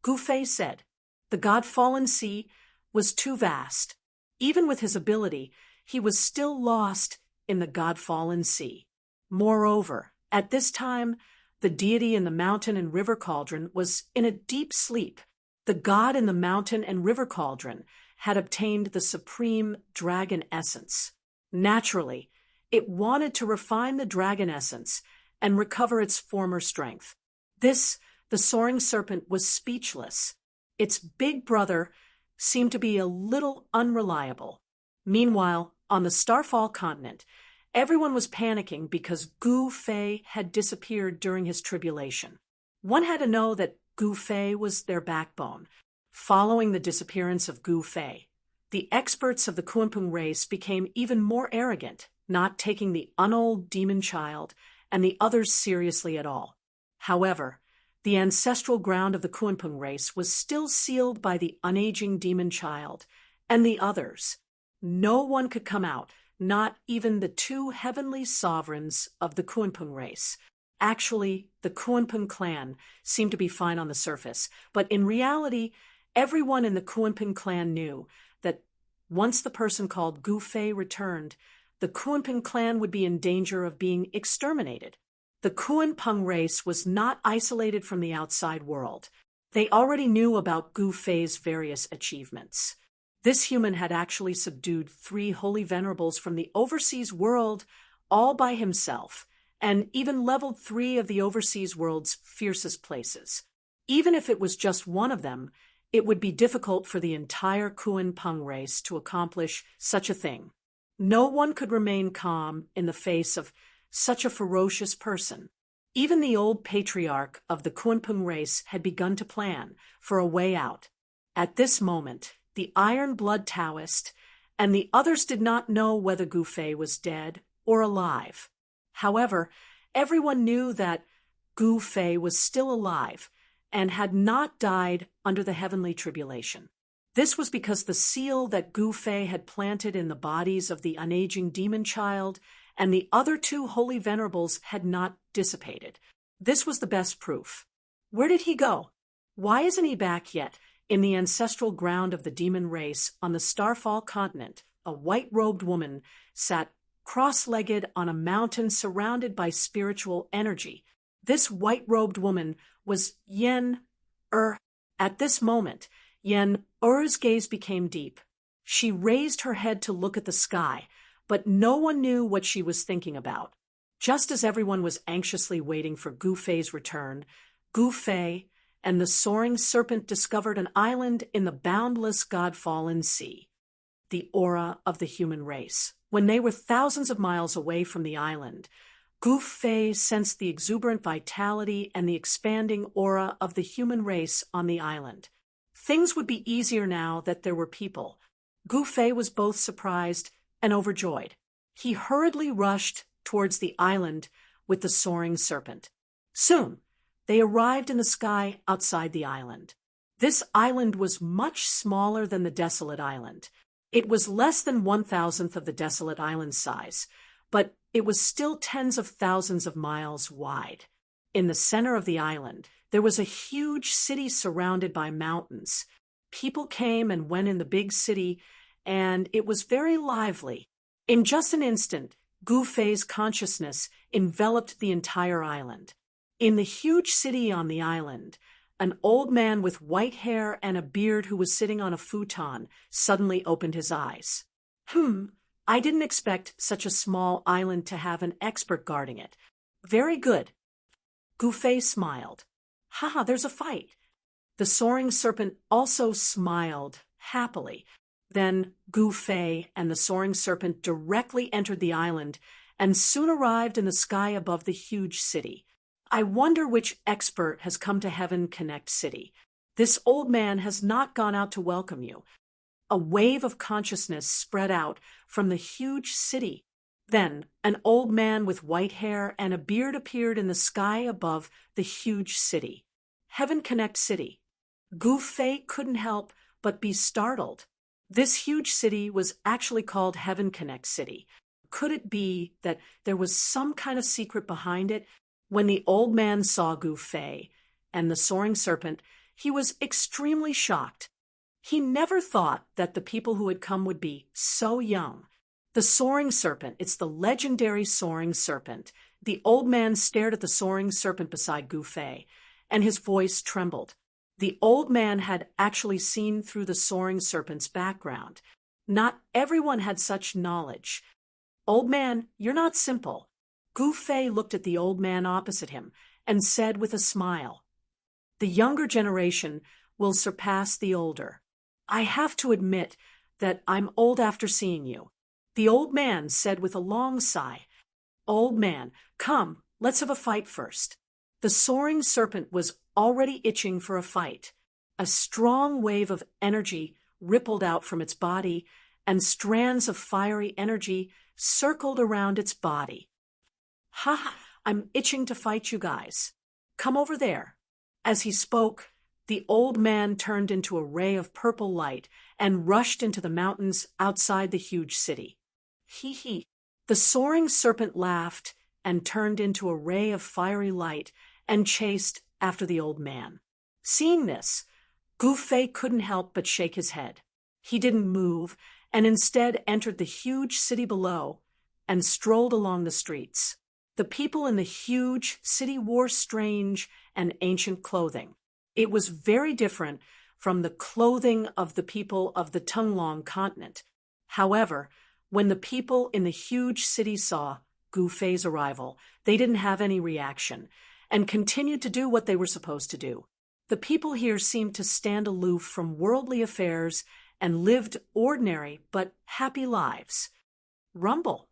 Gufei said. The God-fallen sea was too vast. Even with his ability, he was still lost in the God-fallen sea. Moreover, at this time, the deity in the mountain and river cauldron was in a deep sleep. The god in the mountain and river cauldron had obtained the supreme dragon essence. Naturally, it wanted to refine the dragon essence and recover its former strength. This, the soaring serpent, was speechless. Its big brother seemed to be a little unreliable. Meanwhile, on the Starfall continent, everyone was panicking because Gu Fei had disappeared during his tribulation. One had to know that Gu Fei was their backbone. Following the disappearance of Gu Fei, the experts of the Kunpeng race became even more arrogant, not taking the unold demon child and the others seriously at all. However, the ancestral ground of the Kunpeng race was still sealed by the unaging demon child and the others. No one could come out, not even the two heavenly sovereigns of the Kunpeng race. Actually, the Kunpeng clan seemed to be fine on the surface, but in reality, everyone in the Kunpeng clan knew that once the person called Gu Fei returned, the Kunpeng clan would be in danger of being exterminated. The Kunpeng race was not isolated from the outside world. They already knew about Gu Fei's various achievements. This human had actually subdued 3 holy venerables from the overseas world all by himself, and even leveled 3 of the overseas world's fiercest places. Even if it was just one of them, it would be difficult for the entire Kunpeng race to accomplish such a thing. No one could remain calm in the face of such a ferocious person. Even the old patriarch of the Kunpeng race had begun to plan for a way out. At this moment, the Iron Blood Taoist and the others did not know whether Gu Fei was dead or alive. However, everyone knew that Gu Fei was still alive and had not died under the heavenly tribulation. This was because the seal that Gu Fei had planted in the bodies of the unaging demon child and the other 2 holy venerables had not dissipated. This was the best proof. Where did he go? Why isn't he back yet? In the ancestral ground of the demon race on the Starfall continent, a white-robed woman sat cross-legged on a mountain surrounded by spiritual energy. This white-robed woman was Yen Er. At this moment, Yen Er's gaze became deep. She raised her head to look at the sky, but no one knew what she was thinking about. Just as everyone was anxiously waiting for Gu Fei's return, Gu Fei and the soaring serpent discovered an island in the boundless God-fallen sea, the aura of the human race. When they were thousands of miles away from the island, Gu Fei sensed the exuberant vitality and the expanding aura of the human race on the island. Things would be easier now that there were people. Gu Fei was both surprised and overjoyed. He hurriedly rushed towards the island with the soaring serpent. Soon, they arrived in the sky outside the island. This island was much smaller than the desolate island. It was less than 1,000th of the desolate island size, but it was still tens of thousands of miles wide. In the center of the island, there was a huge city surrounded by mountains. People came and went in the big city, and it was very lively. In just an instant, Gu Fei's consciousness enveloped the entire island. In the huge city on the island, an old man with white hair and a beard who was sitting on a futon suddenly opened his eyes. I didn't expect such a small island to have an expert guarding it. Very good. Gu Fei smiled. Haha, there's a fight. The soaring serpent also smiled happily. Then Gu Fei and the soaring serpent directly entered the island and soon arrived in the sky above the huge city. I wonder which expert has come to Heaven Connect City. This old man has not gone out to welcome you. A wave of consciousness spread out from the huge city. Then an old man with white hair and a beard appeared in the sky above the huge city. Heaven Connect City. Gu Fei couldn't help but be startled. This huge city was actually called Heaven Connect City. Could it be that there was some kind of secret behind it? When the old man saw Gu Fei and the soaring serpent, he was extremely shocked. He never thought that the people who had come would be so young. The soaring serpent, it's the legendary soaring serpent. The old man stared at the soaring serpent beside Gu Fei, and his voice trembled. The old man had actually seen through the soaring serpent's background. Not everyone had such knowledge. Old man, you're not simple. Gu Fei looked at the old man opposite him and said with a smile, "The younger generation will surpass the older. I have to admit that I'm old after seeing you." The old man said with a long sigh, "Old man, come, let's have a fight first." The soaring serpent was already itching for a fight. A strong wave of energy rippled out from its body, and strands of fiery energy circled around its body. "Ha! I'm itching to fight you guys. Come over there." As he spoke, the old man turned into a ray of purple light and rushed into the mountains outside the huge city. Hee hee. The soaring serpent laughed and turned into a ray of fiery light and chased after the old man. Seeing this, Gu Fei couldn't help but shake his head. He didn't move and instead entered the huge city below and strolled along the streets. The people in the huge city wore strange and ancient clothing. It was very different from the clothing of the people of the Tunglong continent. However, when the people in the huge city saw Gu Fei's arrival, they didn't have any reaction and continued to do what they were supposed to do. The people here seemed to stand aloof from worldly affairs and lived ordinary but happy lives. Rumble.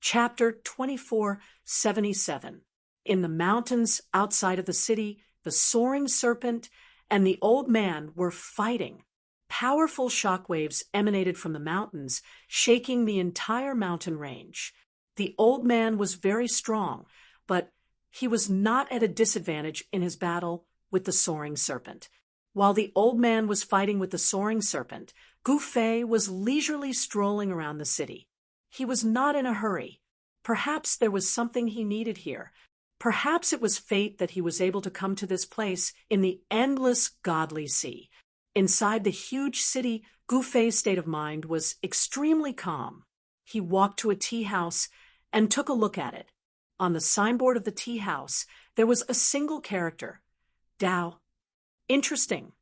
Chapter 2477. In the mountains outside of the city, the soaring serpent and the old man were fighting. Powerful shockwaves emanated from the mountains, shaking the entire mountain range. The old man was very strong, but he was not at a disadvantage in his battle with the soaring serpent. While the old man was fighting with the soaring serpent, Gu Fei was leisurely strolling around the city. He was not in a hurry. Perhaps there was something he needed here. Perhaps it was fate that he was able to come to this place in the endless godly sea. Inside the huge city, Gu Fei's state of mind was extremely calm. He walked to a tea house and took a look at it. On the signboard of the tea house, there was a single character, Dao. Interesting.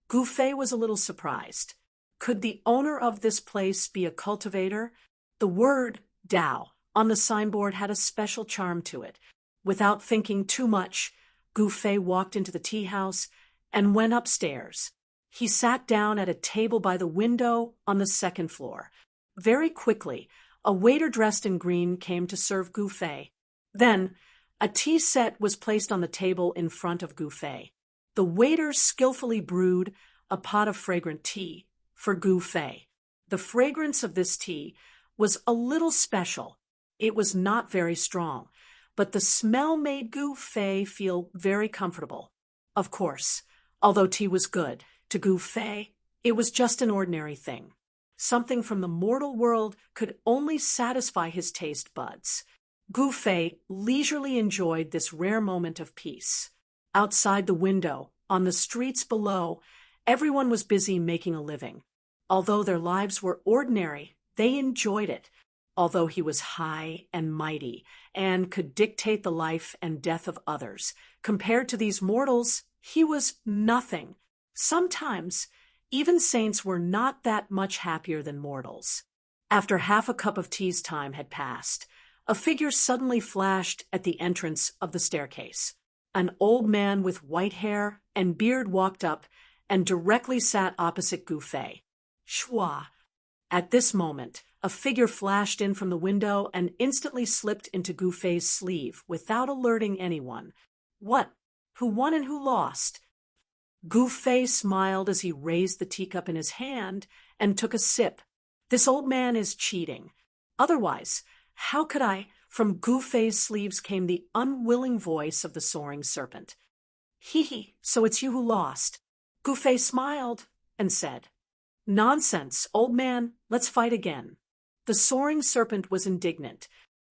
Gu Fei was a little surprised. Could the owner of this place be a cultivator? The word Dao on the signboard had a special charm to it. Without thinking too much, Gu Fei walked into the tea house and went upstairs. He sat down at a table by the window on the second floor. Very quickly, a waiter dressed in green came to serve Gu Fei. Then, a tea set was placed on the table in front of Gu Fei. The waiter skillfully brewed a pot of fragrant tea for Gu Fei. The fragrance of this tea was a little special. It was not very strong, but the smell made Gu Fei feel very comfortable. Of course, although tea was good, to Gu Fei, it was just an ordinary thing. Something from the mortal world could only satisfy his taste buds. Gu Fei leisurely enjoyed this rare moment of peace. Outside the window, on the streets below, everyone was busy making a living. Although their lives were ordinary, they enjoyed it. Although he was high and mighty and could dictate the life and death of others, compared to these mortals, he was nothing. Sometimes, even saints were not that much happier than mortals. After half a cup of tea's time had passed, a figure suddenly flashed at the entrance of the staircase. An old man with white hair and beard walked up and directly sat opposite Gu Fei. Shua. At this moment, a figure flashed in from the window and instantly slipped into Gufei's sleeve without alerting anyone. What? Who won and who lost? Gufei smiled as he raised the teacup in his hand and took a sip. This old man is cheating. Otherwise, how could I? From Gufei's sleeves came the unwilling voice of the soaring serpent. Hee, so it's you who lost. Gufei smiled and said, Nonsense, old man, let's fight again. The soaring serpent was indignant.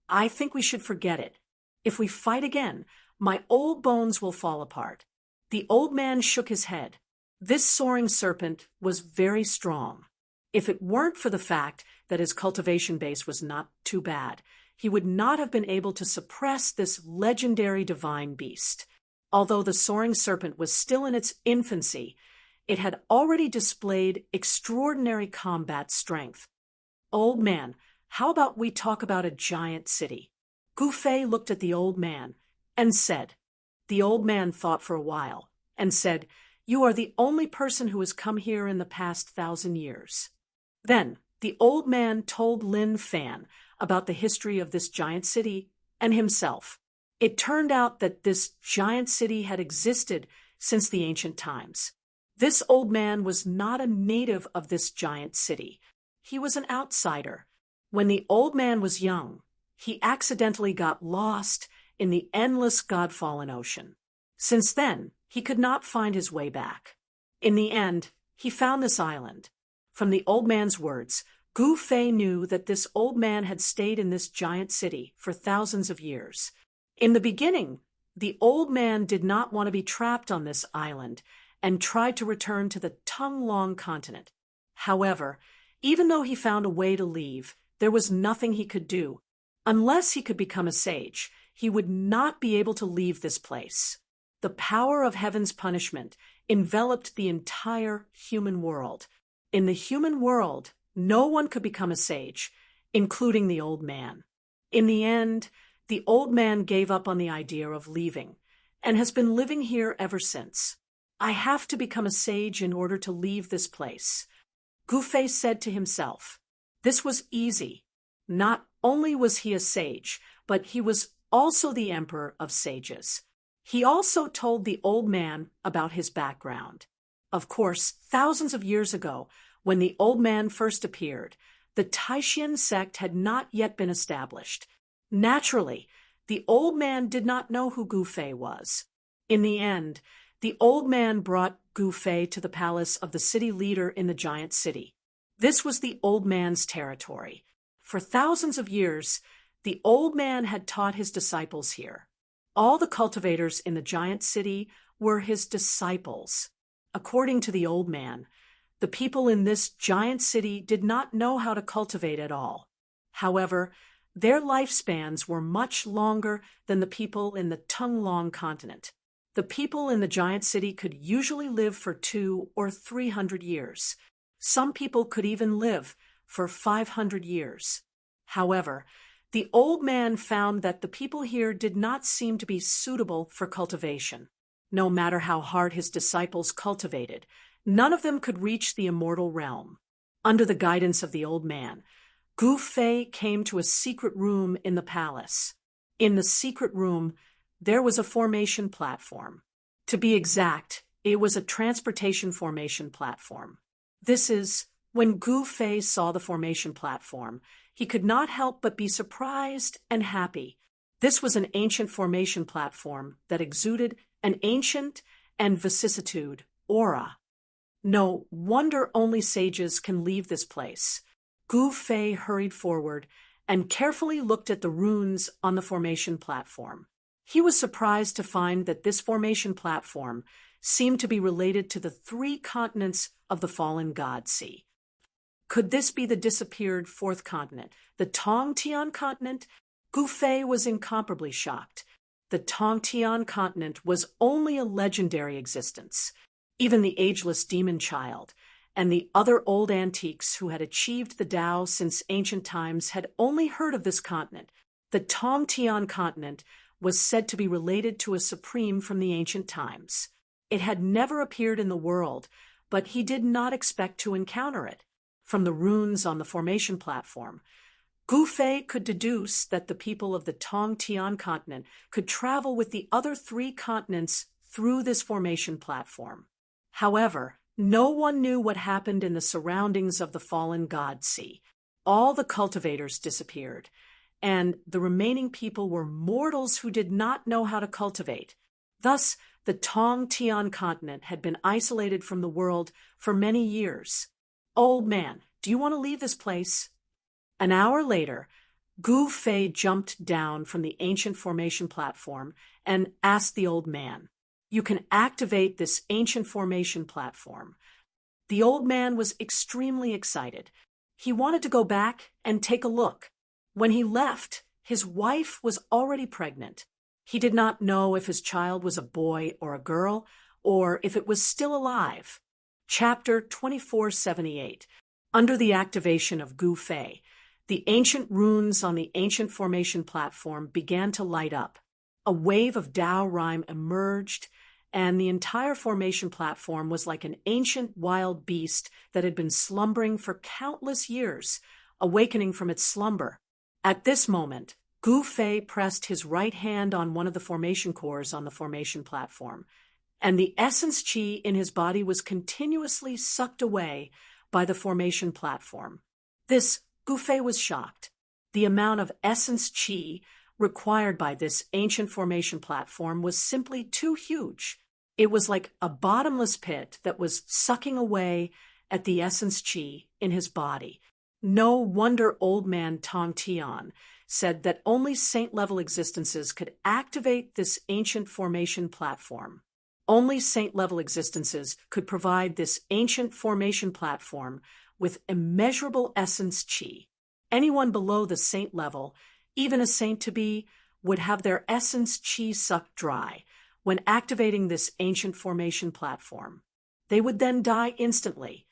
I think we should forget it. If we fight again, my old bones will fall apart. The old man shook his head. This soaring serpent was very strong. If it weren't for the fact that his cultivation base was not too bad, he would not have been able to suppress this legendary divine beast. Although the soaring serpent was still in its infancy, it had already displayed extraordinary combat strength. Old man, how about we talk about a giant city? Gufei looked at the old man and said. The old man thought for a while and said, You are the only person who has come here in the past 1,000 years. Then the old man told Lin Fan about the history of this giant city and himself. It turned out that this giant city had existed since the ancient times. This old man was not a native of this giant city. He was an outsider. When the old man was young, he accidentally got lost in the endless God-fallen ocean. Since then, he could not find his way back. In the end, he found this island. From the old man's words, Gufei knew that this old man had stayed in this giant city for thousands of years. In the beginning, the old man did not want to be trapped on this island and tried to return to the Tonglong continent. However, even though he found a way to leave, there was nothing he could do. Unless he could become a sage, he would not be able to leave this place. The power of heaven's punishment enveloped the entire human world. In the human world, no one could become a sage, including the old man. In the end, the old man gave up on the idea of leaving and has been living here ever since. I have to become a sage in order to leave this place. Gufei said to himself. This was easy. Not only was he a sage, but he was also the emperor of sages. He also told the old man about his background. Of course, thousands of years ago, when the old man first appeared, the Taishan sect had not yet been established. Naturally, the old man did not know who Gufei was. In the end, the old man brought Gufei to the palace of the city leader in the giant city. This was the old man's territory. For thousands of years, the old man had taught his disciples here. All the cultivators in the giant city were his disciples. According to the old man, the people in this giant city did not know how to cultivate at all. However, their lifespans were much longer than the people in the Tonglong continent. The people in the giant city could usually live for 200 or 300 years. Some people could even live for 500 years. However, the old man found that the people here did not seem to be suitable for cultivation. No matter how hard his disciples cultivated, none of them could reach the immortal realm. Under the guidance of the old man, Gufei came to a secret room in the palace. In the secret room, there was a formation platform. To be exact, it was a transportation formation platform. This is, when Gufei saw the formation platform, he could not help but be surprised and happy. This was an ancient formation platform that exuded an ancient and vicissitude aura. No wonder only sages can leave this place. Gufei hurried forward and carefully looked at the runes on the formation platform. He was surprised to find that this formation platform seemed to be related to the 3 continents of the fallen god sea. Could this be the disappeared 4th continent, the Tongtian continent? Gufei was incomparably shocked. The Tongtian continent was only a legendary existence. Even the ageless demon child and the other old antiques who had achieved the Tao since ancient times had only heard of this continent. The Tongtian continent was said to be related to a supreme from the ancient times. It had never appeared in the world, but he did not expect to encounter it. from the runes on the formation platform, Gu Fei could deduce that the people of the Tong-Tian continent could travel with the other 3 continents through this formation platform. However, no one knew what happened in the surroundings of the fallen god sea. All the cultivators disappeared, and the remaining people were mortals who did not know how to cultivate. Thus, the Tong-Tian continent had been isolated from the world for many years. "Old man, do you want to leave this place?" An hour later, Gu Fei jumped down from the ancient formation platform and asked the old man, "You can activate this ancient formation platform." The old man was extremely excited. He wanted to go back and take a look. When he left, his wife was already pregnant. He did not know if his child was a boy or a girl, or if it was still alive. Chapter 2478. Under the activation of Gu Fei, the ancient runes on the ancient formation platform began to light up. A wave of Dao rhyme emerged, and the entire formation platform was like an ancient wild beast that had been slumbering for countless years, awakening from its slumber. At this moment, Gu Fei pressed his right hand on one of the formation cores on the formation platform, and the essence qi in his body was continuously sucked away by the formation platform. Gu Fei was shocked. The amount of essence qi required by this ancient formation platform was simply too huge. It was like a bottomless pit that was sucking away at the essence qi in his body. No wonder old man Tong-Tian said that only saint-level existences could activate this ancient formation platform. Only saint-level existences could provide this ancient formation platform with immeasurable essence qi. Anyone below the saint level, even a saint-to-be, would have their essence qi sucked dry when activating this ancient formation platform. They would then die instantly.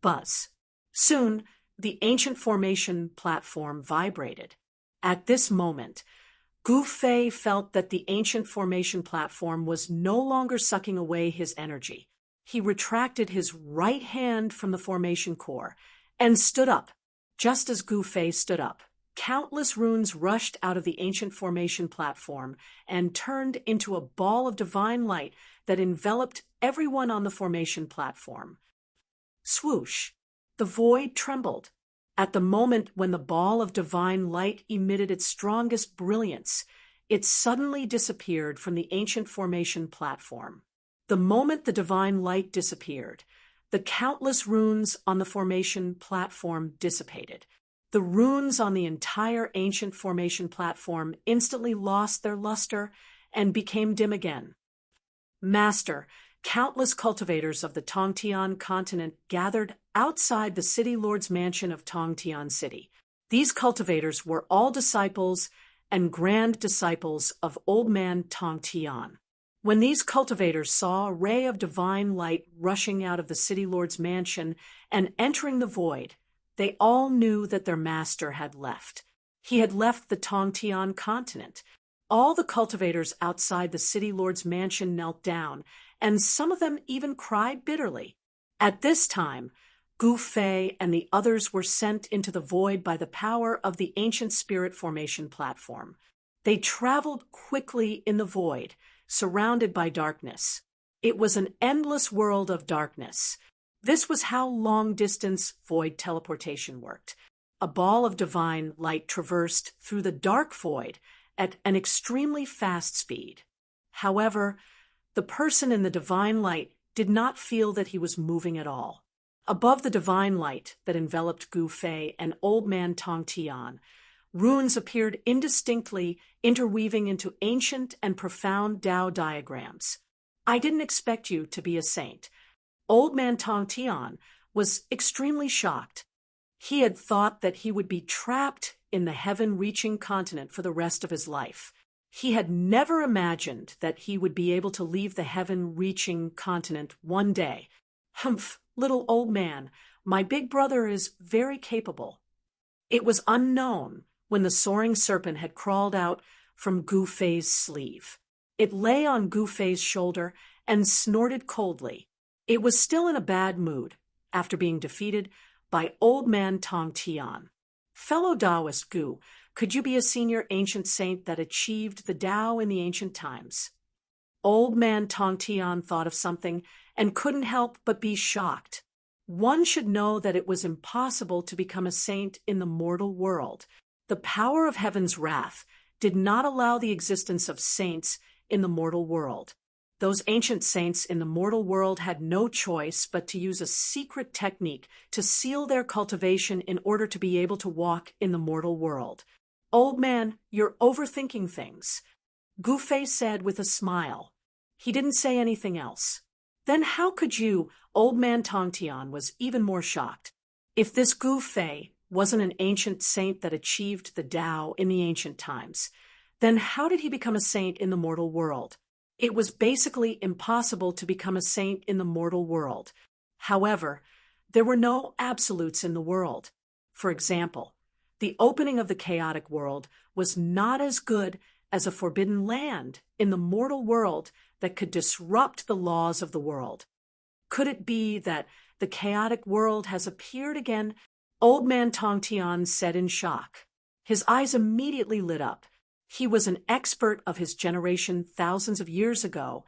Buzz. Soon, the ancient formation platform vibrated. At this moment, Gu Fei felt that the ancient formation platform was no longer sucking away his energy. He retracted his right hand from the formation core and stood up. Just as Gu Fei stood up, countless runes rushed out of the ancient formation platform and turned into a ball of divine light that enveloped everyone on the formation platform. Swoosh! The void trembled. At the moment when the ball of divine light emitted its strongest brilliance, it suddenly disappeared from the ancient formation platform. The moment the divine light disappeared, the countless runes on the formation platform dissipated. The runes on the entire ancient formation platform instantly lost their luster and became dim again. "Master, countless cultivators of the Tong-Tian continent gathered outside the city lord's mansion of Tong-Tian City. These cultivators were all disciples and grand disciples of old man Tong-Tian. When these cultivators saw a ray of divine light rushing out of the city lord's mansion and entering the void, they all knew that their master had left. He had left the Tong-Tian continent. All the cultivators outside the city lord's mansion knelt down, and some of them even cried bitterly. At this time, Gu Fei and the others were sent into the void by the power of the ancient spirit formation platform. They traveled quickly in the void, surrounded by darkness. It was an endless world of darkness. This was how long-distance void teleportation worked. A ball of divine light traversed through the dark void at an extremely fast speed. However, the person in the divine light did not feel that he was moving at all. Above the divine light that enveloped Gu Fei and old man Tong-Tian, runes appeared indistinctly, interweaving into ancient and profound Tao diagrams. "I didn't expect you to be a saint." Old man Tong-Tian was extremely shocked. He had thought that he would be trapped in the heaven-reaching continent for the rest of his life. He had never imagined that he would be able to leave the heaven-reaching continent one day. "Humph, little old man, my big brother is very capable." It was unknown when the soaring serpent had crawled out from Gu Fei's sleeve. It lay on Gu Fei's shoulder and snorted coldly. It was still in a bad mood. After being defeated, by Old Man Tong Tian. Fellow Taoist Gu, could you be a senior ancient saint that achieved the Tao in the ancient times? Old Man Tong Tian thought of something and couldn't help but be shocked. One should know that it was impossible to become a saint in the mortal world. The power of heaven's wrath did not allow the existence of saints in the mortal world. Those ancient saints in the mortal world had no choice but to use a secret technique to seal their cultivation in order to be able to walk in the mortal world. Old man, you're overthinking things, Gu Fei said with a smile. He didn't say anything else. Then how could you? Old Man Tong Tian was even more shocked. If this Gu Fei wasn't an ancient saint that achieved the Tao in the ancient times, then how did he become a saint in the mortal world? It was basically impossible to become a saint in the mortal world. However, there were no absolutes in the world. For example, the opening of the chaotic world was not as good as a forbidden land in the mortal world that could disrupt the laws of the world. Could it be that the chaotic world has appeared again? Old Man Tong Tian said in shock. His eyes immediately lit up. He was an expert of his generation thousands of years ago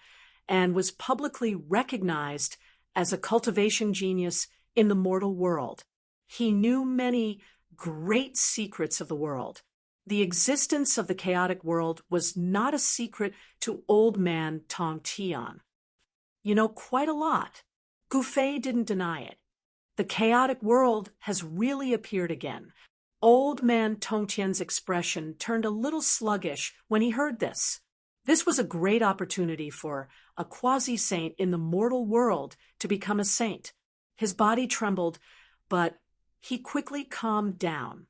and was publicly recognized as a cultivation genius in the mortal world. He knew many great secrets of the world. The existence of the chaotic world was not a secret to Old Man Tong Tian. You know quite a lot. Gu Fei didn't deny it. The chaotic world has really appeared again. Old Man Tong Tian's expression turned a little sluggish when he heard this. This was a great opportunity for a quasi-saint in the mortal world to become a saint. His body trembled, but he quickly calmed down.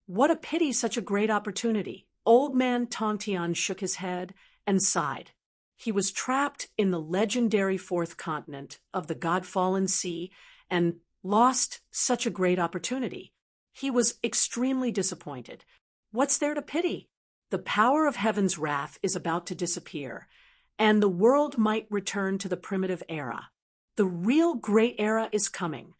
What a pity such a great opportunity. Old Man Tong Tian shook his head and sighed. He was trapped in the legendary fourth continent of the God-fallen sea and lost such a great opportunity. He was extremely disappointed. What's there to pity? The power of heaven's wrath is about to disappear, and the world might return to the primitive era. The real great era is coming.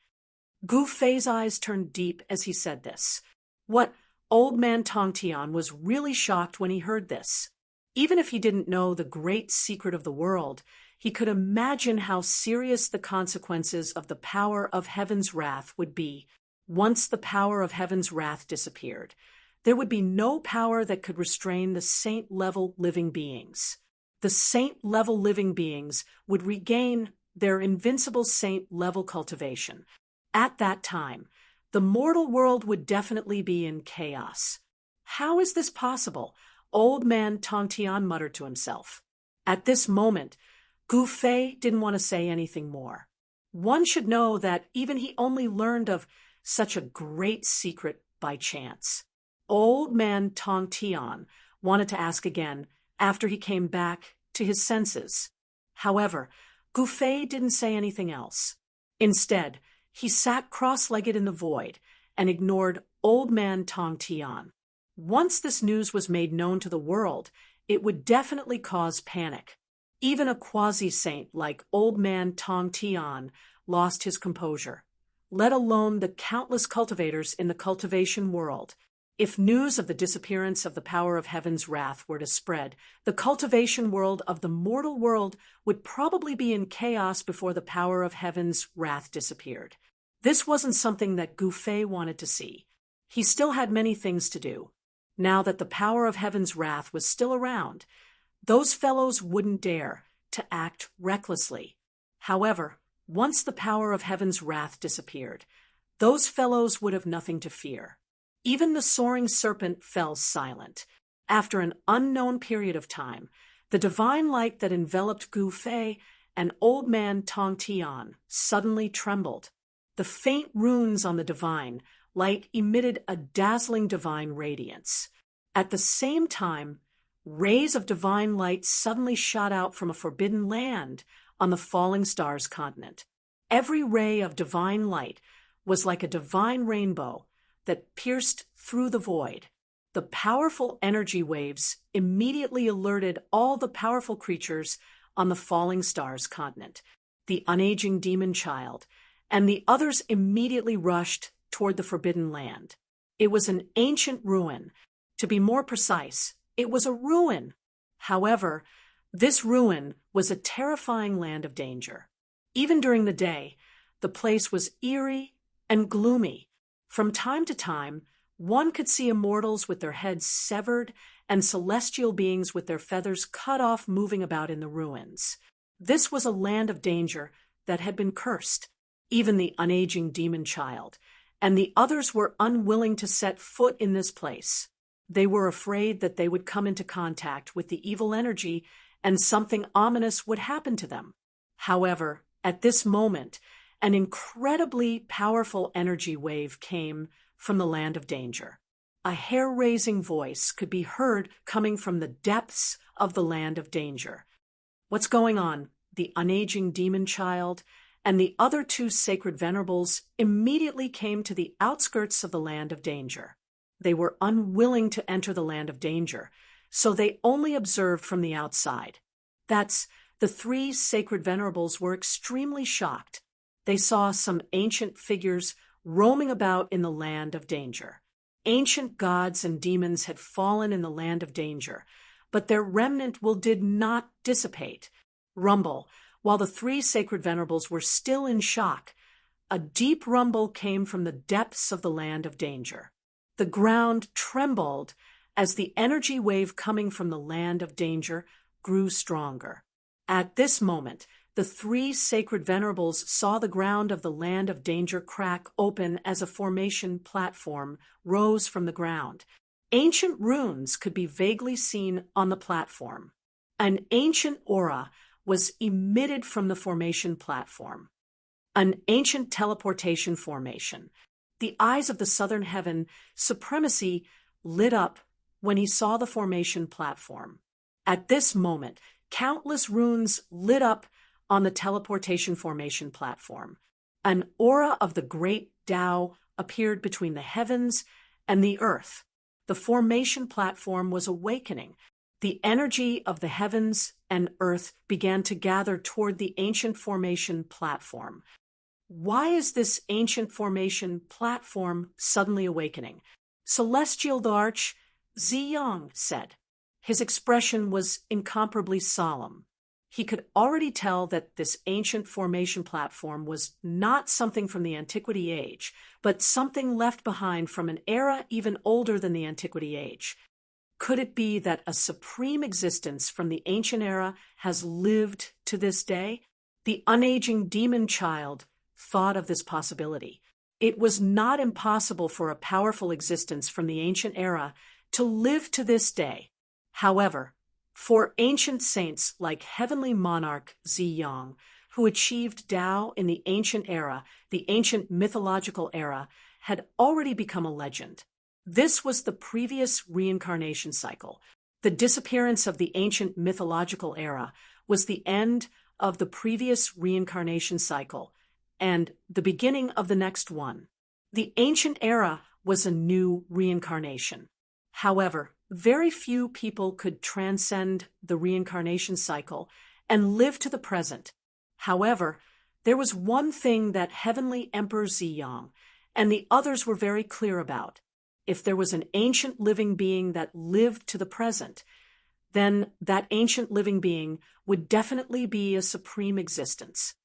Gu Fei's eyes turned deep as he said this. What? Old Man Tong Tian was really shocked when he heard this. Even if he didn't know the great secret of the world, he could imagine how serious the consequences of the power of heaven's wrath would be. Once the power of heaven's wrath disappeared, there would be no power that could restrain the saint-level living beings. The saint-level living beings would regain their invincible saint-level cultivation. At that time, the mortal world would definitely be in chaos. How is this possible? Old Man Tong Tian muttered to himself. At this moment, Gu Fei didn't want to say anything more. One should know that even he only learned of such a great secret by chance. Old Man Tong Tian wanted to ask again after he came back to his senses. However, Gu Fei didn't say anything else. Instead, he sat cross-legged in the void and ignored Old Man Tong Tian. Once this news was made known to the world, it would definitely cause panic. Even a quasi-saint like Old Man Tong Tian lost his composure, let alone the countless cultivators in the cultivation world. If news of the disappearance of the power of heaven's wrath were to spread, the cultivation world of the mortal world would probably be in chaos before the power of heaven's wrath disappeared. This wasn't something that Gu Fei wanted to see. He still had many things to do. Now that the power of heaven's wrath was still around, those fellows wouldn't dare to act recklessly. However, once the power of heaven's wrath disappeared, those fellows would have nothing to fear. Even the soaring serpent fell silent. After an unknown period of time, the divine light that enveloped Gu Fei and Old Man Tong Tian suddenly trembled. The faint runes on the divine light emitted a dazzling divine radiance. At the same time, rays of divine light suddenly shot out from a forbidden land on the falling stars continent. Every ray of divine light was like a divine rainbow that pierced through the void. The powerful energy waves immediately alerted all the powerful creatures on the falling stars continent, the unaging demon child, and the others immediately rushed toward the forbidden land. It was an ancient ruin. To be more precise, it was a ruin. However, this ruin was a terrifying land of danger. Even during the day, the place was eerie and gloomy. From time to time, one could see immortals with their heads severed and celestial beings with their feathers cut off moving about in the ruins. This was a land of danger that had been cursed, even the unaging demon child, and the others were unwilling to set foot in this place. They were afraid that they would come into contact with the evil energy and something ominous would happen to them. However, at this moment, an incredibly powerful energy wave came from the land of danger. A hair-raising voice could be heard coming from the depths of the land of danger. "What's going on?" The unaging demon child and the other two sacred venerables immediately came to the outskirts of the land of danger. They were unwilling to enter the land of danger, so they only observed from the outside. The three sacred venerables were extremely shocked. They saw some ancient figures roaming about in the land of danger. Ancient gods and demons had fallen in the land of danger, but their remnant did not dissipate. Rumble, while the three sacred venerables were still in shock, a deep rumble came from the depths of the land of danger. The ground trembled as the energy wave coming from the land of danger grew stronger. At this moment, the three sacred venerables saw the ground of the land of danger crack open as a formation platform rose from the ground. Ancient runes could be vaguely seen on the platform. An ancient aura was emitted from the formation platform. An ancient teleportation formation. The eyes of the southern heaven supremacy lit up when he saw the formation platform. At this moment, countless runes lit up on the teleportation formation platform. An aura of the great Tao appeared between the heavens and the earth. The formation platform was awakening. The energy of the heavens and earth began to gather toward the ancient formation platform. Why is this ancient formation platform suddenly awakening? Celestial Arch Ziyang said. His expression was incomparably solemn. He could already tell that this ancient formation platform was not something from the Antiquity Age, but something left behind from an era even older than the Antiquity Age. Could it be that a supreme existence from the ancient era has lived to this day? The unaging demon child thought of this possibility. It was not impossible for a powerful existence from the ancient era to live to this day. However, for ancient saints like heavenly monarch Ziyang, who achieved Tao in the ancient era, the ancient mythological era, had already become a legend. This was the previous reincarnation cycle. The disappearance of the ancient mythological era was the end of the previous reincarnation cycle and the beginning of the next one. The ancient era was a new reincarnation. However, very few people could transcend the reincarnation cycle and live to the present. However, there was one thing that Heavenly Emperor Ziyang and the others were very clear about. If there was an ancient living being that lived to the present, then that ancient living being would definitely be a supreme existence.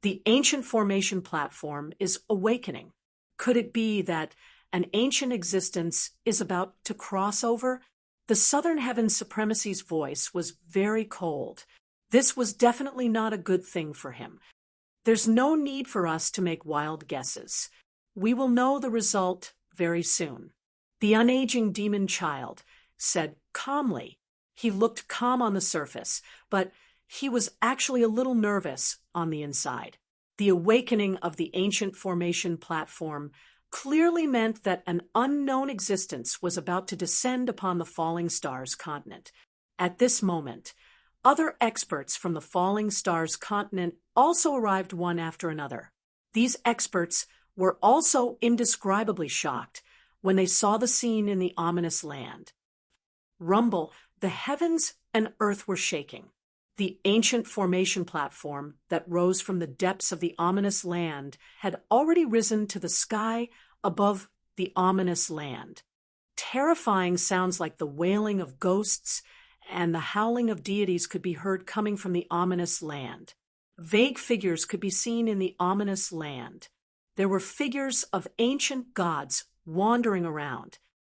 The ancient formation platform is awakening. Could it be that an ancient existence is about to cross over? The Southern Heaven Supremacy's voice was very cold. This was definitely not a good thing for him. There's no need for us to make wild guesses. We will know the result very soon. The unaging demon child said calmly. He looked calm on the surface, but he was actually a little nervous on the inside. The awakening of the ancient formation platform clearly meant that an unknown existence was about to descend upon the Falling Stars continent. At this moment, other experts from the Falling Stars continent also arrived one after another. These experts were also indescribably shocked when they saw the scene in the ominous land. Rumble, the heavens and earth were shaking. The ancient formation platform that rose from the depths of the ominous land had already risen to the sky above the ominous land. Terrifying sounds like the wailing of ghosts and the howling of deities could be heard coming from the ominous land. Vague figures could be seen in the ominous land. There were figures of ancient gods wandering around,